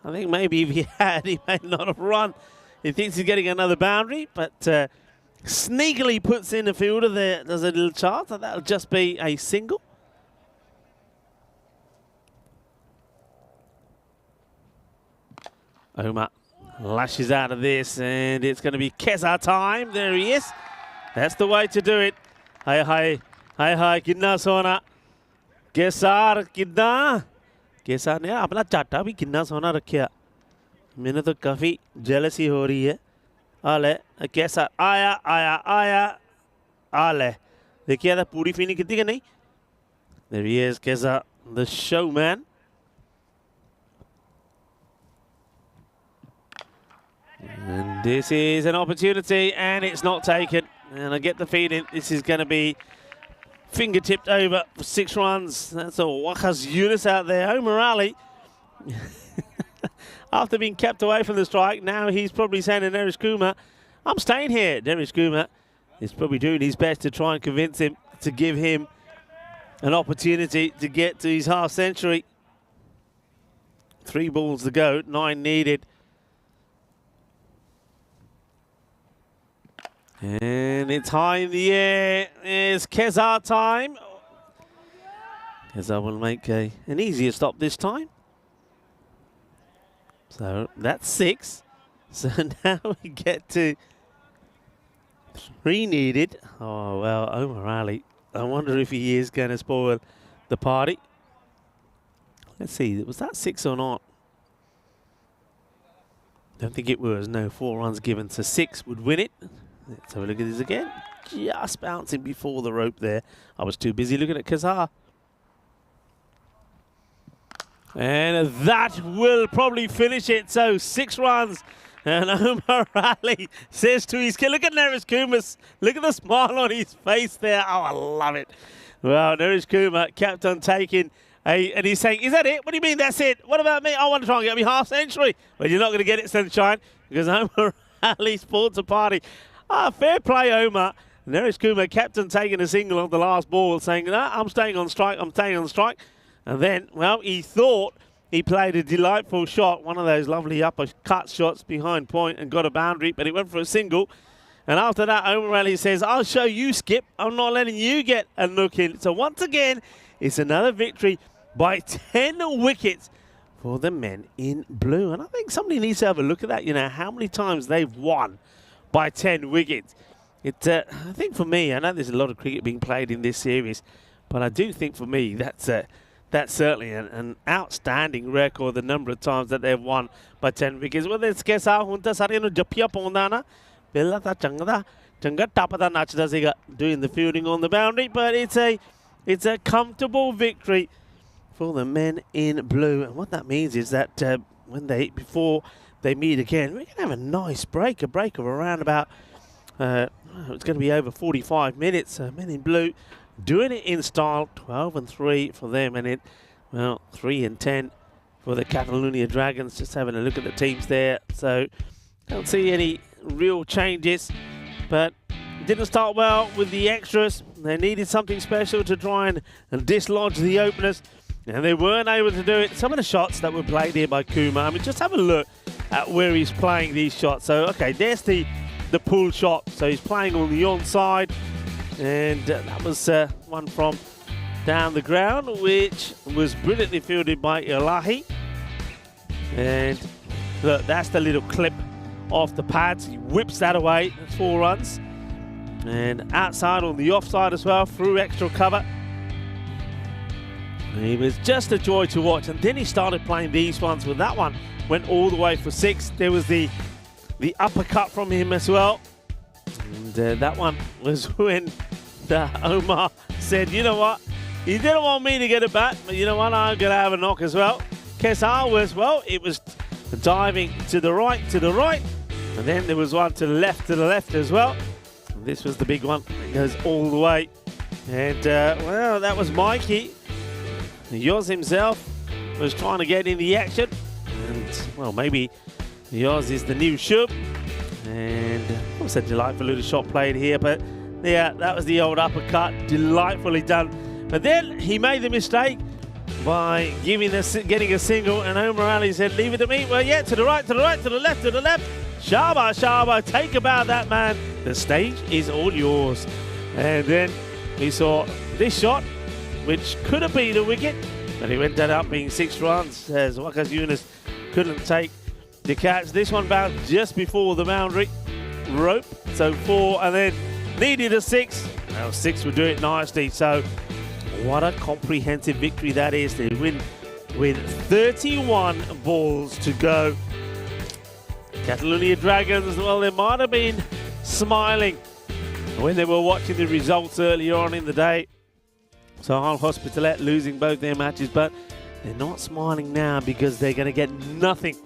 I think maybe if he had, he may not have run. He thinks he's getting another boundary, but sneakily puts in a fielder there. There's a little chance that that'll just be a single. Omar lashes out of this, and it's going to be Keza time. There he is. That's the way to do it. Hi, hi. Hi, hi. Kinna sona. Kesar kinna. Kesar ने अपना चाटा भी किन्ना सोना रखा. मैंने तो काफी जेलसी हो रही है. आले Kesar आया आया आया आले. देखिए था पूरी फीनिंग कितनी कि नहीं. There he is, Kesar, the showman. And this is an opportunity, and it's not taken. And I get the feeling this is going to be fingertipped over for 6 runs. That's a Wakas Yunus out there. O'Malley, after being kept away from the strike, now he's probably saying to Neresh Kumar, I'm staying here. Neresh Kumar is probably doing his best to try and convince him to give him an opportunity to get to his half century. 3 balls to go, 9 needed. And it's high in the air. It's Kesar time. Kesar will make an easier stop this time. So that's 6. So now we get to 3 needed. Oh, well, O'Malley. I wonder if he is going to spoil the party. Let's see, was that 6 or not? Don't think it was. No, 4 runs given, so 6 would win it. Let's have a look at this again. Just bouncing before the rope there. I was too busy looking at Kesar. And that will probably finish it. So 6 runs. And O'Malley says to his kid, look at Neresh Kumar. Look at the smile on his face there. Oh, I love it. Well, Neresh Kumar kept on taking. And he's saying, is that it? What do you mean that's it? What about me? I want to try and get me half century. Well, you're not going to get it, Sunshine, because O'Malley sports a party. Fair play, Omar. Neresh Kumar kept on taking a single on the last ball, saying, no, I'm staying on strike, I'm staying on strike. And then, well, he thought he played a delightful shot, one of those lovely uppercut shots behind point, and got a boundary, but it went for a single. And after that, O'Malley says, I'll show you, Skip. I'm not letting you get a look in. So once again, it's another victory by 10 wickets for the men in blue. And I think somebody needs to have a look at that, you know, how many times they've won by 10 wickets. I think for me, I know there's a lot of cricket being played in this series, but I do think for me that's certainly an outstanding record, the number of times that they've won by 10 wickets. Well, it's Kesar hunta sare no japia ponda na bella ta changa tapada nachda siga doing the fielding on the boundary, but it's a comfortable victory for the men in blue. And what that means is that before they meet again, we're going to have a nice break, of around about, it's going to be over 45 minutes. Men in blue doing it in style, 12-3 for them, and 3-10 for the Catalonia Dragons. Just having a look at the teams there. So don't see any real changes, but didn't start well with the extras. They needed something special to try and dislodge the openers, and they weren't able to do it. Some of the shots that were played here by Kumar, I mean, just have a look at where he's playing these shots. So, okay, there's the pull shot. So he's playing on the onside, and that was one from down the ground, which was brilliantly fielded by Elahi. And look, that's the little clip off the pads. He whips that away. That's 4 runs. And outside on the offside as well, through extra cover. It was just a joy to watch. And then he started playing these ones. With that one, went all the way for 6. There was the uppercut from him as well. And that one was when Omar said, you know what? He didn't want me to get it back, but you know what? I'm going to have a knock as well. Kesar was, well, it was diving to the right, and then there was one to the left as well. And this was the big one. It goes all the way. And, well, that was Mikey. Yoz himself was trying to get in the action. And, well, maybe Yoz is the new Shub. And it was a delightful little shot played here, but yeah, that was the old uppercut. Delightfully done. But then he made the mistake by getting a single, and Omar Ali said, leave it to me. Well, yeah, to the right, to the left. Shaba, take about that, man. The stage is all yours. And then we saw this shot, which could have been a wicket, but it ended up being 6 runs as Wakas Yunus couldn't take the catch. This one bounced just before the boundary rope, so 4, and then needed a 6. Well, 6 would do it nicely. So what a comprehensive victory that is. They win with 31 balls to go. Catalonia Dragons, well, they might have been smiling when they were watching the results earlier on in the day. So Al Hospitalet losing both their matches, but they're not smiling now because they're going to get nothing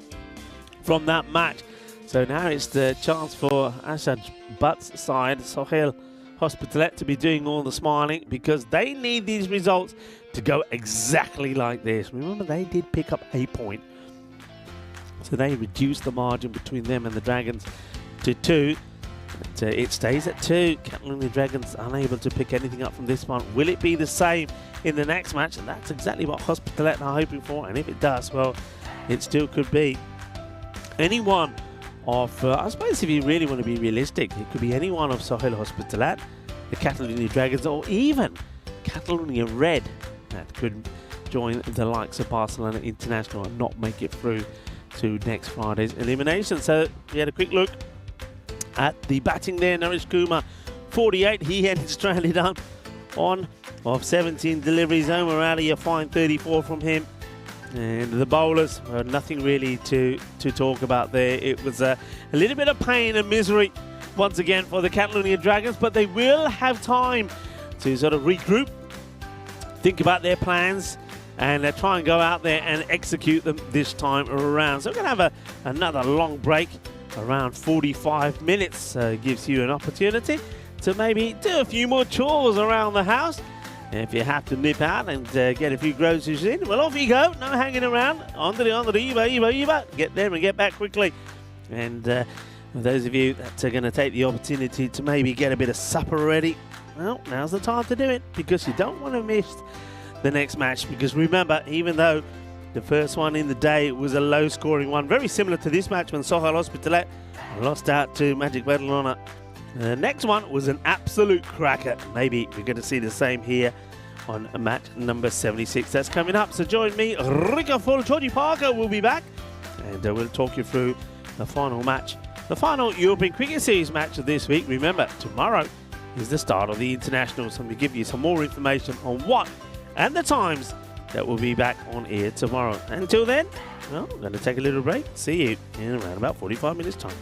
from that match. So now it's the chance for Ashad Butt's side, Sohail Hospitalet, to be doing all the smiling because they need these results to go exactly like this. Remember, they did pick up a point. So they reduced the margin between them and the Dragons to 2. But, it stays at 2. Catalonia Dragons unable to pick anything up from this one. Will it be the same in the next match? And that's exactly what Hospitalet are hoping for. And if it does, well, it still could be any one of, I suppose if you really want to be realistic, it could be any one of Sohail Hospitalet, the Catalonia Dragons, or even Catalonia Red that could join the likes of Barcelona International and not make it through to next Friday's elimination. So we had a quick look at the batting there. Naresh Kumar, 48. He ended stranded on of 17 deliveries. Omar Ali, a fine 34 from him. And the bowlers, nothing really to talk about there. It was a little bit of pain and misery once again for the Catalonia Dragons, but they will have time to sort of regroup, think about their plans, and try and go out there and execute them this time around. So we're going to have another long break, around 45 minutes. Gives you an opportunity to maybe do a few more chores around the house. If you have to nip out and get a few groceries in, well, off you go. No hanging around. On the Eva. Get there and get back quickly. And those of you that are going to take the opportunity to maybe get a bit of supper ready, well, now's the time to do it, because you don't want to miss the next match. Because remember, even though the first one in the day was a low-scoring one, very similar to this match when Sohail Hospitalet lost out to Magic Barcelona, the next one was an absolute cracker. Maybe we're going to see the same here on match number 76. That's coming up. So join me, Rika Full. Georgie Parker will be back, and we'll talk you through the final match, the final European Cricket Series match of this week. Remember, tomorrow is the start of the internationals, and we'll give you some more information on what and the times that will be back on air tomorrow. Until then, well, I'm going to take a little break. See you in around about 45 minutes time.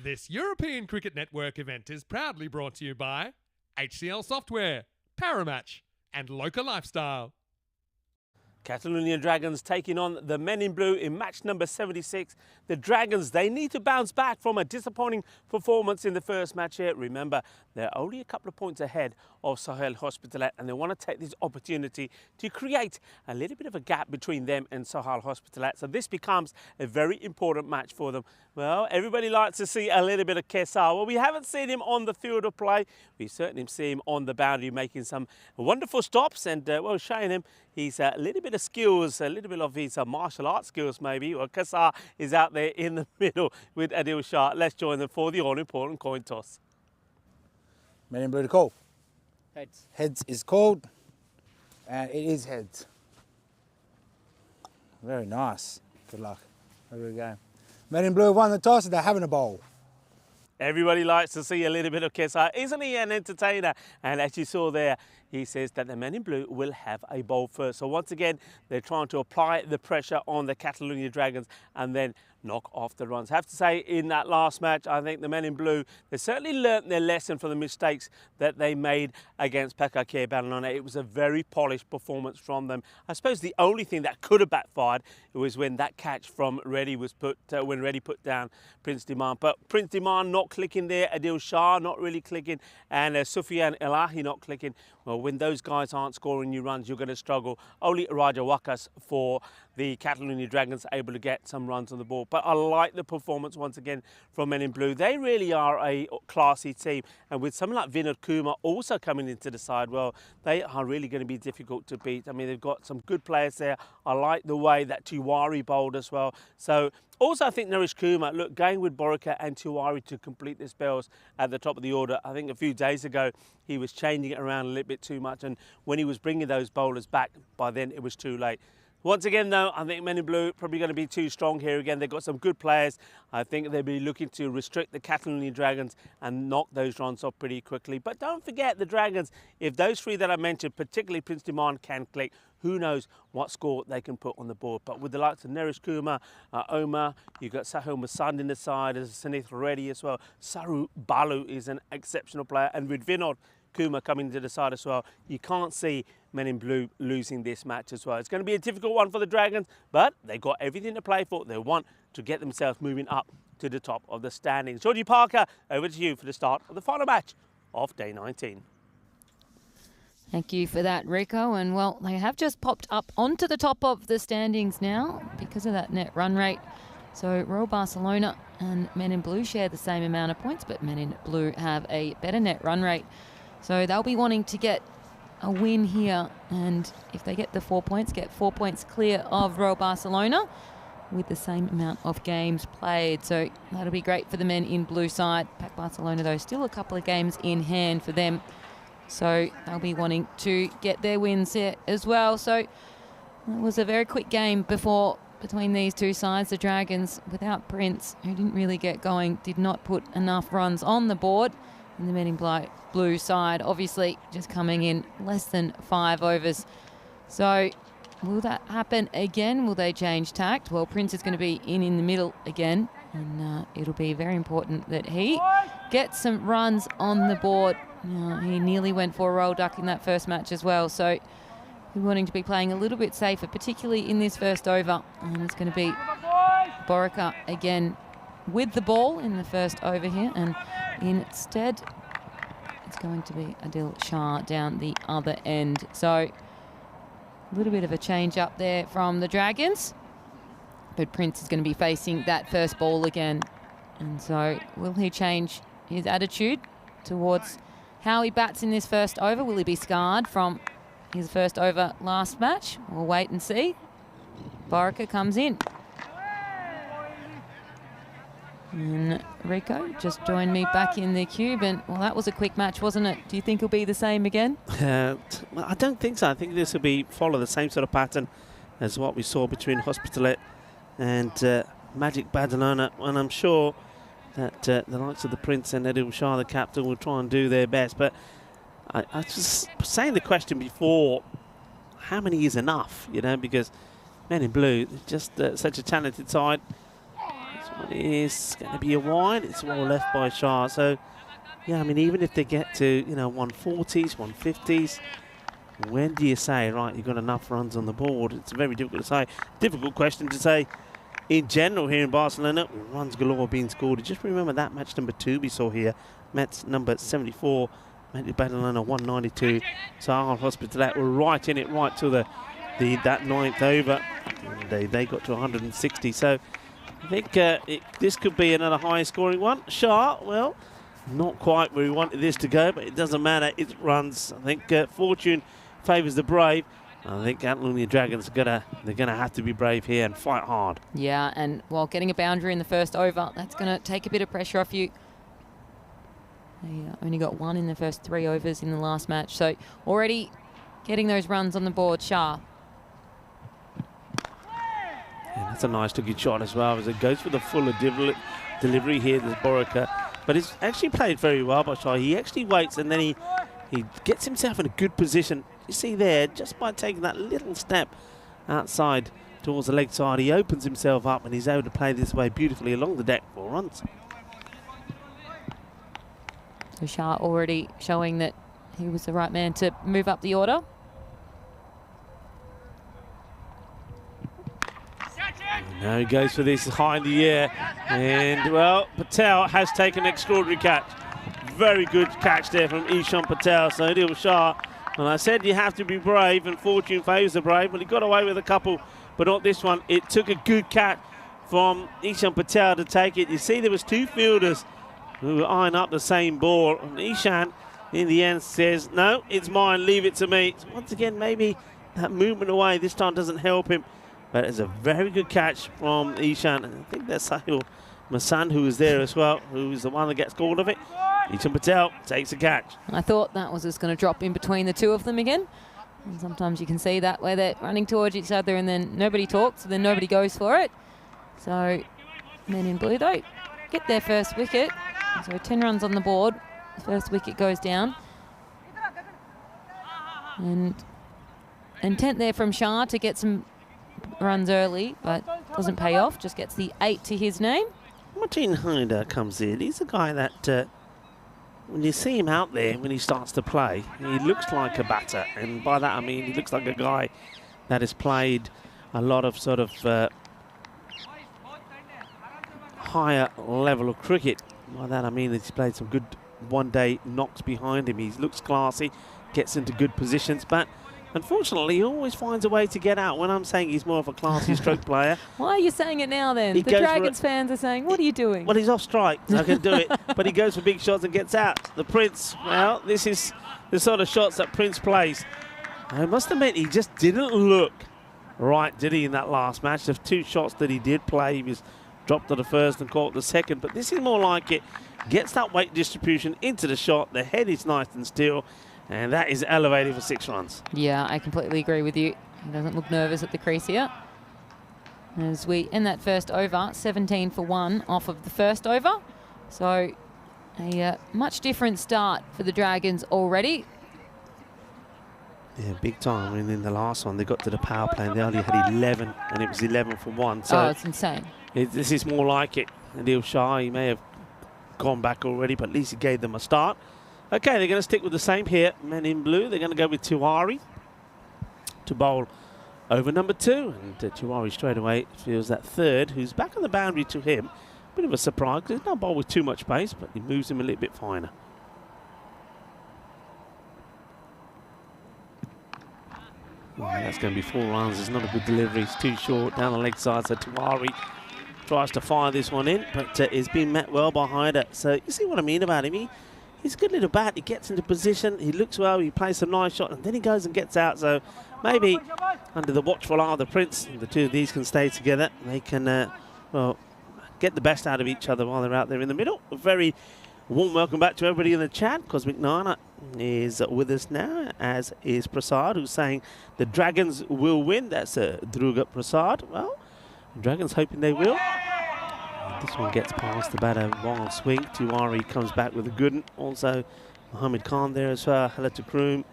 This European Cricket Network event is proudly brought to you by HCL Software, Paramatch, and Local Lifestyle. Catalonia Dragons taking on the Men in Blue in match number 76. The Dragons, they need to bounce back from a disappointing performance in the first match here. Remember, they're only a couple of points ahead of Sahel Hospitalet, and they want to take this opportunity to create a little bit of a gap between them and Sahel Hospitalet. So this becomes a very important match for them. Well, everybody likes to see a little bit of Kesar. Well, we haven't seen him on the field of play. We certainly see him on the boundary making some wonderful stops and, well, showing him he's a little bit of skills, a little bit of his martial arts skills maybe. Well, Kesar is out there in the middle with Adil Shah. Let's join them for the all-important coin toss. Men in Blue to call. Heads. Heads is called, and it is heads. Very nice. Good luck. Have a good game. Men in Blue have won the toss and they're having a bowl. Everybody likes to see a little bit of Kesar. Isn't he an entertainer? And as you saw there, he says that the Men in Blue will have a bowl first. So once again, they're trying to apply the pressure on the Catalonia Dragons and then knock off the runs. I have to say, in that last match, I think the Men in Blue, they certainly learnt their lesson from the mistakes that they made against PKK Badalona. It was a very polished performance from them. I suppose the only thing that could have backfired was when that catch from Reddy was put, when Reddy put down Prince Demand. But Prince Demand not clicking there, Adil Shah not really clicking, and Sufyan Elahi not clicking. Well, when those guys aren't scoring new runs, you're going to struggle. Only Raja Wakas for the Catalonia Dragons able to get some runs on the board. But I like the performance once again from Men in Blue. They really are a classy team. And with someone like Vinod Kumar also coming into the side, well, they are really going to be difficult to beat. I mean, they've got some good players there. I like the way that Tiwari bowled as well. So also, I think Naresh Kumar, look, going with Borika and Tiwari to complete their spells at the top of the order. I think a few days ago, he was changing it around a little bit too much. And when he was bringing those bowlers back, by then it was too late. Once again, though, I think Men in Blue probably going to be too strong here again. They've got some good players. I think they'll be looking to restrict the Catalonia Dragons and knock those runs off pretty quickly. But don't forget the Dragons, if those three that I mentioned, particularly Prince Demand, can click, who knows what score they can put on the board. But with the likes of Naresh Kumar, Omar, you've got Sahil Masand in the side, there's Sanith Reddy as well. Saru Balu is an exceptional player. And with Vinod Kumar coming to the side as well, you can't see Men in Blue losing this match as well. It's going to be a difficult one for the Dragons, but they've got everything to play for. They want to get themselves moving up to the top of the standings. Georgie Parker, over to you for the start of the final match of day 19. Thank you for that, Rico. And, well, they have just popped up onto the top of the standings now because of that net run rate. So Royal Barcelona and Men in Blue share the same amount of points, but Men in Blue have a better net run rate. So they'll be wanting to get a win here, and if they get the 4 points, get 4 points clear of Royal Barcelona with the same amount of games played. So that'll be great for the Men in Blue side. Pac Barcelona, though, still a couple of games in hand for them. So they'll be wanting to get their wins here as well. So it was a very quick game before between these two sides. The Dragons, without Prince, who didn't really get going, did not put enough runs on the board. And the Men in Blue side, obviously, just coming in less than 5 overs. So will that happen again? Will they change tact? Well, Prince is going to be in the middle again. And it'll be very important that he gets some runs on the board. He nearly went for a roll duck in that first match as well. So we're wanting to be playing a little bit safer, particularly in this first over. And it's going to be Borika again with the ball in the first over here. And instead, it's going to be Adil Shah down the other end. So a little bit of a change up there from the Dragons. But Prince is going to be facing that first ball again. And so will he change his attitude towards how he bats in this first over? Will he be scarred from his first over last match? We'll wait and see. Borika comes in. And Rico just joined me back in the cube, and well, that was a quick match, wasn't it? Do you think it'll be the same again? Well, I don't think so. I think this will follow the same sort of pattern as what we saw between Hospitalet and Magic Badalona, and I'm sure that the likes of the Prince and Adil Shah, the captain, will try and do their best. But I was just saying the question before, how many is enough? You know, because Men in Blue, just such a talented side. is going to be a wide. It's well left by Shah. So, yeah, I mean, even if they get to, you know, 140s, 150s, when do you say, right, you've got enough runs on the board? It's very difficult to say. Difficult question to say in general here in Barcelona. Runs galore being scored. Just remember that match number 2 we saw here. Match number 74. Barcelona 192. So Al Hospitalet were right in it right till that 9th over. And they got to 160. So I think this could be another high scoring one. Shah, well, not quite where we wanted this to go, but it doesn't matter. It runs. I think fortune favours the brave. I think Catalonia Dragons they're gonna have to be brave here and fight hard. Yeah, and while getting a boundary in the first over, that's going to take a bit of pressure off you. They only got 1 in the first 3 overs in the last match, so already getting those runs on the board. Shah. Yeah, that's a nice looking shot as well, as it goes for the fuller delivery here. There's Borica, but it's actually played very well by Shah. He actually waits and then he gets himself in a good position. You see there, just by taking that little step outside towards the leg side, he opens himself up and he's able to play this way beautifully along the deck for runs. So Shah already showing that he was the right man to move up the order. Now he goes for this high in the air, and well, Patel has taken an extraordinary catch. Very good catch there from Ishan Patel. So Adil Shah, and I said you have to be brave, and fortune favours the brave, but he got away with a couple, but not this one. It took a good catch from Ishan Patel to take it. You see there was 2 fielders who were eyeing up the same ball, and Ishan in the end says, no, it's mine, leave it to me. So once again, maybe that movement away this time doesn't help him. But it's a very good catch from Ishan. And I think that's Sahil Masan who is there as well, who is the one that gets called of it. Ishan Patel takes a catch. I thought that was just going to drop in between the 2 of them again. And sometimes you can see that where they're running towards each other and then nobody talks, and then nobody goes for it. So men in blue, though, get their first wicket. So 10 runs on the board. The first wicket goes down. And intent there from Shah to get some runs early, but doesn't pay off. Just gets the 8 to his name. Martin Hyder comes in. He's a guy that when you see him out there, when he starts to play, he looks like a batter. And by that I mean he looks like a guy that has played a lot of sort of higher level of cricket. By that I mean he's played some good one-day knocks behind him. He looks classy, gets into good positions, but unfortunately, he always finds a way to get out. When I'm saying he's more of a classy stroke player. Why are you saying it now then? The Dragons fans are saying, what are you doing? Well, he's off strike, so I can do it. But he goes for big shots and gets out. The Prince, well, this is the sort of shots that Prince plays. I must admit, he just didn't look right, did he, in that last match? The 2 shots that he did play, he was dropped to the first and caught the second. But this is more like it. Gets that weight distribution into the shot. The head is nice and still. And that is elevated for 6 runs. Yeah, I completely agree with you. He doesn't look nervous at the crease here. As we end that first over, 17 for 1 off of the first over. So a much different start for the Dragons already. Yeah, big time. I mean, in the last one, they got to the power play and they only had 11, and it was 11 for 1. So it's insane. This is more like it. Adil Shah, he may have gone back already, but at least he gave them a start. Okay, they're going to stick with the same here. Men in blue, they're going to go with Tiwari to bowl over number 2. And Tiwari straight away feels that third, who's back on the boundary to him. Bit of a surprise, because he's not bowled with too much pace, but he moves him a little bit finer. Oh, that's going to be 4 runs. It's not a good delivery. It's too short down the leg side, so Tiwari tries to fire this one in, but it's been met well by Hyder. So you see what I mean about him? He's a good little bat. He gets into position. He looks well. He plays some nice shot, and then he goes and gets out. So maybe under the watchful eye of the Prince, the 2 of these can stay together. They can, well, get the best out of each other while they're out there in the middle. A very warm welcome back to everybody in the chat. Cosmic Nana is with us now, as is Prasad, who's saying the Dragons will win. That's Druga Prasad. Well, the Dragons hoping they will. This one gets past the batter, wild swing. Tiwari comes back with a good one. Also, Mohammed Khan there as well. Hello to Kroom.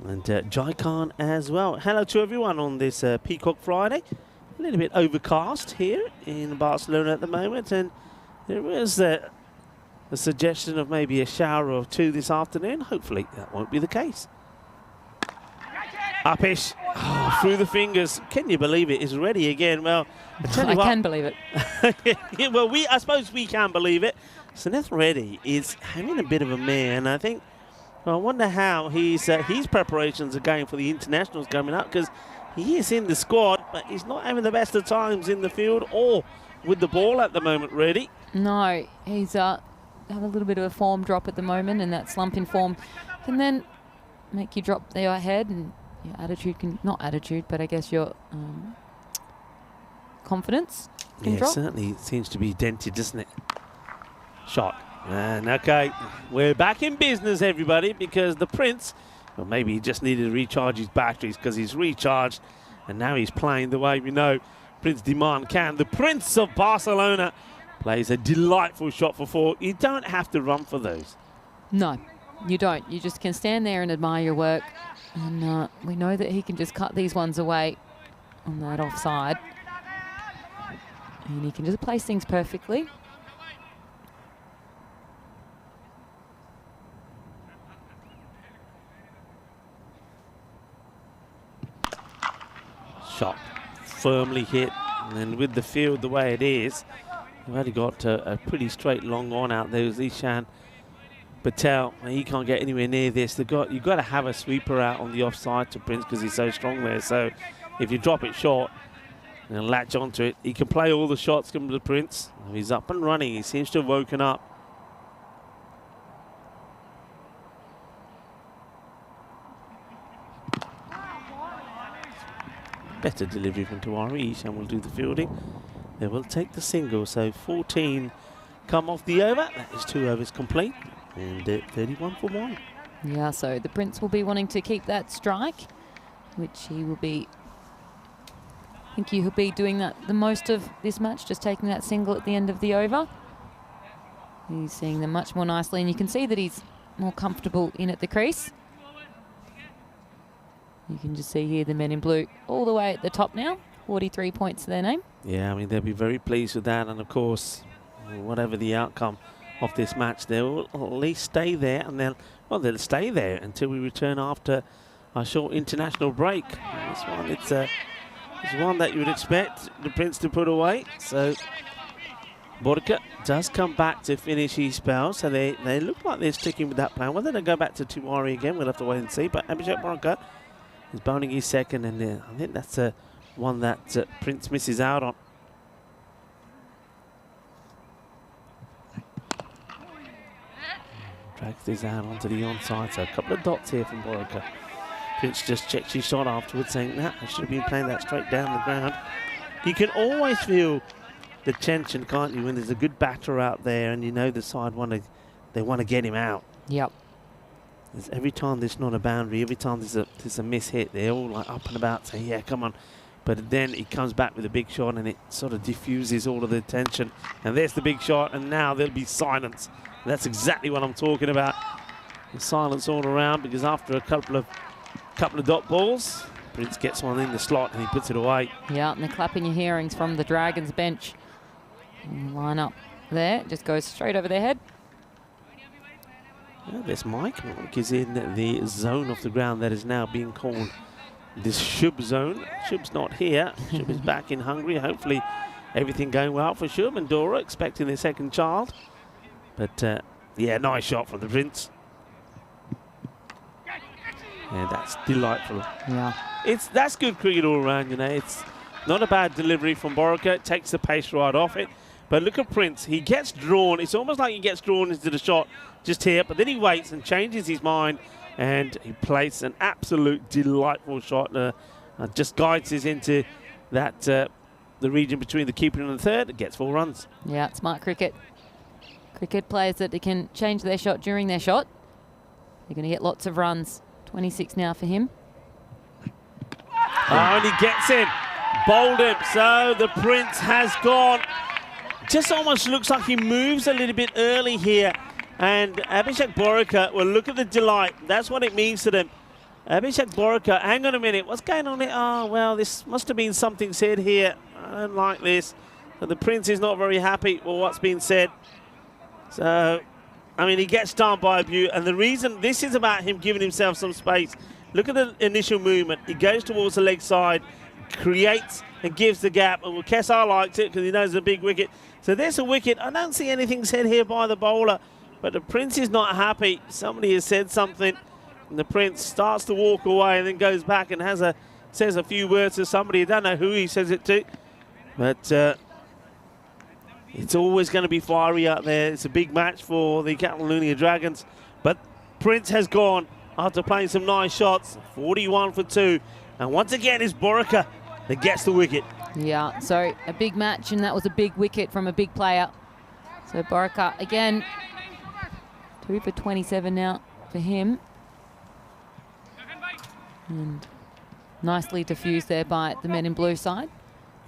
And Jai Khan as well. Hello to everyone on this Peacock Friday. a little bit overcast here in Barcelona at the moment, and there is a suggestion of maybe a shower or two this afternoon. Hopefully that won't be the case. Upish, through the fingers. Can you believe it? Is ready again. Well, I can believe it. Yeah, well, I suppose we can believe it. Suneth Reddy is having a bit of a mare, and I think, I wonder how his preparations are going for the internationals coming up, because he is in the squad, but he's not having the best of times in the field or with the ball at the moment, Reddy. No, he's have a little bit of a form drop at the moment, and that slump in form can then make you drop your head, and your attitude can, not attitude, but I guess your confidence can drop. Certainly seems to be dented, doesn't it? Shot. And okay, we're back in business, everybody, because the Prince, well, maybe he just needed to recharge his batteries, because he's recharged, and now he's playing the way we know Prince Demand can. The Prince of Barcelona plays a delightful shot for four. You don't have to run for those. No, you don't. You just can stand there and admire your work. And we know that he can just cut these ones away on that offside. And he can just place things perfectly. Shot firmly hit, and then with the field the way it is, you've only got a pretty straight long on out there. Ishan Patel, he can't get anywhere near this. You've got to have a sweeper out on the offside to Prince, because he's so strong there. So if you drop it short and latch onto it, he can play all the shots come to Prince. He's up and running. He seems to have woken up. Better delivery from Tawari. Ishan will do the fielding. They will take the single. So 14 come off the over. That is 2 overs complete. And 31 for 1. Yeah, so the Prince will be wanting to keep that strike, which he will be, I think he'll be doing that the most of this match, just taking that single at the end of the over. He's seeing them much more nicely, and you can see that he's more comfortable in at the crease. You can just see here the men in blue all the way at the top now, 43 points to their name. Yeah, I mean, they'll be very pleased with that, and of course, whatever the outcome of this match, they'll at least stay there, and they'll stay there until we return after a short international break. This one, it's one that you would expect the Prince to put away. So Borka does come back to finish his spell, so they look like they're sticking with that plan. Whether they go back to Tuwari again, we'll have to wait and see. But Abhishek Borka is bowling his second, and I think that's one that Prince misses out on. Drags this out onto the onside, so a couple of dots here from Borka. Prince just checks his shot afterwards, saying, nah, I should have been playing that straight down the ground. You can always feel the tension, can't you, when there's a good batter out there and you know the side they want to get him out. Yep. Every time there's not a boundary, every time there's a miss hit, they're all like up and about, saying, yeah, come on. But then he comes back with a big shot, and it sort of diffuses all of the tension. And there's the big shot, and now there'll be silence. And that's exactly what I'm talking about. The silence all around, because after a couple of dot balls, Prince gets one in the slot and he puts it away. Yeah, and they're clapping your hearings from the Dragons bench. And line up there, just goes straight over their head. Yeah, there's Mike. Mike is in the zone of the ground that is now being called this Shub zone. Shub's not here. Shub is back in Hungary. Hopefully everything going well for Shub and Dora, expecting their second child. But yeah, nice shot from the Prince. Yeah, that's delightful. Yeah, That's good cricket all around, you know. It's not a bad delivery from Borka. It takes the pace right off it. But look at Prince. He gets drawn. It's almost like he gets drawn into the shot just here. But then he waits and changes his mind. And he plays an absolute delightful shot. Just guides us into that the region between the keeper and the third. It gets 4 runs. yeah, it's smart cricket. Cricket players that they can change their shot during their shot. They're going to get lots of runs. 26 now for him. Oh, and he gets him. Bowled him. So the Prince has gone. Just almost looks like he moves a little bit early here. And Abhishek Borka, well, look at the delight. That's what it means to them. Abhishek Borica, hang on a minute, what's going on here? Oh, well, this must have been something said here. I don't like this. But the Prince is not very happy with what's been said. So, I mean, he gets done by Butte, and the reason this is about him giving himself some space. Look at the initial movement. He goes towards the leg side, creates and gives the gap. And Kessar likes it because he knows it's a big wicket. So there's a wicket. I don't see anything said here by the bowler, but the Prince is not happy. Somebody has said something, and the Prince starts to walk away and then goes back and says a few words to somebody. I don't know who he says it to, but it's always going to be fiery out there. It's a big match for the Catalonia Dragons, but Prince has gone after playing some nice shots, 41 for 2, and once again it's Borica that gets the wicket. Yeah, so a big match, and that was a big wicket from a big player. So Borica again, 2 for 27 now for him. And nicely diffused there by the men in blue side.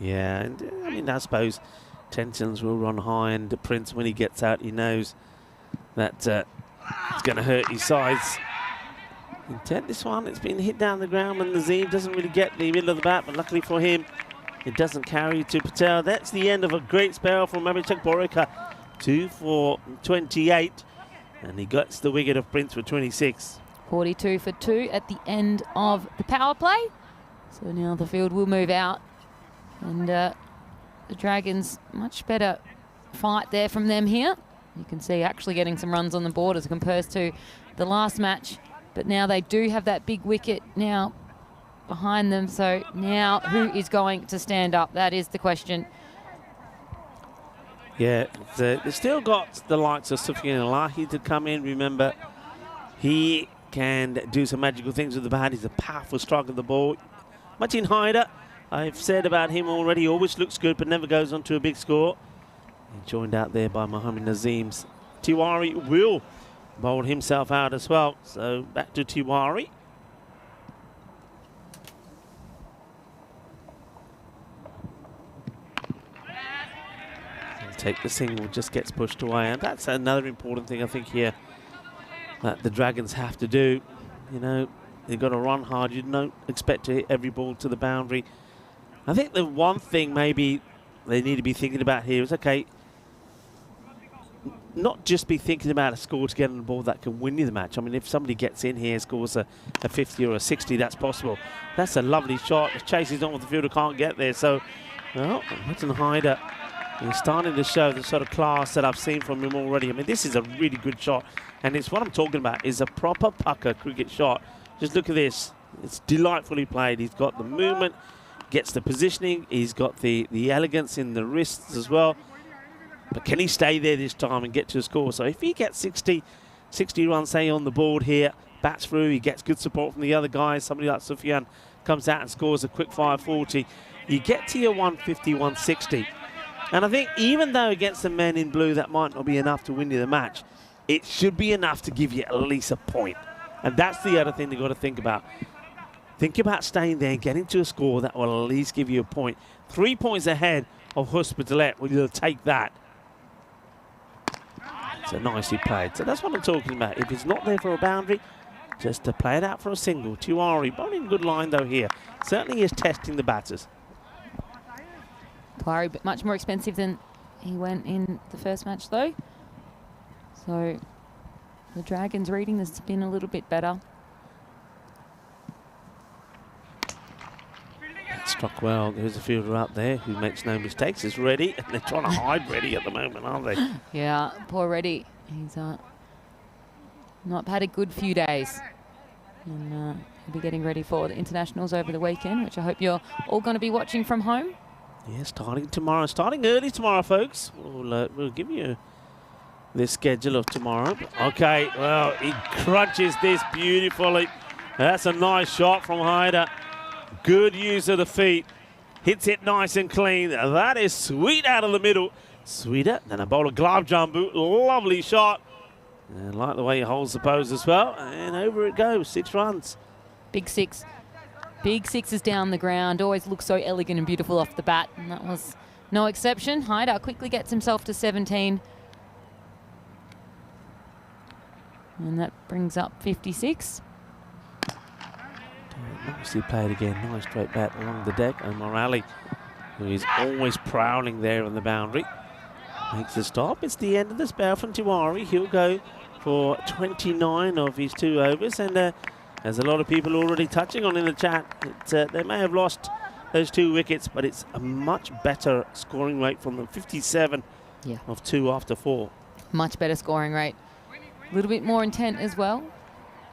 Yeah, and I mean, I suppose tensions will run high, and the Prince, when he gets out, he knows that it's going to hurt his sides. Intent, this one, it's been hit down the ground, and Nazim doesn't really get the middle of the bat, but luckily for him, it doesn't carry to Patel. That's the end of a great spell from Abhishek Borica. 2 for 28, and he gets the wicket of Prince for 26. 42 for 2 at the end of the power play. So now the field will move out, and the Dragons, much better fight there from them here. You can see actually getting some runs on the board as compared to the last match, but now they do have that big wicket now behind them. So now who is going to stand up? That is the question. Yeah, they've still got the likes of Sufyan Elahi to come in. Remember, he can do some magical things with the bat. He's a powerful striker of the ball. Martin Haider, I've said about him already, always looks good but never goes on to a big score. He joined out there by Mohamed Nazim's. Tiwari will bowl himself out as well. So back to Tiwari. Take the single, just gets pushed away, and that's another important thing I think here that the Dragons have to do. You know, they've got to run hard. You don't expect to hit every ball to the boundary. I think the one thing maybe they need to be thinking about here is, okay, not just be thinking about a score to get on the ball that can win you the match. I mean, if somebody gets in here, scores a 50 or a 60, that's possible. That's a lovely shot. The chase is on with the fielder, can't get there. So, well, Martin Haider, he's starting to show the sort of class that I've seen from him already. I mean, this is a really good shot, and it's what I'm talking about, is a proper pucker cricket shot. Just look at this. It's delightfully played. He's got the movement, gets the positioning, he's got the elegance in the wrists as well. But can he stay there this time and get to a score? So if he gets 60 runs, say, on the board here, bats through, he gets good support from the other guys, somebody like Sufyan comes out and scores a quick fire 40, you get to your 150, 160. And I think even though against the men in blue that might not be enough to win you the match, it should be enough to give you at least a point. And that's the other thing you've got to think about. Think about staying there and getting to a score that will at least give you a point. 3 points ahead of Hospitalet. Well, you'll take that. So nicely played. So that's what I'm talking about. If it's not there for a boundary, just to play it out for a single. Tiwari, bowling good line though here. Certainly is testing the batters. Tiwari, but much more expensive than he went in the first match though. So the Dragons reading the spin a little bit better. Struck well. There's a fielder up there who makes no mistakes. Is Reddy, and they're trying to hide Reddy at the moment, aren't they? Yeah, poor Reddy. He's not had a good few days. And he'll be getting ready for the internationals over the weekend, which I hope you're all going to be watching from home. Yeah, starting tomorrow. Starting early tomorrow, folks. We'll give you the schedule of tomorrow. Okay, well, he crunches this beautifully. That's a nice shot from Haider. Good use of the feet. Hits it nice and clean. That is sweet out of the middle. Sweeter than a bowl of glove jumbo. Lovely shot. And like the way he holds the pose as well. And over it goes. 6 runs. Big six. Big sixes down the ground. Always looks so elegant and beautiful off the bat. And that was no exception. Haider quickly gets himself to 17. And that brings up 56. Nicely played again. Nice straight bat along the deck. And Morale, who is always prowling there on the boundary, makes a stop. It's the end of the spell from Tiwari. He'll go for 29 of his 2 overs. And there's a lot of people already touching on in the chat that they may have lost those 2 wickets, but it's a much better scoring rate from them. 57 of 2 after 4. Much better scoring rate. A little bit more intent as well.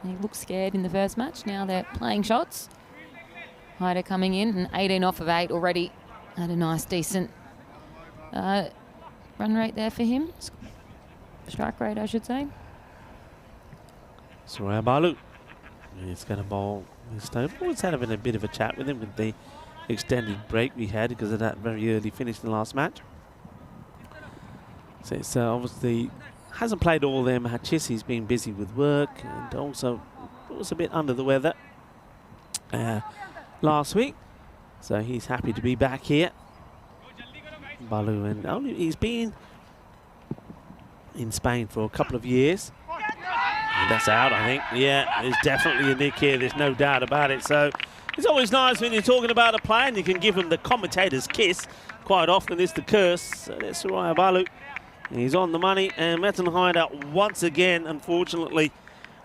He looked scared in the first match. Now they're playing shots. Hyder coming in and 18 off of 8 already. Had a nice, decent run rate there for him. Strike rate, I should say. Suraya Balu is going to bowl his stone. Always had a bit of a chat with him with the extended break we had because of that very early finish in the last match. So it's obviously hasn't played all their matches. He's been busy with work and also was a bit under the weather last week. So he's happy to be back here. Balu, and he's been in Spain for a couple of years. And that's out, I think. Yeah, there's definitely a nick here. There's no doubt about it. So it's always nice when you're talking about a player and you can give him the commentator's kiss. Quite often it's the curse. So there's Suraya Balu. He's on the money, and Metin Hyder once again, unfortunately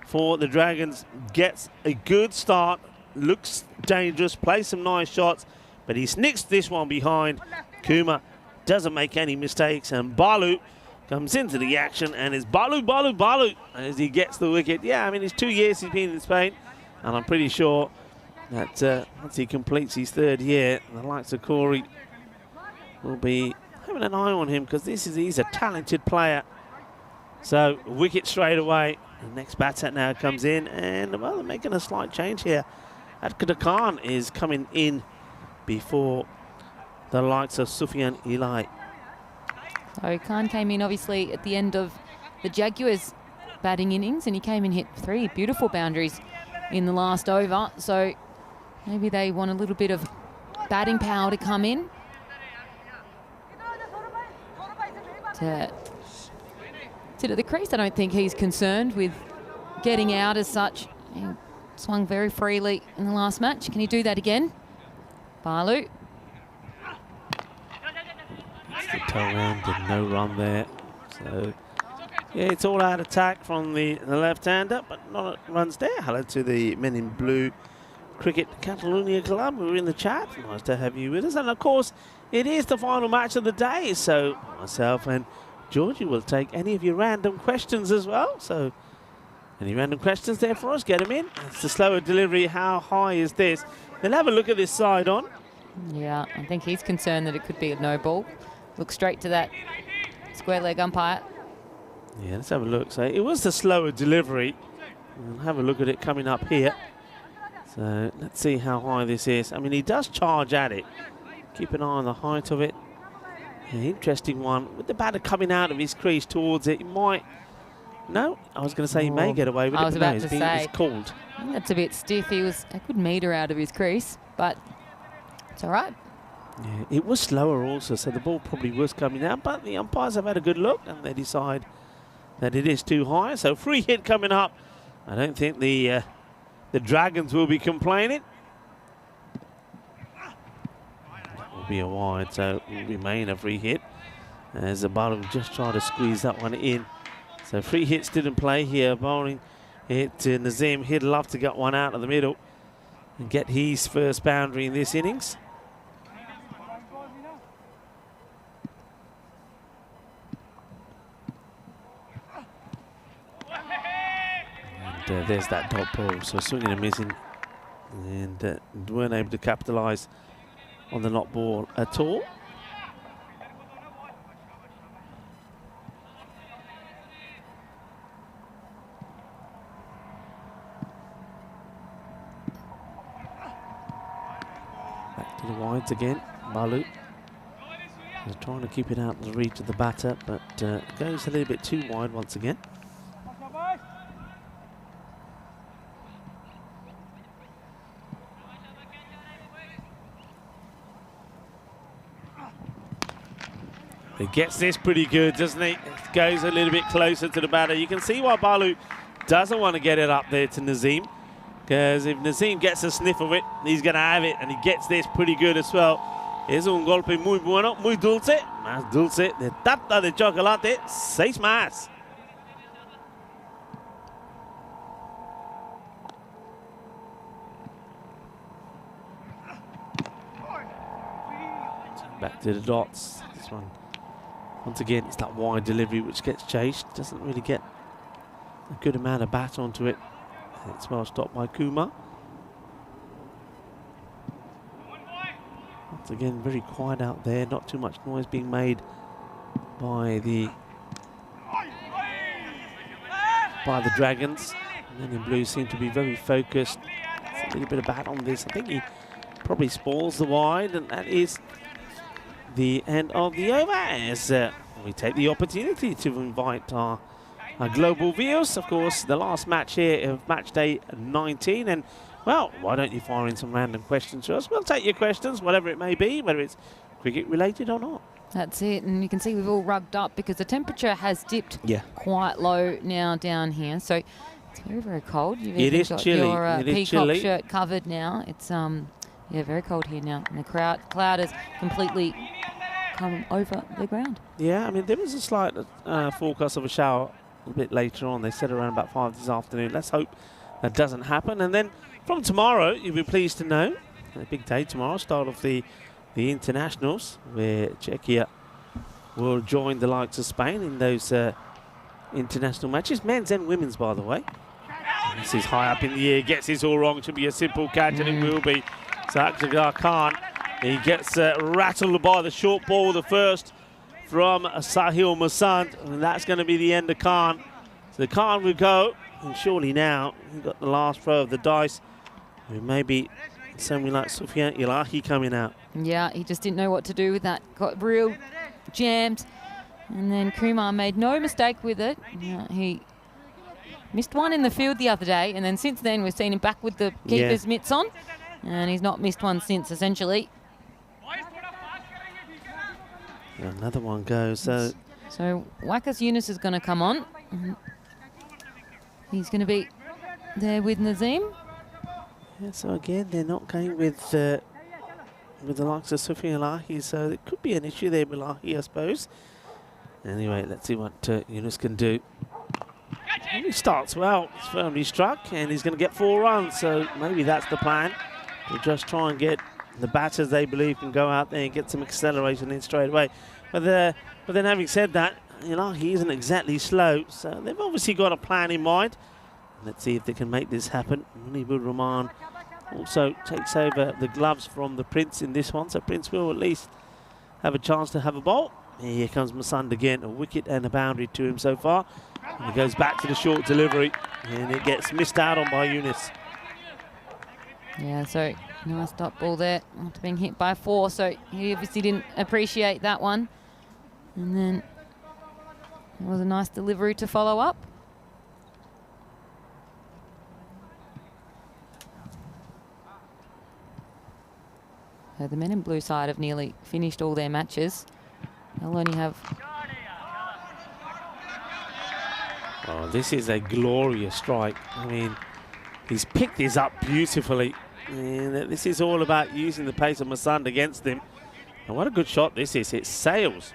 for the Dragons, gets a good start, looks dangerous, plays some nice shots, but he snicks this one behind. Kuma doesn't make any mistakes, and Balu comes into the action, and it's Balu as he gets the wicket. Yeah, I mean, it's 2 years he's been in Spain, and I'm pretty sure that once he completes his 3rd year, the likes of Corey will be having an eye on him because he's a talented player. So wicket straight away. The next batter now comes in, and well, they're making a slight change here. Adkar Khan is coming in before the likes of Sufyan Ilai. So Khan came in obviously at the end of the Jaguars batting innings, and he came in, hit 3 beautiful boundaries in the last over. So maybe they want a little bit of batting power to come in to sit at the crease. I don't think he's concerned with getting out as such. He swung very freely in the last match. Can he do that again? Balu. It's the toe round, and no run there. So yeah, it's all out attack from the left-hander, but not runs there. Hello to the men in blue Cricket Catalonia Club who are in the chat. Nice to have you with us. And of course, it is the final match of the day, so myself and Georgie will take any of your random questions as well. So any random questions there for us, get them in. It's the slower delivery. How high is this? Then have a look at this side on. Yeah, I think he's concerned that it could be a no ball. Look straight to that square leg umpire. Yeah, let's have a look. So it was the slower delivery. We'll have a look at it coming up here. So let's see how high this is. I mean, he does charge at it. Keep an eye on the height of it. An interesting one. With the batter coming out of his crease towards it, he might... No, I was going to say he may get away with it. I was about to say. It's called. I think that's a bit stiff. He was a good metre out of his crease, but it's all right. Yeah, it was slower also, so the ball probably was coming out, but the umpires have had a good look and they decide that it is too high. So free hit coming up. I don't think the Dragons will be complaining. That will be a wide, so it will remain a free hit. As the bowler just trying to squeeze that one in. So free hits didn't play here. Bowling hit to Nazim. He'd love to get one out of the middle and get his first boundary in this innings. And there's that dot ball. So swinging and missing. And weren't able to capitalise on the not ball at all. Back to the wides again. Balu is trying to keep it out of the reach of the batter, but goes a little bit too wide once again. He gets this pretty good, doesn't he? It goes a little bit closer to the batter. You can see why Balu doesn't want to get it up there to Nazim. because if Nazim gets a sniff of it, he's going to have it, and he gets this pretty good as well. Es un golpe muy bueno, muy dulce, más dulce de tarta de chocolate, 6 más. Back to the dots. This one, once again, it's that wide delivery which gets chased. Doesn't really get a good amount of bat onto it. It's well stopped by Kuma. Once again, very quiet out there. Not too much noise being made by the Dragons. Men in blue seem to be very focused. It's a little bit of bat on this. I think he probably spoils the wide, and that is the end of the over as we take the opportunity to invite our global viewers. Of course, the last match here of match day 19, and well, why don't you fire in some random questions to us? We'll take your questions, whatever it may be, whether it's cricket related or not. That's it, and you can see we've all rugged up because the temperature has dipped quite low now down here, so it's very, very cold. You've It is got chilly. your It is peacock chilly. shirt covered now. It's yeah, very cold here now, and the cloud has completely come over the ground. Yeah, I mean, there was a slight forecast of a shower a bit later on. They said around about 5 this afternoon. Let's hope that doesn't happen. And then from tomorrow, you'll be pleased to know, a big day tomorrow, start of the internationals, where Czechia will join the likes of Spain in those international matches, men's and women's, by the way. And this is high up in the air, gets this all wrong. Should be a simple catch, and it will be. So Aksagar Khan, he gets rattled by the short ball, the first from Sahil Masand, and that's going to be the end of Khan. So Khan will go, and surely now he's got the last throw of the dice. Maybe somebody like Sufyan Ilahi coming out. Yeah, he just didn't know what to do with that. Got real jammed. And then Kumar made no mistake with it. He missed one in the field the other day, and then since then we've seen him back with the keeper's mitts on, and he's not missed one since, essentially. Another one goes. So Wakas Yunus is going to come on. He's going to be there with Nazim. Yeah, so again, they're not going with the likes of Sufyan Ilahi, so it could be an issue there with Ilahi, I suppose. Anyway, let's see what Yunus can do. He starts well. It's firmly struck, and he's going to get 4 runs, so maybe that's the plan. To just try and get the batters they believe can go out there and get some acceleration in straight away. But then having said that, he isn't exactly slow, so they've obviously got a plan in mind. Let's see if they can make this happen. Munibur Rahman also takes over the gloves from the Prince in this one, so Prince will at least have a chance to have a bowl. Here comes Masand again, a wicket and a boundary to him so far. And he goes back to the short delivery, and it gets missed out on by Yunus. Yeah, so nice dot ball there after being hit by 4, so he obviously didn't appreciate that one. And then it was a nice delivery to follow up. So the men in blue side have nearly finished all their matches. They'll only have... Oh, this is a glorious strike. I mean, he's picked this up beautifully. And this is all about using the pace of Masand against him. And what a good shot this is. It sails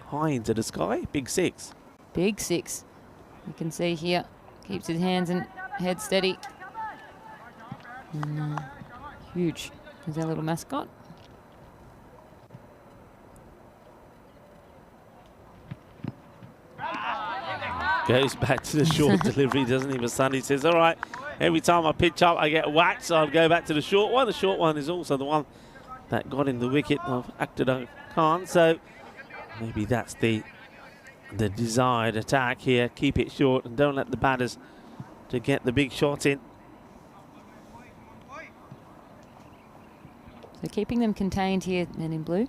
high into the sky. Big 6. Big 6. You can see here, keeps his hands and head steady. And, huge. There's our little mascot. Goes back to the short delivery, doesn't he, Masand? He says, all right, every time I pitch up, I get whacked, so I'll go back to the short one. The short one is also the one that got in the wicket of Aksagar Khan, so maybe that's the desired attack here. Keep it short and don't let the batters to get the big shot in. So keeping them contained here, men in blue.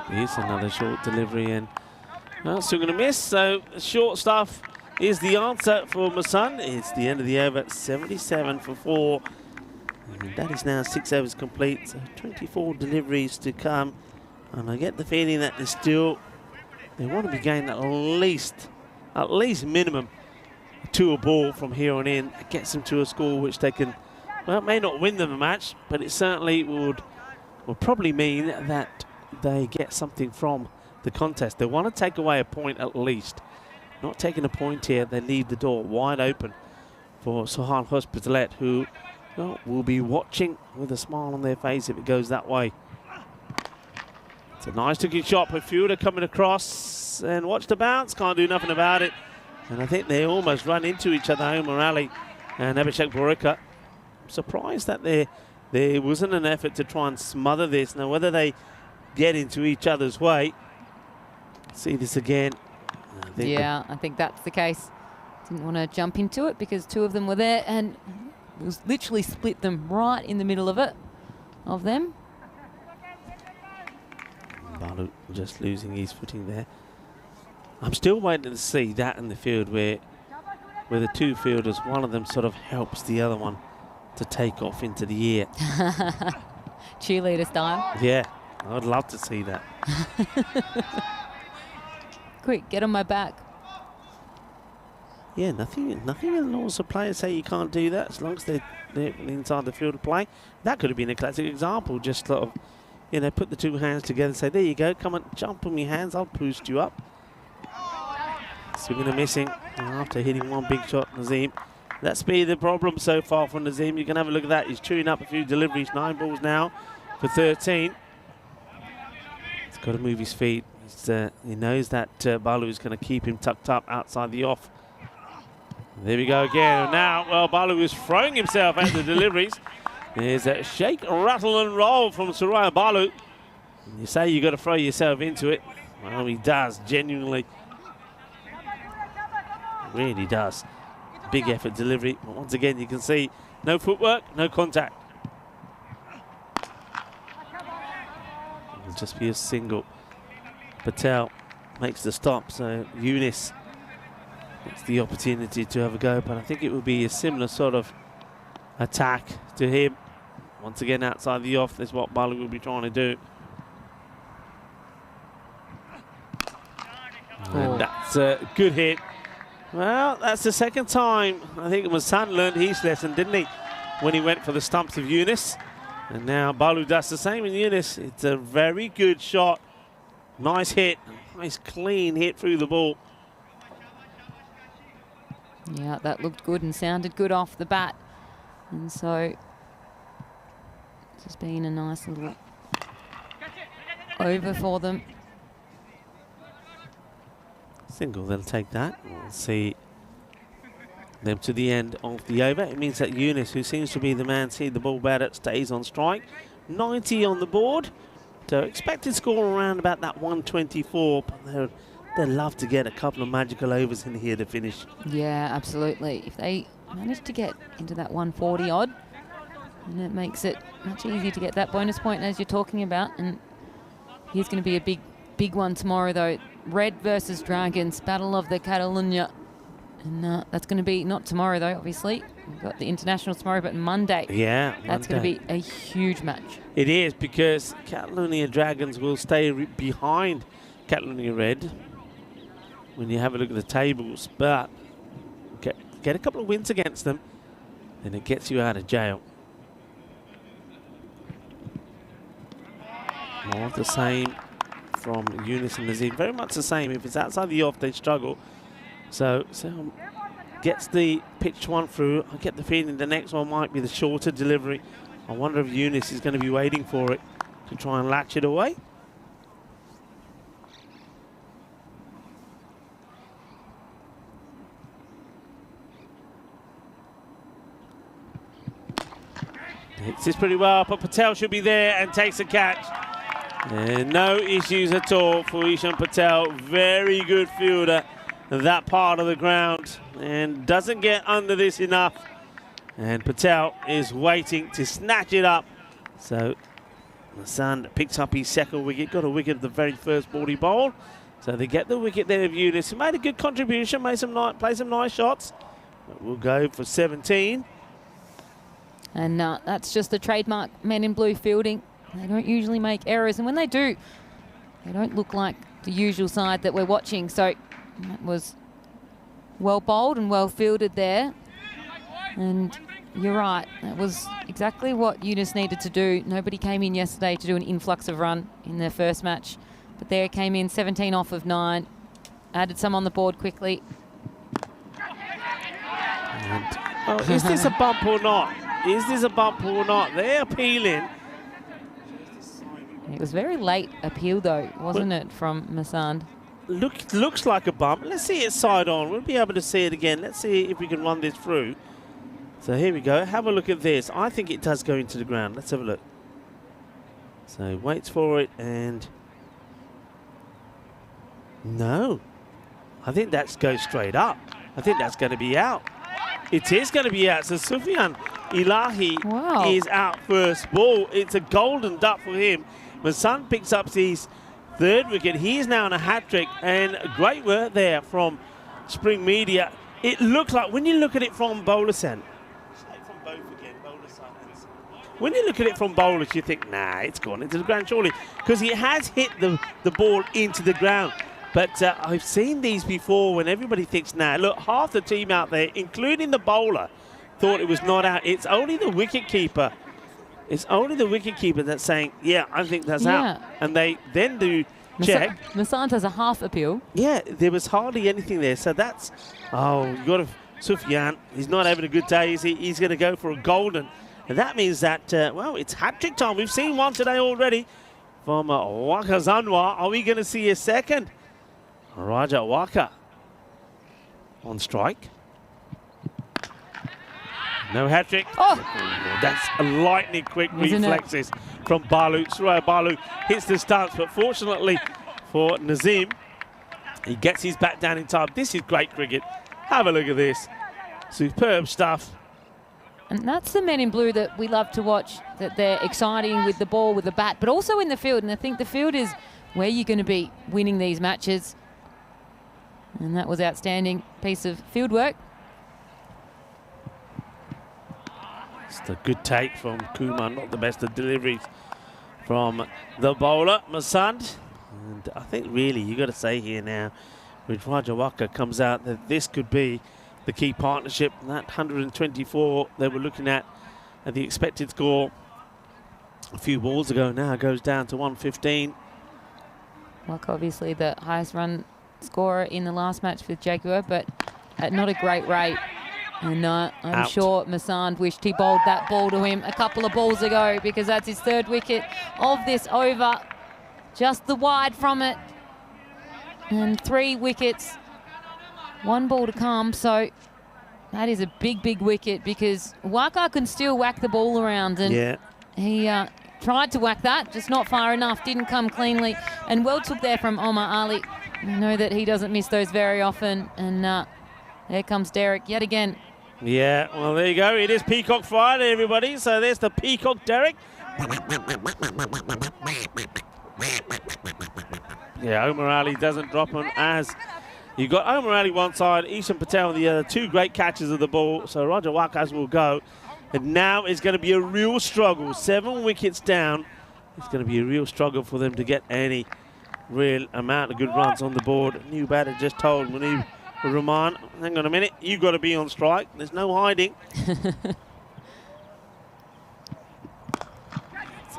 Here's another short delivery, and still going to miss. So short stuff is the answer for Masand. It's the end of the over, 77 for 4. And that is now 6 overs complete, so 24 deliveries to come. And I get the feeling that they want to be getting at least minimum to a ball from here on in. It gets them to a score which they can, well, it may not win them a match, but it certainly will probably mean that they get something from the contest. They want to take away a point at least. Not taking a point here, they leave the door wide open for Sahal Hospitalet, who, well, will be watching with a smile on their face if it goes that way. It's a nice looking shot, but Fielder coming across and watch the bounce, can't do nothing about it. And I think they almost run into each other, Omar Ali and Abhishek Borika. I'm surprised that there wasn't an effort to try and smother this. Now, whether they get into each other's way, see this again. I think that's the case. Didn't want to jump into it because two of them were there, and it was literally split them right in the middle of them. Balu just losing his footing there. I'm still waiting to see that in the field where the two fielders, one of them sort of helps the other one to take off into the air. Cheerleader style. Yeah, I'd love to see that. Quick, get on my back. Yeah, nothing in the laws of players say you can't do that as long as they're inside the field of play. That could have been a classic example. Just sort of, you know, put the two hands together and say, there you go, come on, jump on your hands, I'll boost you up. Swinging and missing after hitting one big shot, Nazim. That's been the problem so far from Nazim. You can have a look at that. He's chewing up a few deliveries. 9 balls now for 13. He's got to move his feet. He knows that Balu is going to keep him tucked up outside the off. There we go again. And now, well, Balu is throwing himself at the deliveries. There's a shake, rattle and roll from Suraya Balu. You say you got to throw yourself into it. Well, he does, genuinely. Really does. Big effort delivery. But once again, you can see no footwork, no contact. It'll just be a single. Patel makes the stop, so Yunus gets the opportunity to have a go, but I think it will be a similar sort of attack to him. Once again, outside the off, that's what Balu will be trying to do. And that's a good hit. Well, that's the second time. I think Masan learned his lesson, didn't he? When he went for the stumps of Yunus. And now Balu does the same in Yunus. It's a very good shot. Nice hit. Nice clean hit through the ball. Yeah, that looked good and sounded good off the bat. And so it's just been a nice little over for them. Single, they'll take that. We'll see them to the end of the over. It means that Yunus, who seems to be the man seeing the ball better, stays on strike. 90 on the board. So expected score around about that 124, but they'd love to get a couple of magical overs in here to finish. Yeah, absolutely. If they manage to get into that 140 odd, then it makes it much easier to get that bonus point as you're talking about. And here's going to be a big one tomorrow, though. Red versus Dragons, Battle of the Catalunya. And that's going to be not tomorrow, though, obviously. We've got the international tomorrow, but Monday. Yeah, that's going to be a huge match. It is, because Catalonia Dragons will stay behind Catalonia Red when you have a look at the tables, but get a couple of wins against them, and it gets you out of jail. More of the same from Yunus and Nazim. Very much the same. If it's outside the off, they struggle. So gets the pitched one through. I get the feeling the next one might be the shorter delivery. I wonder if Yunus is going to be waiting for it to try and latch it away. Hits this pretty well, but Patel should be there and takes a catch. And no issues at all for Ishan Patel. Very good fielder that part of the ground and doesn't get under this enough. And Patel is waiting to snatch it up. So Hassan picks up his second wicket, got a wicket at the very first ball he bowled. So they get the wicket there of Yunus, who made a good contribution, played some nice shots. But we'll go for 17. And that's just the trademark men in blue fielding. They don't usually make errors, and when they do, they don't look like the usual side that we're watching. So that was well bowled and well fielded there. And you're right, that was exactly what Eunice needed to do. Nobody came in yesterday to do an influx of run in their first match. But there it came in, 17 off of 9. Added some on the board quickly. And, is this a bump or not? Is this a bump or not? They're appealing. It was very late appeal though, wasn't it, from Masand? Looks like a bump. Let's see it side on. We'll be able to see it again. Let's see if we can run this through. So here we go. Have a look at this. I think it does go into the ground. Let's have a look. So waits for it and... No. I think that goes straight up. I think that's going to be out. It is going to be out. So Sufyan Ilahi is out first ball. It's a golden duck for him. Masand picks up his 3rd wicket. He is now on a hat-trick. And great work there from Spring Media. It looks like, when you look at it from bowler's end, when you look at it from bowlers, you think, nah, it's gone into the ground surely, because he has hit the ball into the ground. But I've seen these before when everybody thinks, nah, look, half the team out there, including the bowler, thought it was not out. It's only the wicket keeper. It's only the wicket keeper that's saying, yeah, I think that's out. And they then do check. Masand has a half appeal. Yeah, there was hardly anything there. So that's, you got to, Sufyan, he's not having a good day, is he? He's going to go for a golden. And that means that, well, it's hat-trick time. We've seen one today already from Waka Zanwa. Are we going to see a second? Raja Waka on strike. No hat-trick. Oh! That's a lightning quick reflexes from Balu. Suraya Balu hits the stance, but fortunately for Nazim, he gets his bat down in time. This is great cricket. Have a look at this. Superb stuff. And that's the men in blue that we love to watch, that they're exciting with the ball, with the bat, but also in the field. And I think the field is where you're going to be winning these matches. And that was outstanding piece of field work. It's a good take from Kumar, not the best of deliveries from the bowler, Masand. And I think really you got to say here now, with Raja Waka comes out, that this could be the key partnership. That 124 they were looking at the expected score a few balls ago now goes down to 115. Waka obviously the highest run scorer in the last match with Jaguar, but at not a great rate. And I'm sure Masand wished he bowled that ball to him a couple of balls ago, because that's his 3rd wicket of this over. Just the wide from it. And 3 wickets. 1 ball to come. So that is a big, big wicket, because Waka can still whack the ball around. And he tried to whack that, just not far enough. Didn't come cleanly. And well took there from Omar Ali. We know that he doesn't miss those very often. And there comes Derek yet again. Yeah, well, there you go. It is Peacock Friday, everybody. So there's the Peacock Derek. Yeah, Omar Ali doesn't drop him, as you got Omar Ali one side, Ishan Patel on the other. 2 great catches of the ball. So Raja Wakas will go. And now it's going to be a real struggle. 7 wickets down. It's going to be a real struggle for them to get any real amount of good runs on the board. New batter just told Munib Rahman, hang on a minute, you've got to be on strike. There's no hiding. It's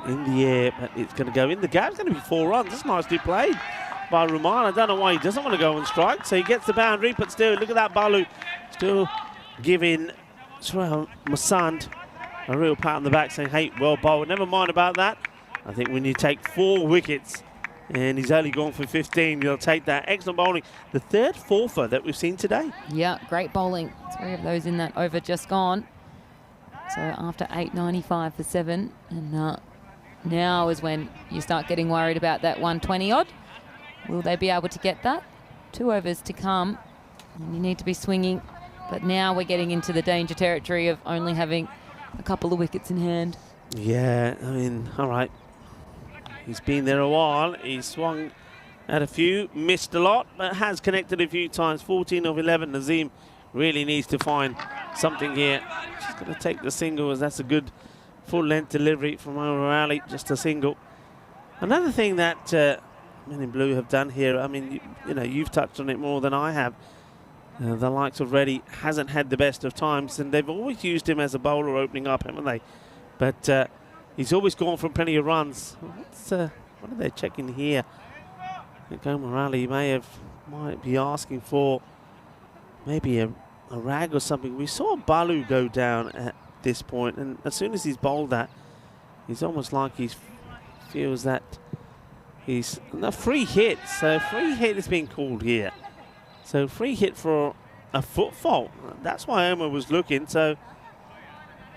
in the air, but it's going to go in the gap. It's going to be 4 runs. That's nicely played by Rahman. I don't know why he doesn't want to go on strike. So he gets the boundary, but still, look at that Balu. Still giving Masand a real pat on the back, saying, hey, well bowled. Never mind about that. I think when you take 4 wickets, and he's only gone for 15, he'll take that. Excellent bowling. The 3rd fourfer that we've seen today. Yeah, great bowling. 3 of those in that over just gone. So after 8.95 for 7. And now is when you start getting worried about that 120 odd. Will they be able to get that? 2 overs to come. And you need to be swinging. But now we're getting into the danger territory of only having a couple of wickets in hand. Yeah, I mean, all right. He's been there a while. He's swung at a few, missed a lot, but has connected a few times. 14 of 11. Nazim really needs to find something here. Just going to take the single, as that's a good full-length delivery from Omar Ali. Just a single. Another thing that Men in Blue have done here, I mean, you know, you've touched on it more than I have. The likes of Reddy hasn't had the best of times, and they've always used him as a bowler opening up, haven't they? But he's always gone for plenty of runs. What are they checking here? I think O'Malley might be asking for maybe a rag or something. We saw Balu go down at this point, and as soon as he's bowled that, he's almost like he feels that he's a free hit. So free hit is being called here. So free hit for a foot fault. That's why Omar was looking. So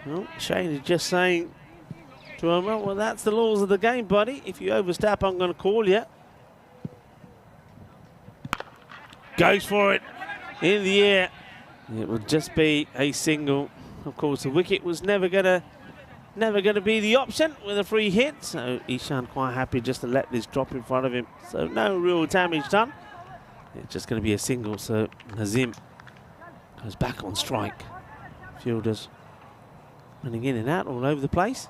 well, Shane is just saying to Omar, well, that's the laws of the game, buddy. If you overstep, I'm going to call you. Goes for it in the air. It would just be a single. Of course, the wicket was never gonna be the option with a free hit. So Ishan quite happy just to let this drop in front of him. So no real damage done. It's just going to be a single. So Nazim goes back on strike. Fielders running in and out all over the place.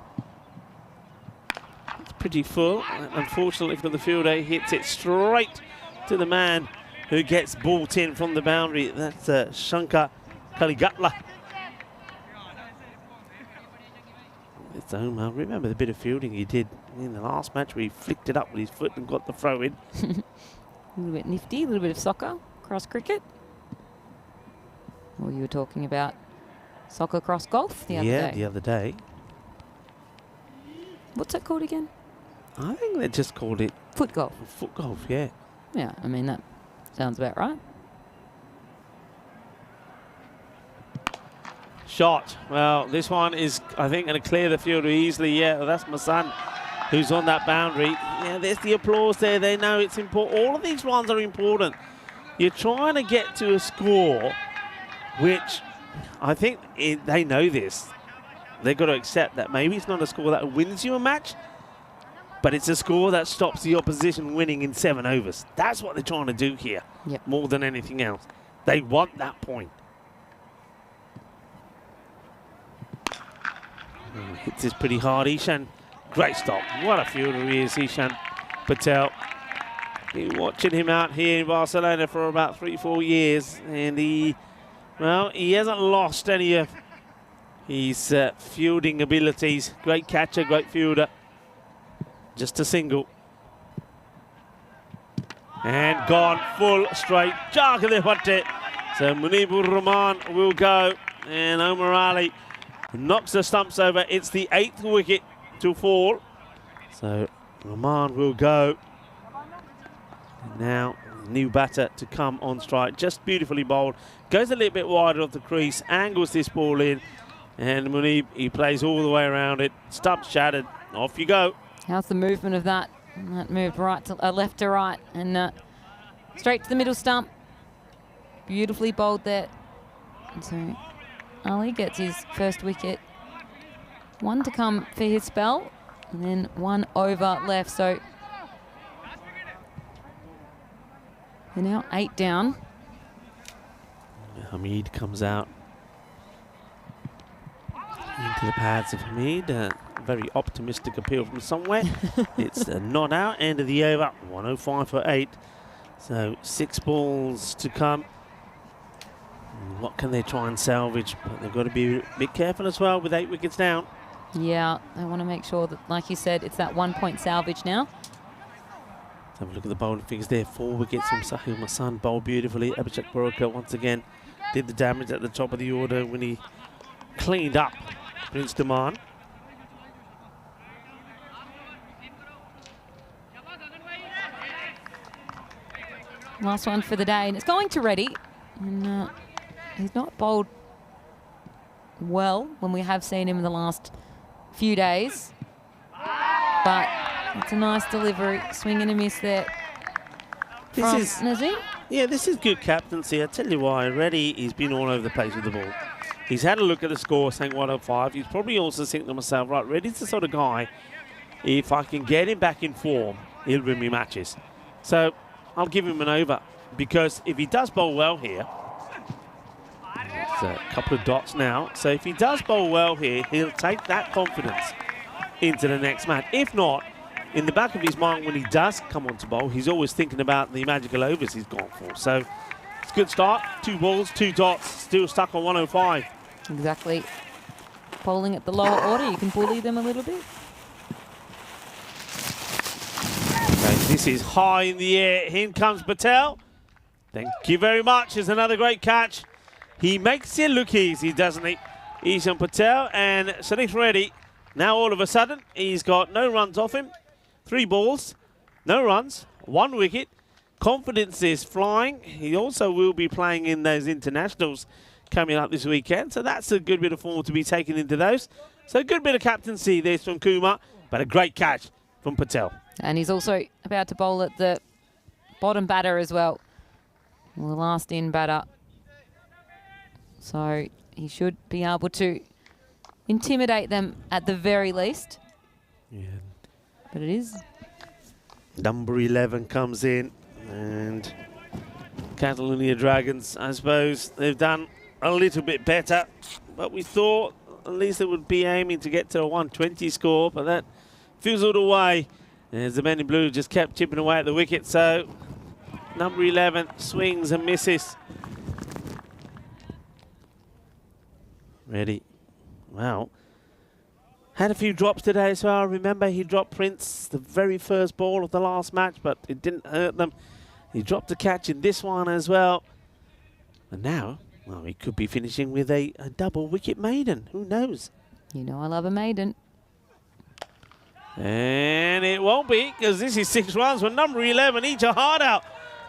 It's pretty full. Unfortunately for the fielder, he hits it straight to the man who gets bought in from the boundary. That's Shankar Kaligatla. It's Omar. Remember the bit of fielding he did in the last match where he flicked it up with his foot and got the throw in. A little bit nifty, a little bit of soccer, cross cricket. Well, you were talking about soccer cross golf the other day. Yeah, the other day. What's it called again? I think they just called it Foot golf. foot golf, yeah. Yeah, I mean, that sounds about right. Shot. Well, this one is, I think, going to clear the fielder easily. Yeah, well, that's my son who's on that boundary. Yeah, there's the applause there. They know it's important. All of these runs are important. You're trying to get to a score which I think they know this. They've got to accept that maybe it's not a score that wins you a match, but it's a score that stops the opposition winning in 7 overs. That's what they're trying to do here, more than anything else. They want that point. Hits this pretty hard. Ishan, great stop. What a fielder he is, Ishan Patel. Been watching him out here in Barcelona for about 3-4 years, and he hasn't lost any of his fielding abilities. Great catcher, great fielder. Just a single. And gone full straight. So Munibur Rahman will go, and Omar Ali knocks the stumps over. It's the 8th wicket to fall. So Rahman will go. And now new batter to come on strike. Just beautifully bowled. Goes a little bit wider off the crease. Angles this ball in. And Munib, he plays all the way around it. Stumps shattered. Off you go. How's the movement of that? That moved left to right and straight to the middle stump. Beautifully bowled there. And so Ali gets his first wicket. 1 to come for his spell, and then 1 over left. So they're now 8 down. Hamid comes out into the pads of Hamid. Very optimistic appeal from somewhere. It's not out. End of the over. 105 for 8. So 6 balls to come. What can they try and salvage? But they've got to be a bit careful as well with 8 wickets down. Yeah, they want to make sure that, like you said, it's that 1-point salvage now. Let's have a look at the bowling figures there. 4 wickets from Sahil Masan. Bowled beautifully. Abhishek Baroka once again did the damage at the top of the order when he cleaned up Prince Daman. Last one for the day, and it's going to Reddy. And he's not bowled well when we have seen him in the last few days. But it's a nice delivery. Swing and a miss there from Nazim. Yeah, this is good captaincy. I tell you why. Reddy, he's been all over the place with the ball. He's had a look at the score, saying 105. He's probably also thinking to himself, right, Reddy's the sort of guy, if I can get him back in form, he'll win me matches. So I'll give him an over, because if he does bowl well here, it's a couple of dots now. So if he does bowl well here, he'll take that confidence into the next match. If not, in the back of his mind when he does come on to bowl, he's always thinking about the magical overs he's gone for. So It's a good start. 2 balls, 2 dots, still stuck on 105. Exactly. Bowling at the lower order, you can bully them a little bit. And this is high in the air. In comes Patel. Thank you very much. It's another great catch. He makes it look easy, doesn't he? Ishan Patel and Sanif Reddy. Now all of a sudden, he's got no runs off him. 3 balls, no runs, 1 wicket. Confidence is flying. He also will be playing in those internationals coming up this weekend. So that's a good bit of form to be taken into those. So a good bit of captaincy there from Kumar, but a great catch from Patel. And he's also about to bowl at the bottom batter as well. The last in batter. So he should be able to intimidate them at the very least. Yeah. But it is. Number 11 comes in, and Catalonia Dragons, I suppose, they've done a little bit better, but we thought at least they would be aiming to get to a 120 score, but that fizzled away as the men in blue just kept chipping away at the wicket. So number 11 swings and misses. Ready. Wow. Had a few drops today as well. Remember, he dropped Prince the very first ball of the last match, but it didn't hurt them. He dropped a catch in this one as well. And now, well, he could be finishing with a double wicket maiden. Who knows? You know I love a maiden. And it won't be, because this is 6 runs with number 11. Each a hard out.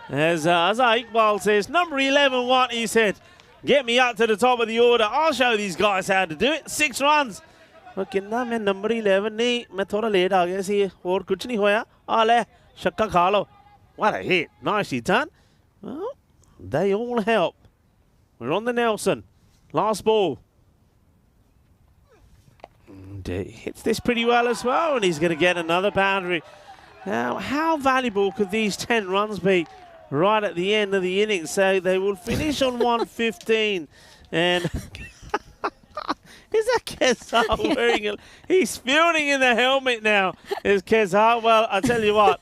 As Azhar Iqbal says, number 11 what? He said, get me up to the top of the order. I'll show these guys how to do it. 6 runs. किन्ना मैं number 11 नहीं मैं थोड़ा late आ गया सी और कुछ नहीं होया आ ले शक्का खा लो. What a hit. Nicely done. Well, they all help. We're on the Nelson. Last ball. And he hits this pretty well as well, and he's going to get another boundary. Now, how valuable could these 10 runs be right at the end of the innings? So they will finish on 115. And is that Kezar wearing it? He's fielding in the helmet now. Is Kezar? Well, I tell you what,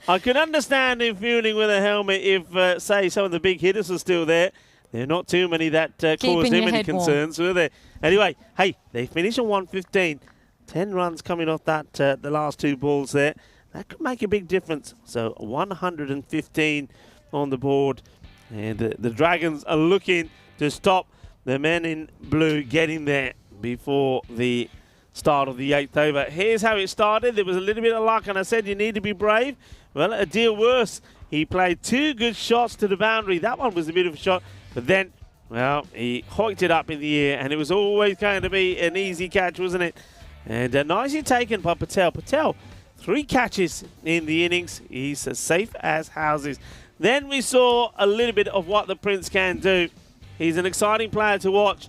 I could understand him fielding with a helmet if, say, some of the big hitters are still there. There are not too many that caused him any concerns, were there? Anyway, hey, they finish on 115. 10 runs coming off that the last 2 balls there. That could make a big difference. So 115 on the board. And the Dragons are looking to stop the men in blue getting there before the start of the 8th over. Here's how it started. There was a little bit of luck, and I said you need to be brave. Well, a deal worse. He played 2 good shots to the boundary. That one was a bit of a shot, but then, well, he hoiked it up in the air, and it was always going to be an easy catch, wasn't it? And nicely taken by Patel. Patel, 3 catches in the innings. He's as safe as houses. Then we saw a little bit of what the Prince can do. He's an exciting player to watch.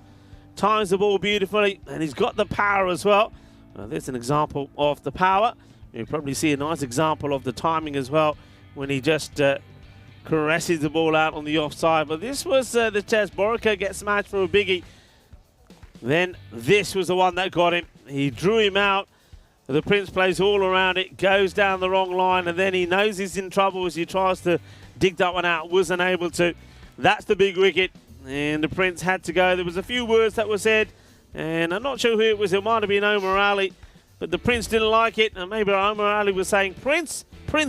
Times the ball beautifully, and he's got the power as well. There's an example of the power. You'll probably see a nice example of the timing as well when he just caresses the ball out on the offside. But this was the test. Borika gets smashed for a biggie. Then this was the one that got him. He drew him out. The Prince plays all around it, goes down the wrong line, and then he knows he's in trouble as he tries to dig that one out. Wasn't able to. That's the big wicket. And the Prince had to go. There was a few words that were said, and I'm not sure who it was. It might have been Omar Ali, but the Prince didn't like it. And maybe Omar Ali was saying, Prince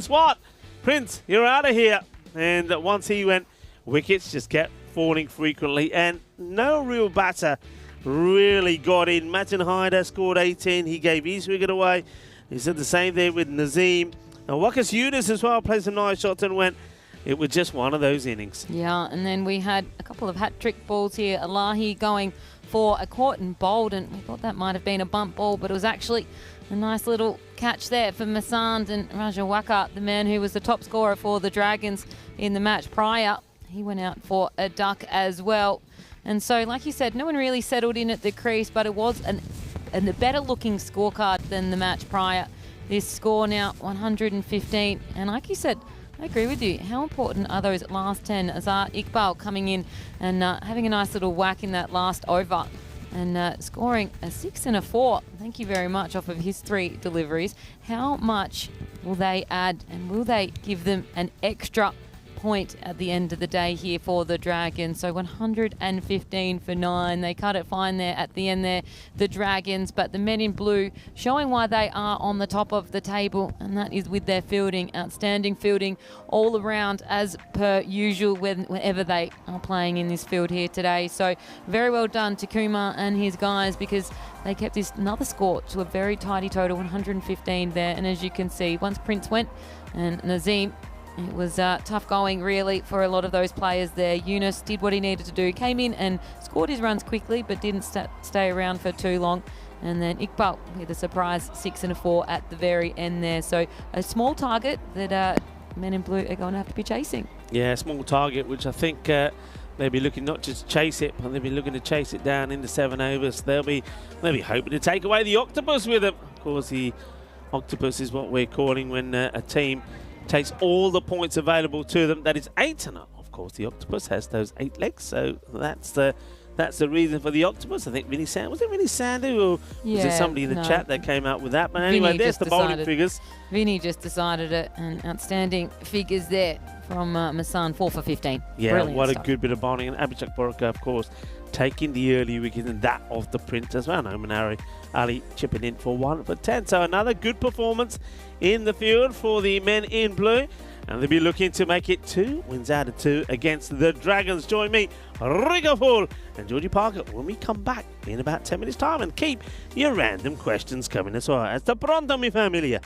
what? Prince, you're out of here. And once he went, wickets just kept falling frequently, and no real batter really got in. Matin Haider scored 18. He gave his wicket away. He said the same there with Nazim. And Wakas Yunus as well played some nice shots and went. It was just one of those innings. Yeah, and then we had a couple of hat-trick balls here. Alahi going for a caught and bowled, and we thought that might have been a bump ball, but it was actually a nice little catch there for Masand. And Rajawaka, the man who was the top scorer for the Dragons in the match prior, he went out for a duck as well. And so, like you said, no one really settled in at the crease, but it was a better-looking scorecard than the match prior. This score now, 115, and like you said, I agree with you. How important are those last 10? Azhar Iqbal coming in and having a nice little whack in that last over and scoring a 6 and a 4. Thank you very much off of his 3 deliveries. How much will they add, and will they give them an extra point at the end of the day here for the Dragons. So 115 for 9. They cut it fine there at the end there, the Dragons. But the men in blue showing why they are on the top of the table, and that is with their fielding. Outstanding fielding all around as per usual whenever they are playing in this field here today. So very well done to Kumar and his guys, because they kept this another score to a very tidy total, 115 there. And as you can see, once Prince went and Nazim, it was tough going really for a lot of those players there. Yunus did what he needed to do, came in and scored his runs quickly, but didn't stay around for too long. And then Iqbal with a surprise 6 and a 4 at the very end there. So a small target that men in blue are going to have to be chasing. Yeah, small target, which I think they'll be looking not just to chase it, but they'll be looking to chase it down into 7 overs. They'll be hoping to take away the octopus with them. Of course, the octopus is what we're calling when a team takes all the points available to them. That is 8, and of course the octopus has those 8 legs. So that's the reason for the octopus. I think Vinny Sandu, was it Vinny Sandu, or was it somebody in the chat that came out with that? But anyway, Vinny there's the bowling figures. Vinny just decided it, and outstanding figures there from Masan, 4 for 15. Yeah, brilliant what stuff. a good bit of bowling. And Abhishek Borka, of course, taking the early wicket, and that of the Prince as well. Noman Ali chipping in for 1 for 10. So another good performance in the field for the men in blue. And they'll be looking to make it 2 wins out of 2 against the Dragons. Join me, Rico Paul and Georgie Parker, when we come back in about 10 minutes' time. And keep your random questions coming as well. Hasta pronto, mi familia.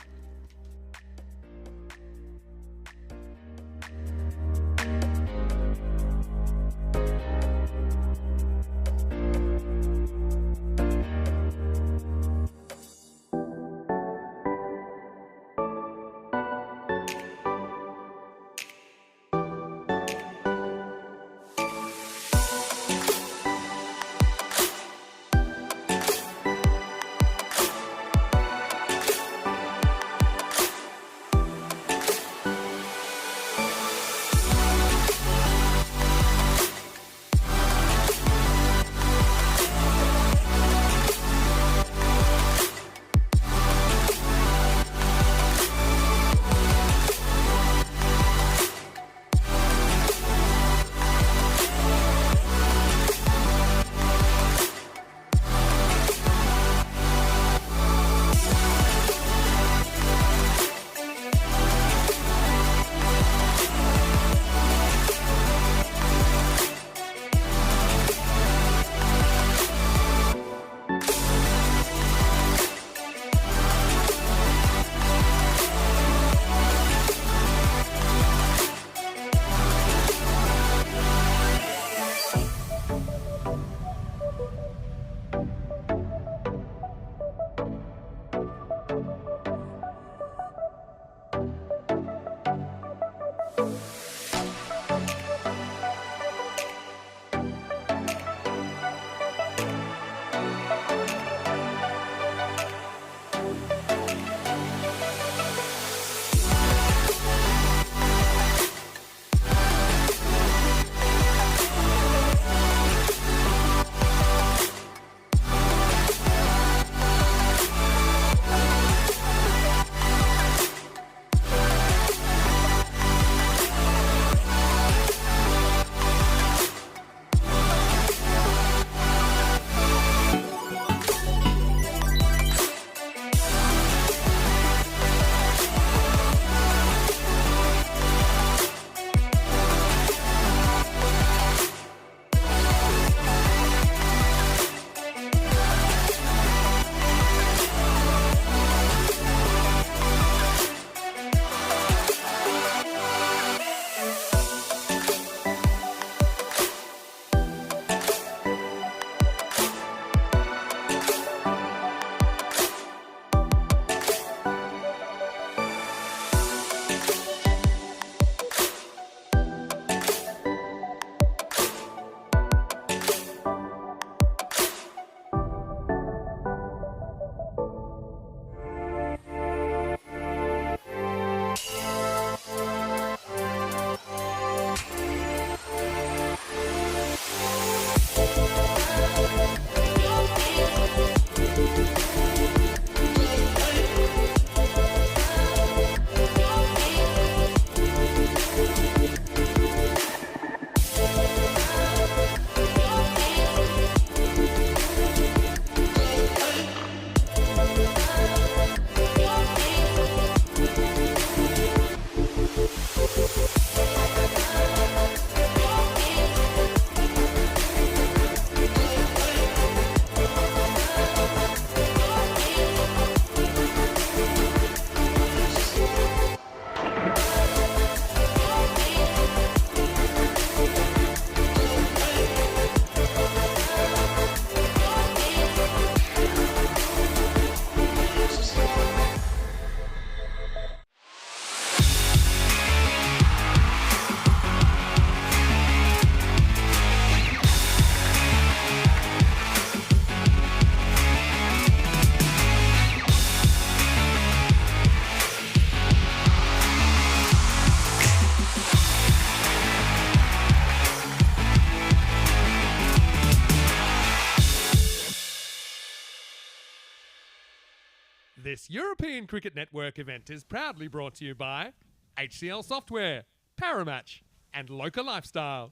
This European Cricket Network event is proudly brought to you by HCL Software, Paramatch, and Local Lifestyle.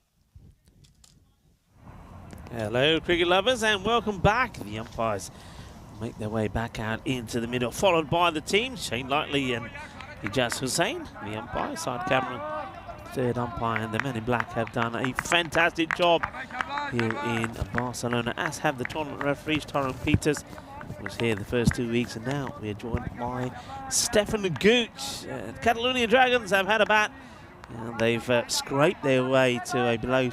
Hello, cricket lovers, and welcome back. The umpires make their way back out into the middle, followed by the team, Shane Lightley and Ijaz Hussain, the umpire, Side Cameron, third umpire, and the men in black have done a fantastic job here in Barcelona, as have the tournament referees. Tyrone Peters was here the first 2 weeks, and now we are joined by Stefan Gooch. Catalonia Dragons have had a bat, and they've scraped their way to a below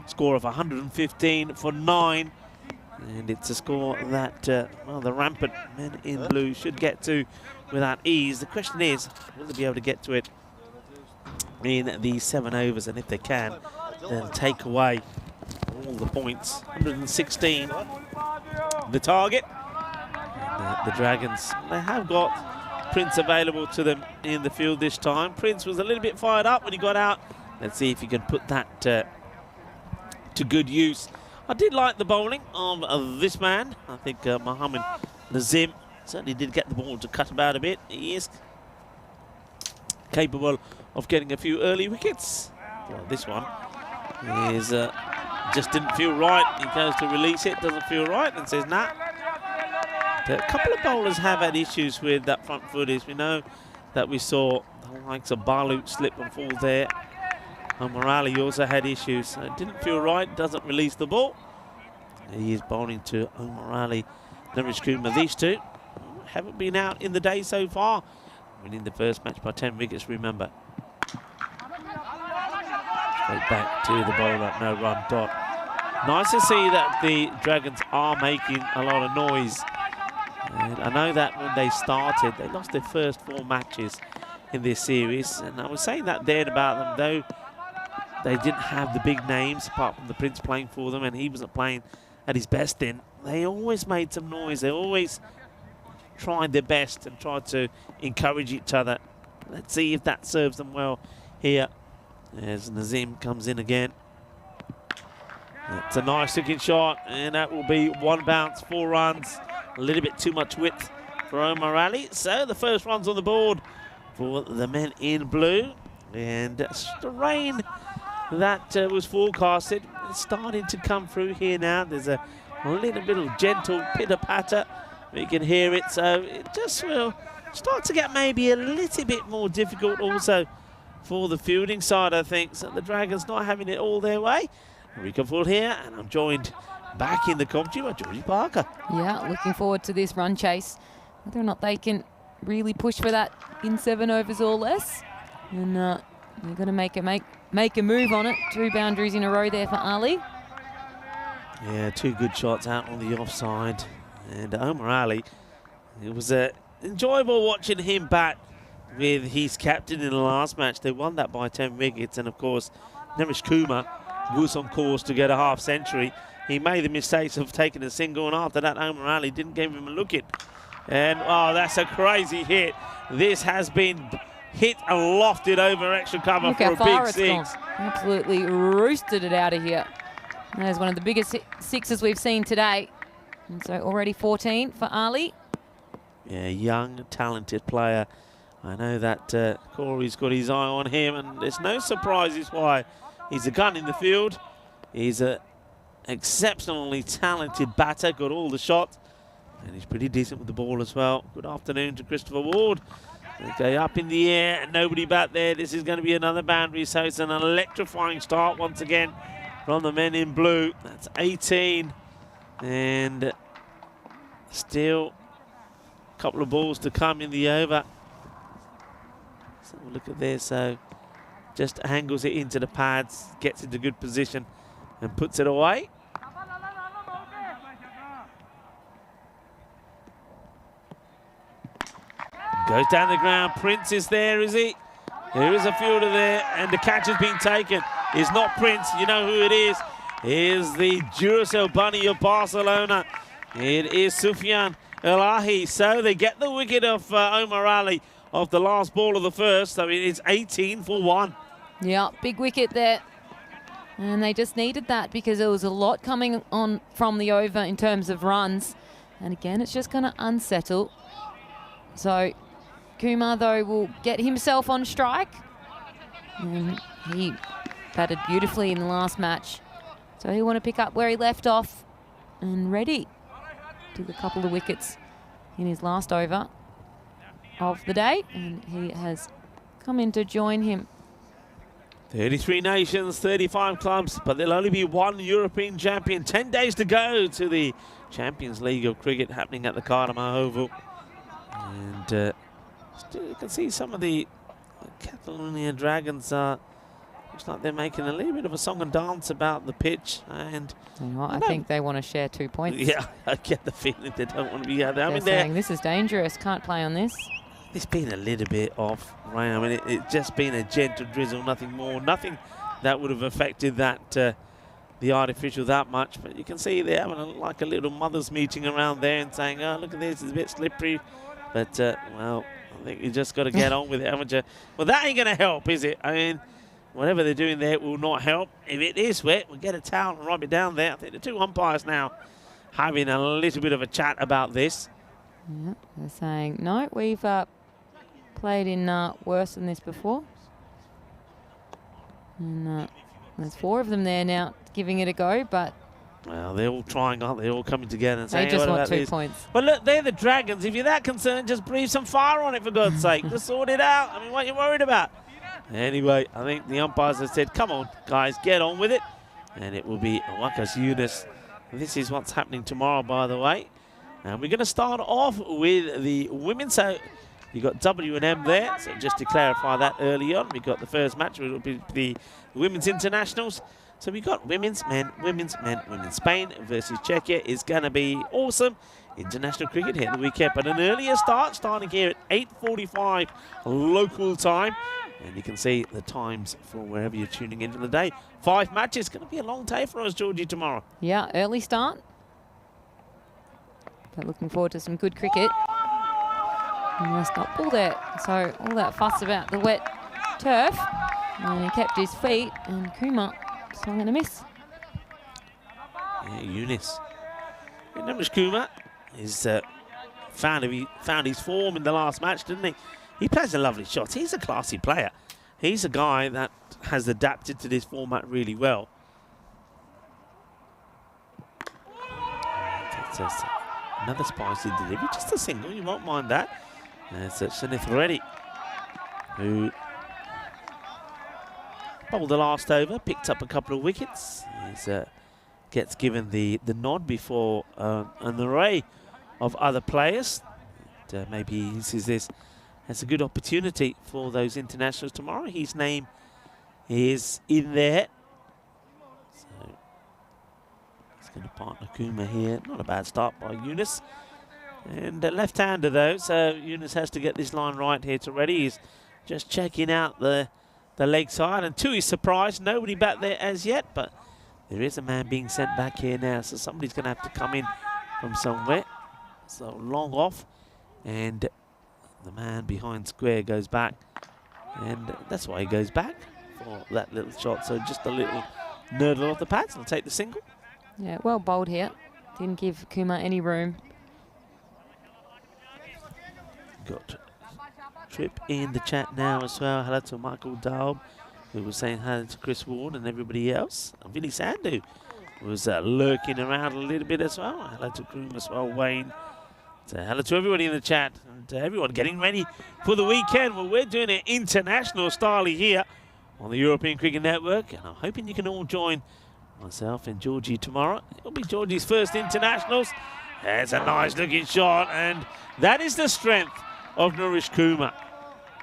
score of 115 for 9. And it's a score that, well, the rampant men in blue should get to without ease. The question is, will they be able to get to it in the 7 overs? And if they can, then take away all the points. 116, the target. And, the Dragons, they have got Prince available to them in the field this time. Prince was a little bit fired up when he got out. Let's see if he can put that to good use. I did like the bowling of this man. I think Mohammed Nazim certainly did get the ball to cut about a bit. He is capable of getting a few early wickets. Well, this one is just didn't feel right. He goes to release it, doesn't feel right, and says nah. A couple of bowlers have had issues with that front footage. We know that we saw the likes of Balu slip and fall there. Morali also had issues. It didn't feel right, doesn't release the ball. He is bowling to O'Morali, Narish Kumar. These two haven't been out in the day so far. Winning the first match by 10 wickets, remember. Straight back to the bowler, no run dot. Nice to see that the Dragons are making a lot of noise. And I know that when they started, they lost their first 4 matches in this series. And I was saying that then about them, though they didn't have the big names, apart from the Prince playing for them, and he wasn't playing at his best then. They always made some noise. They always tried their best and tried to encourage each other. Let's see if that serves them well here as Nazim comes in again. It's a nice looking shot, and that will be 1 bounce, 4 runs. A little bit too much width for Omar Ali. So the first runs on the board for the men in blue. And the rain that was forecasted is starting to come through here now. There's a little bit of gentle pitter-patter. We can hear it, so it just will start to get maybe a little bit more difficult also for the fielding side, I think. So the Dragons not having it all their way. Rico Full here, and I'm joined back in the commentary by Georgie Parker. Yeah, looking forward to this run chase. Whether or not they can really push for that in 7 overs or less. And you've got to make a move on it. 2 boundaries in a row there for Ali. Yeah, 2 good shots out on the offside. And Omar Ali, it was enjoyable watching him bat with his captain in the last match. They won that by 10 wickets. And, of course, Narish Kumar was on course to get a half century. He made the mistakes of taking a single, and after that, Omar Ali didn't give him a look at. And, oh, that's a crazy hit. This has been hit and lofted over extra cover Look for how a far big it's 6. gone. Absolutely roosted it out of here. There's one of the biggest 6s we've seen today. And so already 14 for Ali. Yeah, young, talented player. I know that Corey's got his eye on him, and there's no surprises why. He's a gun in the field. He's an exceptionally talented batter, got all the shots, and he's pretty decent with the ball as well. Good afternoon to Christopher Ward. Okay, up in the air, and nobody back there. This is going to be another boundary, so it's an electrifying start once again from the men in blue. That's 18, and still a couple of balls to come in the over. So look at this, so just angles it into the pads, gets into good position, and puts it away. Goes down the ground. Prince is there, is he? There is a fielder there, and the catch has been taken. It's not Prince. You know who it is. It is the Duracell bunny of Barcelona. It is Sufyan Elahi. So they get the wicket of Omar Ali off the last ball of the first. So it is 18 for 1. Yeah, big wicket there. And they just needed that because there was a lot coming on from the over in terms of runs. And again, it's just going to unsettle. So Kumar, though, will get himself on strike. And he batted beautifully in the last match. So he'll want to pick up where he left off. And Reddy took a couple of wickets in his last over of the day. And he has come in to join him. 33 nations, 35 clubs, but there'll only be one European champion. 10 days to go to the Champions League of Cricket happening at the Cardamom Oval. And still you can see some of the Catalonia Dragons looks like they're making a little bit of a song and dance about the pitch. And I think they want to share 2 points. Yeah, I get the feeling they don't want to be out there. They're saying this is dangerous, can't play on this. It's been a little bit off rain. I mean, it's just been a gentle drizzle, nothing more. Nothing that would have affected that the artificial that much. But you can see they're having like a little mothers meeting around there and saying, oh, look at this, it's a bit slippery. But, well, I think you just got to get on with it, haven't you? Well, that ain't going to help, is it? I mean, whatever they're doing there will not help. If it is wet, we'll get a towel and rub it down there. I think the 2 umpires now having a little bit of a chat about this. Yeah, they're saying, no, we've played in worse than this before. And there's 4 of them there now giving it a go, but... Well, they're all trying, aren't they? All coming together and saying, they just want 2 points. But look, they're the Dragons. If you're that concerned, just breathe some fire on it, for God's sake. Just sort it out. I mean, what are you worried about? Anyway, I think the umpires have said, come on, guys, get on with it. And it will be Wakas Yunus. This is what's happening tomorrow, by the way. And we're going to start off with the women. So you got W&M there. So just to clarify that early on, we got the first match, which will be the women's internationals. So we got women's, men, women's, men, women's. Spain versus Czechia is going to be awesome. International cricket here at the weekend, but an earlier start, starting here at 8:45 local time. And you can see the times for wherever you're tuning in for the day. 5 matches. Going to be a long day for us, Georgie, tomorrow. Yeah, early start. But looking forward to some good cricket. And let's not pull there. So all that fuss about the wet turf. And he kept his feet. And Kumar, so I'm going to miss. Yeah, Yunus. Ramesh Kumar is found his form in the last match, didn't he? He plays a lovely shot. He's a classy player. He's a guy that has adapted to this format really well. That's another spicy delivery. Just a single, you won't mind that. It's Shanith Reddy, who bowled the last over, picked up a couple of wickets. He gets given the nod before an array of other players. Maybe he sees this as a good opportunity for those internationals tomorrow. His name is in there. So he's going to partner Kumar here. Not a bad start by Yunus. And left-hander though, so Yunus has to get this line right here to Reddy. He's just checking out the leg side, and to his surprise, nobody back there as yet, but there is a man being sent back here now, so somebody's going to have to come in from somewhere. So long off, and the man behind square goes back, and that's why he goes back for that little shot. So just a little nurdle off the pads, and I'll take the single. Yeah, well bowled here. Didn't give Kumar any room. Got Trip in the chat now as well. Hello to Michael Daub, who was saying hello to Chris Ward and everybody else. And Vinny Sandhu was lurking around a little bit as well. Hello to Groom as well, Wayne. So hello to everybody in the chat and everyone getting ready for the weekend. Well, we're doing it international style here on the European Cricket Network, and I'm hoping you can all join myself and Georgie tomorrow. It'll be Georgie's first internationals. There's a nice looking shot, and that is the strength of Ramesh Kumar.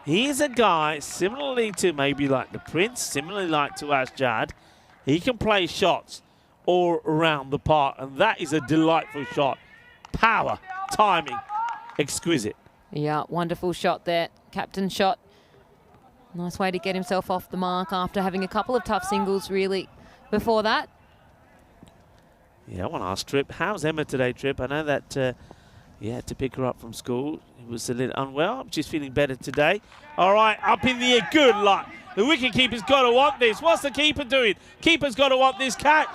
He is a guy similarly to maybe like the Prince, similarly like to Asjad. He can play shots all around the park, and that is a delightful shot. Power, timing, exquisite. Yeah, wonderful shot there. Captain shot. Nice way to get himself off the mark after having a couple of tough singles really before that. Yeah, I want to ask Trip, how's Emma today, Trip? I know that you had to pick her up from school. It was a little unwell. She's feeling better today. All right, up in the air. Good luck. The wicketkeeper's got to want this. What's the keeper doing? Keeper's got to want this catch.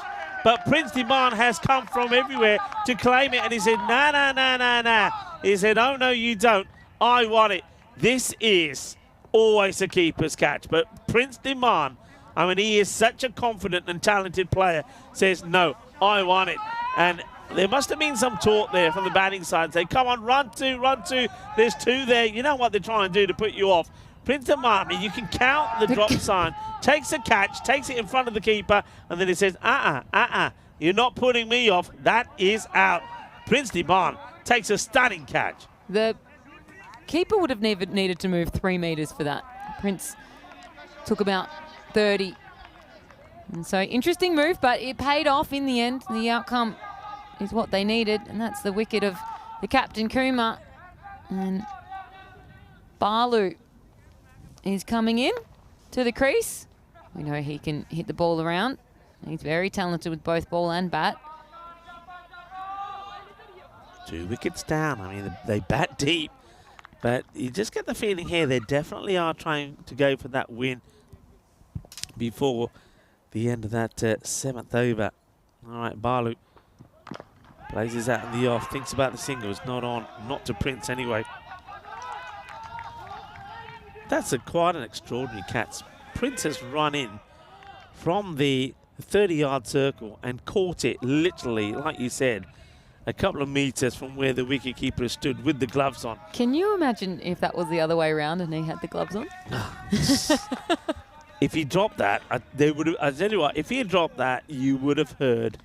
But Prince Demand has come from everywhere to claim it, and he said, nah, nah, nah, nah, nah. He said, oh, no, you don't. I want it. This is always a keeper's catch. But Prince Demand, I mean, he is such a confident and talented player, says, no, I want it. And there must have been some talk there from the batting side. Say, come on, run two, run two. There's two there. You know what they're trying to do to put you off. Prince Demand, you can count the drop sign, takes a catch, takes it in front of the keeper, and then he says, you're not putting me off. That is out. Prince Demand takes a stunning catch. The keeper would have needed to move 3 metres for that. Prince took about 30. And so interesting move, but it paid off in the end. The outcome is what they needed, and that's the wicket of the captain, Kumar. And Balu is coming in to the crease. We know he can hit the ball around. He's very talented with both ball and bat. 2 wickets down. I mean, they bat deep, but you just get the feeling here they definitely are trying to go for that win before the end of that 7th over. All right, Balu plays his out in the off, thinks about the single. It's not on, not to Prince anyway. That's quite an extraordinary catch. Prince has run in from the 30-yard circle and caught it literally, like you said, a couple of metres from where the wicketkeeper stood with the gloves on. Can you imagine if that was the other way around and he had the gloves on? If he dropped that, they would have. I tell you what, if he had dropped that, you would have heard.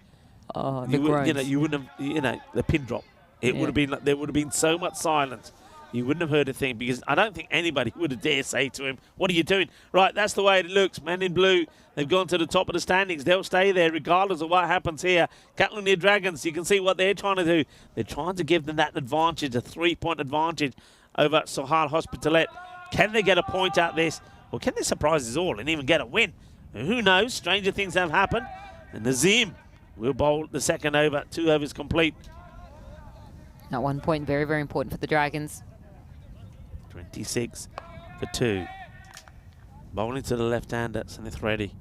Oh, the groans. You wouldn't have. The pin drop. It would have been like there would have been so much silence. You wouldn't have heard a thing, because I don't think anybody would have dared say to him, "What are you doing?" Right, that's the way it looks. Men in blue, they've gone to the top of the standings. They'll stay there regardless of what happens here. Catalonia Dragons, you can see what they're trying to do. They're trying to give them that advantage, a 3-point advantage over Sohal Hospitalet. Can they get a point out of this? Or can they surprise us all and even get a win? Who knows? Stranger things have happened. And Nazim will bowl the 2nd over. 2 overs complete. At 1 point, very, very important for the Dragons. 26 for 2. Bowling to the left-hander, Sanith Reddy.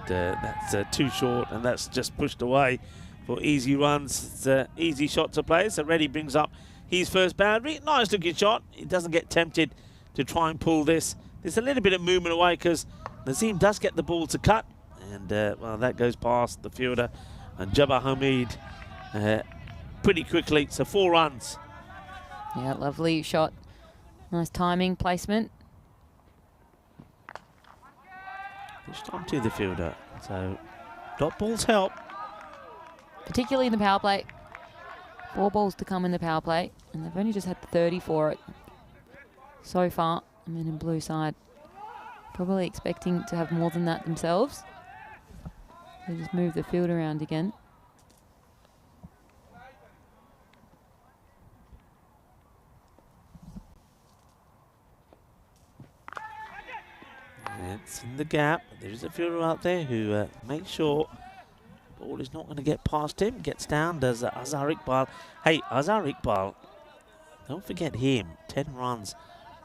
That's too short, and that's just pushed away for easy runs. It's an easy shot to play. So Reddy brings up his first boundary. Nice looking shot. He doesn't get tempted to try and pull this. There's a little bit of movement away because Nazim does get the ball to cut. And, well, that goes past the fielder. And Jabbar Hamid pretty quickly. So 4 runs. Yeah, lovely shot. Nice timing, placement. This time to the fielder. So dot balls help. Particularly in the power play. 4 balls to come in the power play, and they've only just had 30 for it so far. I mean, in blue side, probably expecting to have more than that themselves. They just move the field around again. It's in the gap. There's a fielder out there who makes sure ball is not going to get past him. Gets down, does Azhar Iqbal. Hey, Azhar Iqbal, don't forget him. 10 runs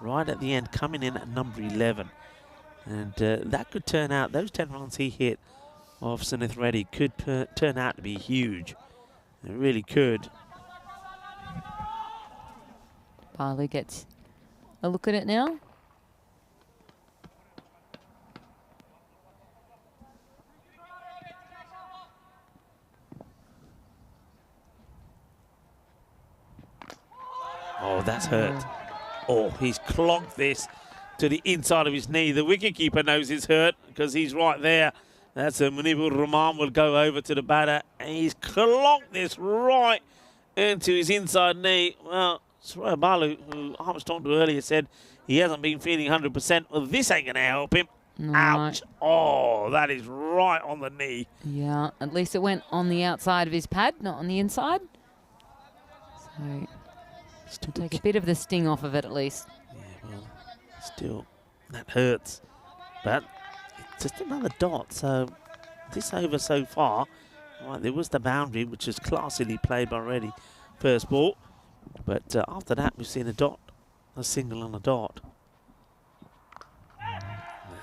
right at the end, coming in at number 11. And that could turn out, those 10 runs he hit off Sanith Reddy could turn out to be huge. It really could. Balu gets a look at it now. Oh, that's hurt. Oh, he's clocked this to the inside of his knee. The wicketkeeper knows it's hurt because he's right there. That's a Munibur Rahman will go over to the batter. And he's clocked this right into his inside knee. Well, Suraya Balu, who I was talking to earlier, said he hasn't been feeling 100%. Well, this ain't going to help him. No. Ouch. Oh, that is right on the knee. Yeah, at least it went on the outside of his pad, not on the inside. So take a bit of the sting off of it at least. Yeah, well, still, that hurts. But it's just another dot. So this over so far, right, there was the boundary, which is classily played by Reddy, first ball. But after that, we've seen a dot, a single and a dot.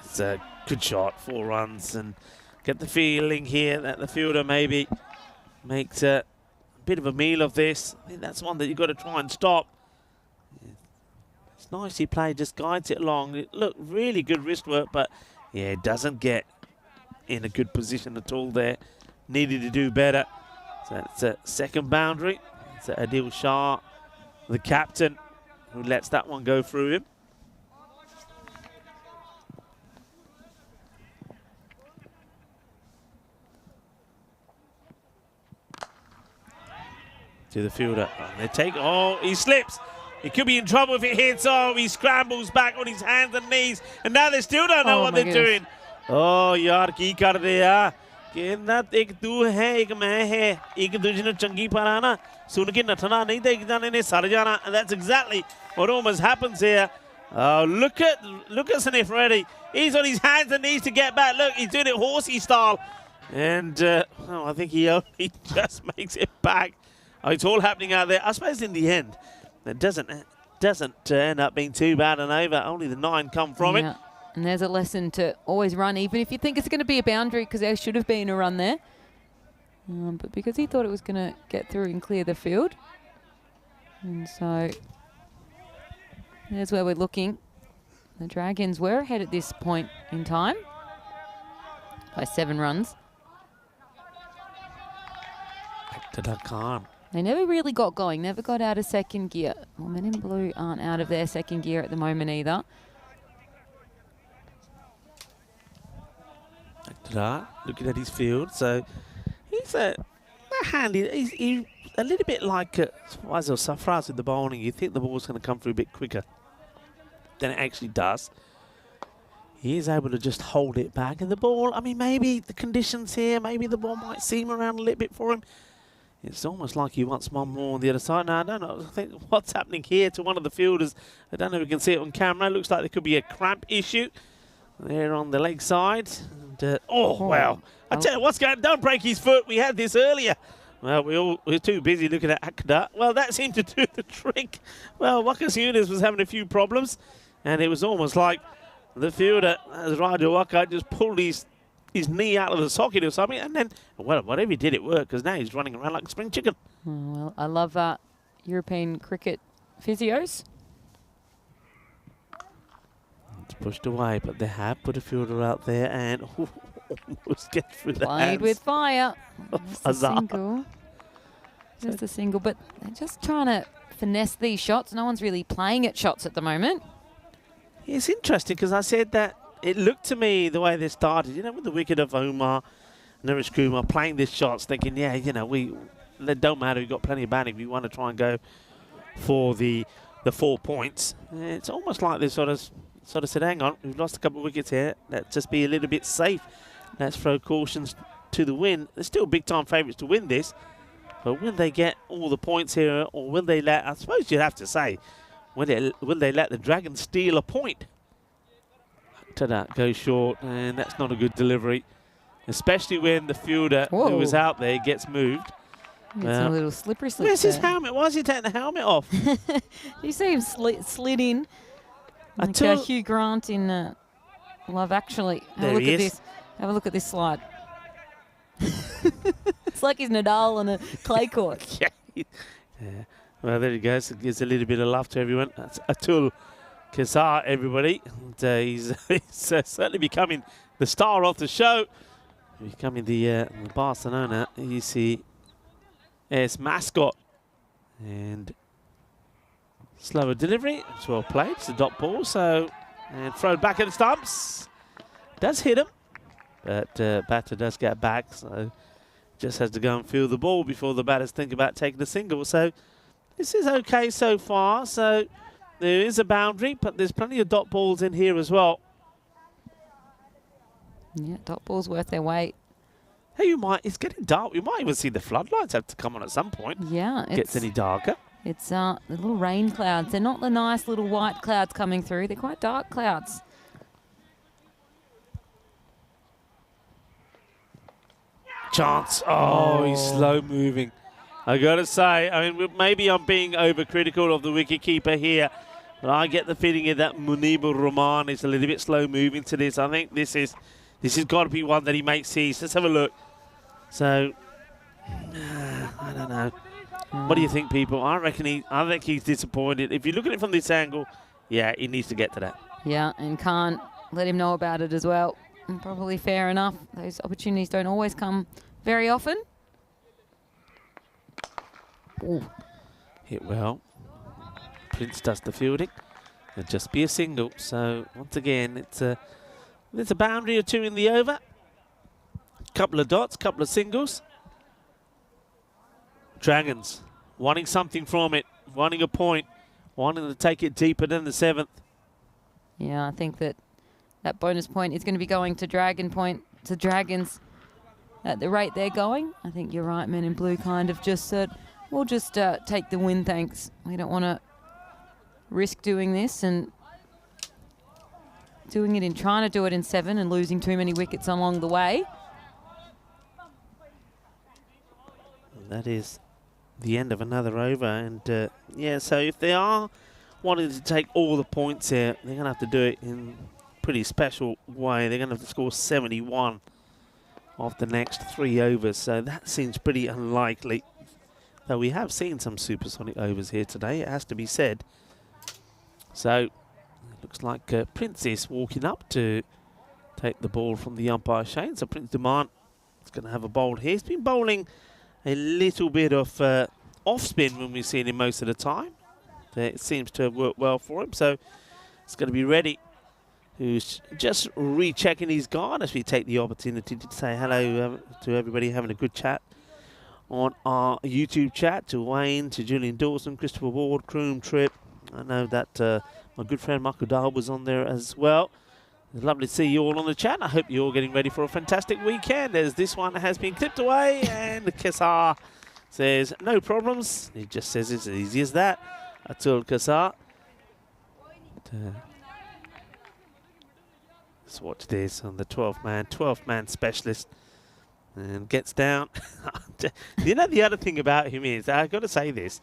It's a good shot, 4 runs. And Get the feeling here that the fielder maybe makes a bit of a meal of this. I think that's one that you've got to try and stop. It's nicely played, just guides it along. Look, really good wrist work, but yeah, it doesn't get in a good position at all there. Needed to do better. So that's a second boundary. It's Adil Shah, the captain, who lets that one go through him. To the fielder. And they take, oh, he slips. He could be in trouble if it hits. Oh, he scrambles back on his hands and knees. And now they still don't know what they're doing. Oh, yaar, ki kar de yaar. Kehna ek tu hai, ek main hai. Ek duje nu changi parana. Sun ke natana nahi dekh jane ne sar jana. And that's exactly what almost happens here. Oh, look at Sanif Reddy. He's on his hands and knees to get back. Look, he's doing it horsey style. And oh, I think he only just makes it back. Oh, it's all happening out there. I suppose in the end, it doesn't end up being too bad and over. Only the 9 come from it. And there's a lesson to always run, even if you think it's going to be a boundary, because there should have been a run there. But because he thought it was going to get through and clear the field. And so there's where we're looking. The Dragons were ahead at this point in time by 7 runs. Back to Khan. They never really got going, never got out of second gear. Well, Men in Blue aren't out of their second gear at the moment either. Looking at his field, so he's a handy. He's a little bit like Wazil Safraz with the bowling. You think the ball's going to come through a bit quicker than it actually does. He is able to just hold it back, and the ball. I mean, maybe the conditions here, maybe the ball might seam around a little bit for him. It's almost like he wants one more on the other side. Now, I don't know. I think what's happening here to one of the fielders. I don't know if we can see it on camera. It looks like there could be a cramp issue there on the leg side. And, oh, wow. I tell you what's going on. Don't break his foot. We had this earlier. Well, we're too busy looking at Akada. Well, that seemed to do the trick. Well, Wakas Yunus was having a few problems. And it was almost like the fielder, as Raja Waka, just pulled his knee out of the socket or something, and then, well, whatever he did, it worked, because now he's running around like a spring chicken. Oh, well, I love European cricket physios. It's pushed away, but they have put a fielder out there, and almost gets through the hands. Played with fire. Just a single. Just a single, but they're just trying to finesse these shots. No one's really playing at shots at the moment. It's interesting, because I said that it looked to me the way they started, you know, with the wicket of Omar, Naresh Kumar playing these shots, thinking, yeah, you know, it don't matter, we've got plenty of batting. We want to try and go for the 4 points. It's almost like they sort of said, hang on, we've lost a couple of wickets here. Let's just be a little bit safe. Let's throw cautions to the wind. They're still big-time favourites to win this, but will they get all the points here, or will they let? I suppose you'd have to say, will they let the Dragons steal a point? To that goes short, and that's not a good delivery, especially when the fielder who was out there gets moved. It's a little slippery slip. Where's his helmet? Why is he taking the helmet off? You see him slid in like Hugh Grant in Love Actually. Have a look at this. Have a look at this slide. It's like he's Nadal on a clay court. Yeah. Well, there he goes. Gives a little bit of love to everyone. That's Atul Kazar, everybody. And, he's certainly becoming the star of the show. Becoming the Barcelona ECS mascot. And slower delivery. It's well played. It's a dot ball. So, and thrown back at the stumps. Does hit him. But batter does get back. So, just has to go and feel the ball before the batters think about taking a single. So, this is okay so far. So, there is a boundary, but there's plenty of dot balls in here as well. Yeah, dot balls worth their weight. Hey, it's getting dark. We might even see the floodlights have to come on at some point. Yeah. It gets any darker. It's the little rain clouds. They're not the nice little white clouds coming through. They're quite dark clouds. Chance. Oh, he's slow moving. I got to say, I mean, maybe I'm being overcritical of the wicketkeeper here, but I get the feeling that Munibur Rahman is a little bit slow moving to this. I think this is This has got to be one that he makes seize. Let's have a look. So, I don't know. What do you think, people? I think he's disappointed. If you look at it from this angle, yeah, he needs to get to that. Yeah, and can't let him know about it as well. And probably fair enough. Those opportunities don't always come very often. Ooh. Hit well. Prince does the fielding. It'll just be a single. So once again, there's a boundary or two in the over. Couple of dots, couple of singles. Dragons wanting something from it, wanting a point, wanting to take it deeper than the 7th. Yeah, I think that bonus point is going to be going to Dragons at the rate they're going. I think you're right, Men in Blue kind of just said, we'll just take the win, thanks. We don't want to risk doing this and trying to do it in 7 and losing too many wickets along the way. That is the end of another over. And yeah, so if they are wanting to take all the points here, they're going to have to do it in a pretty special way. They're going to have to score 71 off the next 3 overs. So that seems pretty unlikely. Though we have seen some supersonic overs here today, it has to be said. So it looks like Prince is walking up to take the ball from the umpire, Shane. So Prince Dumont is going to have a bowl here. He's been bowling a little bit of off spin when we've seen him most of the time. It seems to have worked well for him. So it's going to be Reddy, who's just rechecking his guard as we take the opportunity to say hello to everybody having a good chat on our YouTube chat, to Wayne, to Julian Dawson, Christopher Ward, Croom Trip. I know that my good friend Michael Dahl was on there as well. It's lovely to see you all on the chat. I hope you're all getting ready for a fantastic weekend, as this one has been clipped away, and Kesar says no problems. He just says it's as easy as that. Atul Kesar. Let's watch this on the 12th man specialist. And gets down. You know, the other thing about him is, I've got to say this,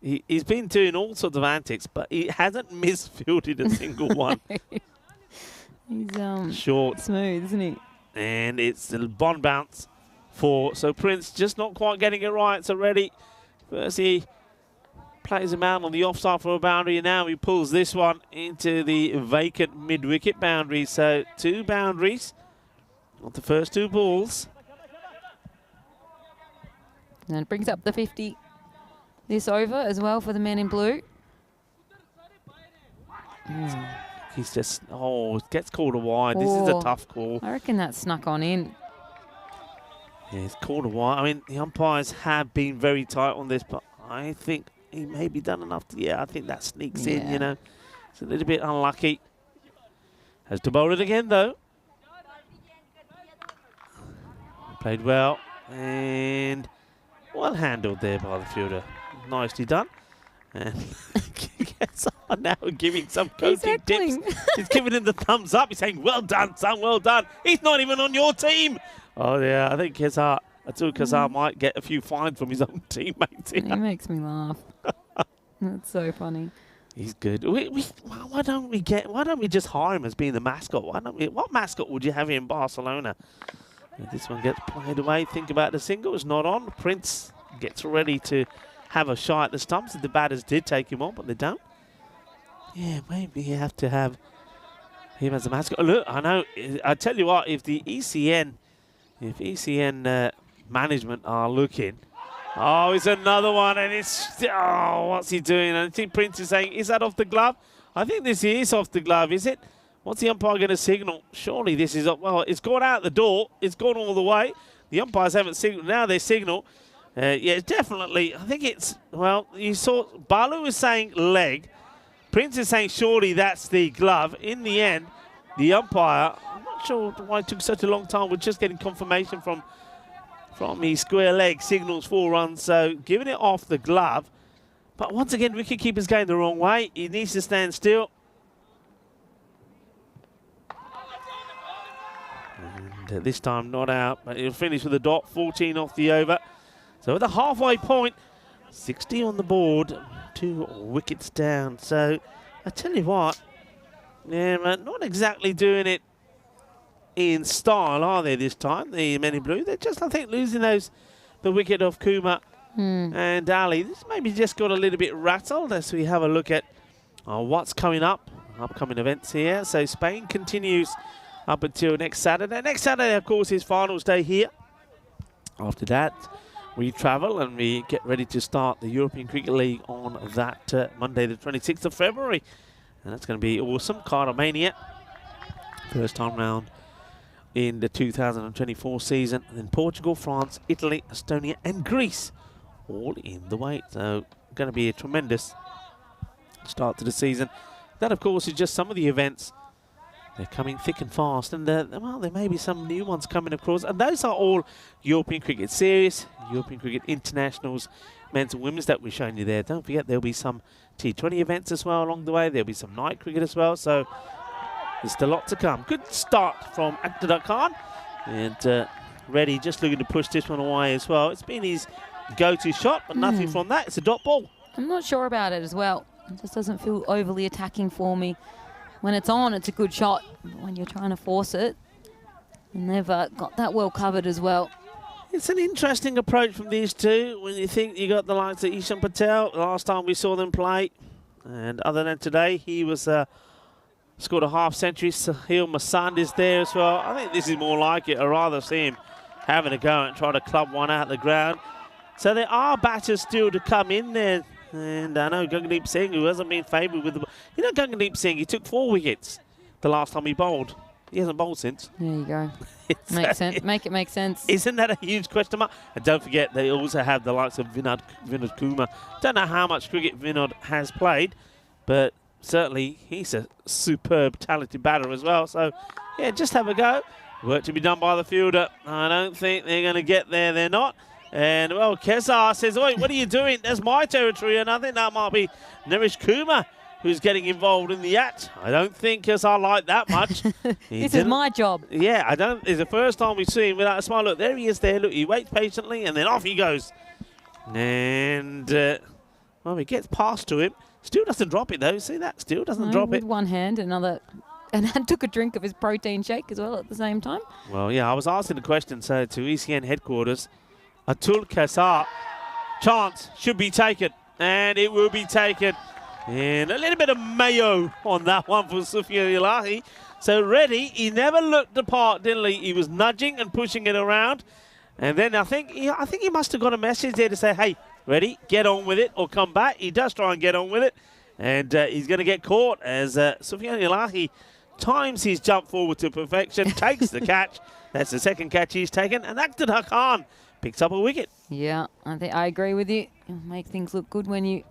he's been doing all sorts of antics, but he hasn't misfielded a single one. He's short, smooth, isn't he? And it's the bond bounce for, so Prince just not quite getting it right. So Reddy, first he plays him out on the offside for a boundary, and now he pulls this one into the vacant mid-wicket boundary. So 2 boundaries on the first 2 balls. And it brings up the 50 this over as well for the Men in Blue. He's just, it gets called a wide. This is a tough call. I reckon that snuck on in. Yeah, it's called a wide. I mean, the umpires have been very tight on this, but I think he may be done enough to, I think that sneaks in, you know. It's a little bit unlucky. Has to bowl it again, though. Played well, and well handled there by the fielder. Nicely done. And gets on now giving some coaching tips. He's giving him the thumbs up. He's saying, well done, son, well done. He's not even on your team. Oh, yeah, I think Atul Kesar might get a few fines from his own teammates here. He makes me laugh. That's so funny. He's good. Why don't we just hire him as being the mascot? What mascot would you have here in Barcelona? And this one gets played away. Think about the single. It's not on. Prince gets ready to have a shot at the stumps. The batters did take him on, but they don't. Yeah, maybe you have to have him as a mascot. Look, I know. I tell you what, if ECN management are looking, it's another one, and it's what's he doing? I think Prince is saying, is that off the glove? I think this is off the glove. Is it? What's the umpire going to signal? Surely this is up. Well, it's gone out the door. It's gone all the way. The umpires haven't signaled. Now they signal. Yeah, definitely. I think it's, well, you saw Balu was saying leg. Prince is saying surely that's the glove. In the end, the umpire, I'm not sure why it took such a long time. We're just getting confirmation from his square leg, signals 4 runs. So giving it off the glove. But once again, wicketkeeper's going the wrong way. He needs to stand still. And this time not out, but he'll finish with a dot, 14 off the over. So at the halfway point, 60 on the board, 2 wickets down. So I tell you what, yeah, man, not exactly doing it in style, are they, this time, the men in blue? They're just, I think, losing the wicket of Kuma and Ali. This maybe just got a little bit rattled as we have a look at what's coming up, upcoming events here. So Spain continues up until next Saturday. Next Saturday, of course, is finals day here. After that, we travel and we get ready to start the European Cricket League on that Monday, the 26th of February. And that's going to be awesome. Cardomania, first time round in the 2024 season. And then Portugal, France, Italy, Estonia and Greece all in the wait. So going to be a tremendous start to the season. That, of course, is just some of the events. They're coming thick and fast, and well, there may be some new ones coming across, and those are all European Cricket Series, European Cricket Internationals, men's and women's that we're showing you there. Don't forget there'll be some T20 events as well along the way. There'll be some night cricket as well, so there's still a lot to come. Good start from Akhtar Khan, and Reddy just looking to push this one away as well. It's been his go-to shot, but nothing from that. It's a dot ball. I'm not sure about it as well. It just doesn't feel overly attacking for me. When it's on, it's a good shot. But when you're trying to force it, and they've got that well covered as well. It's an interesting approach from these two when you think you got the likes of Ishan Patel. Last time we saw them play, and other than today, he was scored a half century. Sahil Masand is there as well. I think this is more like it. I'd rather see him having a go and try to club one out the ground. So there are batters still to come in there. And I know Guggendeep Singh, who hasn't been favoured with the... You know Guggendeep Singh, he took 4 wickets the last time he bowled. He hasn't bowled since. There you go. Makes sense. Make it make sense. Isn't that a huge question mark? And don't forget, they also have the likes of Vinod Kumar. Don't know how much cricket Vinod has played, but certainly he's a superb, talented batter as well. So, yeah, just have a go. Work to be done by the fielder. I don't think they're going to get there. They're not. And, well, Kesar says, "Oi, what are you doing? That's my territory." And I think that might be Naresh Kumar who's getting involved in the act. I don't think Kesar liked that much. This is my job. Yeah, I don't. It's the first time we see him without a smile. Look, there he is there. Look, he waits patiently and then off he goes. And, well, he gets past to him. Still doesn't drop it, though. See that? Still doesn't drop with it. one hand, another... And then took a drink of his protein shake as well at the same time. Well, yeah, I was asking the question, so to ECN headquarters, Atul Kesar, chance should be taken, and it will be taken. And a little bit of mayo on that one for Sufyan Ilahi. So Reddy, he never looked apart, didn't he? He was nudging and pushing it around. And then I think he must have got a message there to say, hey, Reddy, get on with it or come back. He does try and get on with it. And he's going to get caught as Sufyan Ilahi times his jump forward to perfection, takes the catch. That's the second catch he's taken. And Akhtar Khan picks up a wicket. Yeah, I agree with you. It'll make things look good when you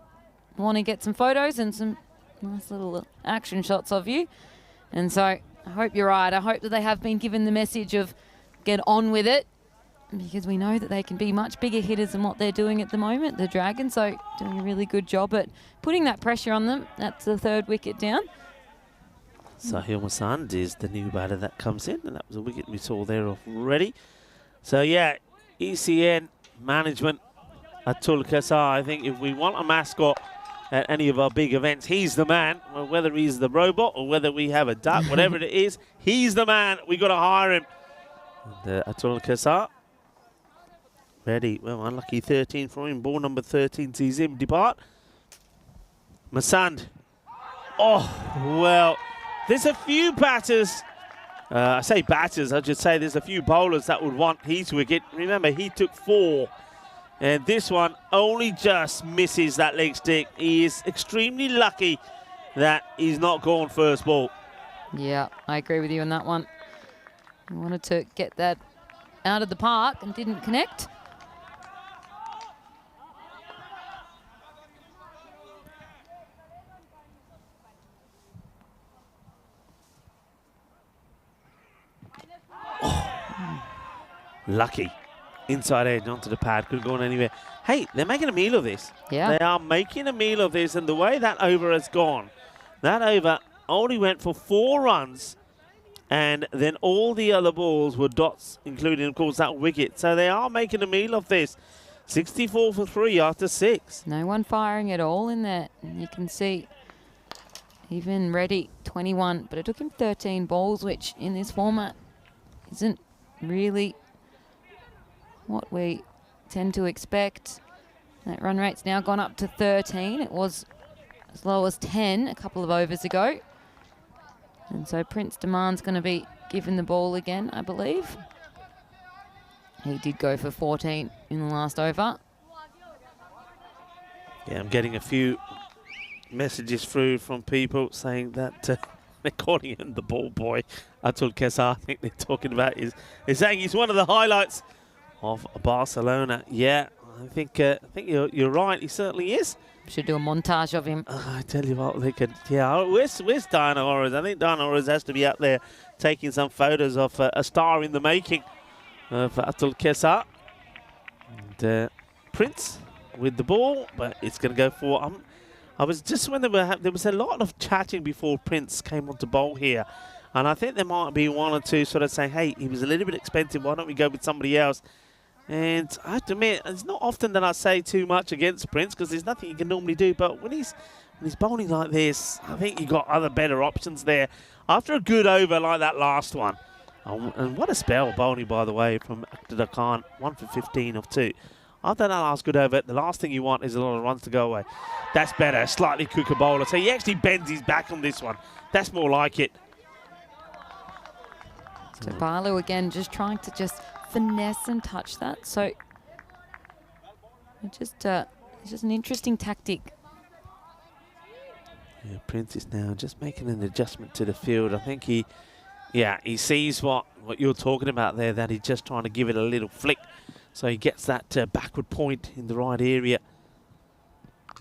want to get some photos and some nice little action shots of you. And so I hope you're right. I hope that they have been given the message of get on with it, because we know that they can be much bigger hitters than what they're doing at the moment, the Dragons. So doing a really good job at putting that pressure on them. That's the 3rd wicket down. Sahil Masand is the new batter that comes in, and that was a wicket we saw there already. So, yeah, ECN management, Atul Kesar. I think if we want a mascot at any of our big events, he's the man. Well, whether he's the robot or whether we have a duck, whatever it is, he's the man. We got to hire him. And, Atul Kesar, ready. Well, unlucky 13 for him. Ball number 13 sees him depart. Masand. Oh, well, there's a few batters. I say batters, I should say there's a few bowlers that would want his wicket. Remember, he took 4. And this one only just misses that leg stick. He is extremely lucky that he's not gone first ball. Yeah, I agree with you on that one. He wanted to get that out of the park and didn't connect. Lucky. Inside edge onto the pad. Could have gone anywhere. Hey, they're making a meal of this. Yeah. They are making a meal of this, and the way that over has gone, that over only went for 4 runs, and then all the other balls were dots, including, of course, that wicket. So they are making a meal of this. 64 for 3 after 6. No one firing at all in there. And you can see even Reddy, 21, but it took him 13 balls, which in this format isn't really what we tend to expect. That run rate's now gone up to 13. It was as low as 10 a couple of overs ago. And so Prince Demand's going to be given the ball again, I believe. He did go for 14 in the last over. Yeah, I'm getting a few messages through from people saying that they're calling him the ball boy. Atul Kesar, I think they're talking about is saying he's one of the highlights of Barcelona. Yeah, I think you're right. He certainly is. Should do a montage of him. I tell you what, they could. Yeah, where's Diana Ores? I think Diana Ores has to be out there taking some photos of a star in the making of Atul Kesar. And Prince with the ball, but it's going to go for. I was just when there was a lot of chatting before Prince came on to bowl here, and I think there might be one or two sort of saying, "Hey, he was a little bit expensive. Why don't we go with somebody else?" And I have to admit, it's not often that I say too much against Prince because there's nothing you can normally do. But when he's bowling like this, I think you got other better options there. After a good over like that last one, and what a spell bowling, by the way, from Akhtar Khan, 1 for 15 of 2. After that last good over, the last thing you want is a lot of runs to go away. That's better, slightly quicker bowler. So he actually bends his back on this one. That's more like it. So Balu again just trying to finesse and touch that. So it's just an interesting tactic. Yeah, Prince is now just making an adjustment to the field. I think he sees what you're talking about there, that he's just trying to give it a little flick. So he gets that backward point in the right area.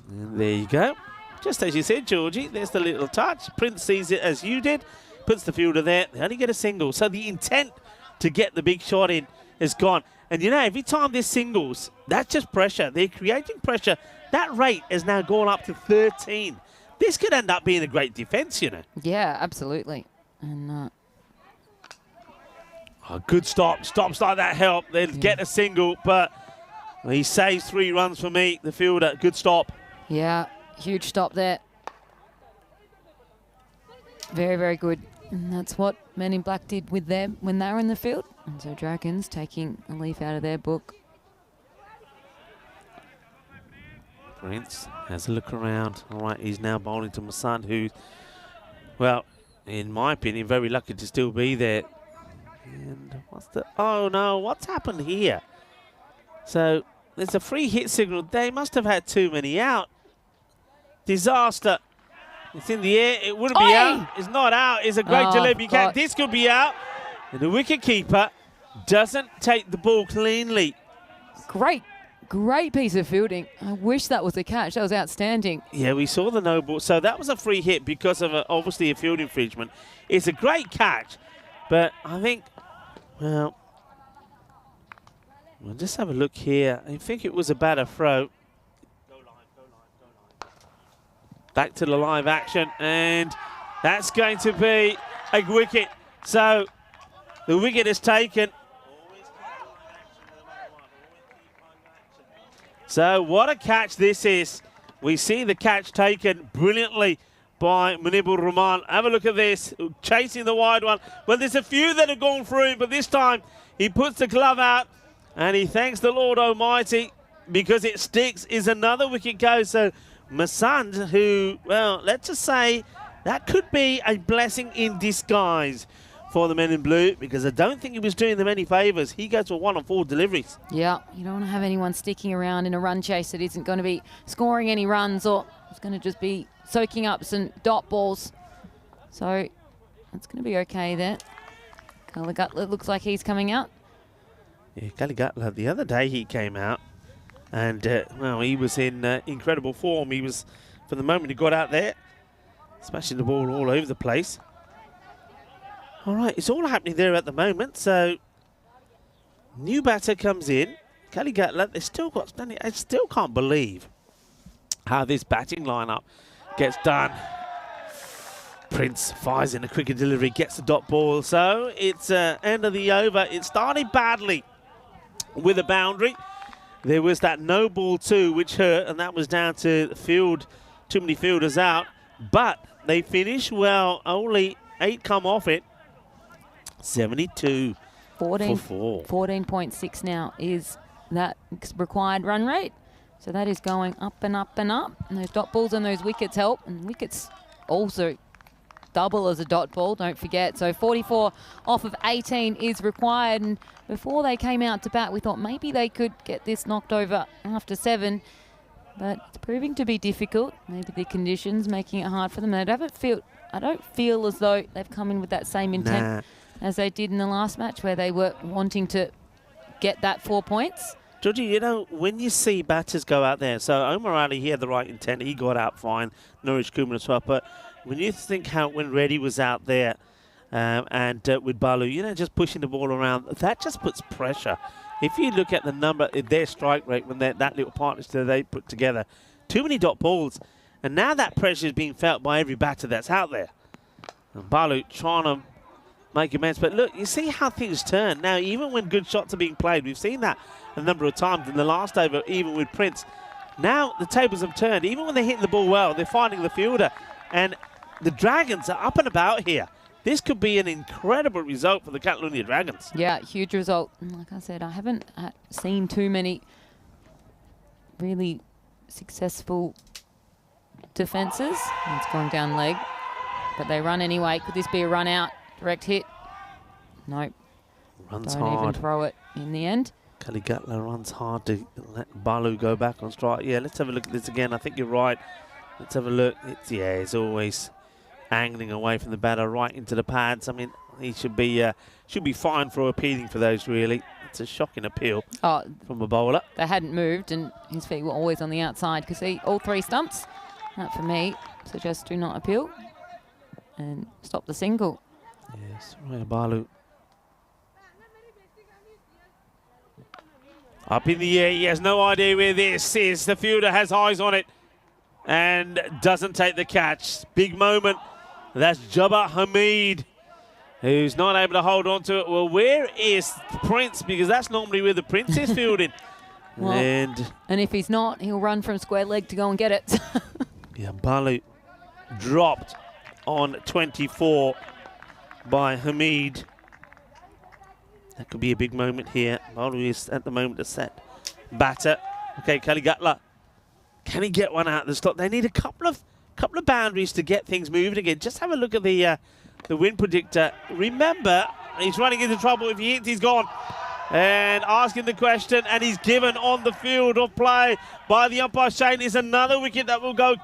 And there you go. Just as you said, Georgie, there's the little touch. Prince sees it as you did, puts the fielder there. They only get a single. So the intent to get the big shot in is gone. And you know, every time there's singles, that's just pressure. They're creating pressure. That rate has now gone up to 13. This could end up being a great defence, you know. Yeah, absolutely. And good stop. Stops like that help. They'll get a single, but he saves 3 runs for me, the fielder. Good stop. Yeah, huge stop there. Very, very good. And that's what Men in Black did with them when they were in the field. And so Dragons taking a leaf out of their book. Prince has a look around. All right, he's now bowling to Masand, who, well, in my opinion, very lucky to still be there. And oh no, what's happened here? So there's a free hit signal. They must have had too many out. Disaster. It's in the air. It wouldn't be out. It's not out. It's a great delivery catch. This could be out. And the wicketkeeper doesn't take the ball cleanly. Great piece of fielding. I wish that was a catch. That was outstanding. Yeah, we saw the no ball. So that was a free hit because of obviously a field infringement. It's a great catch, but I think, well, we'll just have a look here. I think it was a better throw. Back to the live action, and that's going to be a wicket. So the wicket is taken. So what a catch this is. We see the catch taken brilliantly by Munibur Rahman. Have a look at this, chasing the wide one. Well, there's a few that have gone through, but this time he puts the glove out and he thanks the Lord Almighty because it sticks. Is another wicket go. So Masand, who, well, let's just say that could be a blessing in disguise for the Men in Blue, because I don't think he was doing them any favours. He goes for 1 on 4 deliveries. Yeah, you don't want to have anyone sticking around in a run chase that isn't going to be scoring any runs, or it's going to just be soaking up some dot balls. So that's going to be okay there. Gully Gutler looks like he's coming out. Yeah, Gully Gutler, the other day he came out, and well, he was in incredible form. He was, from the moment he got out there, smashing the ball all over the place. All right, it's all happening there at the moment. So, new batter comes in. Gully Gutler, they still got standing. I still can't believe how this batting lineup gets done. Prince fires in a quicker delivery, gets the dot ball. So, it's end of the over. It started badly with a boundary. There was that no ball too, which hurt, and that was down to the field, too many fielders out. But they finished well, only 8 come off it. 72 14.6 now is that required run rate. So that is going up and up and up. And those dot balls and those wickets help. And wickets also double as a dot ball, don't forget. So 44 off of 18 is required. And before they came out to bat, we thought maybe they could get this knocked over after 7. But it's proving to be difficult. Maybe the conditions making it hard for them. I don't feel as though they've come in with that same intent as they did in the last match, where they were wanting to get that 4 points. Georgie, you know, when you see batters go out there, so Omar Ali, he had the right intent. He got out fine. Nourish Kumar as well. But when you think how when Reddy was out there and with Balu, you know, just pushing the ball around, that just puts pressure. If you look at the number, their strike rate, when that little partnership they put together, too many dot balls. And now that pressure is being felt by every batter that's out there. And Balu trying to make amends. But look, you see how things turn. Now, even when good shots are being played, we've seen that a number of times in the last over, even with Prince. Now the tables have turned. Even when they're hitting the ball well, they're finding the fielder. And the Dragons are up and about here. This could be an incredible result for the Catalonia Dragons. Yeah, huge result. Like I said, I haven't seen too many really successful defences. It's gone down leg, but they run anyway. Could this be a run out? Direct hit? Nope. Runs Don't hard. even throw it in the end. Kaligutla runs hard to let Balu go back on strike. Yeah, let's have a look at this again. I think you're right. Let's have a look. It's always angling away from the batter right into the pads. I mean, he should be fine for appealing for those, really. It's a shocking appeal from a bowler. They hadn't moved and his feet were always on the outside because all 3 stumps. That for me suggests do not appeal and stop the single. Yes, Raya Balu. Up in the air, he has no idea where this is. The fielder has eyes on it and doesn't take the catch. Big moment. That's Jabbar Hamid, who's not able to hold on to it. Well, where is Prince? Because that's normally where the Prince is fielding. Well, and if he's not, he'll run from square leg to go and get it. Yeah, Balu dropped on 24 by Hamid. That could be a big moment here. Balu is at the moment a set batter. Okay, Kaligutla. Can he get one out of the slot? They need a couple of boundaries to get things moving again. Just have a look at the win predictor. Remember, he's running into trouble. If he hits, he's gone. And asking the question, and he's given on the field of play by the umpire. Shane is another wicket that will go.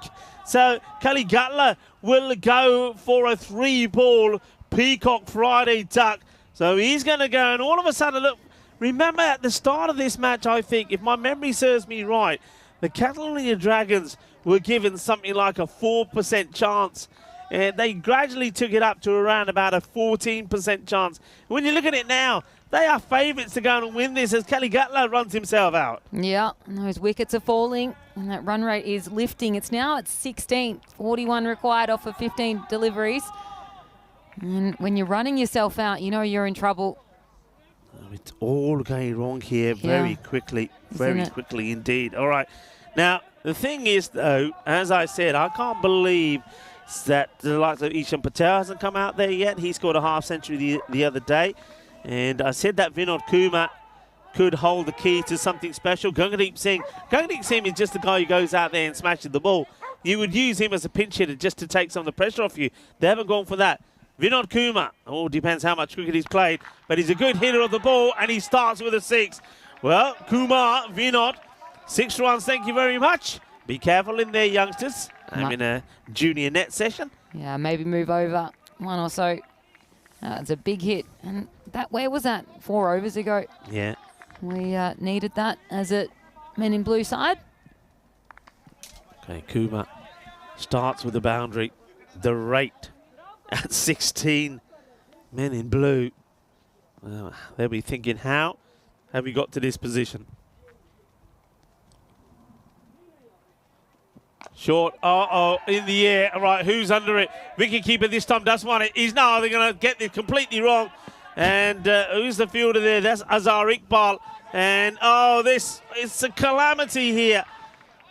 So Kaligutla will go for a 3-ball Peacock Friday tuck. So he's going to go, and all of a sudden, look, remember at the start of this match, I think, if my memory serves me right, the Catalonia Dragons were given something like a 4% chance. And they gradually took it up to around about a 14% chance. When you look at it now, they are favourites to go and win this as Kaligutla runs himself out. Yeah, and those wickets are falling, and that run rate is lifting. It's now at 16, 41 required off of 15 deliveries. And when you're running yourself out, you know you're in trouble. It's all going wrong here very quickly indeed. All right. Now, the thing is, though, as I said, I can't believe that the likes of Ishan Patel hasn't come out there yet. He scored a half-century the other day. And I said that Vinod Kumar could hold the key to something special. Gangadeep Singh is just the guy who goes out there and smashes the ball. You would use him as a pinch hitter just to take some of the pressure off you. They haven't gone for that. Vinod Kumar, depends how much cricket he's played, but he's a good hitter of the ball, and he starts with a 6. Well, Kumar, Vinod, 6 runs, thank you very much. Be careful in there, youngsters. I'm in a junior net session. Yeah, maybe move over 1 or so. It's a big hit. And where was that? 4 overs ago. Yeah. We needed that as a men in blue side. Okay, Kumar starts with the boundary. The rate at 16. Men in blue. Well, they'll be thinking, how have we got to this position? Short, in the air. All right, who's under it? Wicketkeeper this time does want it. They're going to get this completely wrong. And who's the fielder there? That's Azhar Iqbal. And, it's a calamity here.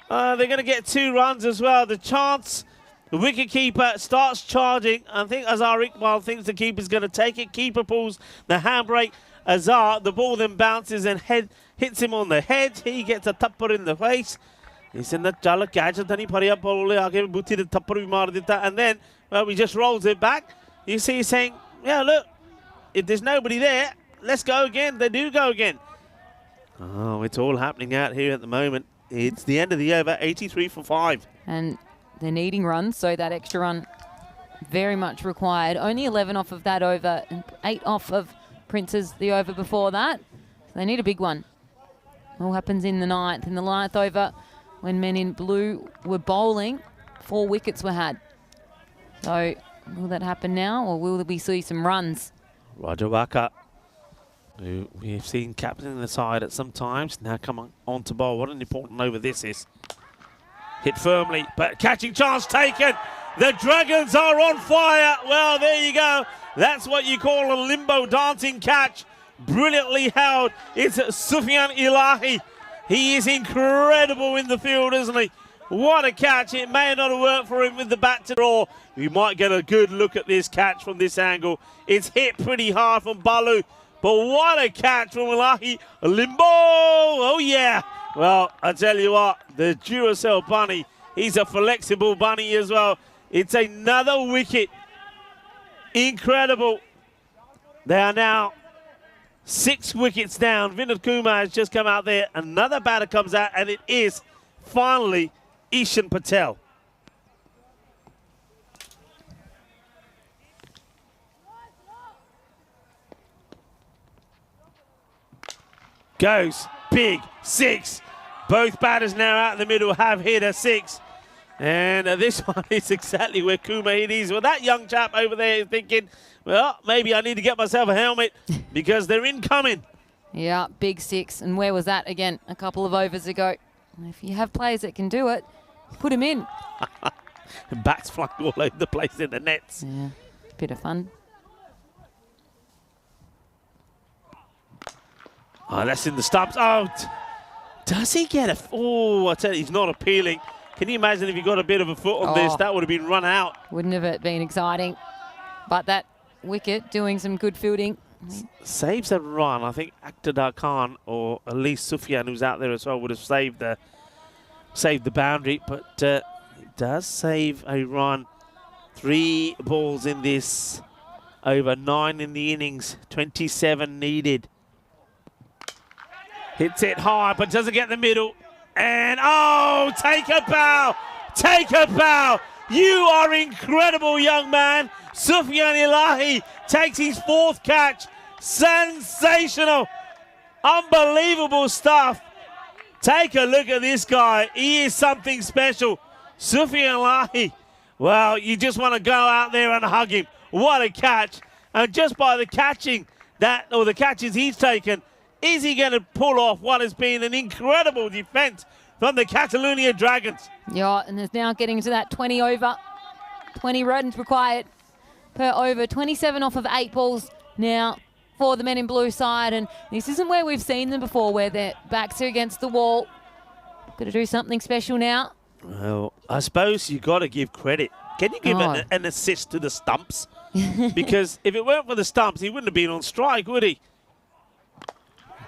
They're going to get 2 runs as well. The chance, the wicketkeeper starts charging. I think Azhar Iqbal thinks the keeper's going to take it. Keeper pulls the handbrake. Azar. The ball then bounces and hits him on the head. He gets a tappar in the face. He's in the jala catch. And then, well, he just rolls it back. You see he's saying, yeah, look, if there's nobody there, let's go again. They do go again. Oh, it's all happening out here at the moment. It's the end of the over, 83 for 5. And they're needing runs, so that extra run very much required. Only 11 off of that over and 8 off of Prince's the over before that. So they need a big one. All happens in the ninth. In the ninth over, when men in blue were bowling, 4 wickets were had. So will that happen now, or will we see some runs? Roger Waka, who we've seen captaining the side at some times, now come on to bowl. What an important over this is. Hit firmly, but catching chance taken. The Dragons are on fire. Well, there you go. That's what you call a limbo dancing catch. Brilliantly held. It's Sufyan Ilahi. He is incredible in the field, isn't he? What a catch. It may not have worked for him with the bat to draw. We might get a good look at this catch from this angle. It's hit pretty hard from Balu. But what a catch from Ilahi. Limbo. Oh, yeah. Well, I tell you what, the Duracell bunny, he's a flexible bunny as well. It's another wicket. Incredible. They are now 6 wickets down. Vinod Kumar has just come out there. Another batter comes out, and it is finally Ishan Patel. Goes big 6. Both batters now out in the middle have hit a 6. And this one is exactly where Kumar hit his. Well, that young chap over there is thinking, well, maybe I need to get myself a helmet because they're incoming. Yeah, big 6. And where was that again? A couple of overs ago. If you have players that can do it, put him in. Bats flying all over the place in the nets. Yeah, bit of fun. Oh, that's in the stumps. Oh, does he get a... Oh, I tell you, he's not appealing. Can you imagine if he got a bit of a foot on this? That would have been run out. Wouldn't have it been exciting. But that wicket doing some good fielding. Saves a run. I think Akhtar Khan or at least Sufyan, who's out there as well, would have saved the boundary. But it does save a run. 3 balls in this. Over 9 in the innings. 27 needed. Hits it high, but doesn't get the middle. And, oh, take a bow. Take a bow. You are incredible, young man. Sufyan Ilahi takes his 4th catch. Sensational. Unbelievable stuff. Take a look at this guy. He is something special. Sufyan Ilahi. Well, you just want to go out there and hug him. What a catch. And just by the catching that, or the catches he's taken, is he going to pull off what has been an incredible defence from the Catalonia Dragons? Yeah, and there's now getting to that 20 over. 20 runs required per over. 27 off of 8 balls now for the men in blue side. And this isn't where we've seen them before, where their backs are against the wall. Got to do something special now. Well, I suppose you got to give credit. Can you give an assist to the stumps? Because if it weren't for the stumps, he wouldn't have been on strike, would he?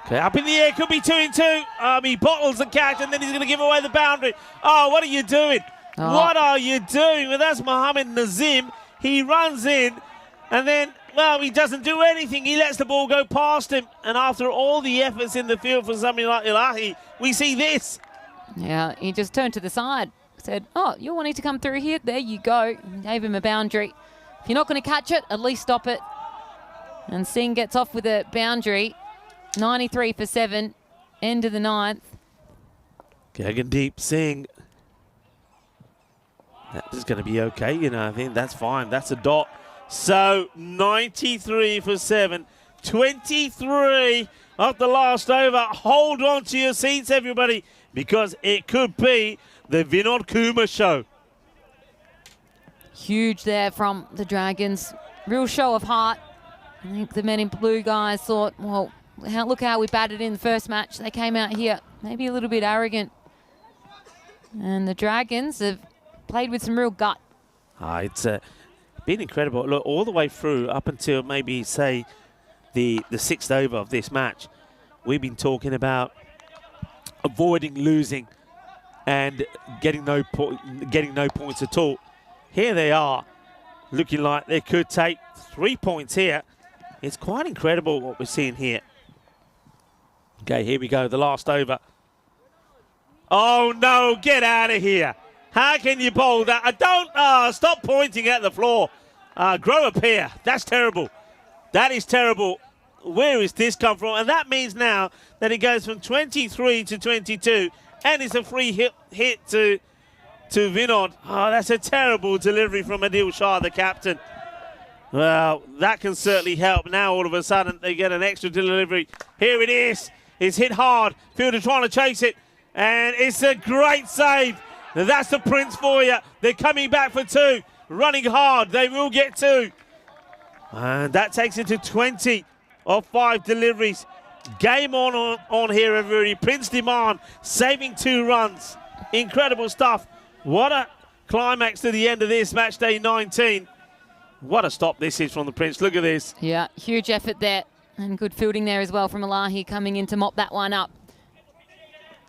Okay, up in the air, could be 2 in 2. He bottles the catch and then he's going to give away the boundary. Oh, what are you doing? What are you doing? Well, that's Mohammed Nazim. He runs in and then, well, he doesn't do anything. He lets the ball go past him. And after all the efforts in the field for somebody like Ilahi, we see this. Yeah, he just turned to the side, said, oh, you're wanting to come through here? There you go. Gave him a boundary. If you're not going to catch it, at least stop it. And Singh gets off with a boundary. 93 for 7, end of the 9th. Gagandeep Singh. That is going to be okay, you know. I think that's fine. That's a dot. So 93 for 7, 23 of the last over. Hold on to your seats, everybody, because it could be the Vinod Kumar show. Huge there from the Dragons. Real show of heart. I think the men in blue guys thought, well, look how we batted in the first match. They came out here maybe a little bit arrogant. And the Dragons have played with some real gut. It's been incredible. Look, all the way through up until maybe, say, the 6th over of this match. We've been talking about avoiding losing and getting no points at all. Here they are, looking like they could take 3 points here. It's quite incredible what we're seeing here. Okay, here we go, the last over. Oh no, get out of here. How can you bowl that? Stop pointing at the floor. Grow a pair. That's terrible. That is terrible. Where has this come from? And that means now that it goes from 23 to 22, and it's a free hit to Vinod. Oh, that's a terrible delivery from Adil Shah, the captain. Well, that can certainly help. Now all of a sudden they get an extra delivery. Here it is. It's hit hard. Fielder trying to chase it, and it's a great save. Now that's the Prince for you. They're coming back for 2. Running hard. They will get 2. And that takes it to 20 of 5 deliveries. Game on here, everybody. Prince Demand saving 2 runs. Incredible stuff. What a climax to the end of this match day 19. What a stop this is from the Prince. Look at this. Yeah, huge effort there. And good fielding there as well from Elahi coming in to mop that one up.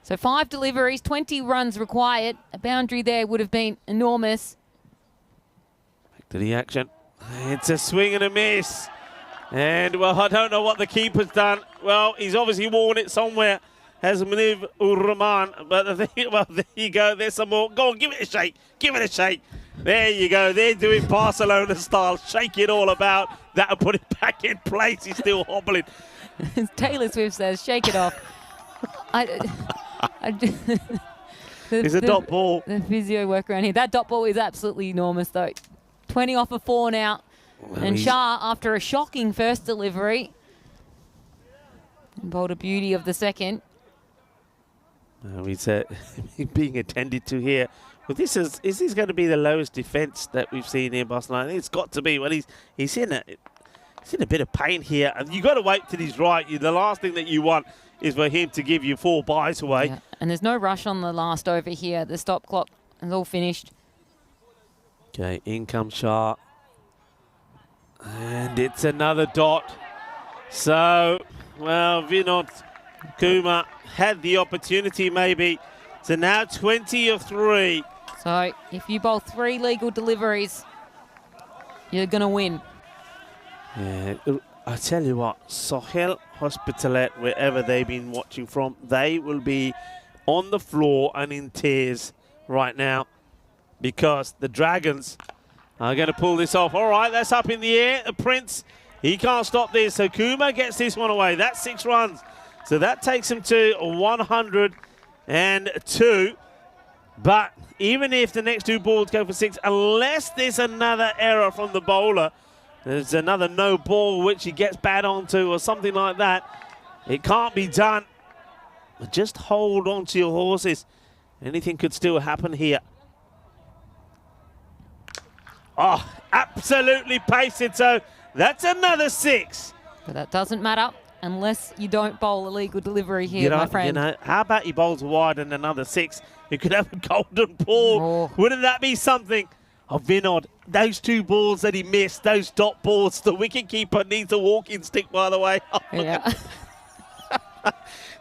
So 5 deliveries, 20 runs required. A boundary there would have been enormous. Back to the action. It's a swing and a miss. And, well, I don't know what the keeper's done. Well, he's obviously worn it somewhere, has Munib ur Rahman. But, well, there you go. There's some more. Go on, give it a shake. Give it a shake. There you go. They're doing Barcelona style. Shake it all about. That'll put it back in place. He's still hobbling. Taylor Swift says, shake it off. It's a dot ball. The physio work around here. That dot ball is absolutely enormous, though. 20 off of 4 now. Well, and Shah, after a shocking first delivery, bowled a beauty of the second. He's being attended to here. Well, is this going to be the lowest defence that we've seen in Barcelona? It's got to be. Well, he's in a bit of pain here, and you've got to wait till he's right. The last thing that you want is for him to give you 4 byes away. Yeah. And there's no rush on the last over here. The stop clock is all finished. Okay, in comes Shah. And it's another dot. So, well, Vinod Kumar had the opportunity maybe. So now 20 of 3. So if you bowl 3 legal deliveries, you're going to win. Yeah, I tell you what, Sohail Hospitalet, wherever they've been watching from, they will be on the floor and in tears right now because the Dragons are going to pull this off. All right, that's up in the air. The Prince, he can't stop this. So Kumar gets this one away. That's 6 runs. So that takes him to 102. But even if the next 2 balls go for 6, unless there's another error from the bowler, there's another no ball which he gets bad onto or something like that, it can't be done. But just hold on to your horses. Anything could still happen here. Oh, absolutely pasted. So that's another 6. But that doesn't matter unless you don't bowl a legal delivery here, my friend. How about he bowls wide and another 6? You could have a golden ball. Oh. Wouldn't that be something? Oh, Vinod, those 2 balls that he missed, those dot balls, the wicketkeeper needs a walking stick, by the way. Yeah.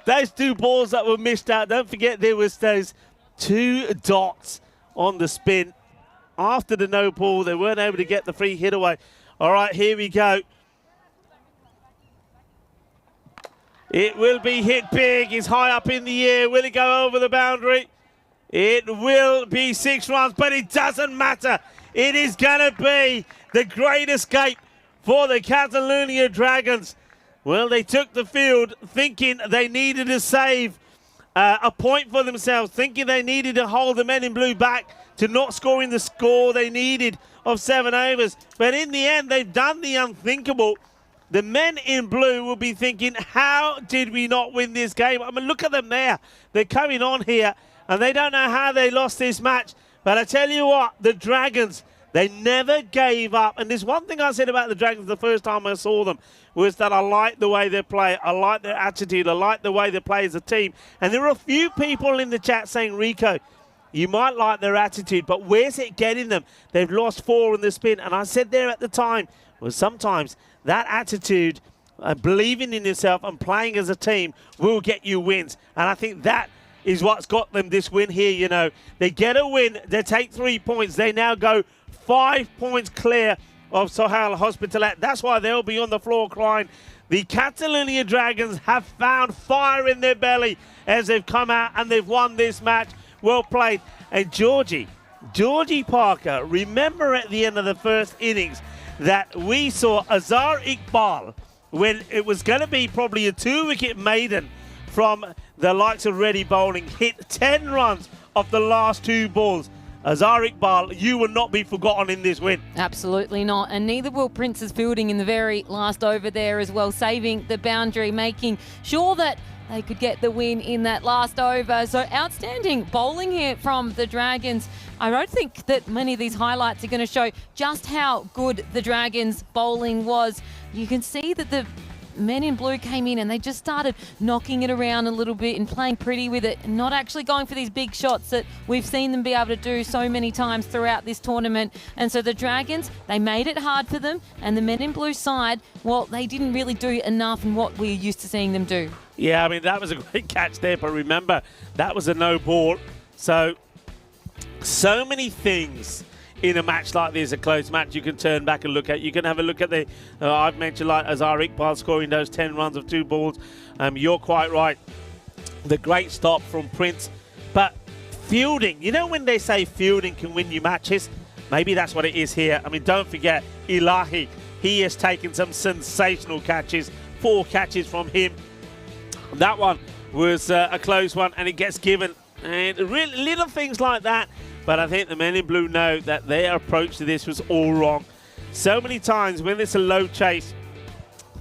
Those 2 balls that were missed out, don't forget there was those 2 dots on the spin. After the no ball, they weren't able to get the free hit away. All right, here we go. It will be hit big. It's high up in the air. Will it go over the boundary? It will be 6 runs, but it doesn't matter. It is going to be the great escape for the Catalonia Dragons. Well, they took the field thinking they needed to save a point for themselves, thinking they needed to hold the men in blue back to not scoring the score they needed of 7 overs. But in the end, they've done the unthinkable. The men in blue will be thinking, how did we not win this game? I mean, look at them there. They're coming on here, and they don't know how they lost this match. But I tell you what, the Dragons, they never gave up. And there's one thing I said about the Dragons the first time I saw them, was that I like the way they play. I like their attitude. I like the way they play as a team. And there are a few people in the chat saying, Rico, you might like their attitude, but where's it getting them? They've lost 4 in the spin. And I said there at the time, well, sometimes that attitude believing in yourself and playing as a team will get you wins. And I think that is what's got them this win here, you know. They get a win, they take 3 points, they now go 5 points clear of Sohail Hospitalet. That's why they'll be on the floor crying. The Catalonia Dragons have found fire in their belly as they've come out and they've won this match. Well played. And Georgie Parker, remember at the end of the first innings that we saw Azhar Iqbal, when it was going to be probably a 2-wicket maiden from the likes of Reddy Bowling, hit 10 runs off the last 2 balls. Azhar Iqbal, you will not be forgotten in this win. Absolutely not. And neither will Prince's fielding in the very last over there as well, saving the boundary, making sure that they could get the win in that last over. So outstanding bowling here from the Dragons. I don't think that many of these highlights are going to show just how good the Dragons bowling was. You can see that the men in blue came in and they just started knocking it around a little bit and playing pretty with it, not actually going for these big shots that we've seen them be able to do so many times throughout this tournament. And so the Dragons, they made it hard for them, and the men in blue side, well, they didn't really do enough in what we're used to seeing them do. Yeah, I mean, that was a great catch there, but remember, that was a no ball. So many things in a match like this, a close match, you can turn back and look at. You can have a look at the, I've mentioned like Azhar Iqbal scoring those 10 runs of 2 balls. You're quite right. The great stop from Prince. But fielding, you know when they say fielding can win you matches? Maybe that's what it is here. I mean, don't forget, Ilahi, he has taken some sensational catches. 4 catches from him. That one was a close one, and it gets given. And really, little things like that. But I think the men in blue know that their approach to this was all wrong. So many times when it's a low chase,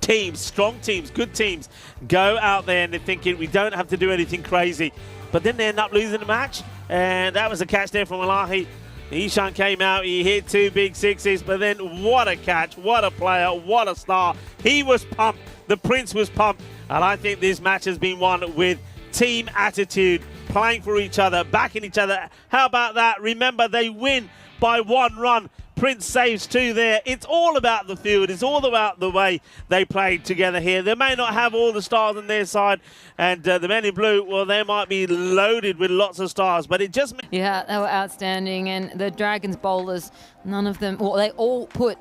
teams, strong teams, good teams, go out there and they're thinking we don't have to do anything crazy. But then they end up losing the match. And that was a catch there from Ilahi. Ishan came out, he hit 2 big sixes, but then what a catch, what a player, what a star. He was pumped, the Prince was pumped, and I think this match has been won with team attitude, playing for each other, backing each other. How about that? Remember, they win by 1 run. Prince saves 2 there. It's all about the field. It's all about the way they played together here. They may not have all the stars on their side, and the men in blue, well, they might be loaded with lots of stars, but it just... Yeah, they were outstanding, and the Dragons bowlers, none of them, well, they all put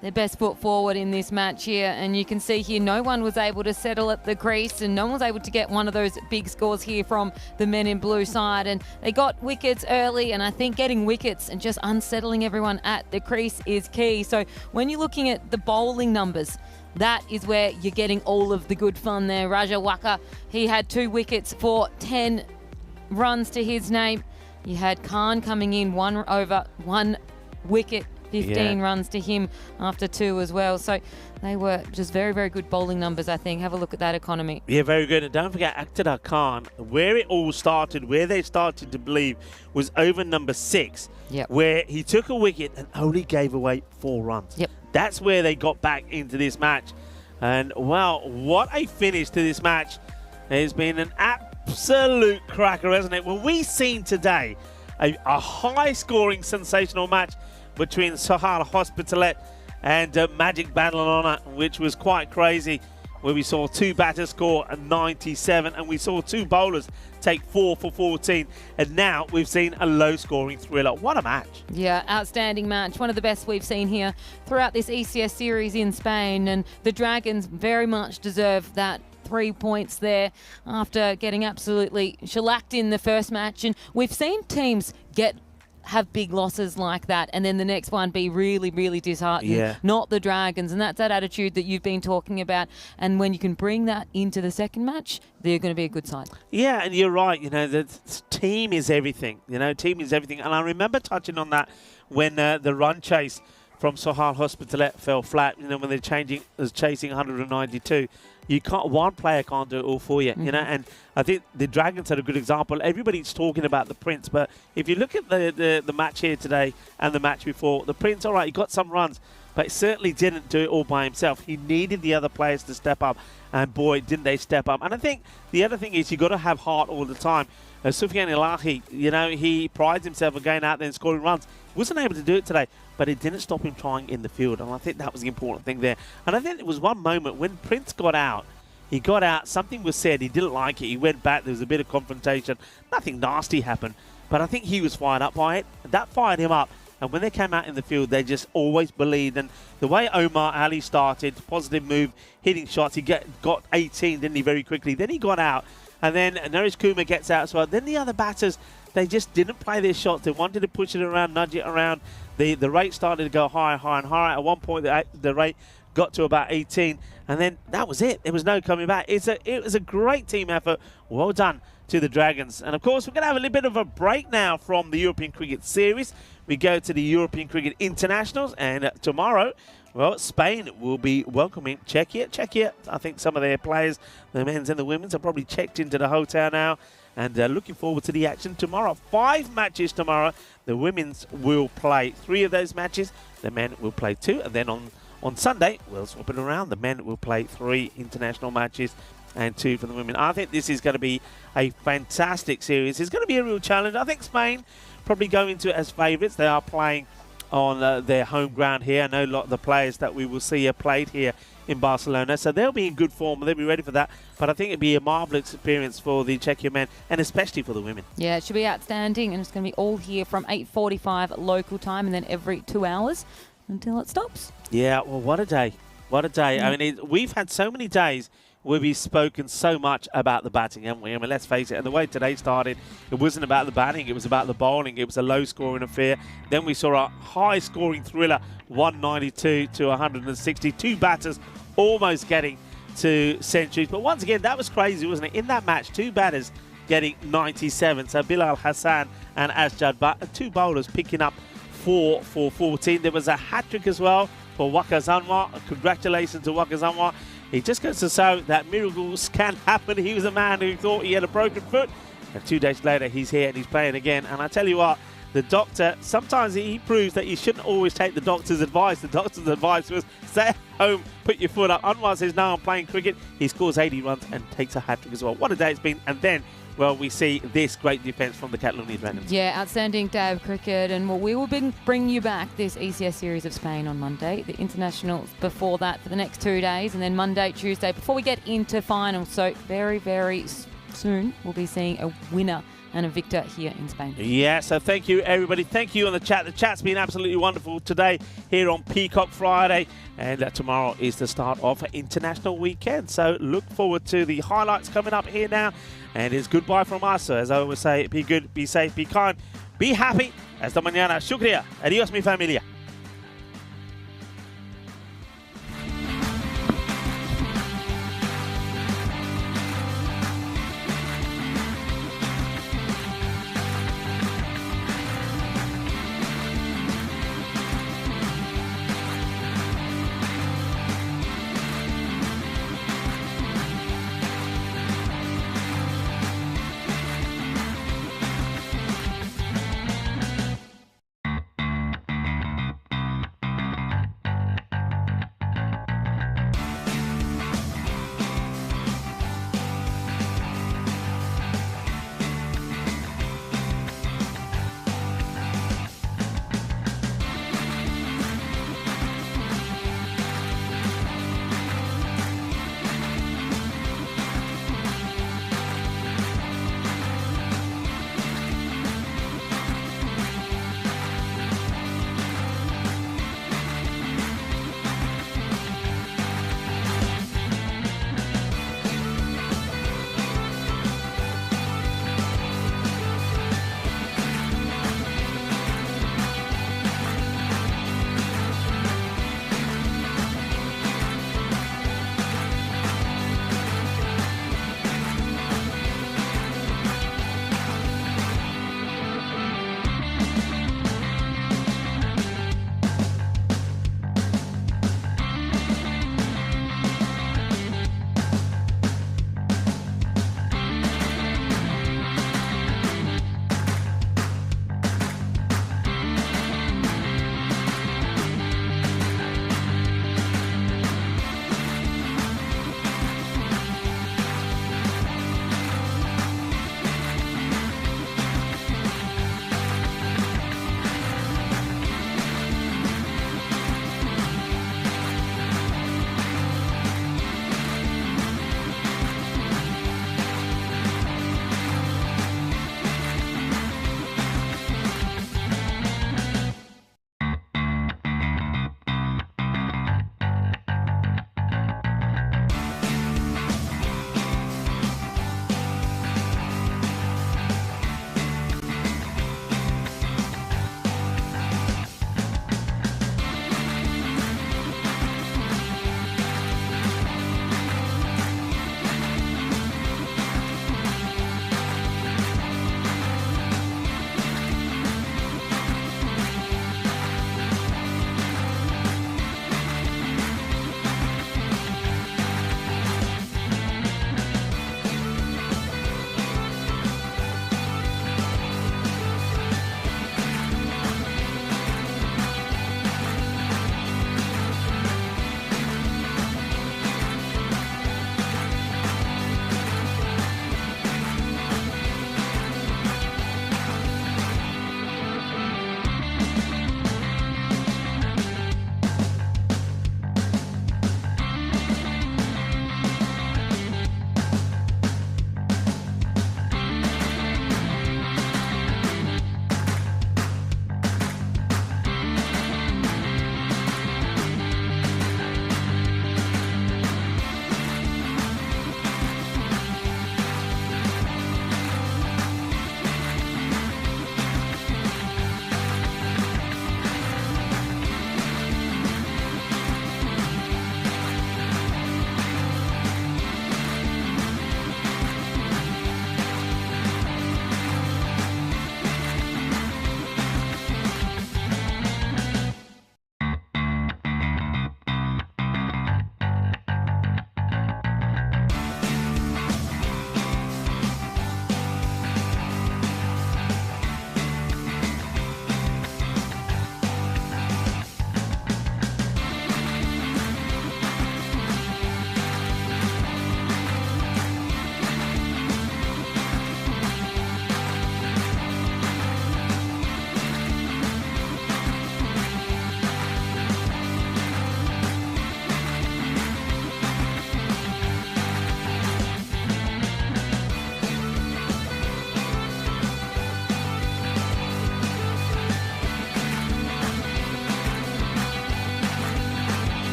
their best foot forward in this match here, and you can see here no one was able to settle at the crease, and no one was able to get one of those big scores here from the men in blue side, and they got wickets early, and I think getting wickets and just unsettling everyone at the crease is key. So when you're looking at the bowling numbers, that is where you're getting all of the good fun there. Raja Waka, he had 2 wickets for 10 runs to his name. You had Khan coming in 1 over 1 wicket, 15 runs to him after 2 as well. So they were just very, very good bowling numbers, I think. Have a look at that economy. Yeah, very good. And don't forget, Akhtar Khan, where it all started, where they started to believe, was over number 6, where he took a wicket and only gave away 4 runs. That's where they got back into this match. And, well, what a finish to this match. It's been an absolute cracker, hasn't it? Well, we've seen today a high-scoring, sensational match between Sohail Hospitalet and Magic Bandlanona, which was quite crazy, where we saw 2 batters score a 97 and we saw 2 bowlers take 4 for 14, and now we've seen a low-scoring thriller. What a match. Yeah, outstanding match. One of the best we've seen here throughout this ECS series in Spain, and the Dragons very much deserve that 3 points there after getting absolutely shellacked in the first match. And we've seen teams have big losses like that and then the next one be really, really disheartening. Not the Dragons, and that's that attitude that you've been talking about. And when you can bring that into the second match, they're going to be a good side. Yeah, and you're right. You know, the team is everything. You know, team is everything. And I remember touching on that when the run chase from Sohail Hospitalet fell flat. You know, when they're chasing 192. You can't. One player can't do it all for you, you know. And I think the Dragons had a good example. Everybody's talking about the Prince, but if you look at the match here today and the match before, the Prince, all right, he got some runs, but he certainly didn't do it all by himself. He needed the other players to step up, and boy, didn't they step up. And I think the other thing is you got to have heart all the time. Sufyan Ilahi, you know, he prides himself on going out there and scoring runs. Wasn't able to do it today, but it didn't stop him trying in the field. And I think that was the important thing there. And I think there was one moment when Prince got out. He got out, something was said, he didn't like it, he went back, there was a bit of confrontation. Nothing nasty happened, but I think he was fired up by it. That fired him up. And when they came out in the field, they just always believed. And the way Omar Ali started, positive move, hitting shots, he got 18, didn't he, very quickly. Then he got out. And then Naresh Kumar gets out as well. Then the other batters, they just didn't play their shots. They wanted to push it around, nudge it around. The rate started to go higher, higher, and higher. At one point, the rate got to about 18. And then that was it. There was no coming back. It was a great team effort. Well done to the Dragons. And, of course, we're going to have a little bit of a break now from the European Cricket Series. We go to the European Cricket Internationals. And tomorrow, well, Spain will be welcoming Czechia. I think some of their players, the men's and the women's, are probably checked into the hotel now. And looking forward to the action tomorrow. 5 matches tomorrow. The women's will play 3 of those matches. The men will play 2. And then on Sunday, we'll swap it around. The men will play 3 international matches and 2 for the women. I think this is going to be a fantastic series. It's going to be a real challenge. I think Spain probably go into it as favourites. They are playing on their home ground here. I know a lot of the players that we will see are played here in Barcelona, so they'll be in good form. They'll be ready for that. But I think it'd be a marvellous experience for the Czechia men and especially for the women. Yeah, it should be outstanding, and it's going to be all here from 8:45 local time and then every 2 hours until it stops. Yeah, well, what a day. What a day. I mean, we've had so many days where we've spoken so much about the batting, haven't we? I mean, let's face it, and the way today started, it wasn't about the batting, it was about the bowling. It was a low-scoring affair. Then we saw a high-scoring thriller, 192 to 160. 2 batters almost getting to centuries. But once again, that was crazy, wasn't it? In that match, 2 batters getting 97. So Bilal Hassan and Asjad, but 2 bowlers picking up 4 for 14. There was a hat-trick as well for Waka Zanwa. Congratulations to Waka Zanwa. He just goes to show that miracles can happen. He was a man who thought he had a broken foot. And 2 days later, he's here and he's playing again. And I tell you what, the doctor, sometimes he proves that you shouldn't always take the doctor's advice. The doctor's advice was stay at home, put your foot up. Anwar says, now I'm playing cricket. He scores 80 runs and takes a hat-trick as well. What a day it's been. And then, well, we see this great defence from the Catalonian Dragons. Yeah, outstanding day of cricket. And we will bring you back this ECS series of Spain on Monday. The internationals before that for the next 2 days. And then Monday, Tuesday, before we get into finals. So very, very soon we'll be seeing a winner and a victor here in Spain. Yeah, so thank you, everybody. Thank you on the chat. The chat's been absolutely wonderful today here on Peacock Friday. And tomorrow is the start of International Weekend. So look forward to the highlights coming up here now. And it's goodbye from us. So as I always say, be good, be safe, be kind, be happy. Hasta mañana. Shukriya. Adios, mi familia.